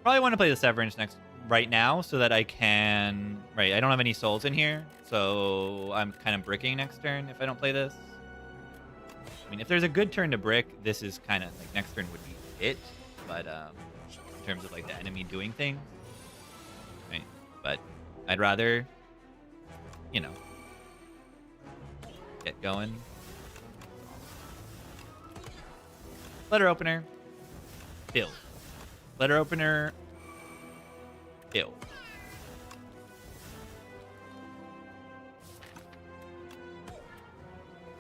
Probably want to play the Severance right now so that I can... Right, I don't have any souls in here, so I'm kind of bricking next turn if I don't play this. I mean, if there's a good turn to brick, this is kind of like next turn would be it, but in terms of like the enemy doing things. Right, but I'd rather, you know, get going. Letter opener. Build. Letter opener. Build.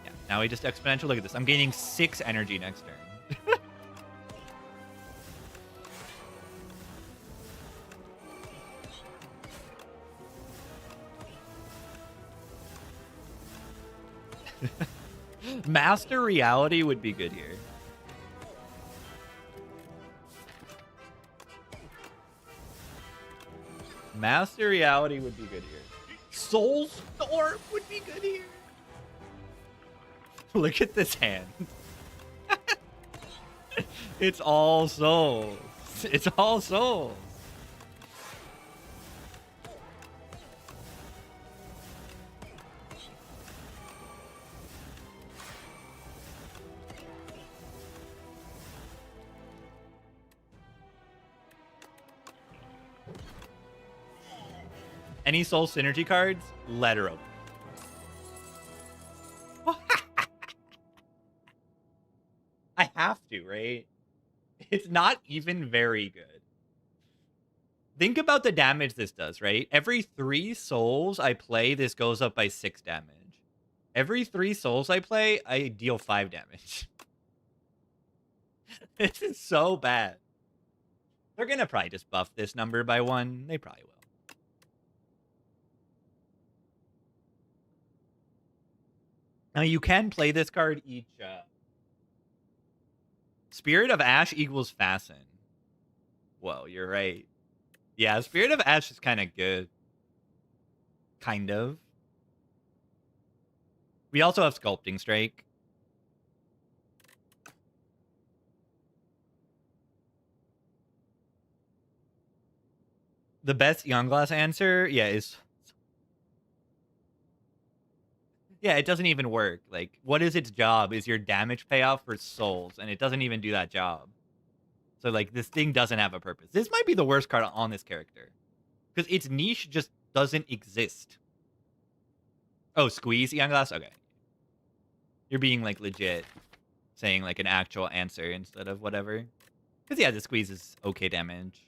Yeah, now we just exponential. Look at this. I'm gaining 6 energy next turn. Master Reality would be good here. Master Reality would be good here. Soul Storm would be good here. Look at this hand. It's all souls. It's all souls. Any soul synergy cards? Letter open. I have to, right? It's not even very good. Think about the damage this does, right? Every 3 souls I play, this goes up by 6 damage. Every 3 souls I play, I deal 5 damage. This is so bad. They're gonna probably just buff this number by 1. They probably will. Now, you can play this card each... Spirit of Ash equals Fasten. Whoa, you're right. Yeah, Spirit of Ash is kind of good. Kind of. We also have Sculpting Strike. The best Youngglass answer, yeah, is... Yeah, it doesn't even work. Like, what is its job? Is your damage payoff for souls, and it doesn't even do that job. So, like, this thing doesn't have a purpose. This might be the worst card on this character. Because its niche just doesn't exist. Oh, Squeeze Youngglass? Okay. You're being, like, legit. Saying, like, an actual answer instead of whatever. Because, yeah, the Squeeze is okay damage.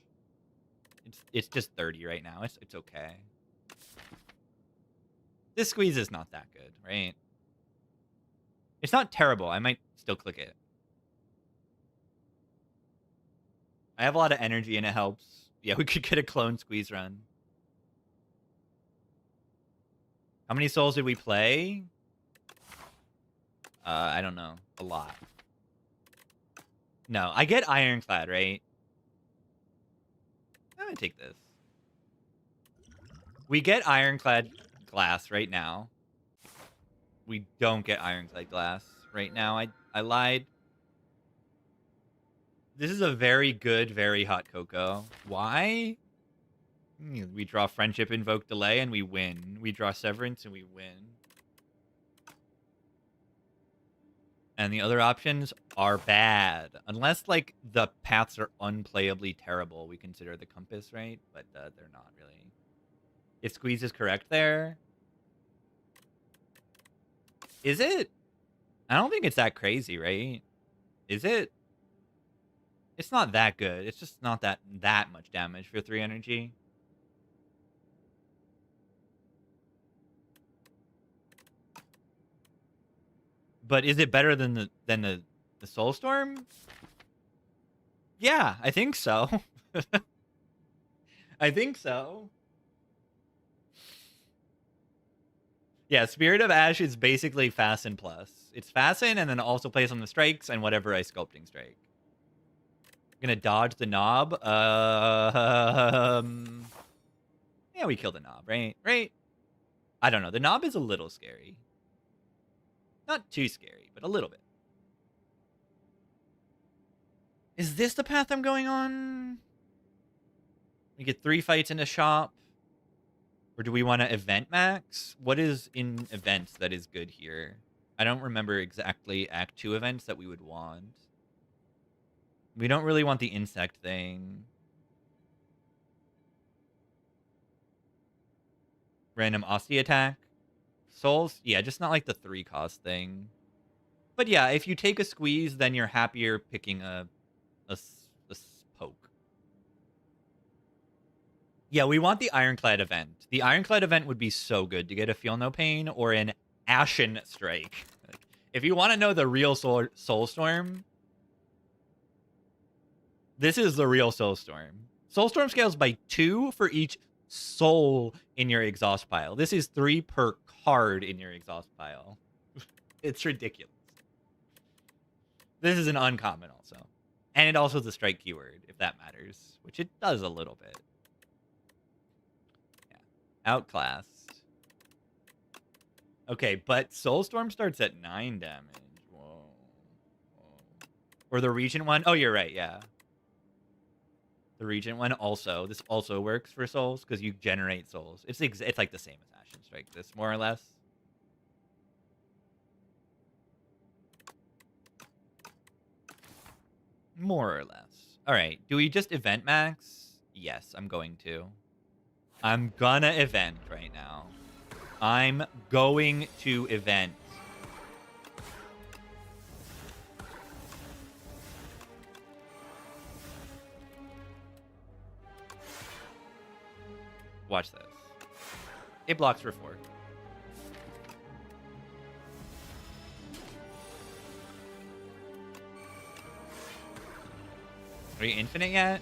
It's just 30 right now. It's okay. This Squeeze is not that good, right? It's not terrible. I might still click it. I have a lot of energy and it helps. Yeah, we could get a clone Squeeze run. How many souls did we play? I don't know. A lot. No, I get Ironclad, right? I'm gonna take this. We get Ironclad Glass right now. We don't get Ironclad Glass right now. I lied. This is a very good, very hot cocoa. Why? We draw Friendship, Invoke Delay, and we win. We draw Severance, and we win. And the other options are bad. Unless, like, the paths are unplayably terrible, we consider the Compass, right? But they're not really. If Squeeze is correct there. Is it? I don't think it's that crazy, right? Is it? It's not that good. It's just not that much damage for 3 energy. But is it better than the Soulstorm? Yeah, I think so. I think so. Yeah, Spirit of Ash is basically Fasten plus. It's Fasten and then also plays on the strikes and whatever I Sculpting Strike. I'm gonna dodge the knob. Yeah, we kill the knob, right? Right? I don't know. The knob is a little scary. Not too scary, but a little bit. Is this the path I'm going on? We get 3 fights in a shop. Or do we want to event max? What is in events that is good here? I don't remember exactly Act 2 events that we would want. We don't really want the insect thing. Random Osty attack. Souls? Yeah, just not like the 3 cost thing. But yeah, if you take a Squeeze, then you're happier picking a poke. Yeah, we want the Ironclad event. The Ironclad event would be so good to get a Feel No Pain or an Ashen Strike. If you want to know the real Soulstorm, this is the real Soulstorm. Soulstorm scales by 2 for each soul in your exhaust pile. This is 3 per card in your exhaust pile. It's ridiculous. This is an uncommon also. And it also is a strike keyword, if that matters. Which it does a little bit. Yeah. Outclassed. Okay, but Soulstorm starts at 9 damage. Whoa. Or the Regent one. Oh, you're right, yeah. The Regent one also. This also works for souls, because you generate souls. It's like the same as Ashen Strike, this, more or less. More or less. All right. Do we just event max? Yes, I'm going to. I'm gonna event right now. I'm going to event. Watch this. It blocks for 4. Are you infinite yet?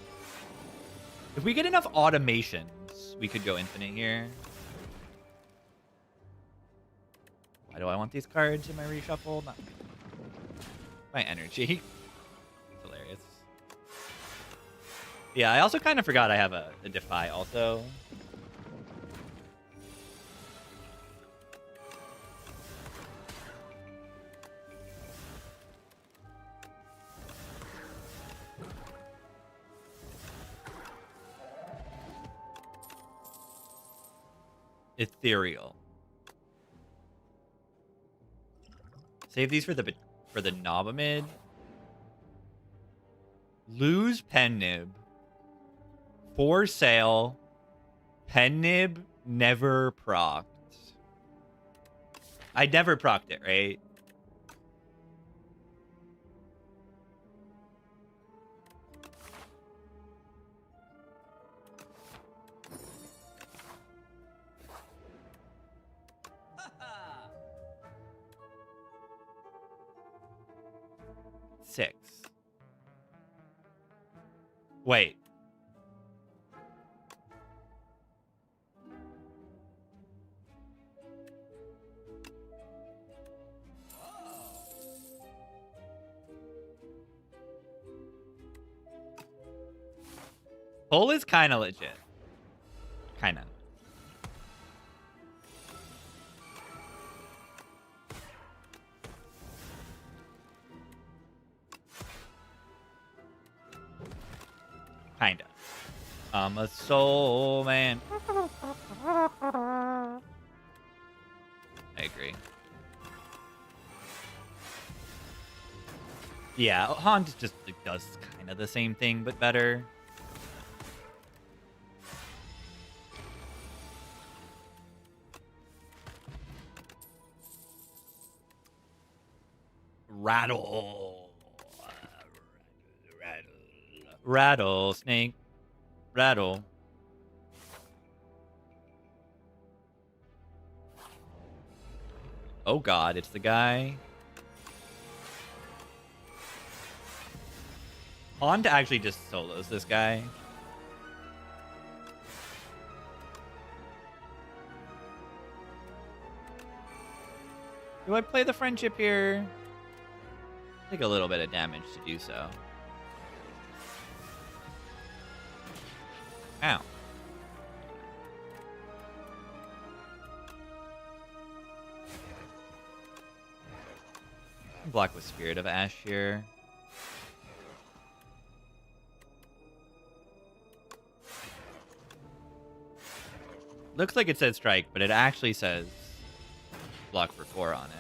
If we get enough automations, we could go infinite here. Why do I want these cards in my reshuffle? Not my energy. It's hilarious. Yeah, I also kind of forgot I have a Defy also. Ethereal. Save these for the Nobamid. Lose Pennib. For sale. Pennib never procced. I never procced it, right? Six. Wait. Pull is kind of legit. Kind of. Kinda. I'm a soul man. I agree. Yeah, Haunt just like, does kind of the same thing, but better. Rattle. Rattlesnake. Rattle. Oh god, it's the guy. Haunt actually just solos this guy. Do I play the friendship here? Take a little bit of damage to do so. Ow. Block with Spirit of Ash here. Looks like it says strike, but it actually says block for 4 on it.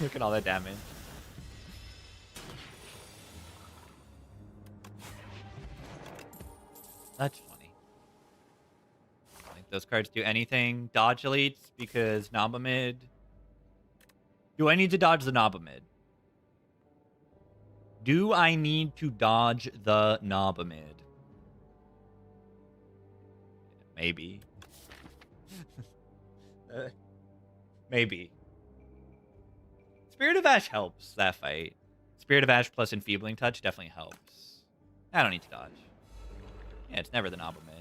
Look at all that damage. That's funny. I don't think those cards do anything. Dodge elites because Nobamid. Do I need to dodge the Nobamid? Do I need to dodge the Nobamid? Maybe. Maybe. Spirit of Ash helps that fight. Spirit of Ash plus Enfeebling Touch definitely helps. I don't need to dodge. Yeah, it's never the Nob mid.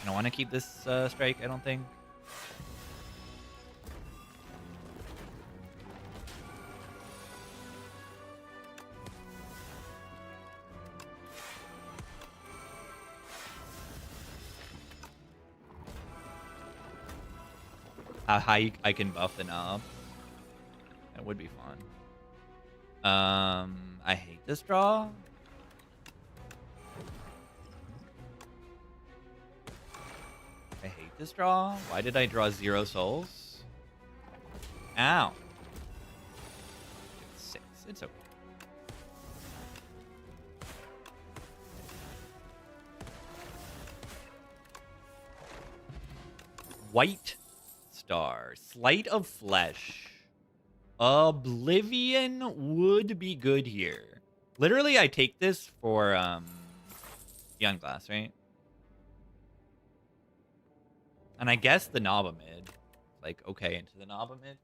I don't want to keep this strike, I don't think. How high I can buff the Nob. That would be fun. I hate this draw. I hate this draw. Why did I draw 0 souls? Ow. It's 6. It's okay. White Star. Sleight of Flesh. Oblivion would be good here. Literally, I take this for Beyond Glass, right? And I guess the Naba mid. Like, okay, into the Naba mid.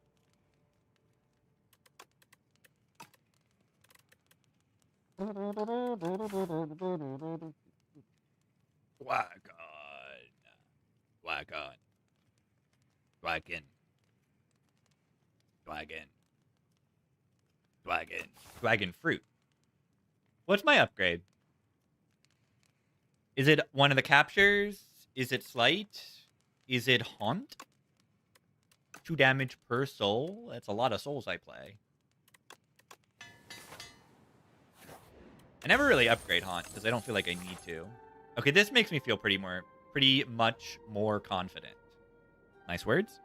Whack on. Whack on. Dragon. Dragon. Dragon. Dragon fruit. What's my upgrade? Is it one of the captures? Is it slight? Is it haunt? 2 damage per soul? That's a lot of souls I play. I never really upgrade haunt because I don't feel like I need to. Okay, this makes me feel pretty much more confident. Nice words.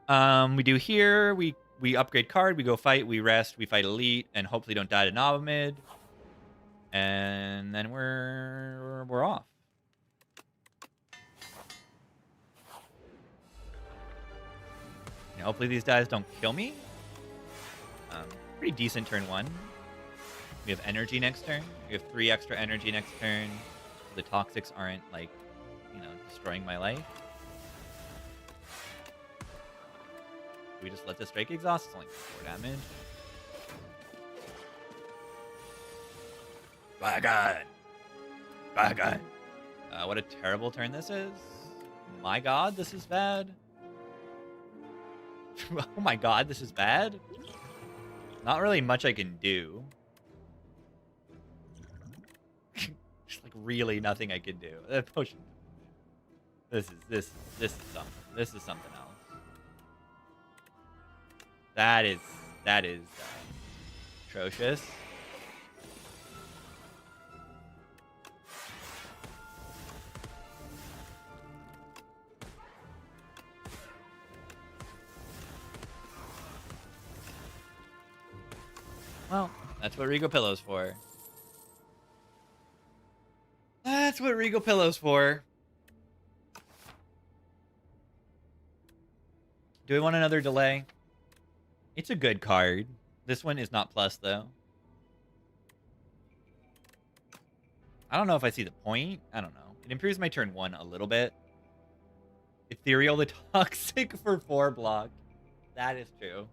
We do here. We upgrade card. We go fight. We rest. We fight elite, and hopefully don't die to Naba mid. And then we're off. And hopefully these guys don't kill me. Pretty decent turn 1. We have energy next turn. We have 3 extra energy next turn. So the toxics aren't like, destroying my life. We just let the strike exhaust. It's only 4 damage. Dragon. What a terrible turn this is. My god, this is bad. Oh my god, this is bad. Not really much I can do. Just like really nothing I can do. Potion. This is something. This is something else. That is atrocious. Well, that's what Regal Pillow's for. That's what Regal Pillow's for. Do we want another delay? It's a good card. This one is not plus, though. I don't know if I see the point. I don't know. It improves my turn 1 a little bit. Ethereal the Toxic for 4 block. That is true.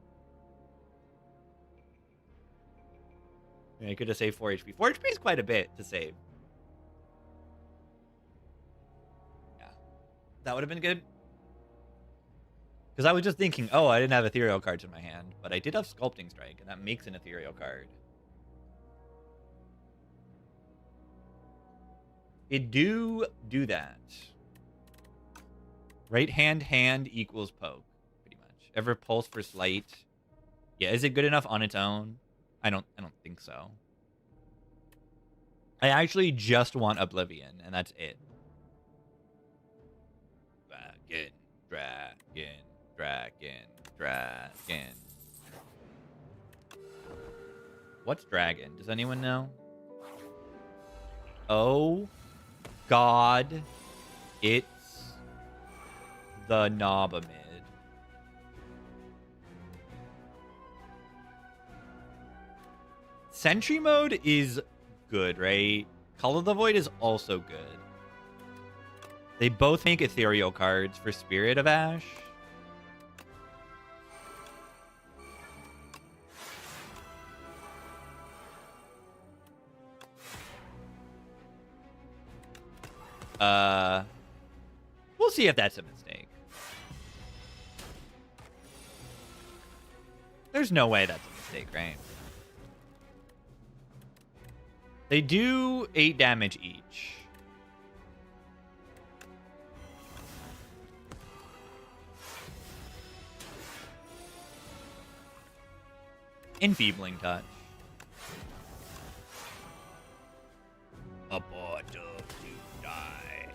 I could have saved 4 HP. 4 HP is quite a bit to save. Yeah. That would have been good. Because I was just thinking, oh, I didn't have ethereal cards in my hand. But I did have Sculpting Strike, and that makes an ethereal card. It do that. Right hand equals poke, pretty much. Ever pulse for slight. Yeah, is it good enough on its own? I don't think so. I actually just want Oblivion, and that's it. Dragon. What's dragon? Does anyone know? Oh, God. It's the Naba mid. Sentry mode is good, right? Call of the Void is also good. They both make ethereal cards for Spirit of Ash. We'll see if that's a mistake. There's no way that's a mistake, right? They do 8 damage each. Enfeebling Touch. About to die.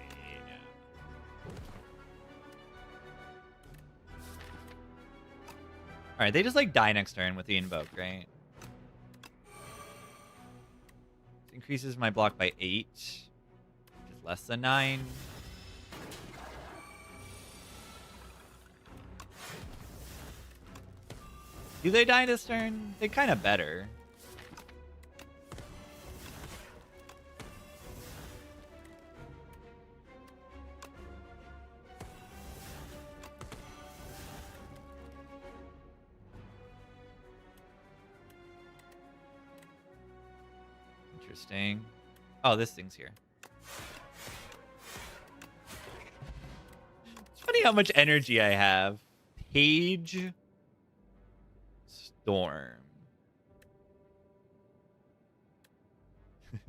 Alright, they just like die next turn with the invoke, right? This increases my block by 8, which is less than 9. Do they die this turn? They kind of better. Interesting. Oh, this thing's here. It's funny how much energy I have. Page Storm.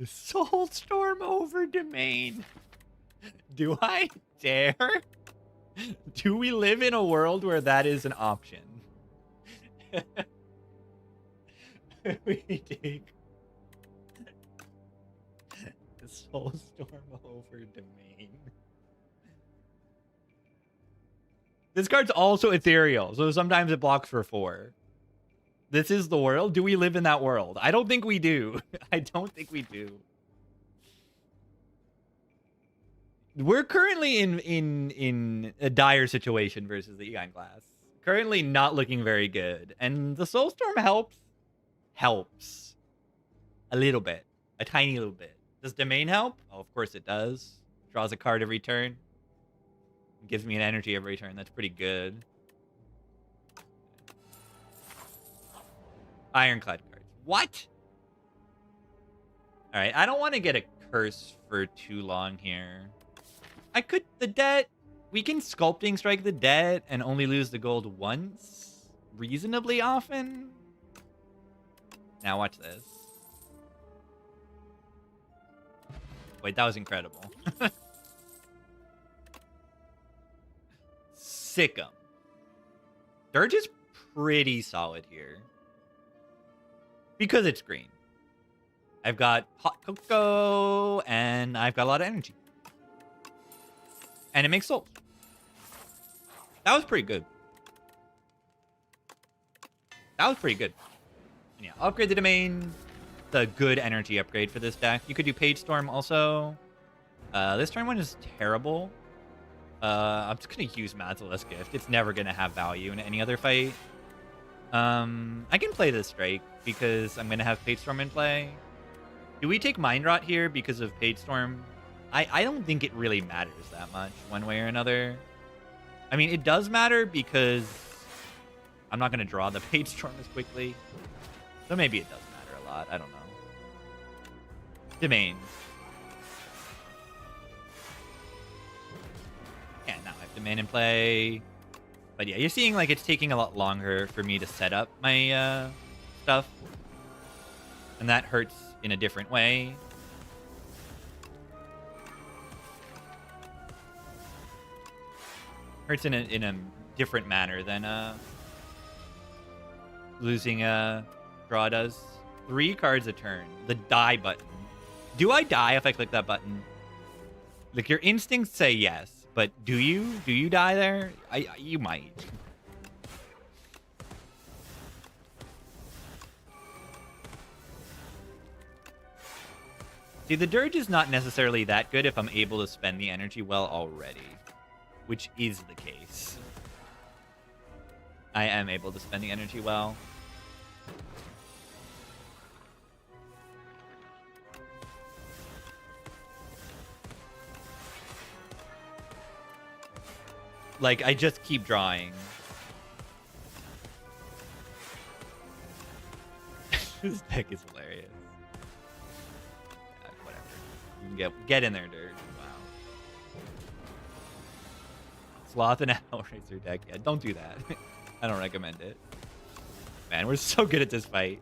Soulstorm over Domain. Do I dare? Do we live in a world where that is an option? We take Soulstorm over Domain. This card's also ethereal, so sometimes it blocks for 4. This is the world? Do we live in that world? I don't think we do. I don't think we do. We're currently in a dire situation versus the Egon class. Currently not looking very good. And the Soulstorm helps. Helps. A little bit. A tiny little bit. Does Domain help? Oh, of course it does. Draws a card every turn. Gives me an energy every turn. That's pretty good. Ironclad cards. What? Alright, I don't want to get a curse for too long here. I could... The debt... We can Sculpting Strike the debt and only lose the gold once. Reasonably often. Now watch this. Wait, that was incredible. Sick'em. Dirge is pretty solid here. Because it's green. I've got hot cocoa, and I've got a lot of energy. And it makes souls. That was pretty good. That was pretty good. And yeah, upgrade the domain. The good energy upgrade for this deck. You could do Page Storm also. This turn one is terrible. I'm just going to use Mazala's Gift. It's never going to have value in any other fight. I can play this Drake because I'm going to have Page Storm in play. Do we take Mind Rot here because of Page Storm? I don't think it really matters that much one way or another. I mean, it does matter because I'm not going to draw the Page Storm as quickly. So maybe it does matter a lot. I don't know. Domain. Yeah, now I have Domain in play. But yeah, you're seeing like it's taking a lot longer for me to set up my stuff. And that hurts in a different way. Hurts in a different manner than losing a draw does. 3 cards a turn. The die button. Do I die if I click that button? Like, your instincts say yes, but do you? Do you die there? You might. See, the Dirge is not necessarily that good if I'm able to spend the energy well already, which is the case. I am able to spend the energy well. Like, I just keep drawing. This deck is hilarious. Yeah, whatever. You can get in there, Dirt. Wow. Sloth and Hellraiser deck. Yeah, don't do that. I don't recommend it. Man, we're so good at this fight.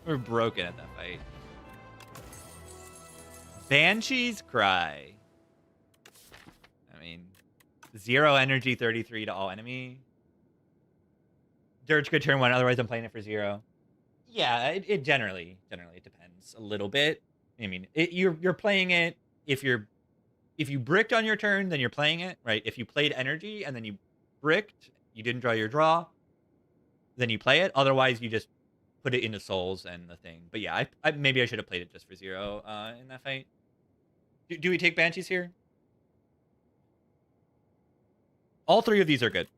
We're broken at that fight. Banshee's Cry. I mean, 0 energy, 33 to all enemy. Dirge could turn 1, otherwise I'm playing it for 0. Yeah, it generally depends a little bit. I mean, you're playing it if you bricked on your turn, then you're playing it, right? If you played energy and then you bricked, you didn't draw your draw, then you play it. Otherwise, you just put it into souls and the thing. But yeah, I maybe I should have played it just for 0 in that fight. Do we take Banshees here? All 3 of these are good.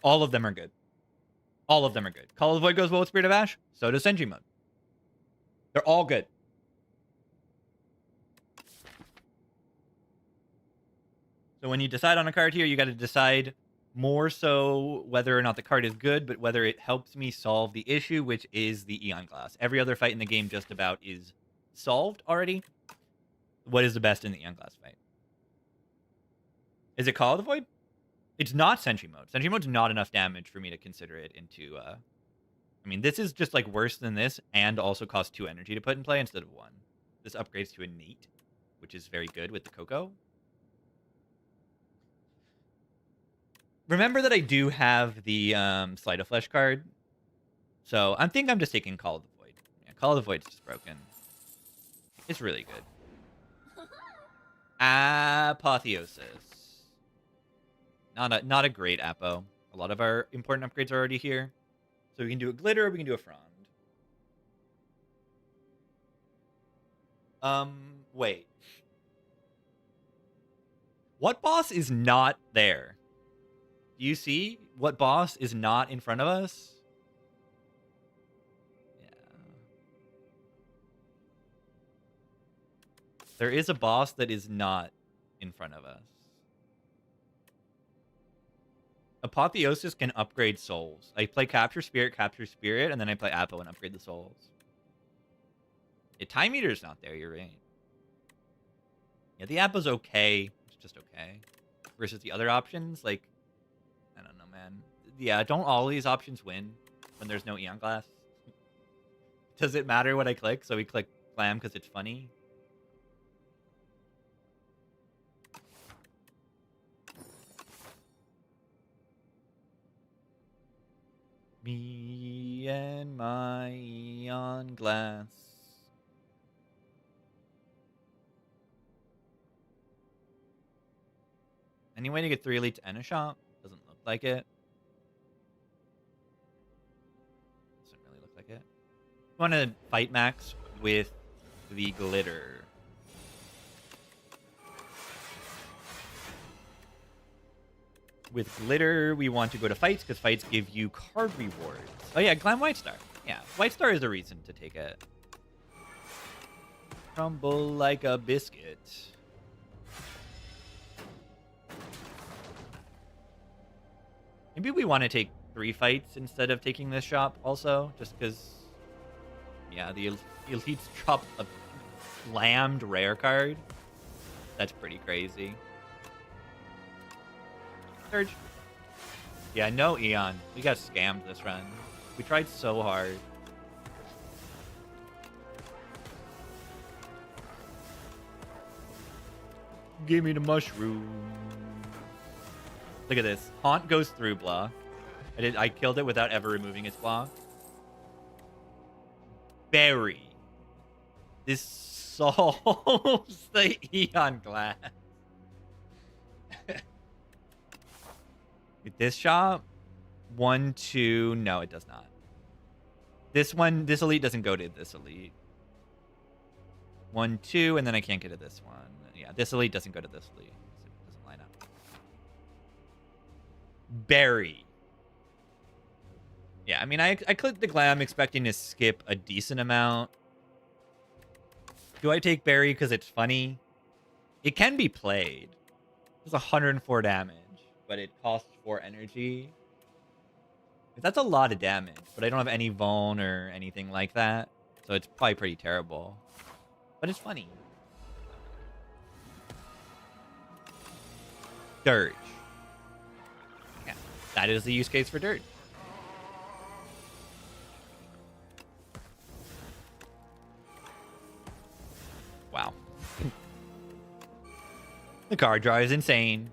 All of them are good. All of them are good. Call of the Void goes well with Spirit of Ash. So does Sentry Mode. They're all good. So when you decide on a card here, you got to decide more so whether or not the card is good, but whether it helps me solve the issue, which is the Eon Glass. Every other fight in the game just about is solved already. What is the best in the Eon Glass fight? Is it Call of the Void? It's not Sentry Mode. Sentry Mode's not enough damage for me to consider it into... I mean, this is just, like, worse than this and also costs 2 energy to put in play instead of 1. This upgrades to Innate, which is very good with the Coco. Remember that I do have the Sleight of Flesh card. So I think I'm just taking Call of the Void. Yeah, Call of the Void's just broken. It's really good. Apotheosis. Not a great Apo. A lot of our important upgrades are already here. So we can do a Glitter, we can do a Frond. Wait. What boss is not there? Do you see what boss is not in front of us? Yeah. There is a boss that is not in front of us. Apotheosis can upgrade souls. I play Capture Spirit, and then I play Apo and upgrade the souls. Yeah, Time Eater's not there, you're right. Yeah, the Apo's okay. It's just okay. Versus the other options, like... I don't know, man. Yeah, don't all these options win when there's no Eon Glass? Does it matter what I click? So we click Glam because it's funny? Me and my Eon Glass. Any way to get 3 elites and a shop? Doesn't look like it. Doesn't really look like it. I want to fight Max with the Glitter. With Glitter, we want to go to fights because fights give you card rewards. Oh yeah, Glam White Star. Yeah, White Star is a reason to take it. Crumble like a biscuit. Maybe we want to take 3 fights instead of taking this shop also, just because, yeah, the elites drop a slammed rare card. That's pretty crazy. Surge. Yeah, no Eon. We got scammed this run. We tried so hard. Give me the mushroom. Look at this. Haunt goes through block. I killed it without ever removing its block. Berry. This solves the Eon Glass. This shop, 1, 2. No, it does not. This one, this elite doesn't go to this elite. 1, 2, and then I can't get to this one. Yeah, this elite doesn't go to this elite. So it doesn't line up. Berry. Yeah, I mean, I clicked the Glam expecting to skip a decent amount. Do I take Berry because it's funny? It can be played. It's 104 damage. but it costs 4 energy. That's a lot of damage, but I don't have any Vuln or anything like that, so it's probably pretty terrible. But it's funny. Dirge. Yeah, that is the use case for Dirge. Wow. The card draw is insane.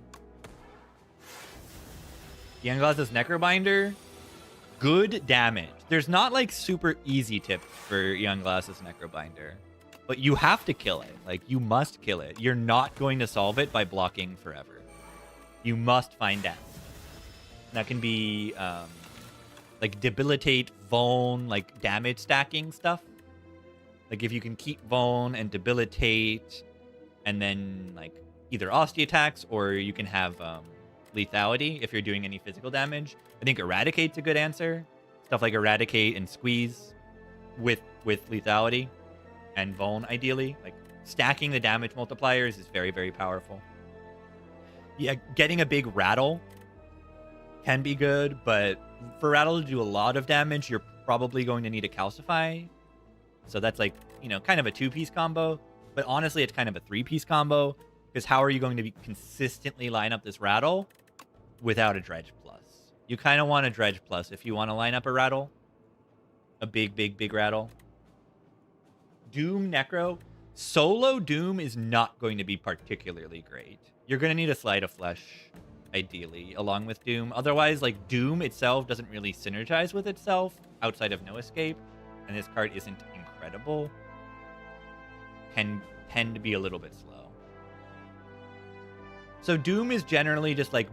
Youngglass's Necrobinder. Good damage. There's not like super easy tips for Youngglass's Necrobinder, but you have to kill it. Like, you must kill it. You're not going to solve it by blocking forever. You must find out. That can be like debilitate, Vuln, like damage stacking stuff. Like if you can keep Vuln and debilitate, and then like either Osty attacks, or you can have lethality if you're doing any physical damage. I think Eradicate's a good answer. Stuff like Eradicate and Squeeze with lethality and Vuln, ideally. Like stacking the damage multipliers is very, very powerful. Yeah, getting a big Rattle can be good, but for Rattle to do a lot of damage, you're probably going to need a Calcify. So that's like, you know, kind of a 2-piece combo. But honestly, it's kind of a 3-piece combo, because how are you going to consistently line up this Rattle without a Dredge Plus? You kind of want a Dredge Plus if you want to line up a Rattle. A big, big, big Rattle. Doom Necro. Solo Doom is not going to be particularly great. You're going to need a Slide of Flesh, ideally, along with Doom. Otherwise, like, Doom itself doesn't really synergize with itself outside of No Escape. And this card isn't incredible. Can tend to be a little bit slow. So Doom is generally just like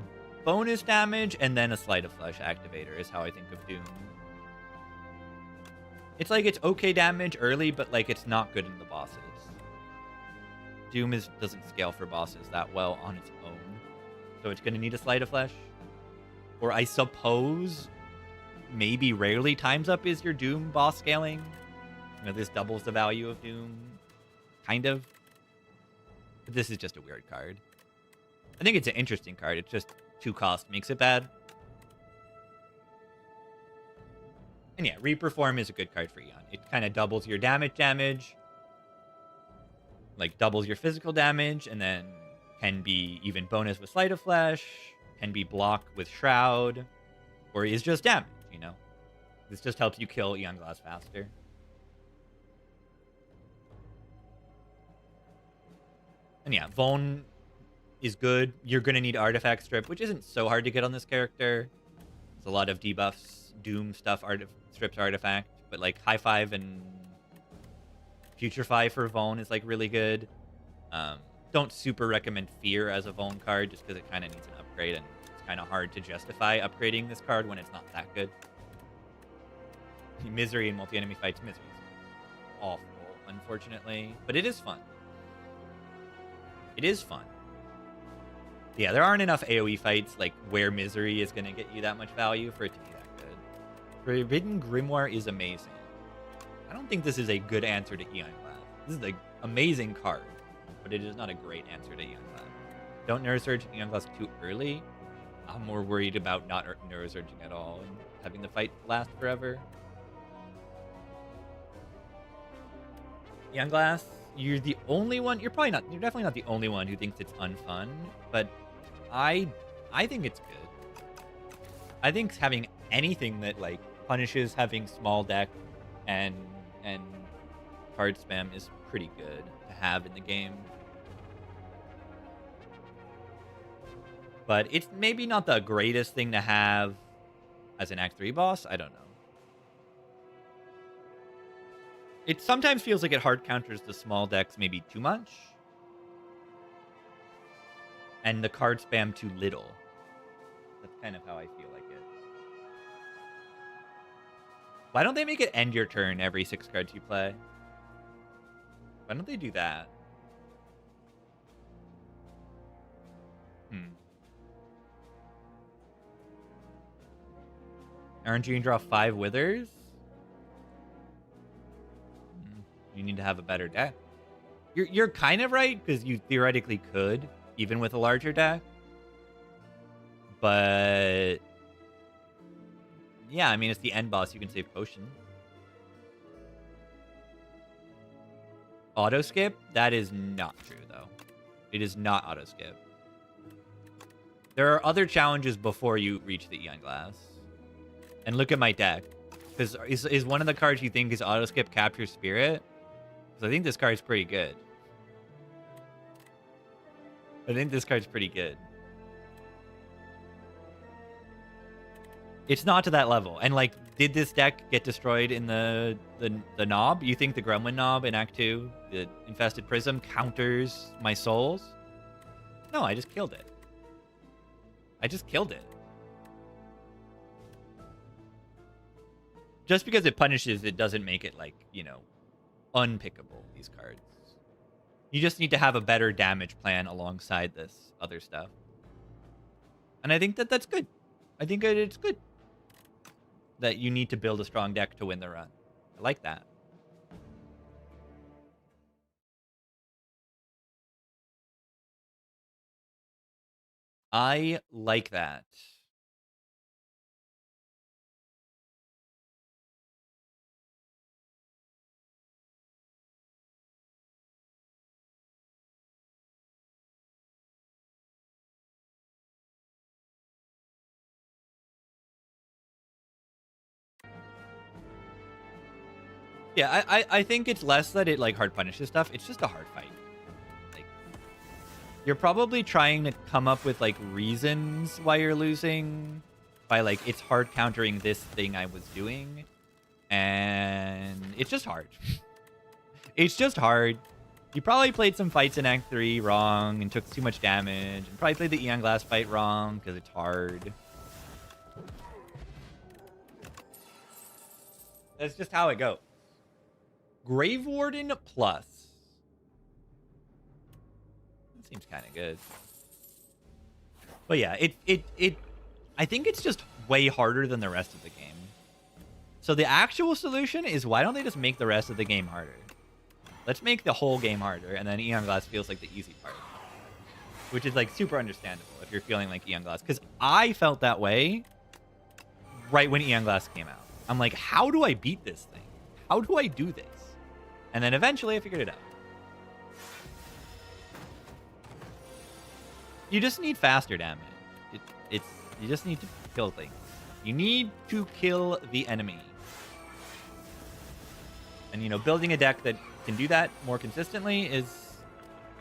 bonus damage and then a Sleight of Flesh activator is how I think of Doom. It's like it's okay damage early, but like it's not good in the bosses. Doom doesn't scale for bosses that well on its own. So it's going to need a Sleight of Flesh. Or I suppose maybe rarely Time's Up is your Doom boss scaling. You know, this doubles the value of Doom. Kind of. But this is just a weird card. I think it's an interesting card. It's just 2 cost makes it bad. And yeah, Reperform is a good card for Eon. It kind of doubles your damage. Like, doubles your physical damage, and then can be even bonus with Sleight of Flesh, can be block with Shroud, or is just damage, you know? This just helps you kill Eon Glass faster. And yeah, Vuln is good. You're going to need Artifact Strip, which isn't so hard to get on this character. There's a lot of debuffs, Doom stuff, strips Artifact. But like High Five and Future 5 for Vuln is like really good. Don't super recommend Fear as a Vuln card just because it kind of needs an upgrade. And it's kind of hard to justify upgrading this card when it's not that good. Misery in multi-enemy fights. Misery is awful, unfortunately. But it is fun. It is fun. Yeah, there aren't enough AoE fights like where Misery is going to get you that much value for it to be that good. Forbidden Grimoire is amazing. I don't think this is a good answer to Eon Glass. This is an amazing card, but it is not a great answer to Eon Glass. Don't Neurosurge Eon Glass too early. I'm more worried about not Neurosurging at all and having the fight last forever. Eon Glass, you're the only one. You're definitely not the only one who thinks it's unfun, but I think it's good. I think having anything that like punishes having small deck and card spam is pretty good to have in the game. But it's maybe not the greatest thing to have as an Act 3 boss. I don't know. It sometimes feels like it hard counters the small decks maybe too much. And the card spam too little. That's kind of how I feel like it. Why don't they make it end your turn every 6 cards you play? Why don't they do that? Aren't you going to draw 5 Withers? You need to have a better deck. You're kind of right, because you theoretically could, even with a larger deck. But yeah, I mean, it's the end boss. You can save potion. Auto skip? That is not true, though. It is not auto skip. There are other challenges before you reach the Eon Glass. And look at my deck. Because is one of the cards you think is auto skip Capture Spirit? Because I think this card's pretty good. I think this card's pretty good. It's not to that level. And, like, did this deck get destroyed in the knob? You think the Gremlin knob in Act 2, the Infested Prism, counters my souls? No, I just killed it. I just killed it. Just because it punishes, it doesn't make it, like, you know, unpickable, these cards. You just need to have a better damage plan alongside this other stuff. And I think that that's good. I think it's good that you need to build a strong deck to win the run. I like that. I like that. Yeah, I think it's less that it, like, hard punishes stuff. It's just a hard fight. Like, you're probably trying to come up with, like, reasons why you're losing by, like, it's hard countering this thing I was doing. And it's just hard. It's just hard. You probably played some fights in Act 3 wrong and took too much damage. And probably played the Eon Glass fight wrong because it's hard. That's just how it goes. Grave Warden Plus. That seems kind of good. But yeah, I think it's just way harder than the rest of the game. So the actual solution is, why don't they just make the rest of the game harder? Let's make the whole game harder, and then Eon Glass feels like the easy part. Which is, like, super understandable if you're feeling like Eon Glass. Because I felt that way right when Eon Glass came out. I'm like, how do I beat this thing? How do I do this? And then eventually I figured it out. You just need faster damage. You just need to kill things. You need to kill the enemy. And, you know, building a deck that can do that more consistently is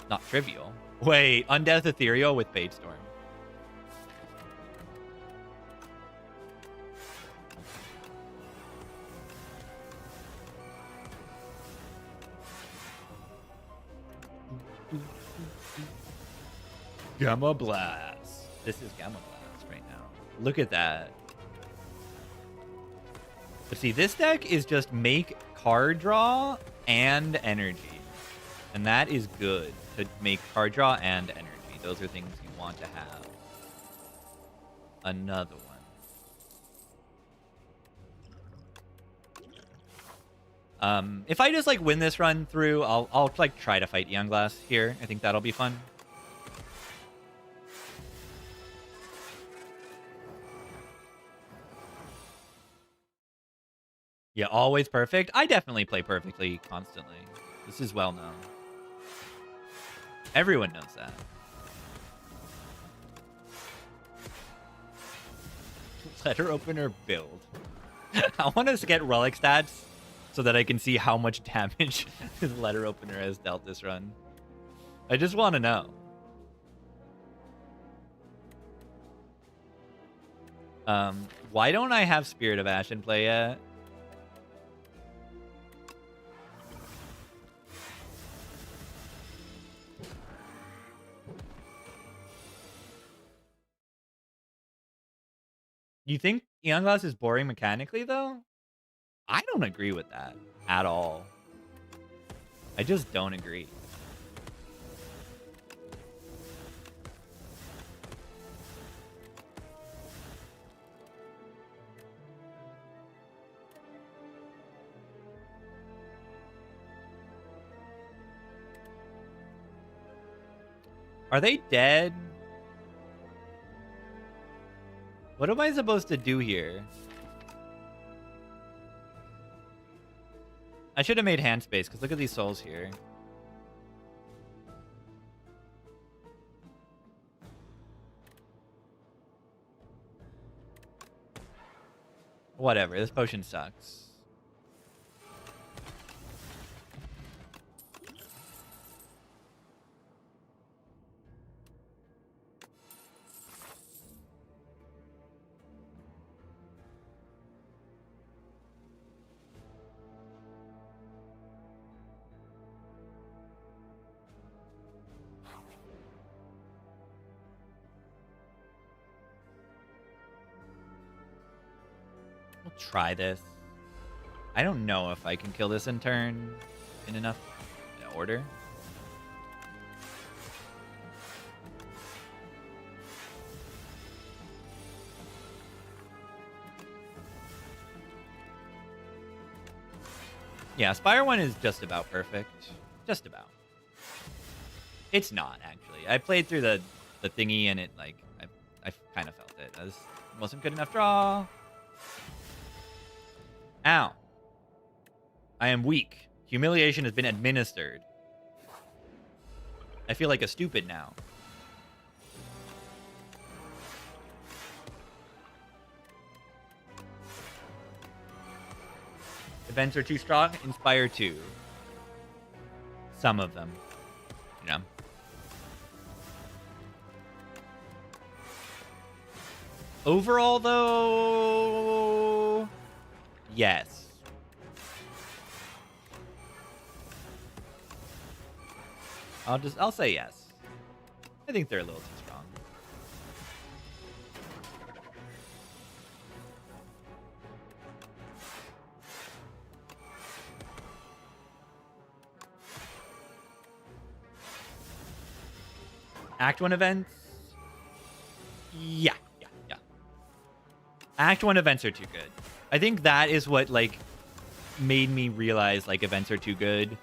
not trivial. Wait, Undeath Ethereal with Page Storm. Gamma Blast. This is Gamma Blast right now. Look at that. But see, this deck is just make card draw and energy. And that is good, to make card draw and energy. Those are things you want to have. Another one. If I just, like, win this run through, I'll like try to fight Eon Glass here. I think that'll be fun. Yeah, always perfect. I definitely play perfectly constantly. This is well known. Everyone knows that. Letter opener build. I want to get relic stats so that I can see how much damage his letter opener has dealt this run. I just want to know. Why don't I have Spirit of Ash in play yet? You think Eon Glass is boring mechanically, though? I don't agree with that at all. I just don't agree. Are they dead? What am I supposed to do here? I should have made hand space, because look at these souls here. Whatever, this potion sucks. We'll try this. I don't know if I can kill this in turn in enough order. Yeah, Spire 1 is just about perfect. Just about. It's not, actually. I played through the thingy and it, like, I kind of felt it. This wasn't good enough draw. Ow. I am weak. Humiliation has been administered. I feel like a stupid now. Events are too strong. Inspire 2. Some of them. You know. Overall, though... Yes. I'll say yes. I think they're a little too strong. Act 1 events? Yeah. Act 1 events are too good. I think that is what, like, made me realize, like, events are too good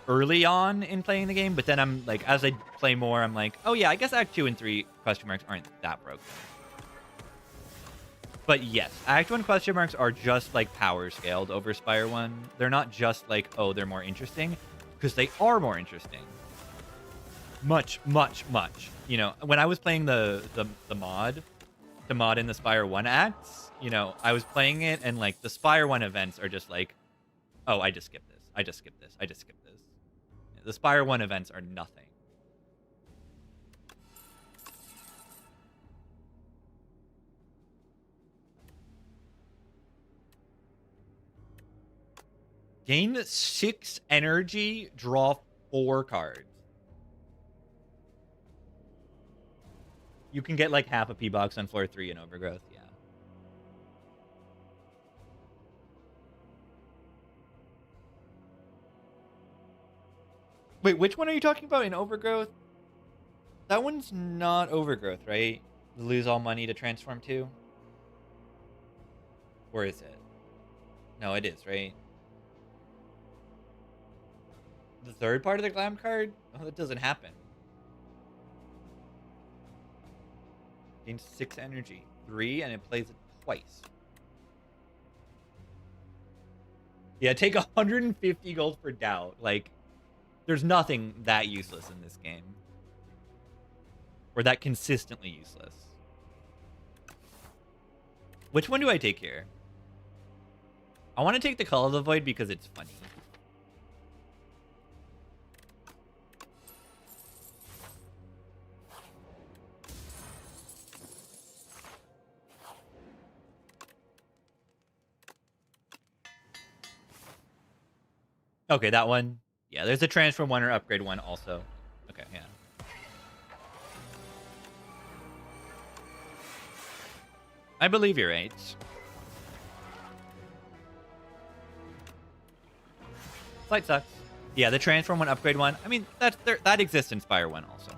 early on in playing the game. But then I'm, like, as I play more, I'm like, oh, yeah, I guess Act 2 and 3 question marks aren't that broken. But, yes, Act 1 question marks are just, like, power scaled over Spire 1. They're not just, like, oh, they're more interesting. Because they are more interesting. Much. You know, when I was playing the mod in the Spire 1 acts, you know, I was playing it and, like, the Spire 1 events are just like, oh, I just skipped this. The Spire 1 events are nothing. Gain 6 energy, draw 4 cards. You can get like half a P-Box on floor 3 in Overgrowth, yeah. Wait, which one are you talking about in Overgrowth? That one's not Overgrowth, right? Lose all money to transform to? Or is it? No, it is, right? The third part of the Glam card? Oh, that doesn't happen. Gains 6 energy. 3, and it plays it twice. Yeah, take 150 gold for doubt. Like, there's nothing that useless in this game. Or that consistently useless. Which one do I take here? I want to take the Call of the Void because it's funny. Okay, that one. Yeah, there's a transform 1 or upgrade 1 also. Okay, yeah. I believe you're right. Flight sucks. Yeah, the transform 1, upgrade 1. I mean, that exists in Spire 1 also.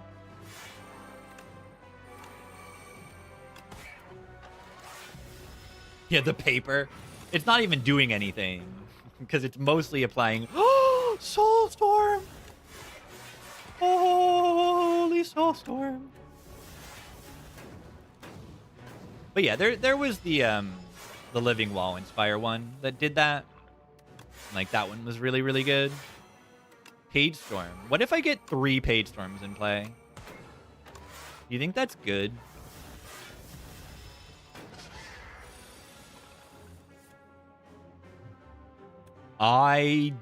Yeah, the paper. It's not even doing anything. Because it's mostly applying... Oh, Soulstorm! Holy Soulstorm! But yeah, there was the Living Wall Inspire one that did that. Like, that one was really, really good. Page Storm. What if I get 3 Page Storms in play? Do you think that's good? Dolan.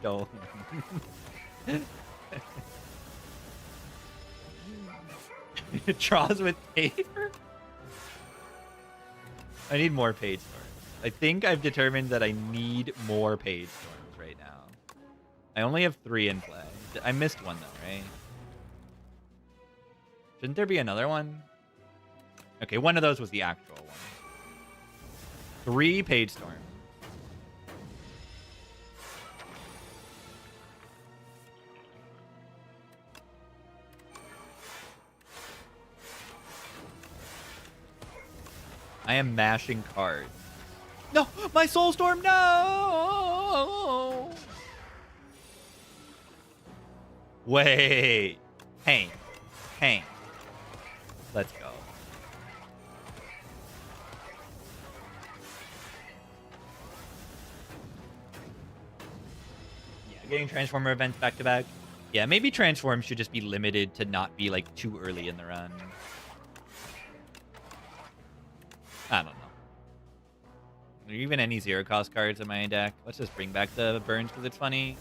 Dolan. Draws with paper? I need more Page Storms. I think I've determined that I need more Page Storms right now. I only have 3 in play. I missed one though, right? Shouldn't there be another one? Okay, one of those was the actual one. 3 Page Storms. I am mashing cards. No! My Soulstorm, no! Wait. Hang. Let's go. Yeah, getting Transformer events back to back. Yeah, maybe Transform should just be limited to not be like too early in the run. I don't know. Are there even any 0-cost cards in my deck? Let's just bring back the Burns because it's funny.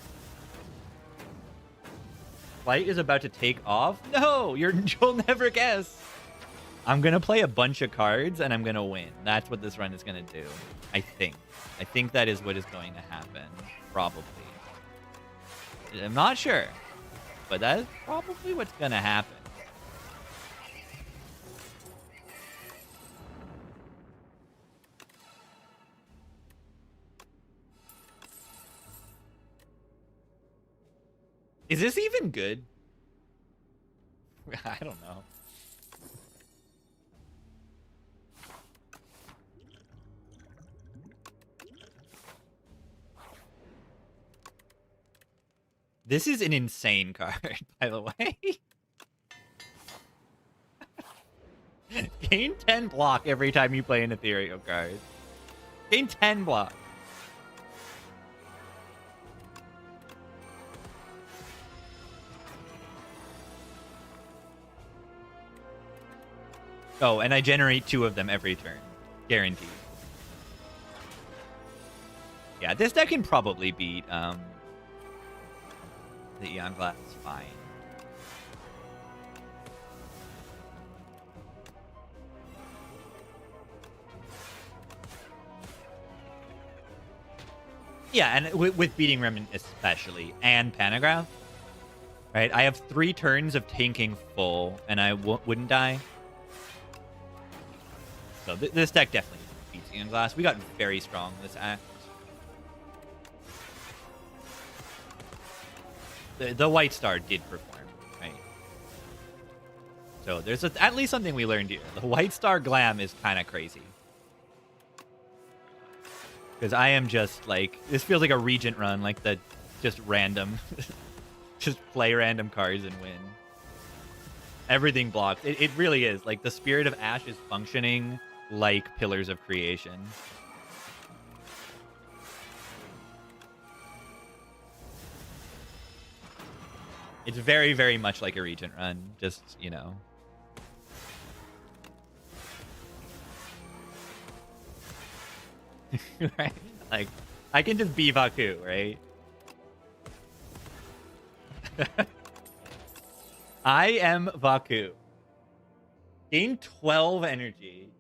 Flight is about to take off? No! You'll never guess! I'm gonna play a bunch of cards and I'm gonna win. That's what this run is gonna do. I think. I think that is what is going to happen. Probably. I'm not sure. But that is probably what's gonna happen. Is this even good? I don't know. This is an insane card, by the way. Gain 10 block every time you play an ethereal card. Gain 10 block. Oh, and I generate 2 of them every turn. Guaranteed. Yeah, this deck can probably beat the Eon Glass fine. Yeah, and with beating Remnant especially, and Panagraph, right? I have 3 turns of tanking full, and I wouldn't die. So this deck definitely beats Eon Glass. We got very strong this act. The White Star did perform, right? So there's at least something we learned here. The White Star Glam is kind of crazy. Because I am just like, this feels like a Regent run, like the just random, just play random cards and win. Everything blocked. It really is. Like the Spirit of Ash is functioning like Pillars of Creation. It's very, very much like a Regent run. Just, you know. Right? Like, I can just be Vaku, right? I am Vaku. Gain 12 energy.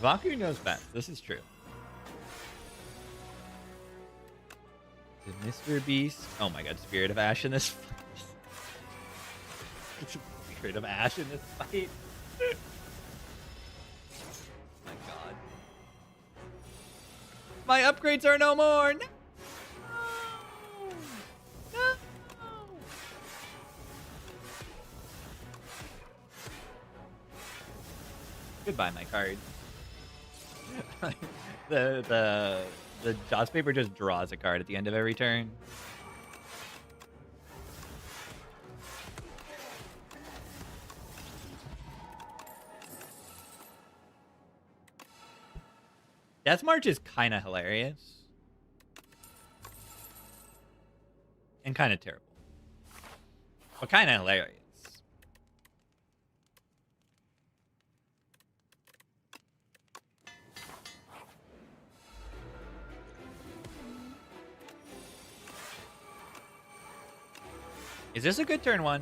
Vaku knows best. This is true. Did Mr. Beast? Oh my god, Spirit of Ash in this fight. Spirit of Ash in this fight. My god. My upgrades are no more. No! Goodbye, my card. the Joss Paper just draws a card at the end of every turn. Death March is kind of hilarious. And kind of terrible. But kind of hilarious. Is this a good turn one?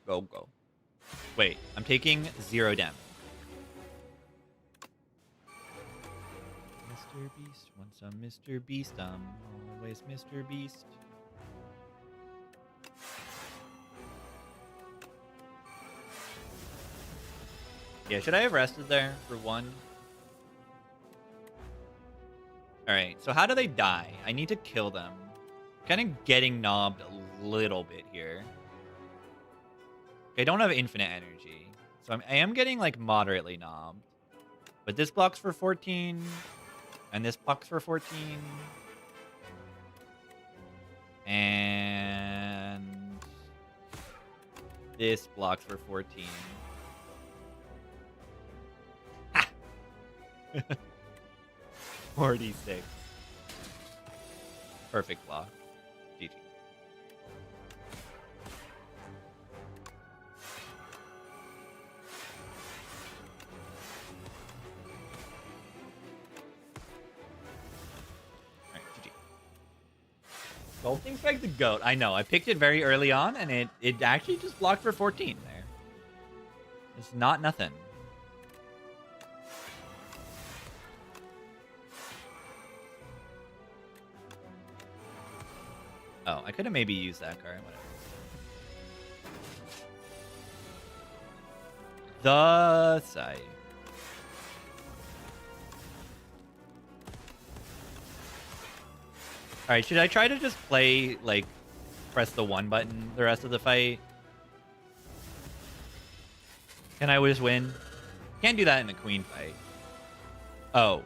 Go, go. Wait, I'm taking 0 damage. Mr. Beast, want some Mr. Beast? I'm always Mr. Beast. Yeah, should I have rested there for 1? Alright, so how do they die? I need to kill them. Kind of getting knobbed a little bit here. I don't have infinite energy. So I am getting, like, moderately knobbed. But this blocks for 14. And this blocks for 14. And this blocks for 14. Ha! 46. Perfect block. GG. Sculpting Spike the GOAT. I know. I picked it very early on, and it actually just blocked for 14 there. It's not nothing. Oh, I could have maybe used that card. Whatever. The side. Alright, should I try to just play, like, press the 1 button the rest of the fight? Can I just win? Can't do that in a queen fight. Oh.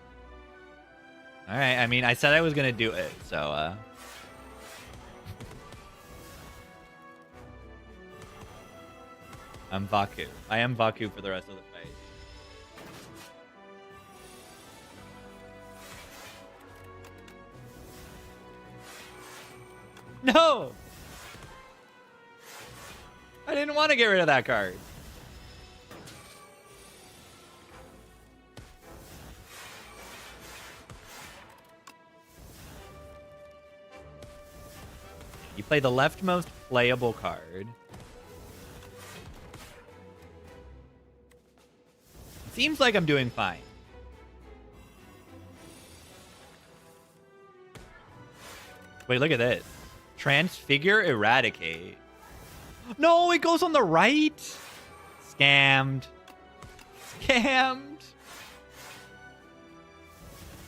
Alright, I mean, I said I was gonna do it, so, I'm Vaku. I am Vaku for the rest of the fight. No! I didn't want to get rid of that card. You play the leftmost playable card. It seems like I'm doing fine. Wait, look at this. Transfigure, eradicate. No, it goes on the right. Scammed. Scammed.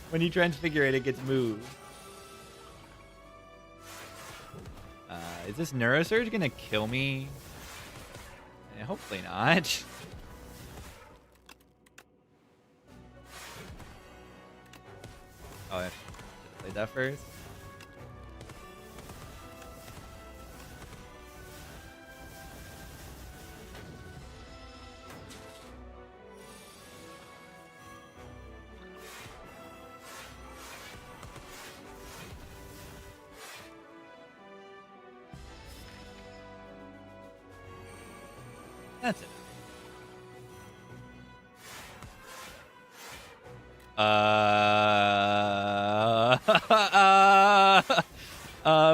When you transfigure it, it gets moved. Is this Neurosurge gonna kill me? Hopefully not. Oh, I have to play that first. That's it.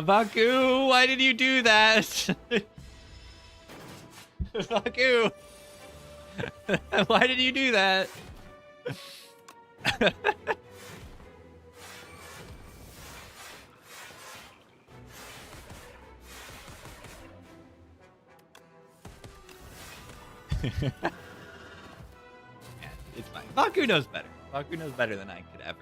Vaku, why did you do that? Vaku, why did you do that? Yeah, it's fine. Vaku knows better. Vaku knows better than I could ever.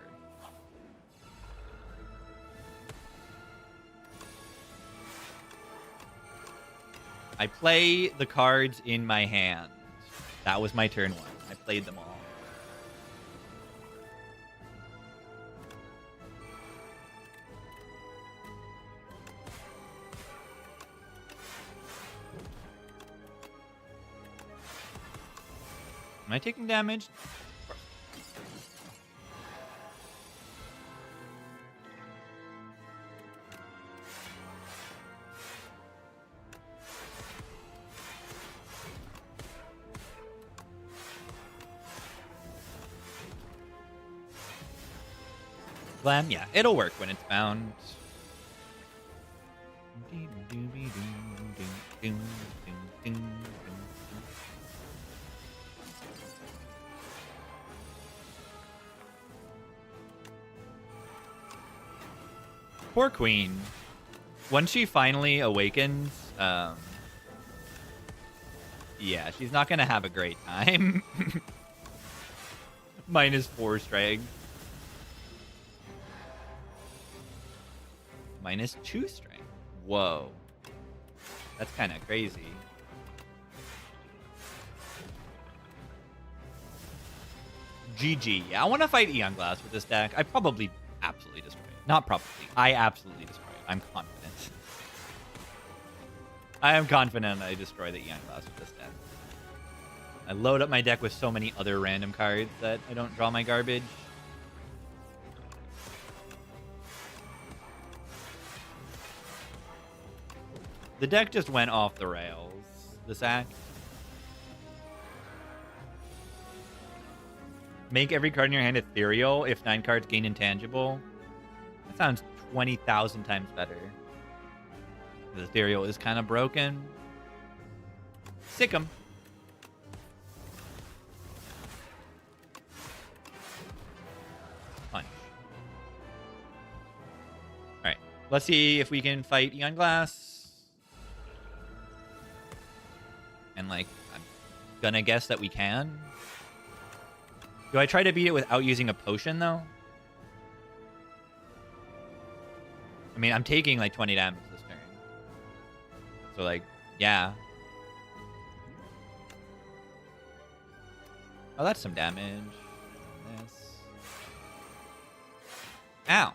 I play the cards in my hand. That was my turn 1. I played them all. Am I taking damage? Glam? Yeah, it'll work when it's bound. Poor Queen. Once she finally awakens, yeah, she's not gonna have a great time. -4 strength. -2 strength. Whoa. That's kind of crazy. GG. Yeah, I want to fight Eon Glass with this deck. I probably absolutely destroy it. Not probably. I absolutely destroy it. I'm confident. I am confident I destroy the Eon Glass with this deck. I load up my deck with so many other random cards that I don't draw my garbage. The deck just went off the rails this act. Make every card in your hand ethereal if 9 cards gain intangible. That sounds 20,000 times better. The ethereal is kind of broken. Sick 'em. Punch. Alright. Let's see if we can fight Eon Glass. And, like, I'm gonna guess that we can. Do I try to beat it without using a potion, though? I mean, I'm taking, like, 20 damage this turn. So, like, yeah. Oh, that's some damage. This. Ow.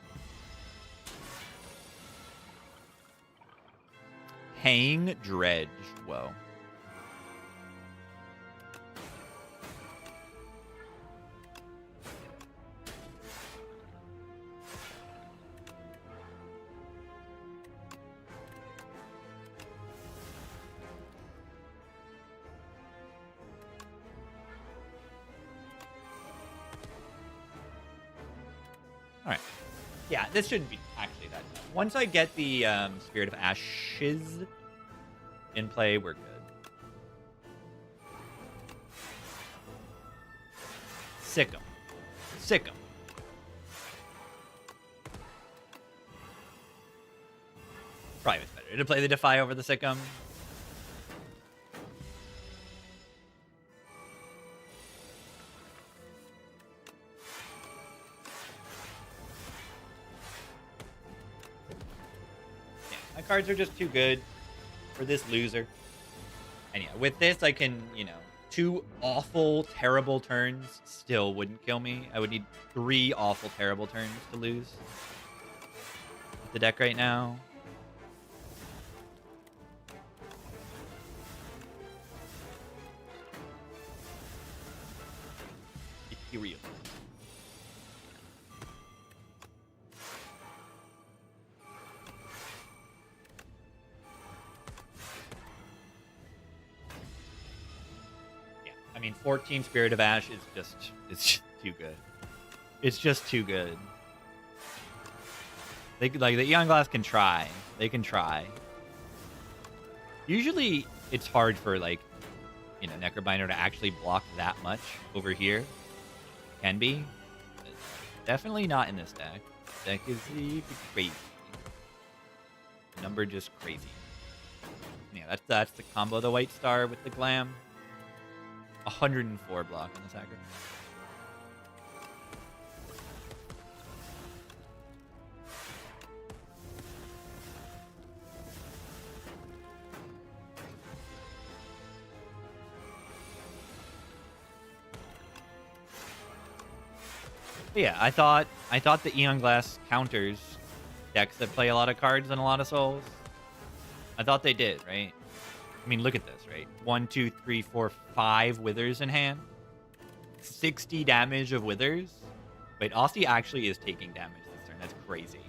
Hang Dredge. Whoa. Alright. Yeah, this shouldn't be actually that tough. Once I get the Spirit of Ashes in play, we're good. Sick 'em. Sick 'em. Probably was better to play the Defy over the Sick 'em. My cards are just too good for this loser. And yeah, with this, I can, 2 awful, terrible turns still wouldn't kill me. I would need 3 awful, terrible turns to lose with the deck right now. Ethereal. I mean, 14 Spirit of Ash is it's too good. It's just too good. They could, like, the Eon Glass can try. They can try. Usually, it's hard for, like, Necrobinder to actually block that much over here. Can be. But definitely not in this deck. This deck is crazy. The number just crazy. Yeah, that's the combo. The White Star with the Glam. 104 block on the sacrifice. But yeah, I thought the Eon Glass counters decks that play a lot of cards and a lot of souls. I thought they did, right? I mean, look at this, right? 1, 2, 3, 4, 5 withers in hand. 60 damage of withers. Wait, Aussie actually is taking damage this turn. That's crazy.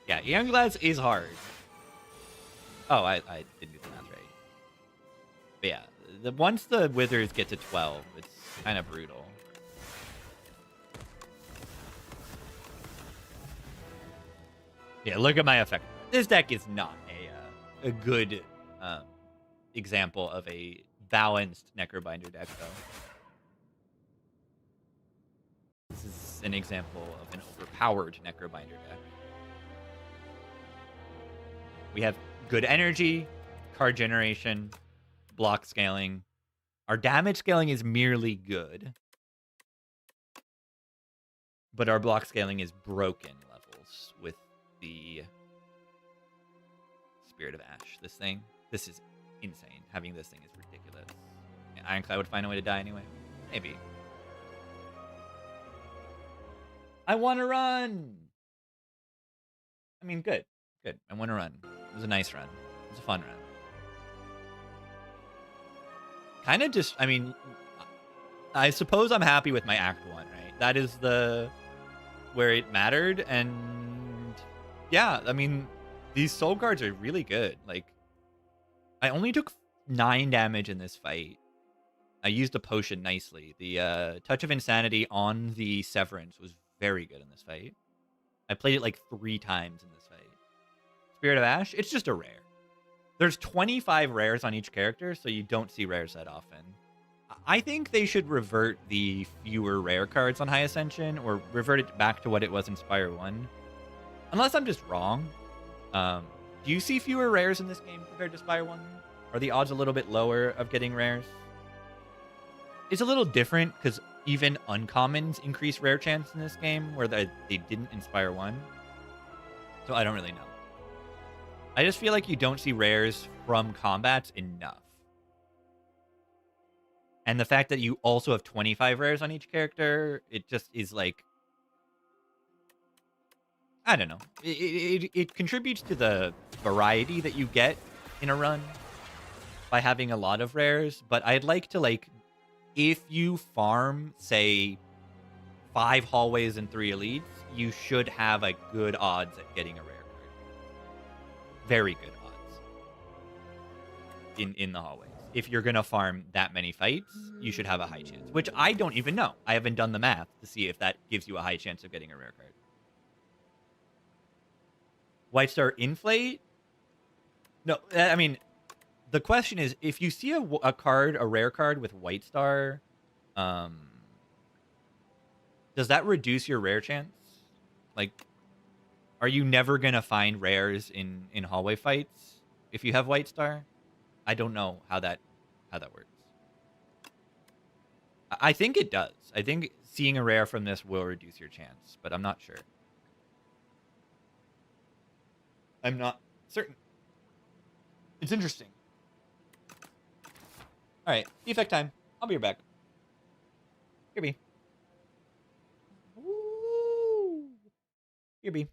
Yeah, Eon Glass is hard. Oh, I didn't do the math right. But yeah, once the withers get to 12, it's kind of brutal. Yeah, look at my effect. This deck is not a good example of a balanced Necrobinder deck, though. This is an example of an overpowered Necrobinder deck. We have good energy, card generation, block scaling. Our damage scaling is merely good, but our block scaling is broken levels with the Spirit of Ash. This is insane. Having this thing is ridiculous. Yeah, Ironclad would find a way to die anyway. Maybe. I want to run! I mean, good. Good. I want to run. It was a nice run. It was a fun run. Kind of just, I mean, I suppose I'm happy with my Act 1, right? That is where it mattered, and yeah, I mean, these soul guards are really good. Like, I only took 9 damage in this fight. I used a potion nicely. The Touch of Insanity on the Severance was very good in this fight. I played it like 3 times in this fight. Spirit of Ash, it's just a rare. There's 25 rares on each character, so you don't see rares that often. I think they should revert the fewer rare cards on High Ascension, or revert it back to what it was in Spire 1. Unless I'm just wrong. Do you see fewer rares in this game compared to Spire 1? Are the odds a little bit lower of getting rares? It's a little different, because even uncommons increase rare chance in this game, where they didn't in Spire 1. So I don't really know. I just feel like you don't see rares from combats enough. And the fact that you also have 25 rares on each character, it just is like, I don't know. It contributes to the variety that you get in a run by having a lot of rares. But I'd like to, like, if you farm, say, 5 hallways and 3 elites, you should have a good odds at getting a rare card. Very good odds in the hallways. If you're going to farm that many fights, you should have a high chance, which I don't even know. I haven't done the math to see if that gives you a high chance of getting a rare card. White Star Inflate? No, I mean, the question is, if you see a rare card with White Star, does that reduce your rare chance? Like, are you never going to find rares in hallway fights if you have White Star? I don't know how that works. I think it does. I think seeing a rare from this will reduce your chance, but I'm not sure. I'm not certain. It's interesting. All right, defect time. I'll be right back. Here be. Woo! Here be.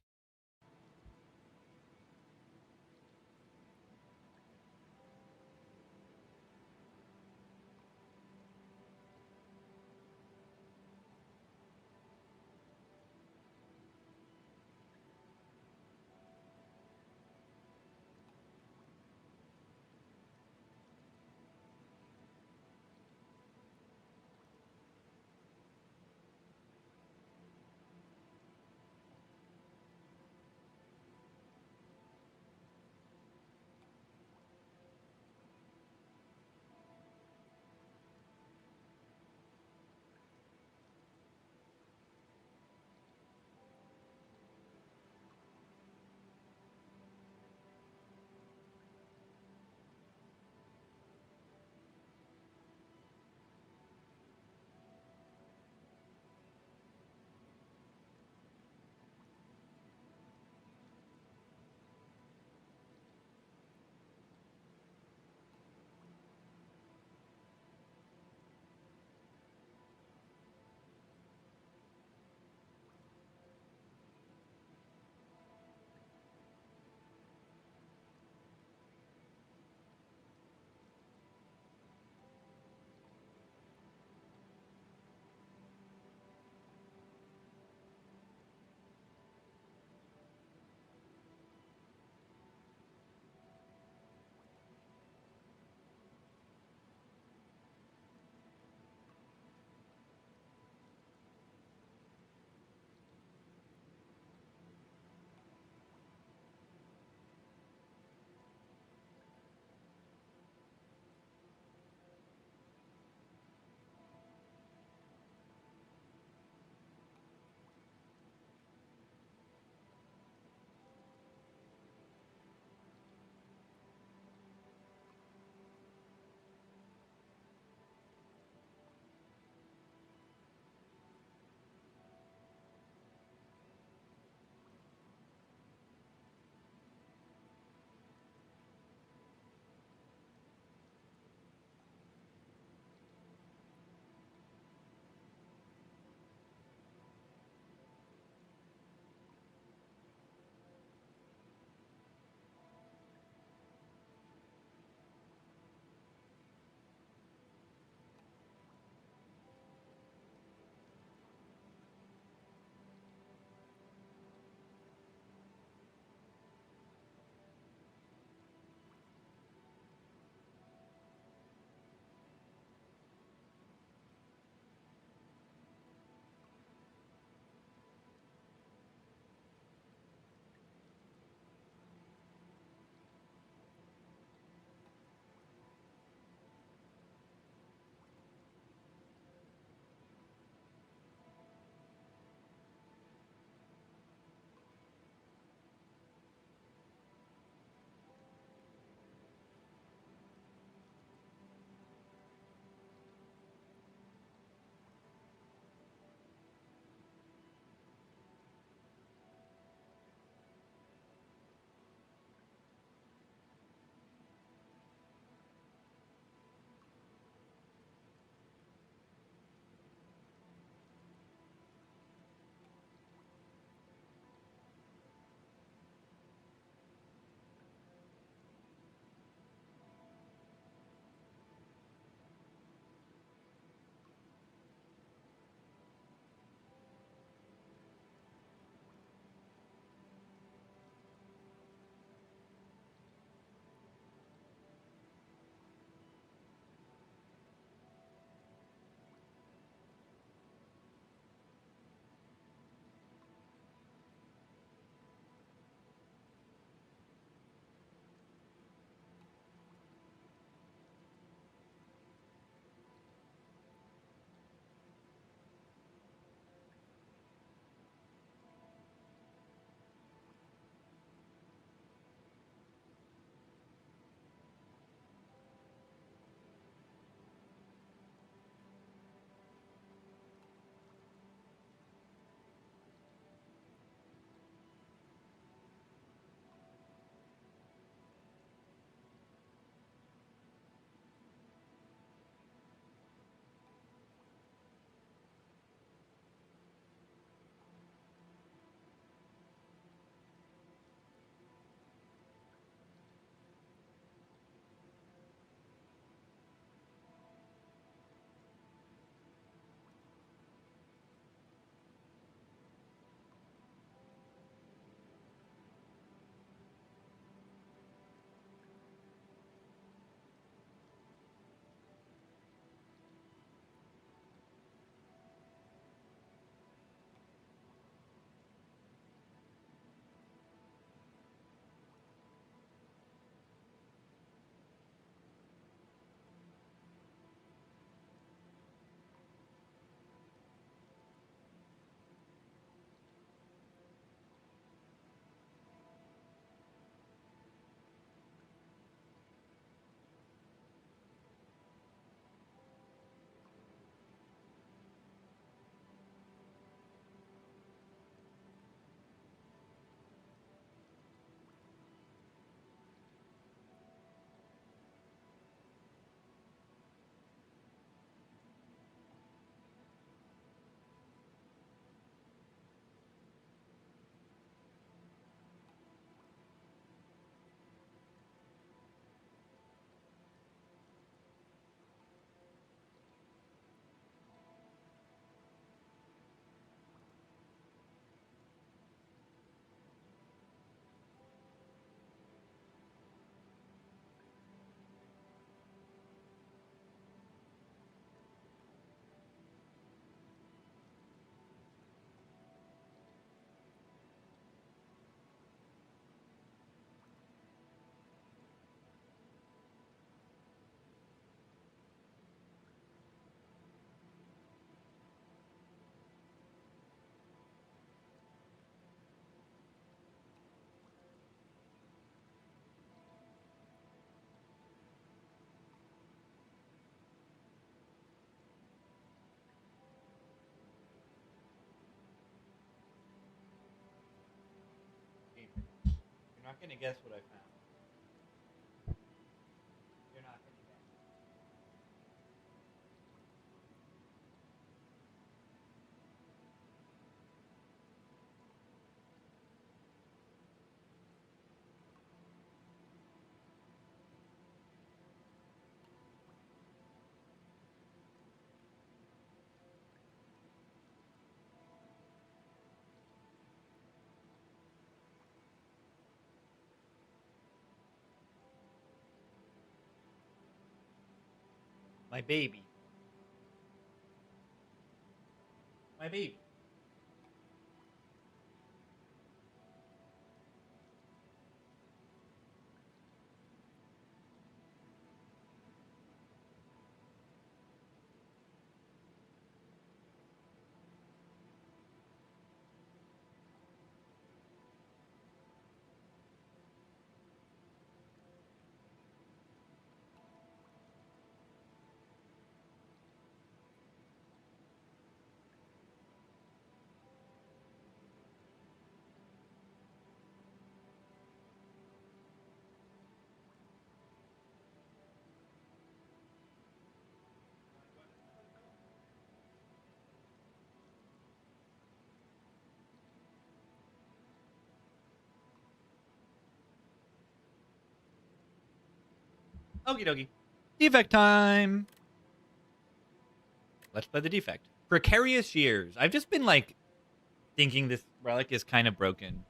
gonna guess what I found. You're not gonna guess. My baby. My baby. Okie dokie. Defect time. Let's play the defect. Precarious years. I've just been like thinking this relic is kind of broken.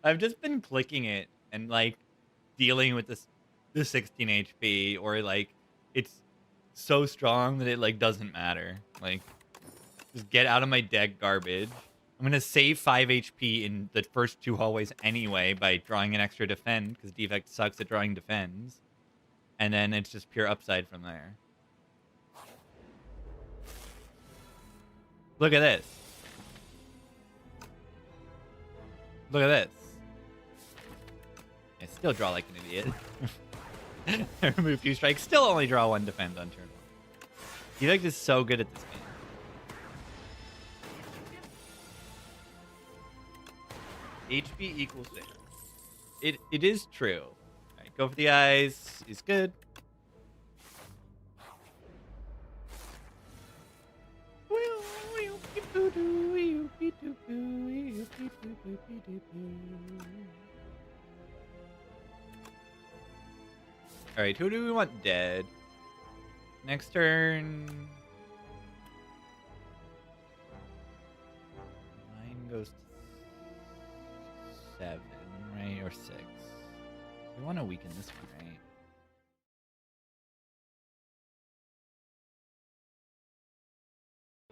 I've just been clicking it and like dealing with the 16 HP, or like it's so strong that it like doesn't matter. Like, just get out of my deck, garbage. I'm gonna save 5 HP in the first 2 hallways anyway by drawing an extra defend, because defect sucks at drawing defends. And then it's just pure upside from there. Look at this. Look at this. I still draw like an idiot. Remove 2 strikes. Still only draw 1 defense on turn 1. Defect is so good at this game. HP equals 6. It is true. Alright, go for the eyes. Is good. Alright, who do we want dead? Next turn. 9 goes to 7, right? Or 6. We want to weaken this one, right?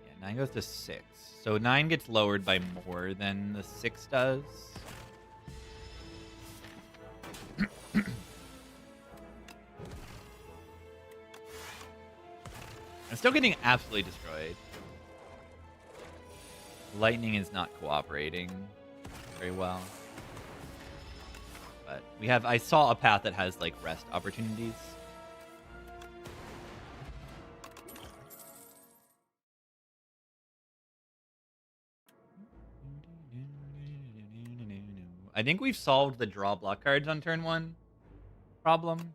Yeah, 9 goes to 6. So 9 gets lowered by more than the 6 does. I'm still getting absolutely destroyed. Lightning is not cooperating very well. But we have, I saw a path that has like rest opportunities. I think we've solved the draw block cards on turn 1 problem.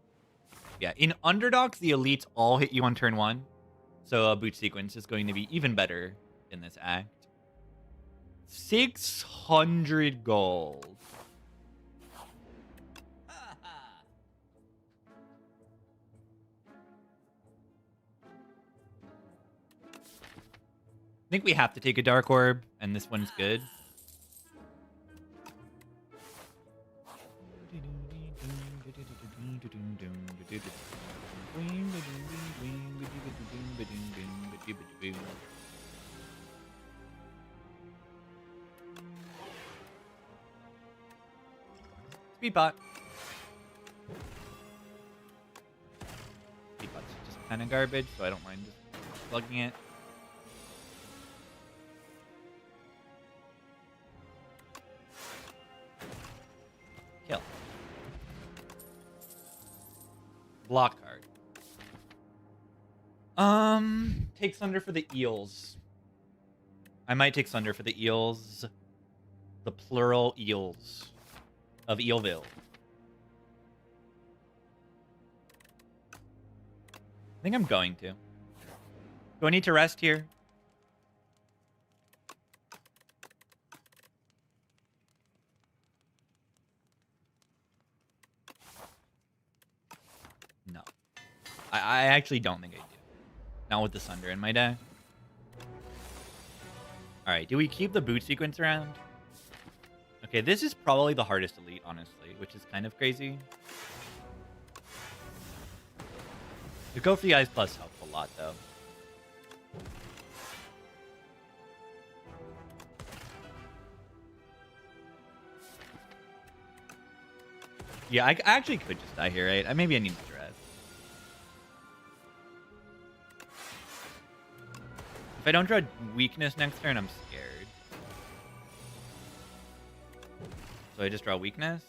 Yeah, in Underdogs, the elites all hit you on turn 1. So a boot sequence is going to be even better in this act. 600 gold. I think we have to take a Dark Orb, and this one's good. Speed pot. Speed pot's just kind of garbage, so I don't mind just plugging it. Kill. Block card. Take Sunder for the eels. I might take Sunder for the eels. the plural eels of Eelville. I think I'm going to. Do I need to rest here? No. I actually don't think I do. Not with the Sunder in my deck. Alright, do we keep the boot sequence around? Okay, this is probably the hardest elite, honestly, which is kind of crazy. The Go for the Eyes Plus helps a lot, though. Yeah, I actually could just die here, right? Maybe I need to rest. If I don't draw weakness next turn, I'm scared. So I just draw weakness,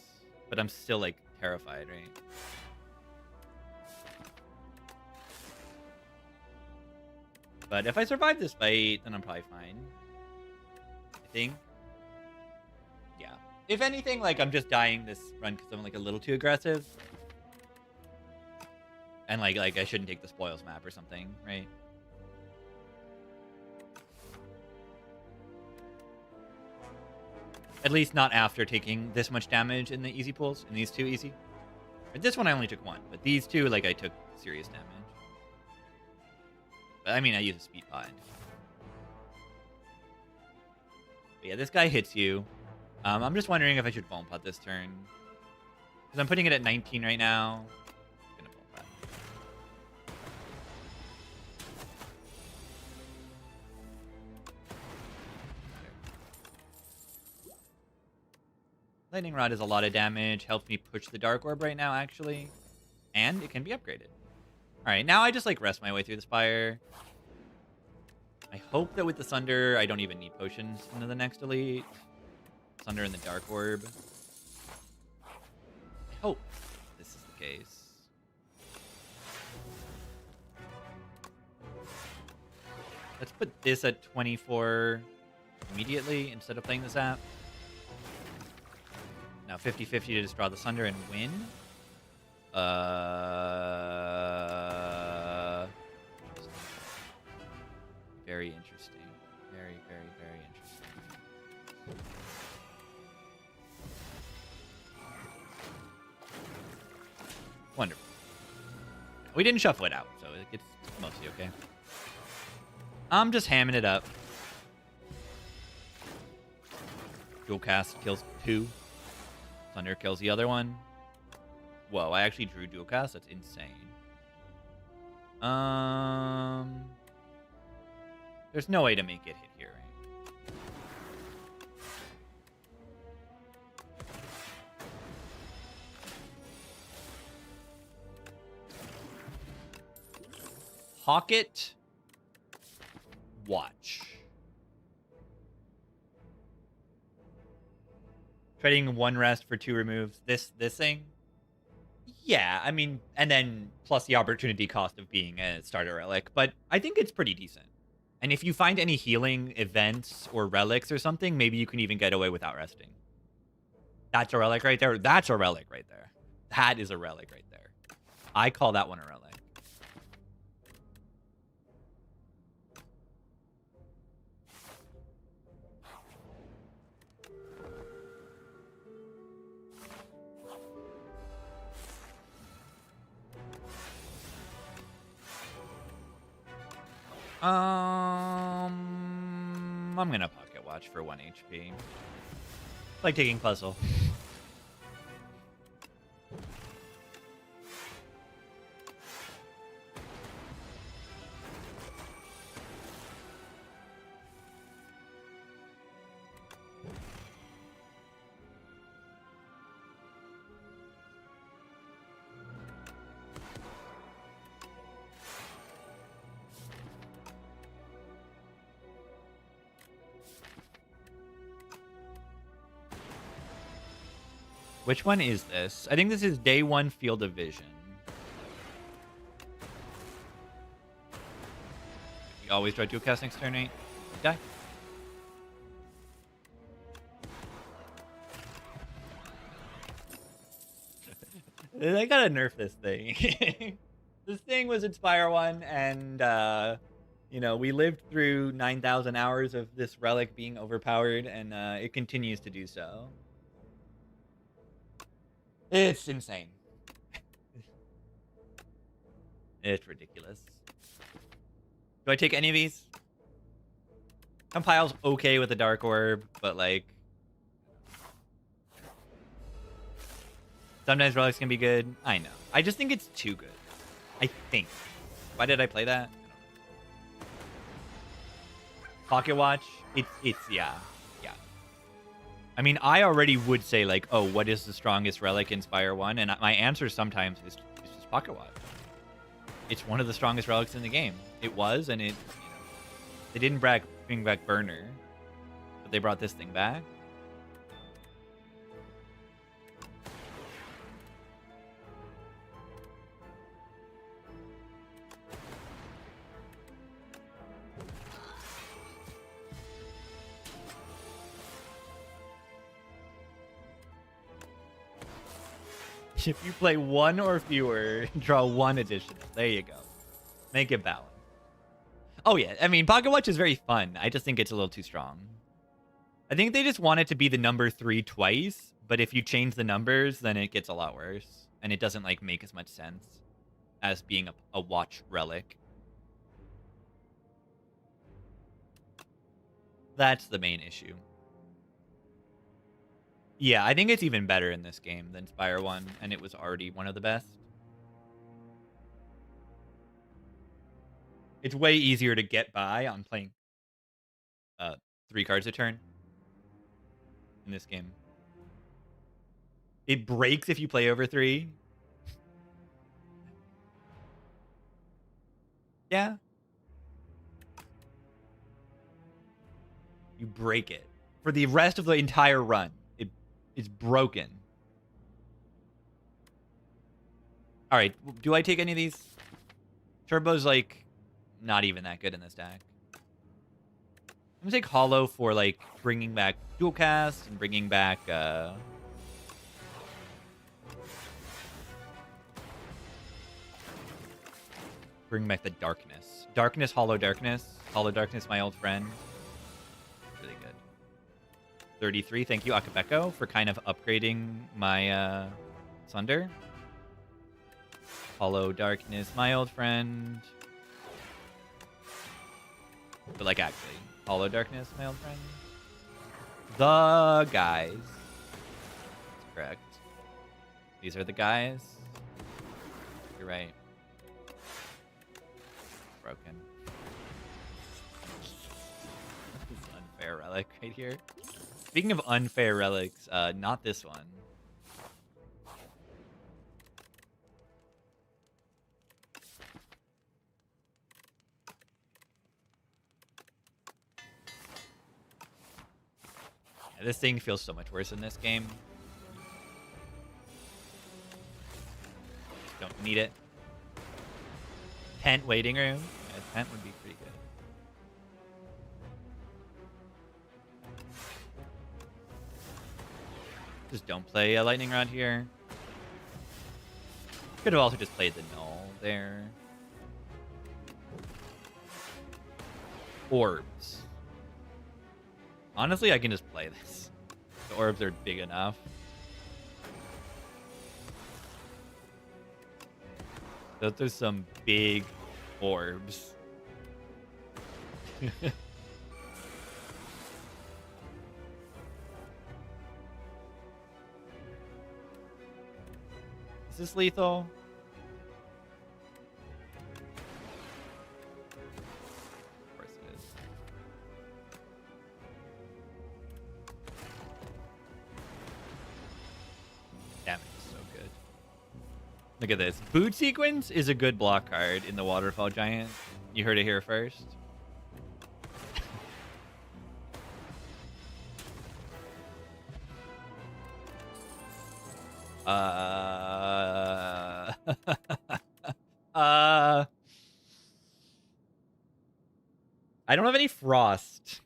but I'm still, like, terrified, right? But if I survive this fight, then I'm probably fine. I think. Yeah. If anything, like, I'm just dying this run because I'm, like, a little too aggressive. And, like I shouldn't take the spoils map or something, right? At least not after taking this much damage in the easy pulls, in these two easy. Or this one I only took one, but these two, like, I took serious damage. But, I mean, I use a speed pod. But yeah, this guy hits you. I'm just wondering if I should bone pot this turn. Because I'm putting it at 19 right now. I'm gonna bone pot. Lightning Rod is a lot of damage. Helps me push the Dark Orb right now, actually. And it can be upgraded. Alright, now I just, like, rest my way through the Spire. I hope that with the Sunder, I don't even need potions into the next elite. Sunder and the Dark Orb. I hope this is the case. Let's put this at 24 immediately instead of playing this app. Now 50-50 to just draw the Sunder and win. Very interesting. Very, very, very interesting. Wonderful. We didn't shuffle it out, so it's mostly okay. I'm just hamming it up. Dual cast kills 2. Thunder kills the other one. Whoa, I actually drew dual cast? That's insane. There's no way to make it hit here, right? Pocket. Watch. Trading 1 rest for 2 removes. This thing? Yeah, I mean, and then plus the opportunity cost of being a starter relic. But I think it's pretty decent. And if you find any healing events or relics or something, maybe you can even get away without resting. That's a relic right there. That's a relic right there. That is a relic right there. I call that one a relic. I'm gonna pocket watch for 1 HP. Like taking puzzle. Which one is this? I think this is day 1 Field of Vision. We always try to cast next turn, right? Die. They gotta nerf this thing. This thing was Inspire 1, and, you know, we lived through 9,000 hours of this relic being overpowered, and it continues to do so. It's insane. It's ridiculous. Do I take any of these? Compile's okay with the Dark Orb, but, like... sometimes relics can be good. I know. I just think it's too good. I think. Why did I play that? Pocket Watch? It's yeah. Yeah. I mean, I already would say, like, oh, what is the strongest relic in Spire 1? And my answer sometimes is just Pocket Watch. It's one of the strongest relics in the game. It was, and it, you know, they didn't bring back Burner, but they brought this thing back. If you play one or fewer, draw one additional. There you go. Make it balanced. Oh, yeah. I mean, Pocket Watch is very fun. I just think it's a little too strong. I think they just want it to be the number 3 twice, but if you change the numbers, then it gets a lot worse. And it doesn't, like, make as much sense as being a watch relic. That's the main issue. Yeah, I think it's even better in this game than Spire 1, and it was already one of the best. It's way easier to get by on playing 3 cards a turn in this game. It breaks if you play over 3. Yeah. You break it. For the rest of the entire run, it's broken. Alright, do I take any of these? Turbo's, like, not even that good in this deck. I'm gonna take Hollow for, like, bringing back Dual Cast and bringing back, bring back the Darkness. Darkness, Hollow Darkness. Hollow Darkness, my old friend. Really good. 33, thank you, Akabeko, for kind of upgrading my, Sunder. Hollow Darkness, my old friend. But, like, actually, Hollow Darkness, my old friend. The guys. That's correct. These are the guys. You're right. Broken. This is an unfair relic right here. Speaking of unfair relics, not this one. Yeah, this thing feels so much worse in this game. Just don't need it. Tent waiting room. Yeah, tent would be pretty good. Just don't play a lightning rod here. Could have also just played the null there. Orbs. Honestly, I can just play this. The orbs are big enough. Those are some big orbs. Is this lethal? Of course it is. Damage is so good. Look at this. Boot Sequence is a good block card in the Waterfall Giant. You heard it here first. I don't have any Frost.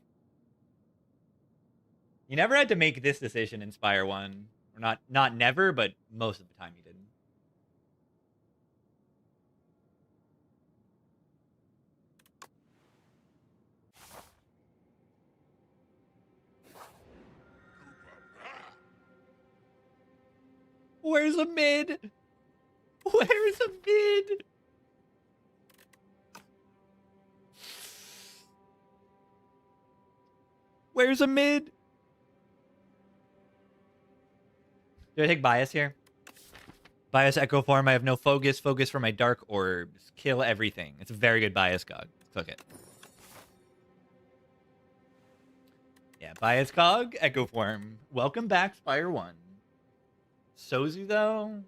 You never had to make this decision in Spire 1. Or not never, but most of the time you didn't. Where's a mid? Where's a mid? Where's a mid? Do I take bias here? Bias echo form. I have no focus. Focus for my dark orbs. Kill everything. It's a very good bias cog. Cook it. Yeah, bias cog, echo form. Welcome back, Spire 1. Sozu, though,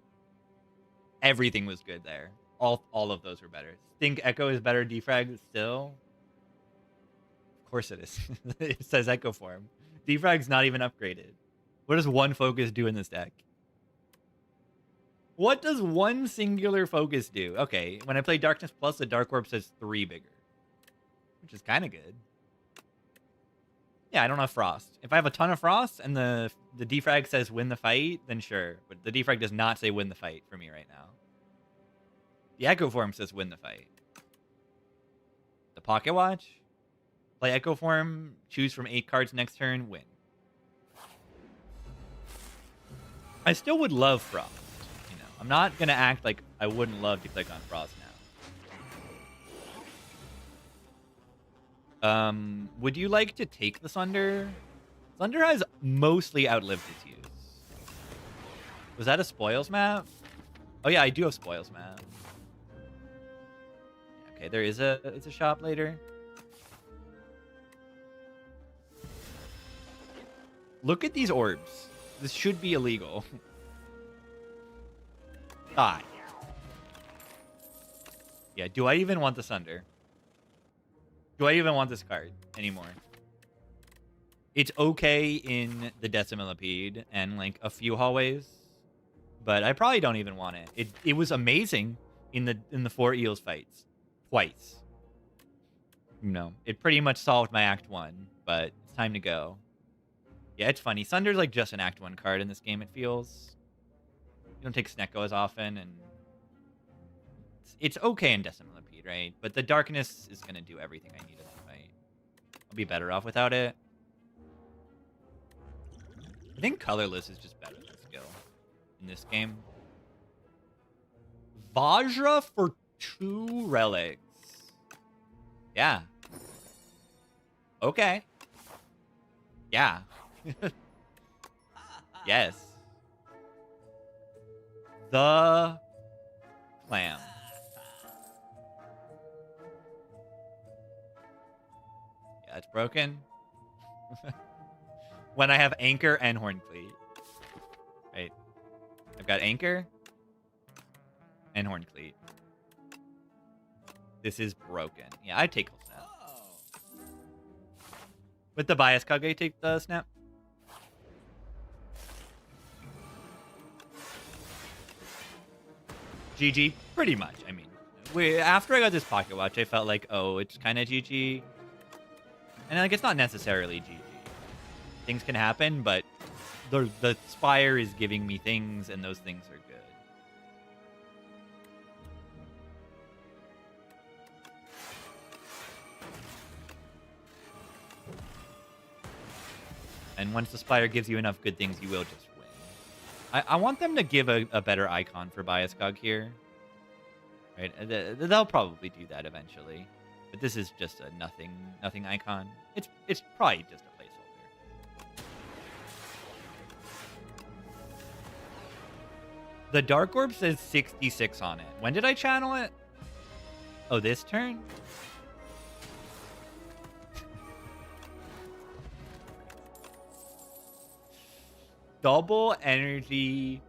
everything was good there. All of those were better. Think echo is better defrag still? Of course it is. It says echo form. Defrag's not even upgraded. What does one focus do in this deck? What does one singular focus do? Okay, when I play Darkness Plus, the Dark Orb says 3 bigger. Which is kind of good. Yeah, I don't have Frost. If I have a ton of Frost and the defrag says win the fight, then sure. But the defrag does not say win the fight for me right now. The Echo Form says win the fight. The Pocket Watch? Play Echo Form, choose from 8 cards next turn, win. I still would love Frost. You know, I'm not going to act like I wouldn't love to click on Frost now. Would you like to take the Sunder? Sunder has mostly outlived its use. Was that a Spoils map? Oh yeah, I do have Spoils map. Okay, there is it's a shop later. Look at these orbs. This should be illegal. Die. Yeah, do I even want the Sunder? Do I even want this card anymore? It's okay in the Decimillipede and like a few hallways, but I probably don't even want it. It was amazing in the 4 Eels fights. Twice. You know, it pretty much solved my Act 1, but it's time to go. Yeah, it's funny. Sunder's like just an Act 1 card in this game, it feels. You don't take Snecko as often, and it's okay in Decimillipede, right? But the Darkness is going to do everything I need in the fight. I'll be better off without it. I think Colorless is just better than Skill in this game. Vajra for 2 relics. Yeah. Okay. Yeah. Yes. The Clam. Yeah, it's broken. When I have Anchor and Horncleat. Right. I've got Anchor and Horncleat. This is broken. Yeah, I take the snap. With the bias cog, I take the snap. GG, pretty much. I mean, after I got this Pocket Watch, I felt like, oh, it's kind of GG. And like, it's not necessarily GG. Things can happen, but the Spire is giving me things, and those things are good. And once the Spire gives you enough good things, you will just win. I want them to give a better icon for Bias Cog here. Right? They'll probably do that eventually. But this is just a nothing icon. It's probably just a placeholder. The Dark Orb says 66 on it. When did I channel it? Oh, this turn? Double energy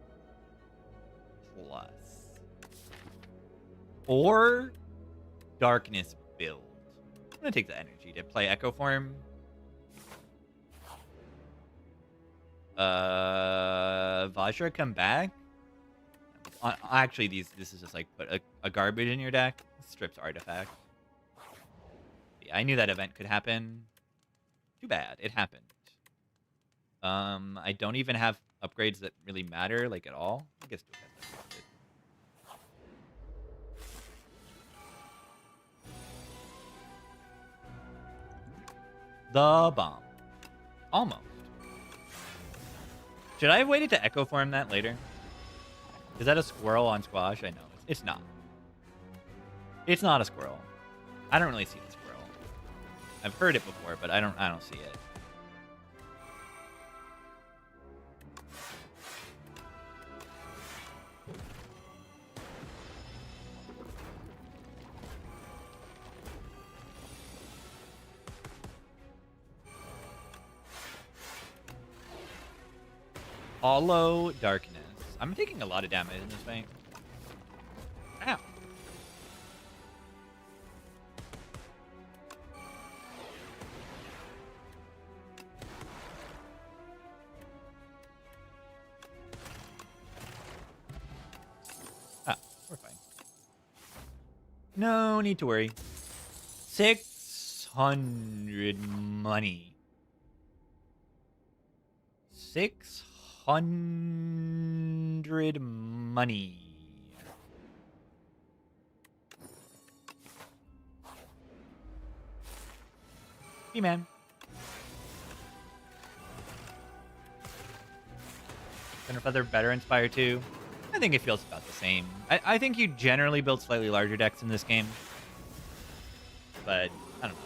plus. Or darkness build. I'm going to take the energy to play Echo Form. Vajra come back? Actually, this is just like put a garbage in your deck. Strips artifact. Yeah, I knew that event could happen. Too bad. It happened. I don't even have upgrades that really matter, like, at all. I guess do it. The bomb. Almost. Should I have waited to Echo Form that later? Is that a squirrel on squash? I know. It's not. It's not a squirrel. I don't really see the squirrel. I've heard it before, but I don't see it. Hollow Darkness. I'm taking a lot of damage in this fight. Ow. Ah, we're fine. No need to worry. 600 money. 600 money. Hey, man. Thunder Feather better Inspire 2? I think it feels about the same. I think you generally build slightly larger decks in this game. But, I don't know.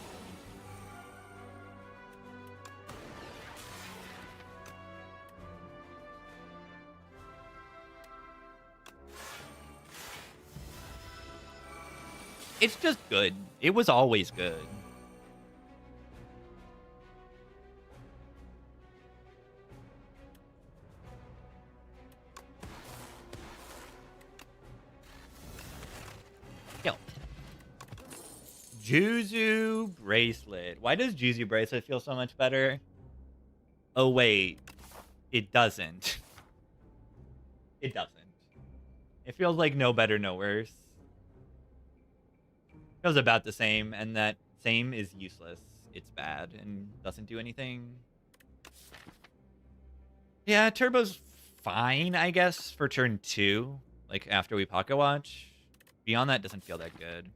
It's just good. It was always good. Kill. Juzu Bracelet. Why does Juzu Bracelet feel so much better? Oh, wait. It doesn't. It doesn't. It feels like no better, no worse. Feels about the same, and that same is useless. It's bad and doesn't do anything. Yeah, Turbo's fine, I guess, for turn 2. Like, after we Pocket Watch. Beyond that, doesn't feel that good.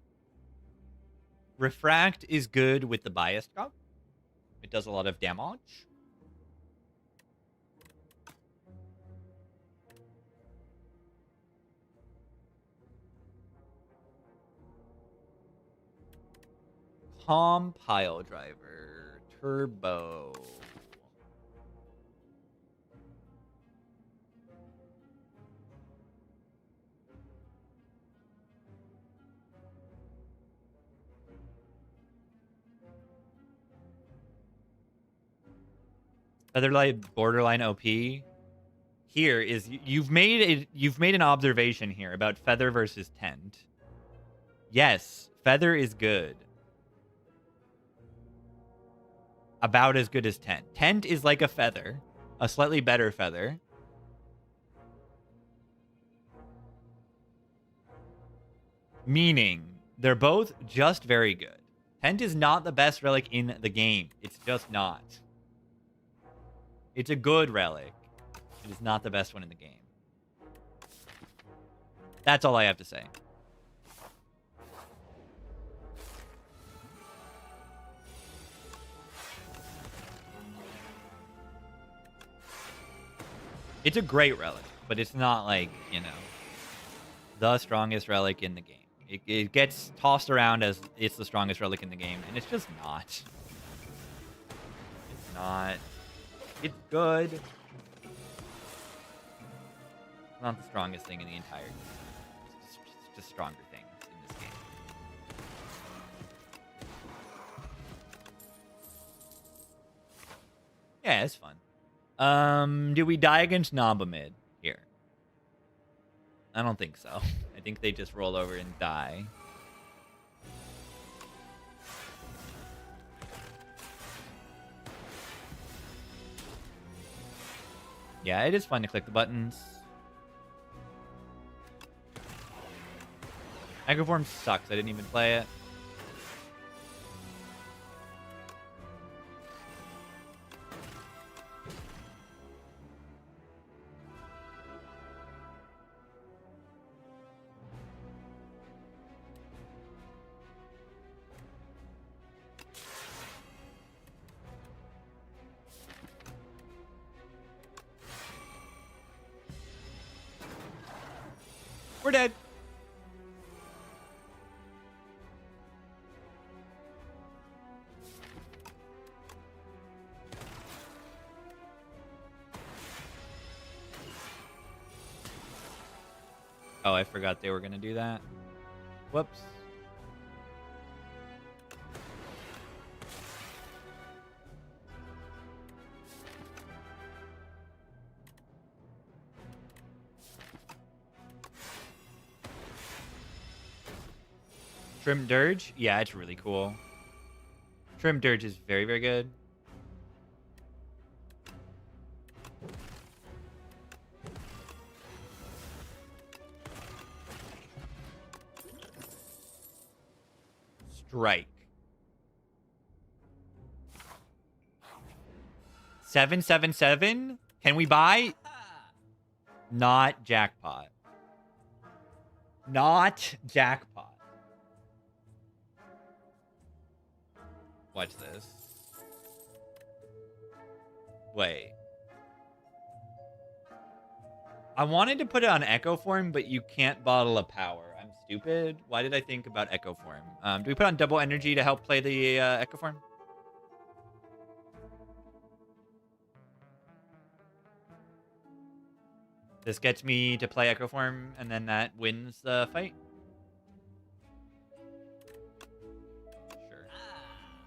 Refract is good with the Biased Cog. It does a lot of damage. Calm Pile Driver. Turbo. Featherlight borderline OP. Here is you've made an observation here about Feather versus Tent. Yes, Feather is good. About as good as Tent. Tent is like a feather, a slightly better feather. Meaning they're both just very good. Tent is not the best relic in the game. It's just not. It's a good relic. It is not the best one in the game. That's all I have to say. It's a great relic, but it's not like, you know, the strongest relic in the game. It gets tossed around as it's the strongest relic in the game, and it's just not. It's not. It's good. It's not the strongest thing in the entire game. It's just stronger things in this game. Yeah, it's fun. Do we die against Nobamid here? I don't think so. I think they just roll over and die. Yeah, it is fun to click the buttons. Microform sucks. I didn't even play it. We're dead. Oh, I forgot they were going to do that. Whoops. Trim Dirge? Yeah, it's really cool. Trim Dirge is very, very good. Strike. 777? Can we buy? Not jackpot. Not jackpot. Watch this. Wait. I wanted to put it on Echo Form, but you can't bottle a power. I'm stupid. Why did I think about Echo Form? Do we put on double energy to help play the Echo Form? This gets me to play Echo Form, and then that wins the fight? Sure.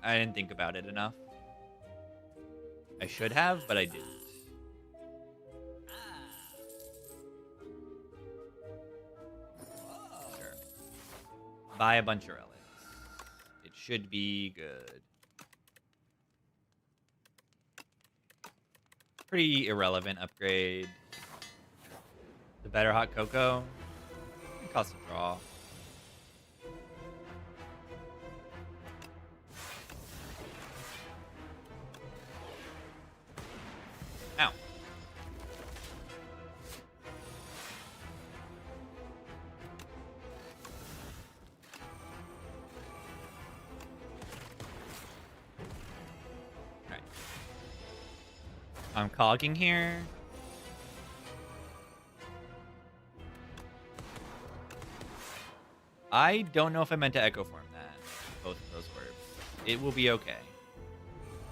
I didn't think about it enough. I should have, but I didn't. Sure. Buy a bunch of relics. It should be good. Pretty irrelevant upgrade. The better hot cocoa. It costs a draw. Ow. Alright. I'm cogging here. I don't know if I meant to Echo Form that. Both of those orbs. It will be okay.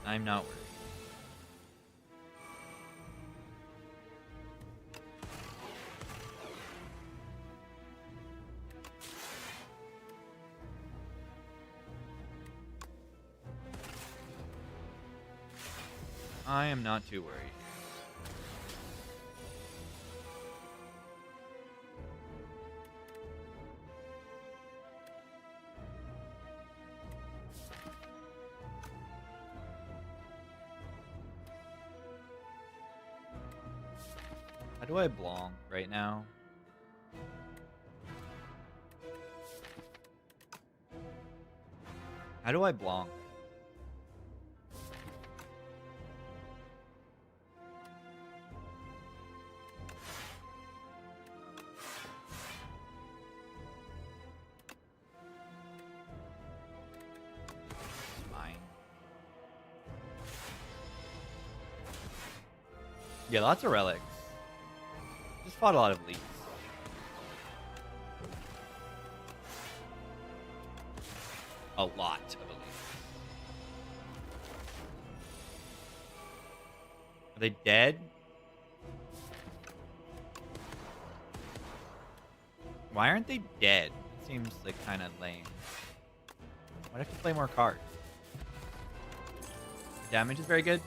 I'm not worried. I am not too worried. How do I blanc right now? How do I blanc? Fine. Yeah, lots of relics. Just fought a lot of leaks. A lot of elites. Are they dead? Why aren't they dead? It seems like kind of lame. Why'd I have to play more cards? Damage is very good.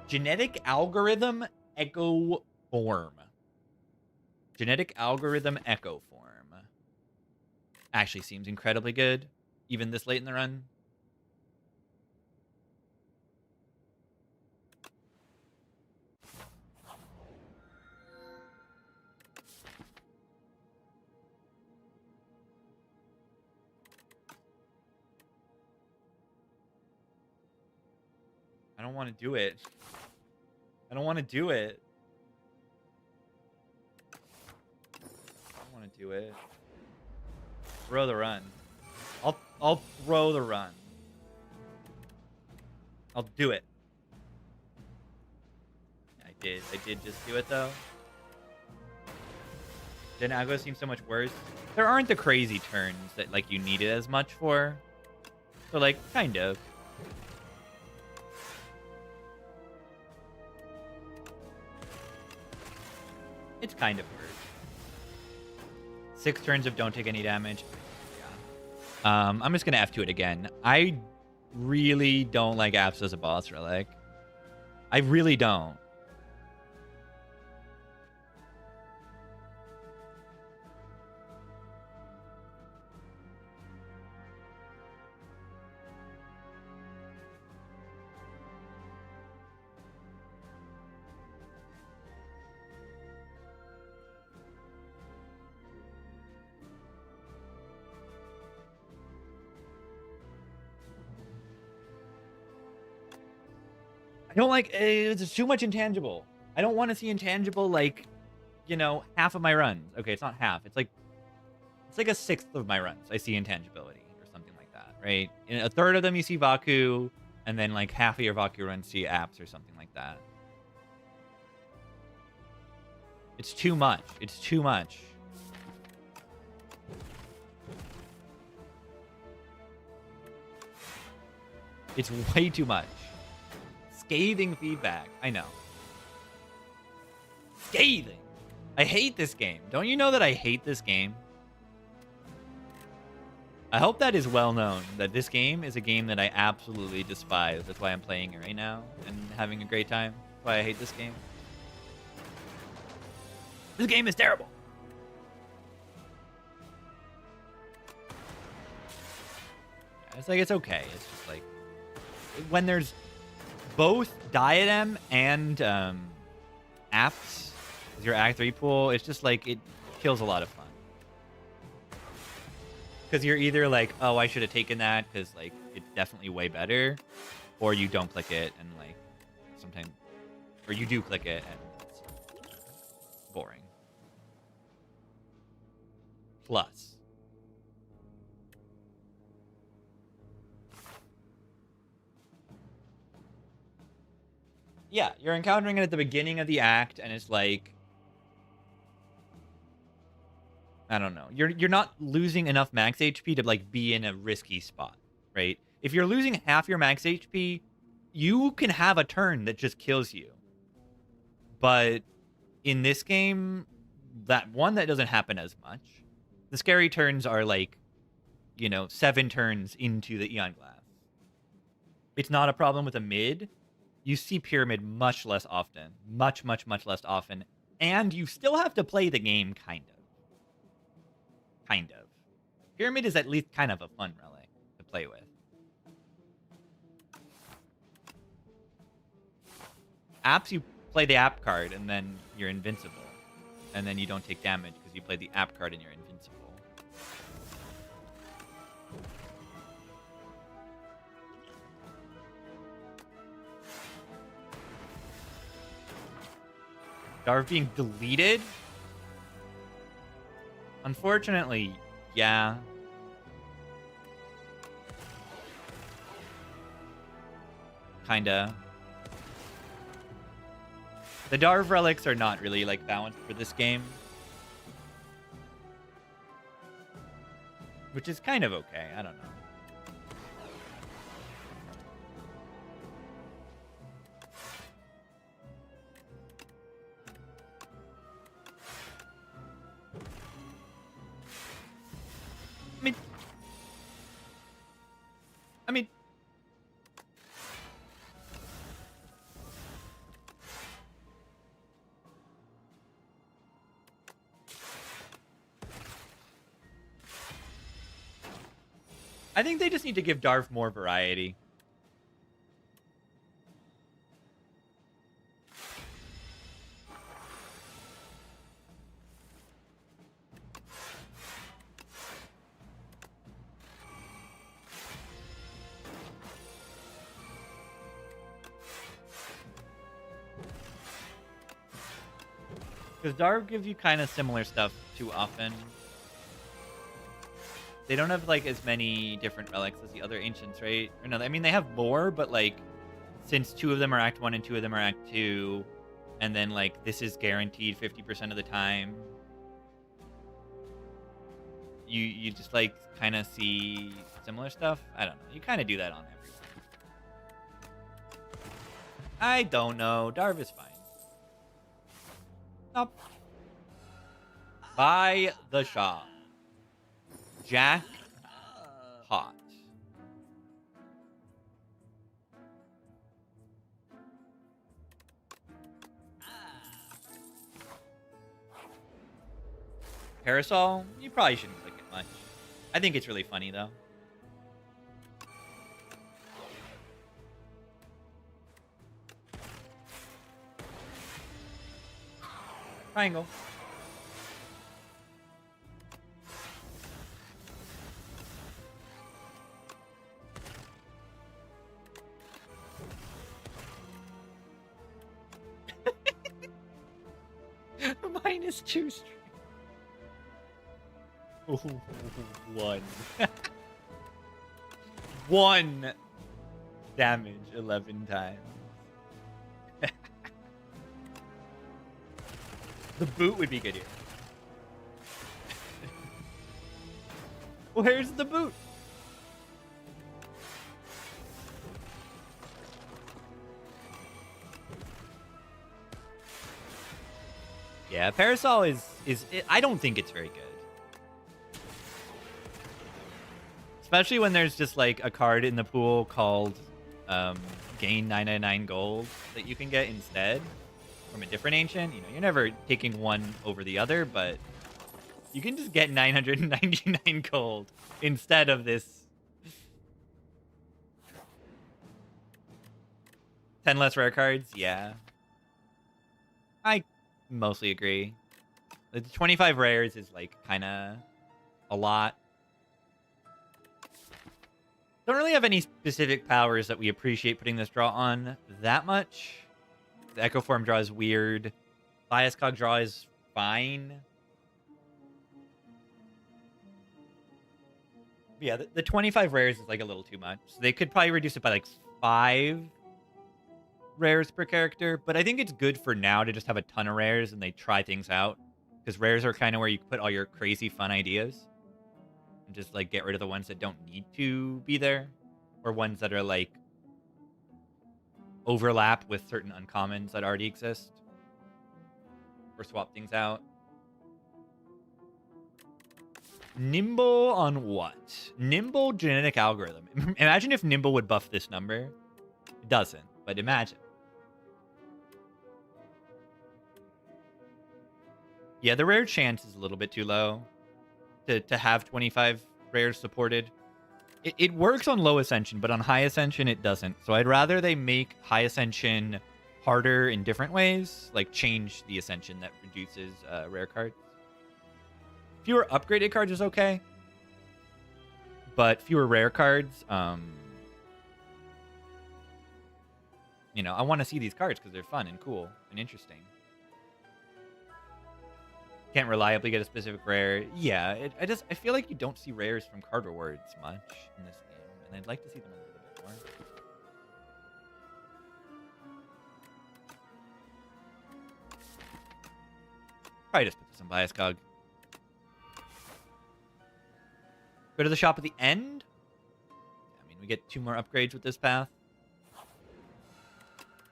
Genetic Algorithm Echo Form. Genetic Algorithm Echo Form. Actually seems incredibly good, even this late in the run. I don't want to do it. I don't want to do it. I don't want to do it. Throw the run. I'll throw the run. I'll do it. I did just do it though. Then Agro seems so much worse. There aren't the crazy turns that like you need it as much for. So like kind of. It's kind of worse. 6 turns of don't take any damage. Yeah. I'm just gonna F2 it again. I really don't like Apps as a boss relic. I really don't. I don't like it's too much intangible. I don't want to see intangible like, you know, half of my runs. Okay, it's not half. It's like a sixth of my runs. I see intangibility or something like that, right? In a third of them you see Vaku, and then like half of your Vaku runs see apps or something like that. It's too much. It's too much. It's way too much. Scathing feedback. I know. Scathing. I hate this game. Don't you know that I hate this game? I hope that is well known, that this game is a game that I absolutely despise. That's why I'm playing it right now and having a great time. That's why I hate this game. This game is terrible. It's like, it's okay. It's just like, when there's both Diadem and apps as your Act 3 pool, it's just like, it kills a lot of fun. Because you're either like, oh, I should have taken that because like it's definitely way better, or you don't click it and like sometimes, or you do click it and it's boring. Plus, yeah, you're encountering it at the beginning of the act, and it's like, I don't know. You're not losing enough max HP to like be in a risky spot, right? If you're losing half your max HP, you can have a turn that just kills you. But in this game, that doesn't happen as much. The scary turns are like, you know, 7 turns into the Eon Glass. It's not a problem with a mid. You see Pyramid much less often. Much, much, much less often. And you still have to play the game, kind of. Kind of. Pyramid is at least kind of a fun relic to play with. Apps, you play the app card, and then you're invincible. And then you don't take damage because you play the app card and you're invincible. Darv being deleted? Unfortunately, yeah. Kinda. The Darv relics are not really like balanced for this game. Which is kind of okay, I don't know. I mean, I think they just need to give Darv more variety. Because Darv gives you kind of similar stuff too often. They don't have, like, as many different relics as the other Ancients, right? Or no, I mean, they have more, but, like, since 2 of them are Act 1 and 2 of them are Act 2, and then, like, this is guaranteed 50% of the time. you just like kind of see similar stuff. I don't know. You kind of do that on everyone. I don't know. Darv is fine. Nope. Buy the shop. Jack Hot. Parasol, you probably shouldn't click it much. I think it's really funny, though. Triangle. -2 streak. Ooh, 1. 1 damage 11 times. The boot would be good here. Where's the boot? Yeah, Parasol is I don't think it's very good. Especially when there's just like a card in the pool called gain 999 gold that you can get instead from a different ancient. You know, you're never taking one over the other, but you can just get 999 gold instead of this 10 less rare cards. Yeah. I mostly agree. The 25 rares is like kind of a lot. Don't really have any specific powers that we appreciate putting this draw on that much. The Echo Form draw is weird. Bias Cog draw is fine. But yeah, the 25 rares is like a little too much. So they could probably reduce it by like 5 rares per character. But I think it's good for now to just have a ton of rares and they try things out. Because rares are kind of where you put all your crazy fun ideas. And just like get rid of the ones that don't need to be there. Or ones that are like overlap with certain uncommons that already exist. Or swap things out. Nimble on what? Nimble genetic algorithm. Imagine if Nimble would buff this number. It doesn't, but imagine. Yeah, the rare chance is a little bit too low to have 25 rares supported. It works on low ascension, but on high ascension it doesn't. So I'd rather they make high ascension harder in different ways, like change the ascension that reduces rare cards. Fewer upgraded cards is okay, but fewer rare cards. You know, I want to see these cards because they're fun and cool and interesting. Can't reliably get a specific rare. Yeah, I feel like you don't see rares from card rewards much in this game, and I'd like to see them a little bit more. Probably just put this on Bias Cog. Go to the shop at the end. I mean, we get 2 more upgrades with this path.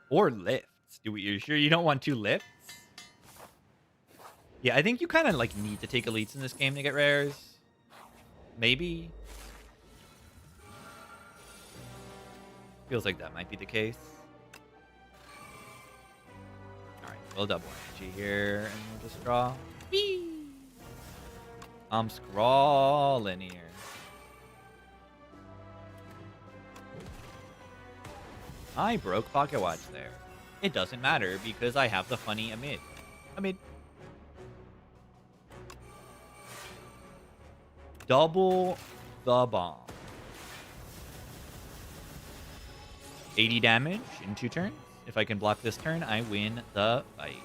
Or lifts. You're sure you don't want 2 lifts? Yeah, I think you kind of like need to take elites in this game to get rares. Maybe. Feels like that might be the case. Alright, we'll double energy here and we'll just draw. Whee! I'm scrolling here. I broke Pocket Watch there. It doesn't matter because I have the funny Amid. Double the bomb. 80 damage in 2 turns. If I can block this turn, I win the fight.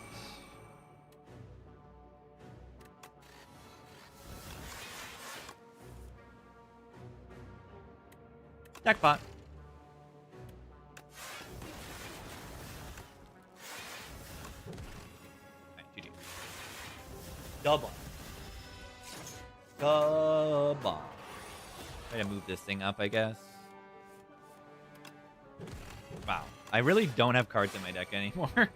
Jackpot. Right, GG. Double. The bomb. Try to move this thing up, I guess. Wow. I really don't have cards in my deck anymore.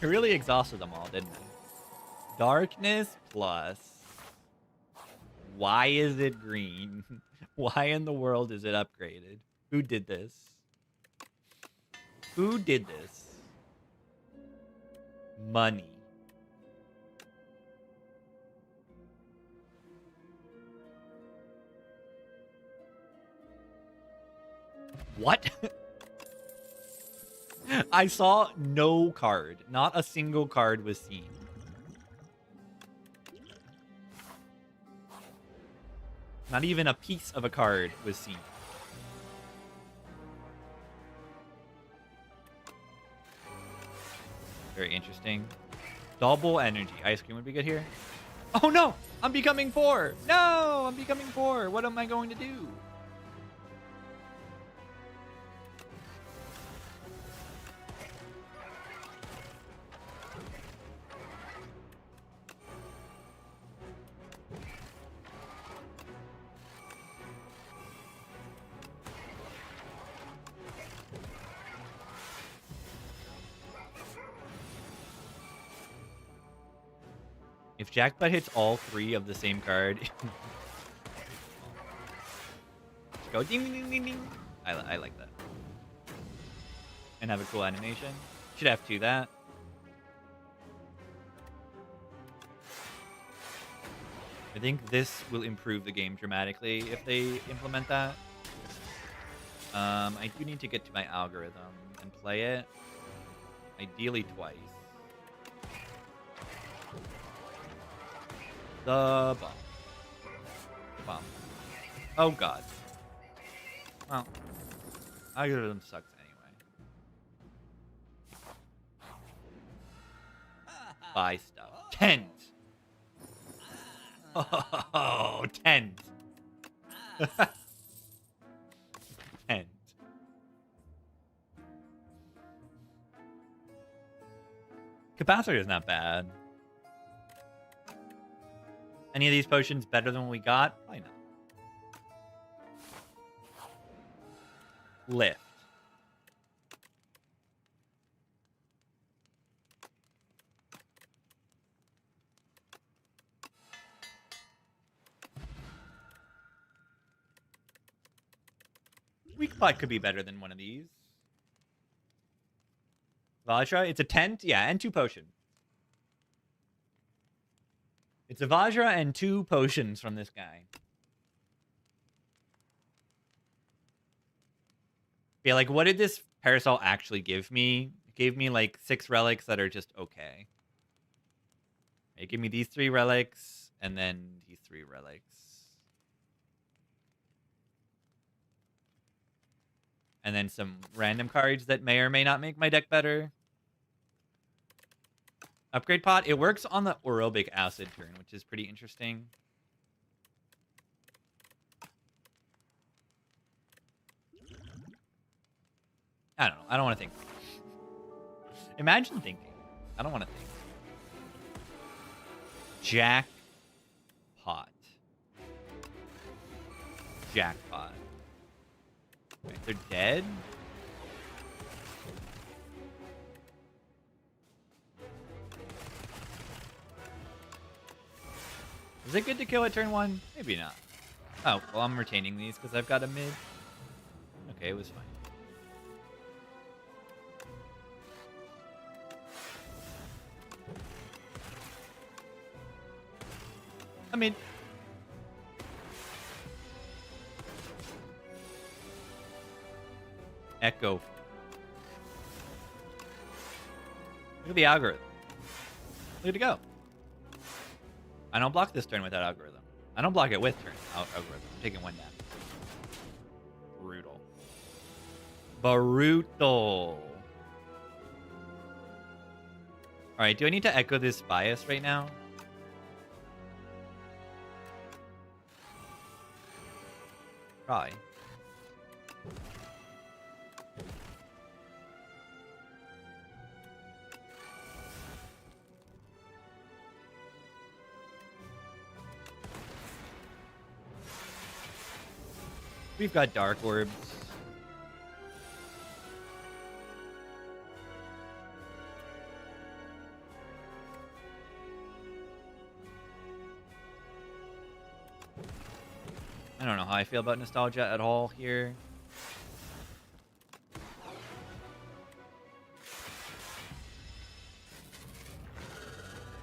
I really exhausted them all, didn't I? Darkness plus. Why is it green? Why in the world is it upgraded? Who did this? Who did this? Money. What? I saw no card. Not a single card was seen. Not even a piece of a card was seen. Very interesting. Double energy. Ice cream would be good here. Oh no! I'm becoming 4! No! I'm becoming 4! What am I going to do? If Jackpot hits all 3 of the same card... Just go ding ding ding ding. I like that. And have a cool animation. Should have to that. I think this will improve the game dramatically if they implement that. I do need to get to my algorithm and play it. Ideally twice. The bomb. The bomb. Oh god. Well, algorithm sucks anyway. Buy stuff. Tent. Oh, tent. Tent. Capacitor is not bad. Any of these potions better than what we got? Why not? Lift. Weak pot could be better than one of these. Vajra, it's a tent? Yeah, and 2 potions. It's a Vajra and 2 potions from this guy. Yeah, like, what did this Parasol actually give me? It gave me, like, 6 relics that are just okay. It gave me these 3 relics, and then these 3 relics. And then some random cards that may or may not make my deck better. Upgrade pot. It works on the aerobic acid turn, which is pretty interesting. I don't know. I don't want to think. Imagine thinking. I don't want to think. Jackpot. Jackpot. Wait, they're dead? Is it good to kill at turn 1? Maybe not. Oh, well, I'm retaining these because I've got a mid. Okay, it was fine. I mean... Echo. Look at the algorithm. Look at it go. I don't block this turn without algorithm. I don't block it with turn algorithm. I'm taking 1 down. Brutal. Brutal. Alright, do I need to echo this bias right now? Probably. We've got Dark Orbs. I don't know how I feel about Nostalgia at all here.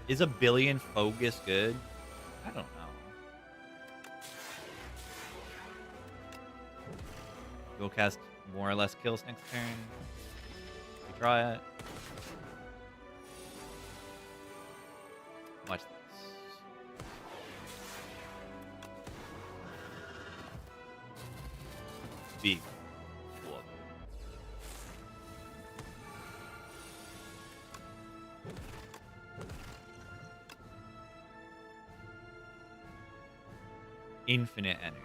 Is a billion Focus good? I don't know. We'll cast more or less kills next turn. We try it. Watch this. Big whoop. Infinite energy.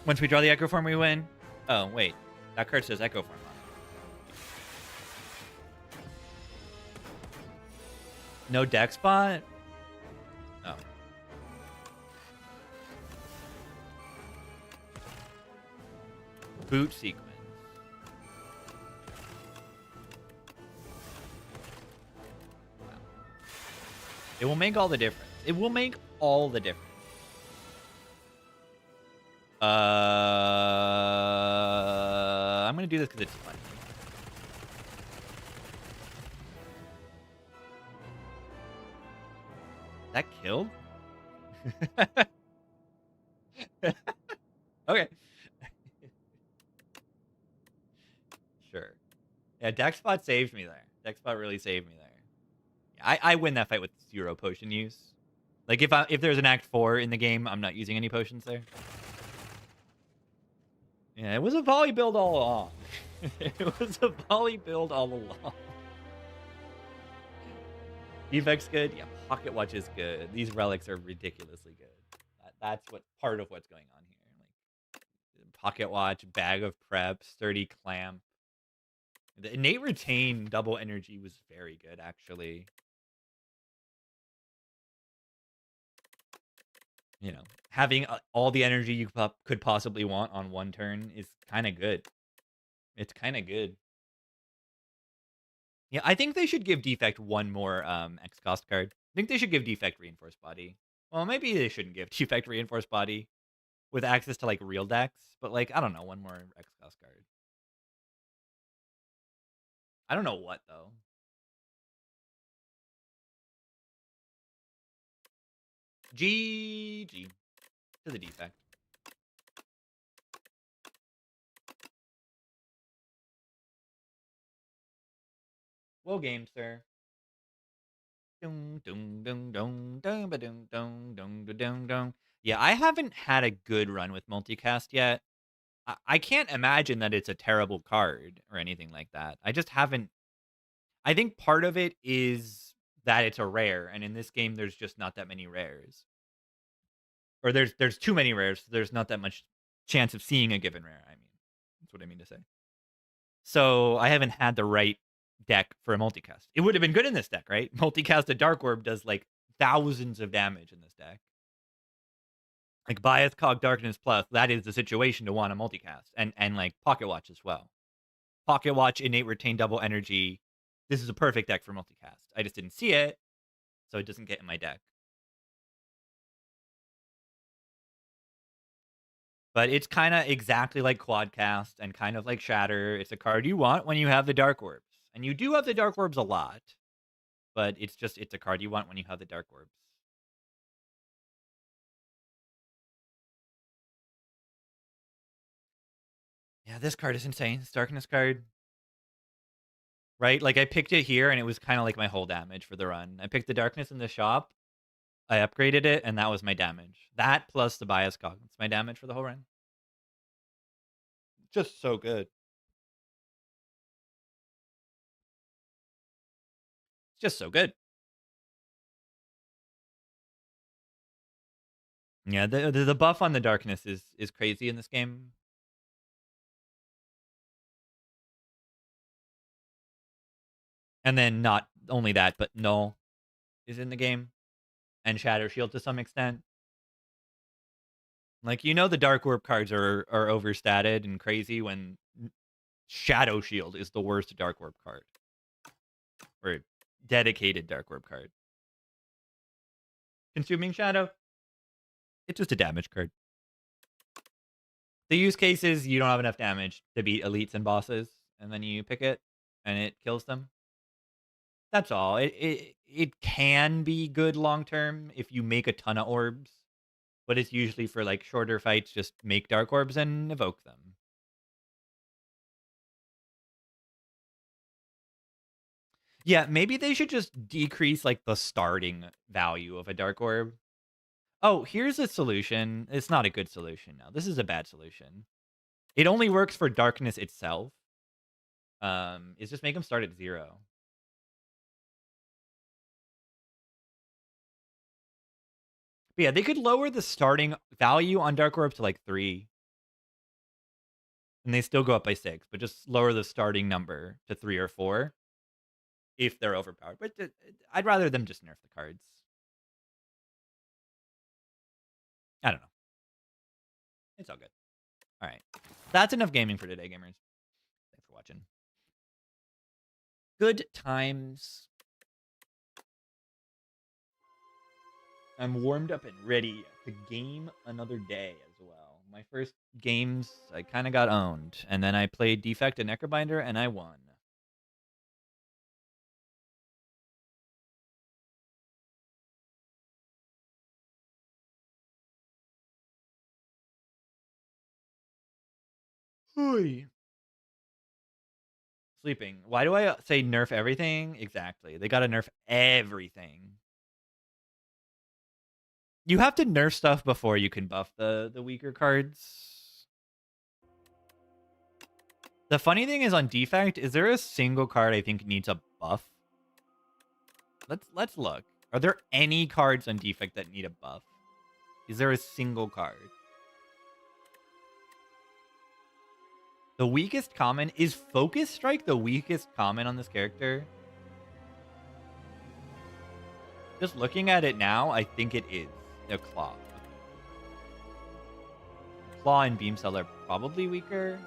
Once we draw the Echo Form, we win. Oh, wait. That card says Echo Form on it. No deck spot? Oh. Boot sequence. Wow. It will make all the difference. It will make all the difference. I'm gonna do this because it's fun. That killed? Okay. Sure. Yeah, deck spot saved me there. Deck spot really saved me there. Yeah, I win that fight with 0 potion use. Like if there's an Act 4 in the game, I'm not using any potions there. Yeah, it was a volley build all along. It was a volley build all along. Defect's good. Yeah, Pocket Watch is good. These relics are ridiculously good. That's what part of what's going on here. Like Pocket Watch, Bag of Prep, Sturdy Clamp. The Innate Retain double energy was very good, actually. You know, having all the energy you could possibly want on one turn is kind of good. It's kind of good. Yeah, I think they should give Defect one more X cost card. I think they should give Defect Reinforced Body. Well, maybe they shouldn't give Defect Reinforced Body with access to like real decks, but like I don't know, one more X cost card. I don't know what though. GG to the Defect. Well game, sir. Yeah, I haven't had a good run with multicast yet. I can't imagine that it's a terrible card or anything like that. I just haven't. I think part of it is that it's a rare, and in this game, there's just not that many rares, or there's too many rares. So there's not that much chance of seeing a given rare. I mean, that's what I mean to say. So I haven't had the right deck for a multicast. It would have been good in this deck, right? Multicast a Dark Orb does like thousands of damage in this deck. Like Bias Cog Darkness Plus, that is the situation to want a multicast, and like Pocket Watch as well. Pocket Watch, Innate Retain double energy. This is a perfect deck for multicast. I just didn't see it, so it doesn't get in my deck. But it's kind of exactly like Quadcast and kind of like Shatter. It's a card you want when you have the Dark Orbs. And you do have the Dark Orbs a lot. But it's a card you want when you have the Dark Orbs. Yeah, this card is insane. This Darkness card. Right? Like, I picked it here, and it was kind of like my whole damage for the run. I picked the Darkness in the shop. I upgraded it, and that was my damage. That plus the Bias Cog. It's my damage for the whole run. Just so good. It's just so good. Yeah, the buff on the darkness is crazy in this game. And then not only that, but Null is in the game, and Shadow Shield to some extent. Like, you know, the Dark Orb cards are overstated and crazy when Shadow Shield is the worst Dark Orb card. Or dedicated Dark Orb card. Consuming Shadow, it's just a damage card. The use case is you don't have enough damage to beat elites and bosses, and then you pick it, and it kills them. That's all. It can be good long term if you make a ton of orbs, but it's usually for like shorter fights. Just make dark orbs and evoke them. Yeah, maybe they should just decrease like the starting value of a dark orb. Oh, here's a solution. It's not a good solution now. This is a bad solution. It only works for darkness itself. Is just make them start at 0. But yeah, they could lower the starting value on dark orbs to like 3. And they still go up by 6, but just lower the starting number to 3 or 4 if they're overpowered. But I'd rather them just nerf the cards. I don't know. It's all good. All right. That's enough gaming for today, gamers. Thanks for watching. Good times. I'm warmed up and ready to game another day as well. My first games, I kind of got owned. And then I played Defect and Necrobinder, and I won. Hoi. Sleeping. Why do I say nerf everything? Exactly. They gotta nerf everything. You have to nerf stuff before you can buff the weaker cards. The funny thing is on Defect, is there a single card I think needs a buff? Let's look. Are there any cards on Defect that need a buff? Is there a single card? The weakest common is Focus Strike the weakest common on this character? Just looking at it now, I think it is. The Claw. Claw and Beam Cell are probably weaker.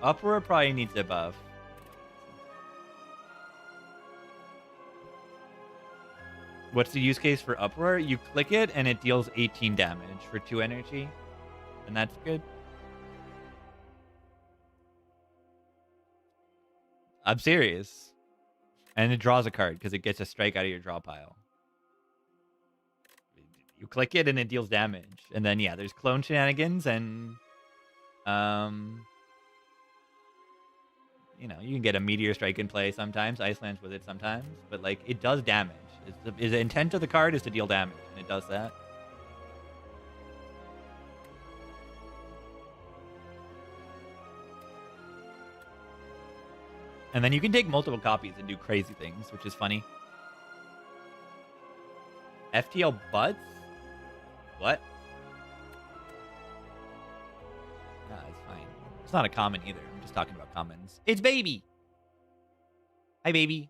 Uproar probably needs a buff. What's the use case for Uproar? You click it and it deals 18 damage for 2 energy. And that's good. I'm serious. And it draws a card because it gets a strike out of your draw pile. You click it and it deals damage. And then, yeah, there's clone shenanigans and... you know, you can get a Meteor Strike in play sometimes. Iceland's with it sometimes. But, like, it does damage. The intent of the card is to deal damage. And it does that. And then you can take multiple copies and do crazy things, which is funny. FTL Butts? What? Nah, it's fine. It's not a common either. I'm just talking about commons. It's Baby! Hi, Baby.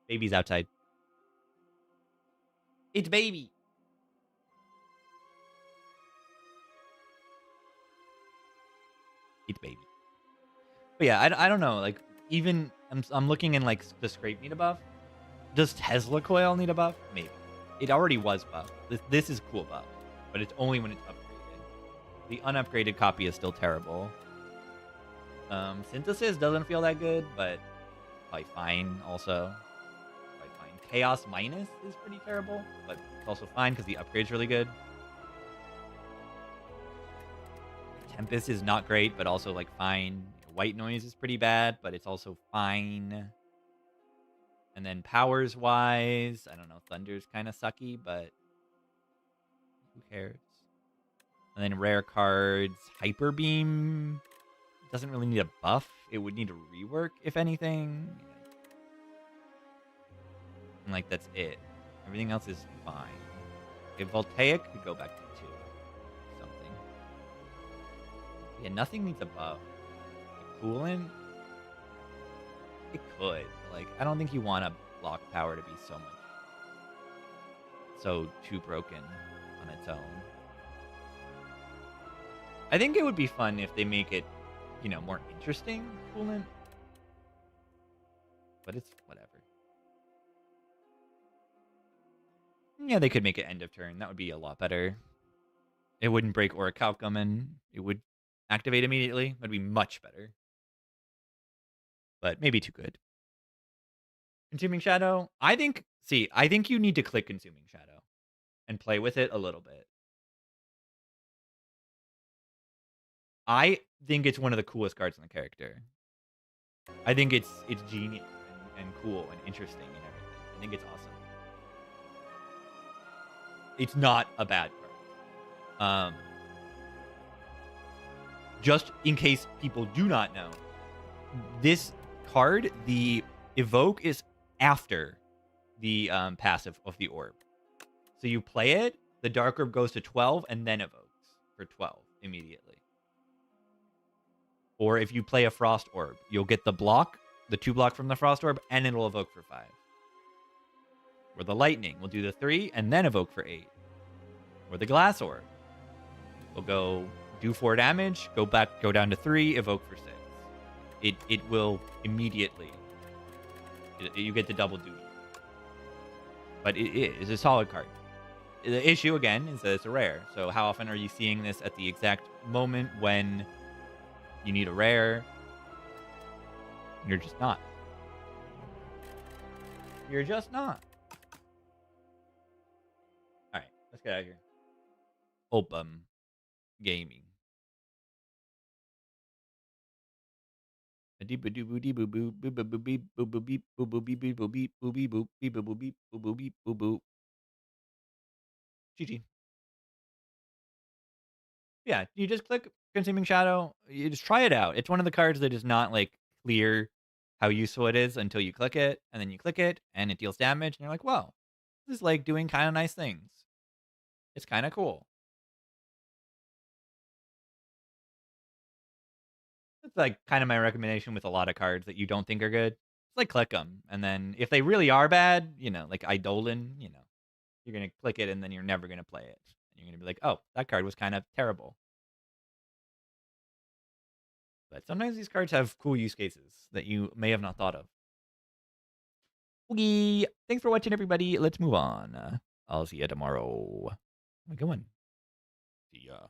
Baby's outside. It's Baby. It's Baby. But yeah, I don't know. Like, even... I'm looking in, like, the Scrape need a buff. Does Tesla Coil need a buff? Maybe. It already was buffed. This is cool buff. But it's only when it's upgraded. The unupgraded copy is still terrible. Synthesis doesn't feel that good, but probably fine also. Probably fine. Chaos Minus is pretty terrible, but it's also fine because the upgrade's really good. Tempest is not great, but also like fine. White Noise is pretty bad, but it's also fine. And then powers wise, I don't know, Thunder's kind of sucky, but who cares? And then rare cards, Hyper Beam doesn't really need a buff. It would need a rework, if anything. And like that's it. Everything else is fine. If Voltaic could go back to 2. Something. Yeah, nothing needs a buff. Coolant? It could. Like, I don't think you want a block power to be so too broken on its own. I think it would be fun if they make it, more interesting, Coolant. But it's whatever. Yeah, they could make it end of turn. That would be a lot better. It wouldn't break Orichalcum, and it would activate immediately. That'd be much better. But maybe too good. Consuming Shadow? I think you need to click Consuming Shadow and play with it a little bit. I think it's one of the coolest cards in the character. I think it's genius and cool and interesting and everything. I think it's awesome. It's not a bad card. Just in case people do not know, this card, the Evoke, is after the passive of the orb. So you play it, the Dark Orb goes to 12, and then evokes for 12 immediately. Or if you play a Frost Orb, you'll get the 2 block from the Frost Orb, and it'll evoke for 5. Or the Lightning will do the 3, and then evoke for 8. Or the Glass Orb will go do 4 damage, go down to 3, evoke for 6. It will immediately. You get the double duty. But it is a solid card. The issue, again, is that it's a rare. So how often are you seeing this at the exact moment when you need a rare? You're just not. You're just not. All right, let's get out of here. Opum Gaming. GG. Yeah, you just click Consuming Shadow. You just try it out. It's one of the cards that is not like clear how useful it is until you click it, and then you click it, and it deals damage, and you're like, "Whoa, this is like doing kind of nice things. It's kind of cool." It's like kind of my recommendation with a lot of cards that you don't think are good. It's like click them, and then if they really are bad, like Eidolon, you're gonna click it, and then you're never gonna play it. And you're gonna be like, "Oh, that card was kind of terrible." But sometimes these cards have cool use cases that you may have not thought of. Okay, thanks for watching, everybody. Let's move on. I'll see you tomorrow. Have a good one. See ya.